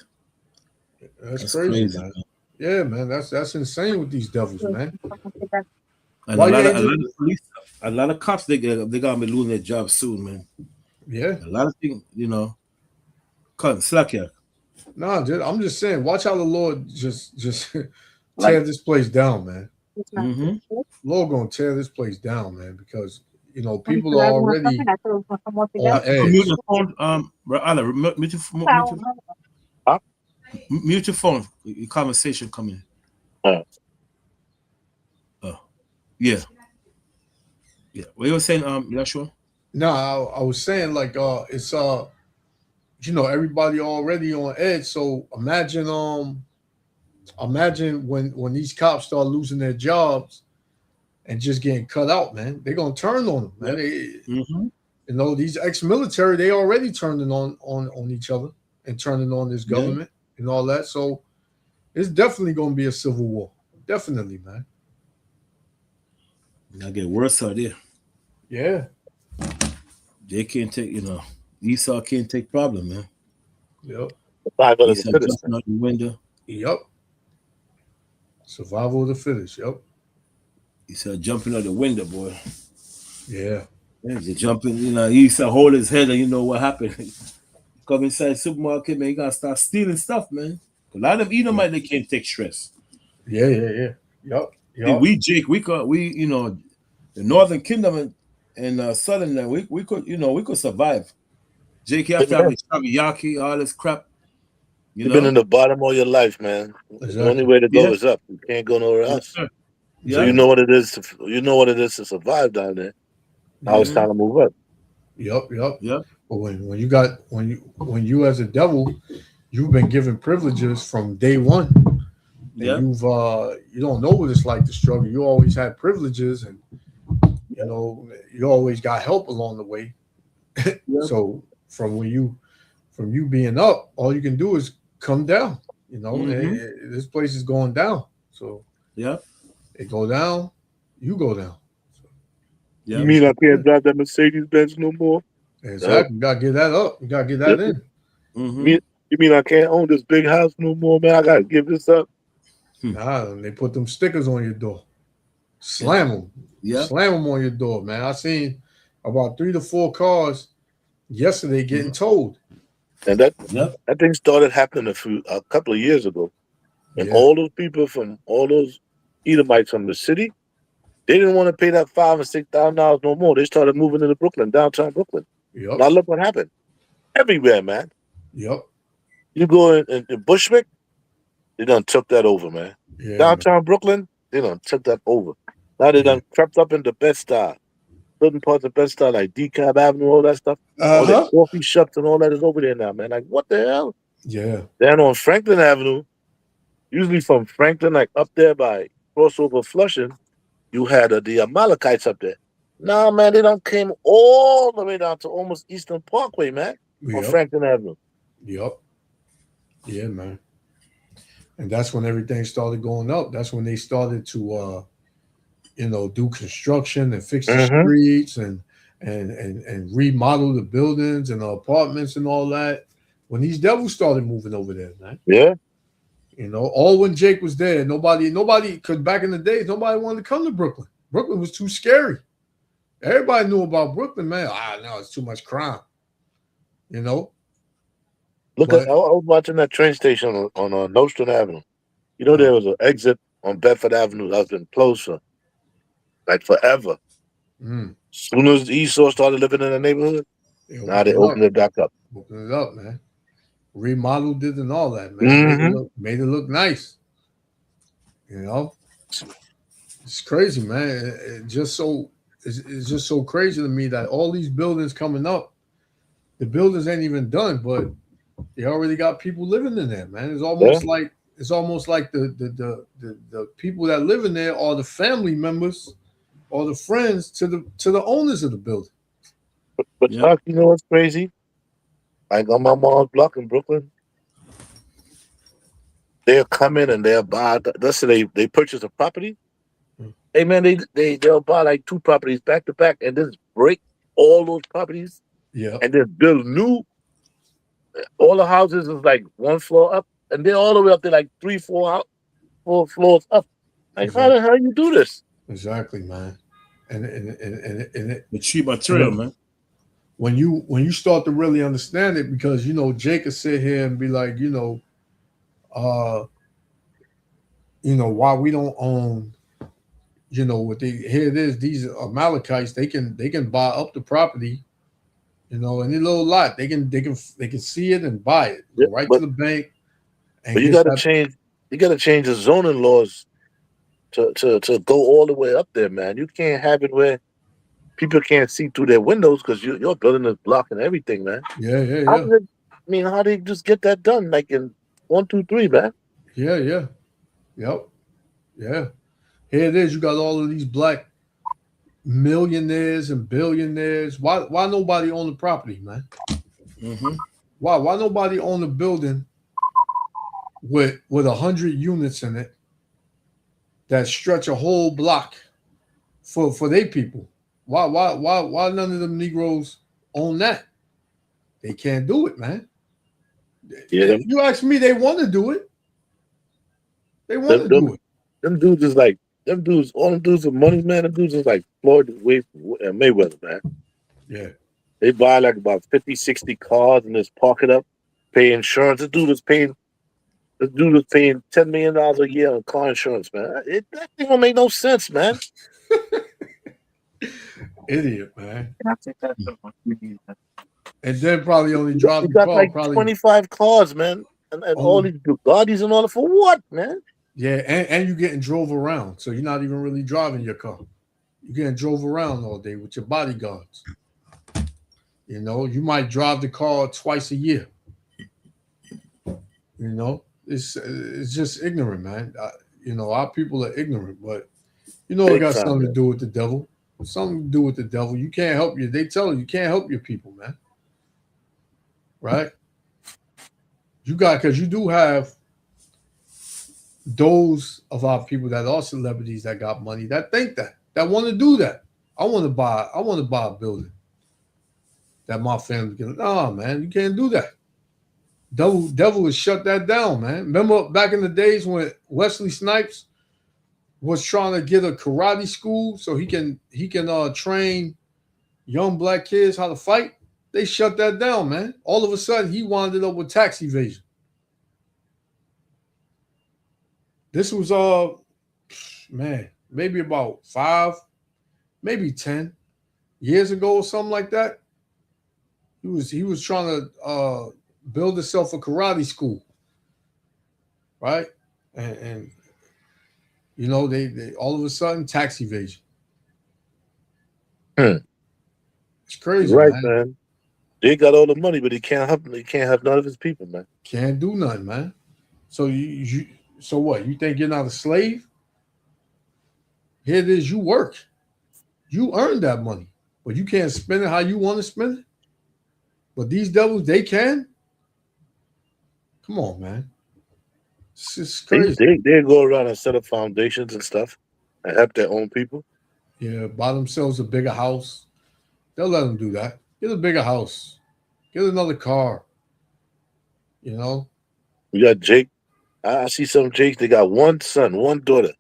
That's crazy, man. Yeah, man. That's insane with these devils, man. And a lot of cops they gonna be losing their jobs soon, man. Yeah. A lot of things, you know. Cut slack here. No, I'm just saying, watch how the Lord just tear this place down, man. Lord gonna tear this place down, man, because you know, people are already on edge. Mute your phone, Anna, mute your phone. Your conversation coming. Yeah. What you were saying, Yashua? No, I was saying like it's you know, everybody already on edge. So imagine when these cops start losing their jobs and just getting cut out, man. They're gonna turn on them, man. You know, these ex-military, they already turning on each other and turning on this government and all that. So it's definitely gonna be a civil war. Definitely, man. It'll get worse out there. Yeah. They can't take, you know, Esau can't take problem, man. Yep. Survival of the Esau fittest. jumping out the window. Yep. Survival of the fittest. Yep. Esau jumping out the window, boy. Yeah. He's jumping, you know, Esau hold his head and you know what happened. Come inside the supermarket, man, you gotta start stealing stuff, man. A lot of Edomite, they can't take stress. Yeah. Yep. See, we could, you know, the Northern Kingdom and Southern, we could survive. Jake, you have to have a Yaki, all this crap. You've been in the bottom all your life, man. Exactly. The only way to go is up. You can't go nowhere else. So you know what it is. You know what it is to survive down there. Now it's time to move up. Yep. But when you as a devil, you've been given privileges from day one. And you don't know what it's like to struggle. You always had privileges, and you know you always got help along the way. So from you being up, all you can do is come down. You know, this place is going down. So it go down, you go down. So, you mean I can't drive that Mercedes Benz no more? Exactly. You gotta get that up. You gotta get that in. You mean I can't own this big house no more, man? I gotta give this up. Nah, they put them stickers on your door. Slam them. Slam them on your door, man. I seen about 3 to 4 cars yesterday getting towed. And that thing started happening a couple of years ago. And all those people from all those Edomites from the city, they didn't want to pay that $5,000 and $6,000 no more. They started moving into Brooklyn, downtown Brooklyn. Now look what happened. Everywhere, man. Yep. You go in Bushwick, they done took that over, man. Downtown Brooklyn, they done took that over. Now they done crept up into Bed-Stuy. Certain parts of Bed-Stuy, like DeKalb Avenue, all that stuff. All the coffee shops and all that is over there now, man. Like, what the hell? Yeah. Then on Franklin Avenue, usually from Franklin, like up there by crossover Flushing, you had the Amalekites up there. Nah, man, they done came all the way down to almost Eastern Parkway, man, on Franklin Avenue. Yep. Yeah, man. And that's when everything started going up. That's when they started to, you know, do construction and fix the streets and remodel the buildings and the apartments and all that. When these devils started moving over there, man. Yeah. You know, all when Jake was there, nobody, because back in the days, nobody wanted to come to Brooklyn. Brooklyn was too scary. Everybody knew about Brooklyn, man. No, it's too much crime. You know? I was watching that train station on Nostrand Avenue. You know, there was an exit on Bedford Avenue that's been closed for like forever. As soon as Esau started living in the neighborhood, now they opened it back up. Opened it up, man. Remodeled it and all that, man. Made it look nice. You know? It's crazy, man. It's just so crazy to me that all these buildings coming up, the buildings ain't even done, but they already got people living in there, man. It's almost like the people that live in there are the family members or the friends to the owners of the building. But Chuck, you know what's crazy? Like on my mom's block in Brooklyn, they'll come in and they'll buy. Let's say they purchase a property. Hey man, they'll buy like 2 properties back to back and just break all those properties. Yeah. And then build new. All the houses is like 1 floor up, and they're all the way up to like 3, 4 floors up. Like, how the hell you do this? Exactly, man. And the cheap material, man. When you start to really understand it, because you know, Jake could sit here and be like, you know, why we don't own, you know what they here it is. These Amalekites, they can buy up the property, you know, any little lot. They can see it and buy it. Go right to the bank. And But you get gotta change the zoning laws to go all the way up there, man. You can't have it where people can't see through their windows because your building is blocking everything, man. Yeah. How do you just get that done? Like in 1, 2, 3, man. Yeah. Yep. Yeah. Here it is. You got all of these black millionaires and billionaires. Why nobody own the property, man? Mm-hmm. Why nobody own a building with 100 units in it that stretch a whole block for their people? Why none of them Negroes own that? They can't do it, man. Yeah, You ask me, they want to do it. They want to do it. Them dudes is like all them dudes with money, man. Them dudes is like Floyd Mayweather, man. Yeah. They buy like about 50, 60 cars and just park it up, pay insurance. This dude was paying $10 million a year on car insurance, man. That thing don't make no sense, man. Idiot, man. And then probably only drive You the got car. like Probably 25 cars, man, and all these Bugattis and all that for what, man? yeah, and you getting drove around, so you're not even really driving your car. You're getting drove around all day with your bodyguards. You know, you might drive the car twice a year. You know, it's just ignorant, man. You know, our people are ignorant, but you know, it got something to do with the devil. Something to do with the devil. You can't help you. They tell you can't help your people, man. Right? Because you do have those of our people that are celebrities that got money that think that want to do that. I want to buy a building that my family can. No, man, you can't do that. Devil has shut that down, man. Remember back in the days when Wesley Snipes was trying to get a karate school so he can train young black kids how to fight? They shut that down, man. All of a sudden, he wound up with tax evasion. This was maybe about 5, maybe 10 years ago or something like that. He was trying to build himself a karate school, right? And you know, they all of a sudden tax evasion. It's crazy, Right, man. They got all the money, but he can't have none of his people, man. Can't do nothing, man. So so what? You think you're not a slave? Here it is. You work. You earn that money, but you can't spend it how you want to spend it. But these devils, they can. Come on, man. It's just crazy. They go around and set up foundations and stuff and help their own people. Yeah, buy themselves a bigger house. They'll let them do that. Get a bigger house. Get another car. You know? We got Jake. I see some Jakes. They got one son, one daughter.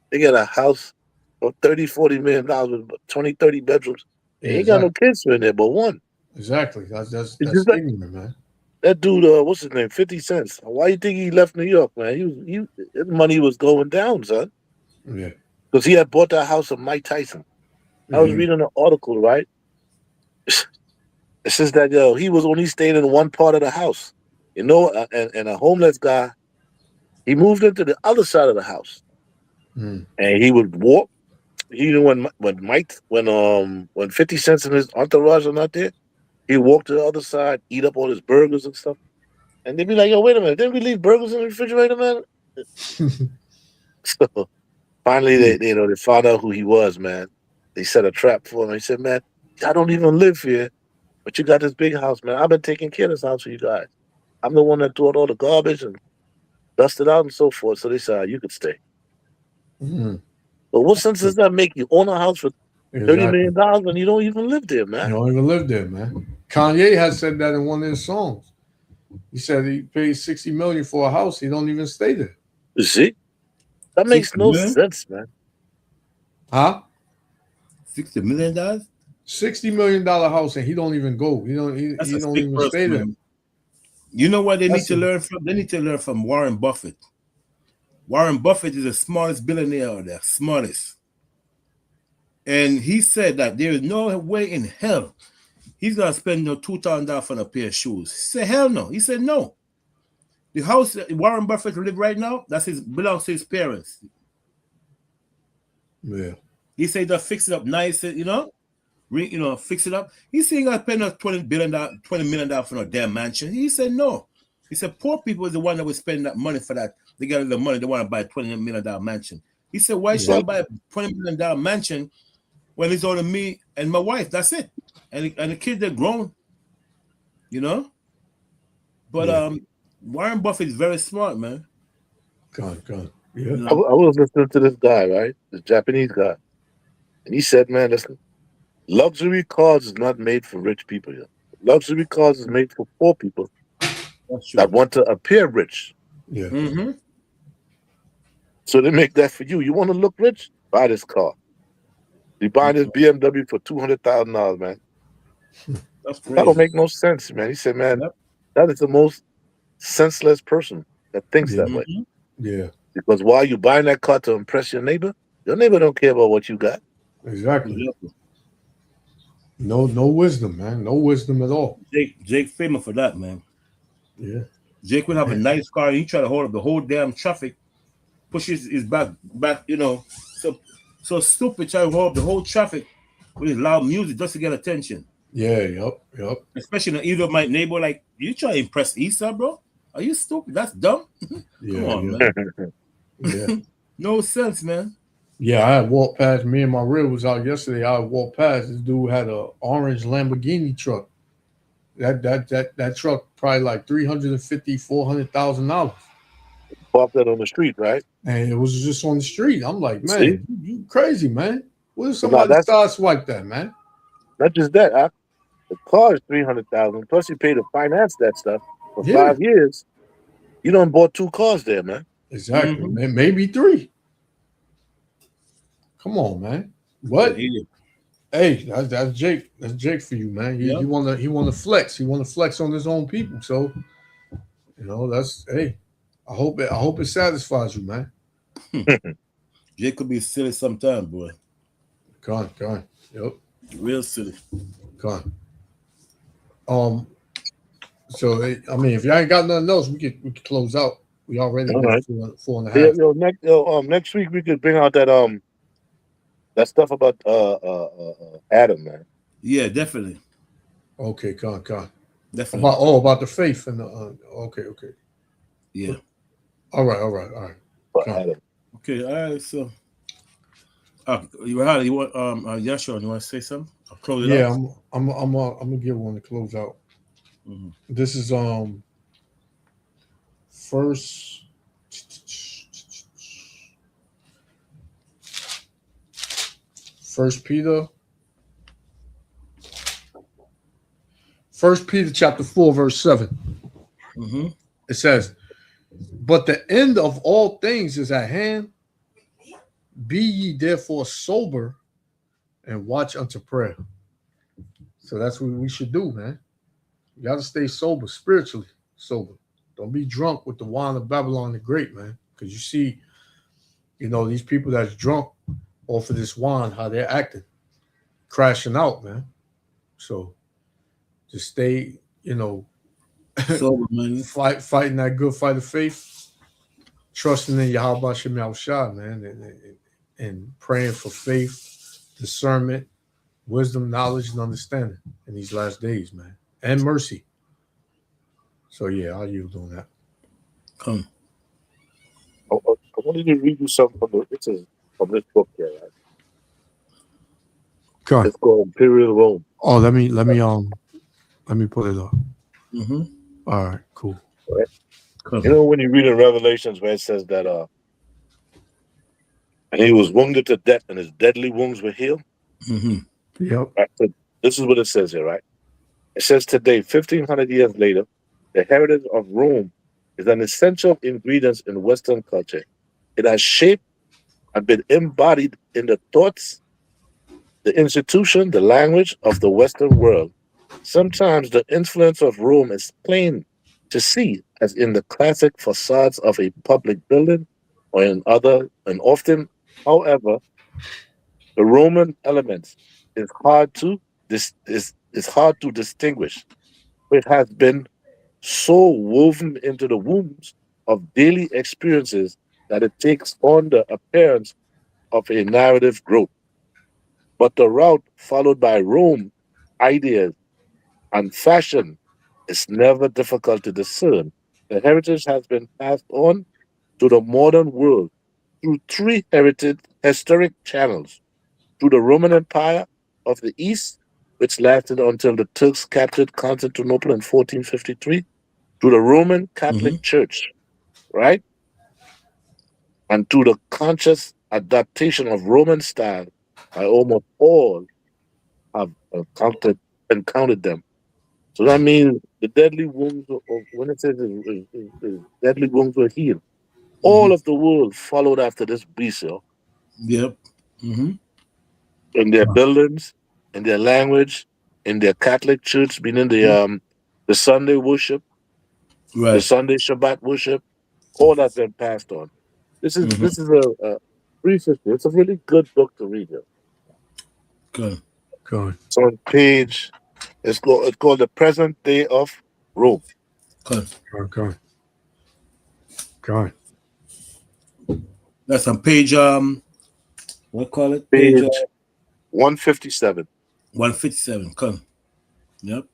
They got a house for $30-40 million with 20-30 bedrooms. They ain't got no kids in there, but one. Exactly. That's just like- ignorant, man. That dude, what's his name? 50 Cent. Why you think he left New York, man? His money was going down, son. Yeah. Because he had bought that house of Mike Tyson. I was reading an article, right? It says that he was only staying in one part of the house, you know, and a homeless guy. He moved into the other side of the house, and he would walk. You know, when 50 Cent and his entourage are not there, he walked to the other side, eat up all his burgers and stuff, and they'd be like, "Yo, wait a minute, didn't we leave burgers in the refrigerator, man?" So finally, they found out who he was, man. They set a trap for him. He said, "Man, I don't even live here, but you got this big house, man. I've been taking care of this house for you guys. I'm the one that brought all the garbage and dusted out and so forth." So they said, "You could stay." But what sense does that make? You own a house for $30 million and you don't even live there, man. You don't even live there, man. Kanye has said that in one of his songs. He said he paid $60 million for a house. He don't even stay there. You see? That makes no sense, man. Huh? $60 million? $60 million house, and he don't even go. He don't even stay there. You know what they need to learn from? They need to learn from Warren Buffett. Warren Buffett is the smartest billionaire out there. Smartest. And he said that there is no way in hell he's gonna spend no $2,000 for a pair of shoes. He said, hell no. He said no. The house that Warren Buffett live right now, belongs to his parents. Yeah. He said they'll fix it up nice, fix it up. He said he gonna spend $20 million for a damn mansion. He said no. He said poor people is the one that would spend that money for that. They got the money, they want to buy a $20 million mansion. He said, why should I buy a $20 million mansion when it's only me and my wife? That's it. And the kids, they're grown, But Warren Buffett is very smart, man. God. Yeah. I was listening to this guy, right? This Japanese guy. And he said, man, listen, luxury cars is not made for rich people. Yeah. Luxury cars is made for poor people that want to appear rich. Yeah. Mm-hmm. So they make that for you. You want to look rich? Buy this car. You buying this BMW for $200,000, man. That's crazy. That don't make no sense, man. He said, man, that is the most senseless person that thinks that way. Yeah. Because while you buying that car to impress your neighbor don't care about what you got. Exactly. No wisdom, man. No wisdom at all. Jake famous for that, man. Yeah. Jake would have a nice car. He try to hold up the whole damn traffic, pushes his back, so stupid, trying to hold up the whole traffic with his loud music just to get attention. Yeah, yep. Especially either my neighbor, like, you try to impress Issa, bro? Are you stupid? That's dumb. Yeah, Come on, yeah. man. Yeah. No sense, man. Yeah, I had walked past, me and my rib was out yesterday. I walked past, this dude had a orange Lamborghini truck. That truck probably like $350,000-$400,000. Parked that on the street, right? And it was just on the street. I'm like, man, you crazy, man. What if No, somebody that's- star swipe that, man? Not just that, the car is $300,000. Plus, you pay to finance that stuff for 5 years. You done bought 2 cars there, man. Exactly, man. Maybe 3. Come on, man. What? Hey, that's Jake. That's Jake for you, man. He wanna flex. He wanna flex on his own people. So, that's hey. I hope it satisfies you, man. Jake could be silly sometime, boy. Gone. Yep. Real silly. Gone. So I mean, if y'all ain't got nothing else, we could close out. We already All right. 4.5. Next week we could bring out that stuff about Adam, man. Yeah, definitely. Okay, gone. Definitely. About the faith and the okay. Yeah. All right. Okay, all right. So, you want Yashua, you want to say something? I'll close it out. Yeah, I'm gonna give one to close out. Mhm. This is First Peter chapter 4, verse 7. Mm-hmm. It says, "But the end of all things is at hand. Be ye therefore sober and watch unto prayer." So that's what we should do, man. You got to stay sober, spiritually sober. Don't be drunk with the wine of Babylon the Great, man. Because you see, these people that's drunk off of this wine, how they're acting, crashing out, man. So just stay, sober, man. fighting that good fight of faith, trusting in Yahweh Shem Yahushua, man, and praying for faith, discernment, wisdom, knowledge, and understanding in these last days, man, and mercy. So yeah, I'll yield on that. Come. I wanted to read you something from this book here, right? Okay. It's called Imperial Rome. Oh, let me put it up. Mm-hmm. All right, cool. Right? When you read in Revelations where it says that and he was wounded to death and his deadly wounds were healed. Mm-hmm. Yep. Right? So this is what it says here, right? It says today, 1,500 years later, the heritage of Rome is an essential ingredient in Western culture. It has shaped and been embodied in the thoughts, the institution, the language of the Western world. Sometimes the influence of Rome is plain to see, as in the classic facades of a public building or and often, however, The Roman elements is hard to distinguish. It has been so woven into the wombs of daily experiences that it takes on the appearance of a narrative growth. But the route followed by Rome, ideas, and fashion is never difficult to discern. The heritage has been passed on to the modern world through three historic channels: through the Roman Empire of the East, which lasted until the Turks captured Constantinople in 1453, to the Roman Catholic Church, right? And to the conscious adaptation of Roman style by almost all have encountered them. So that means the deadly wounds of when it says deadly wounds were healed, all of the world followed after this beast, yo. Yep. In their buildings, in their language, in their Catholic church, meaning the Sunday worship, the Sunday Shabbat worship, all that's been passed on. This is a brief history. It's a really good book to read. Yo. Good. It's on page. It's called The Present Day of Rome. Good. Good. That's on page what call it? Page 157. 157. Come. Yep.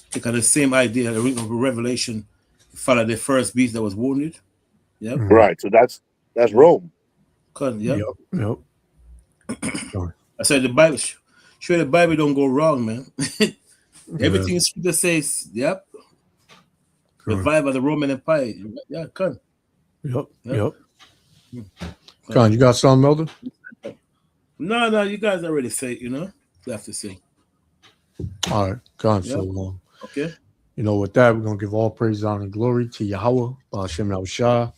Take on the same idea, the Revelation, follow the first beast that was wounded. Yep. Right. So that's Rome. Come. Yep. Yep. I said the Bible. Sure, the Bible don't go wrong, man. Everything Scripture says. Yep. Revival of the Roman Empire. Yeah. Come. Yep. Con, you got something, Melvin? No, you guys already say it, you have to say. All right, Con, Yep. so Okay. with that, we're gonna give all praise, honor, and glory to Yahweh, Hashem Yahushua,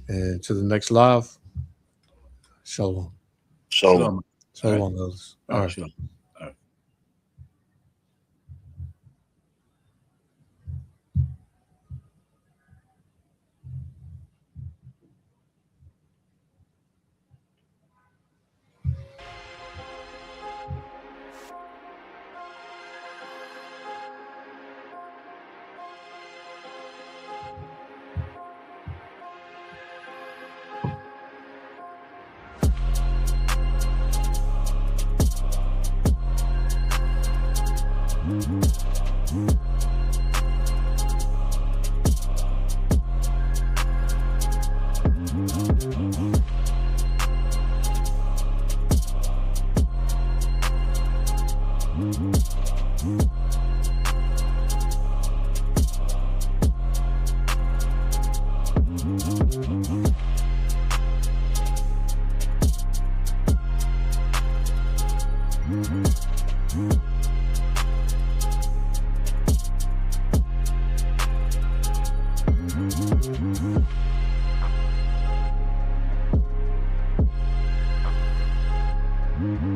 and to the next live. Shalom. Shalom. Shalom, brothers. All right. Shalom. Mm-hmm.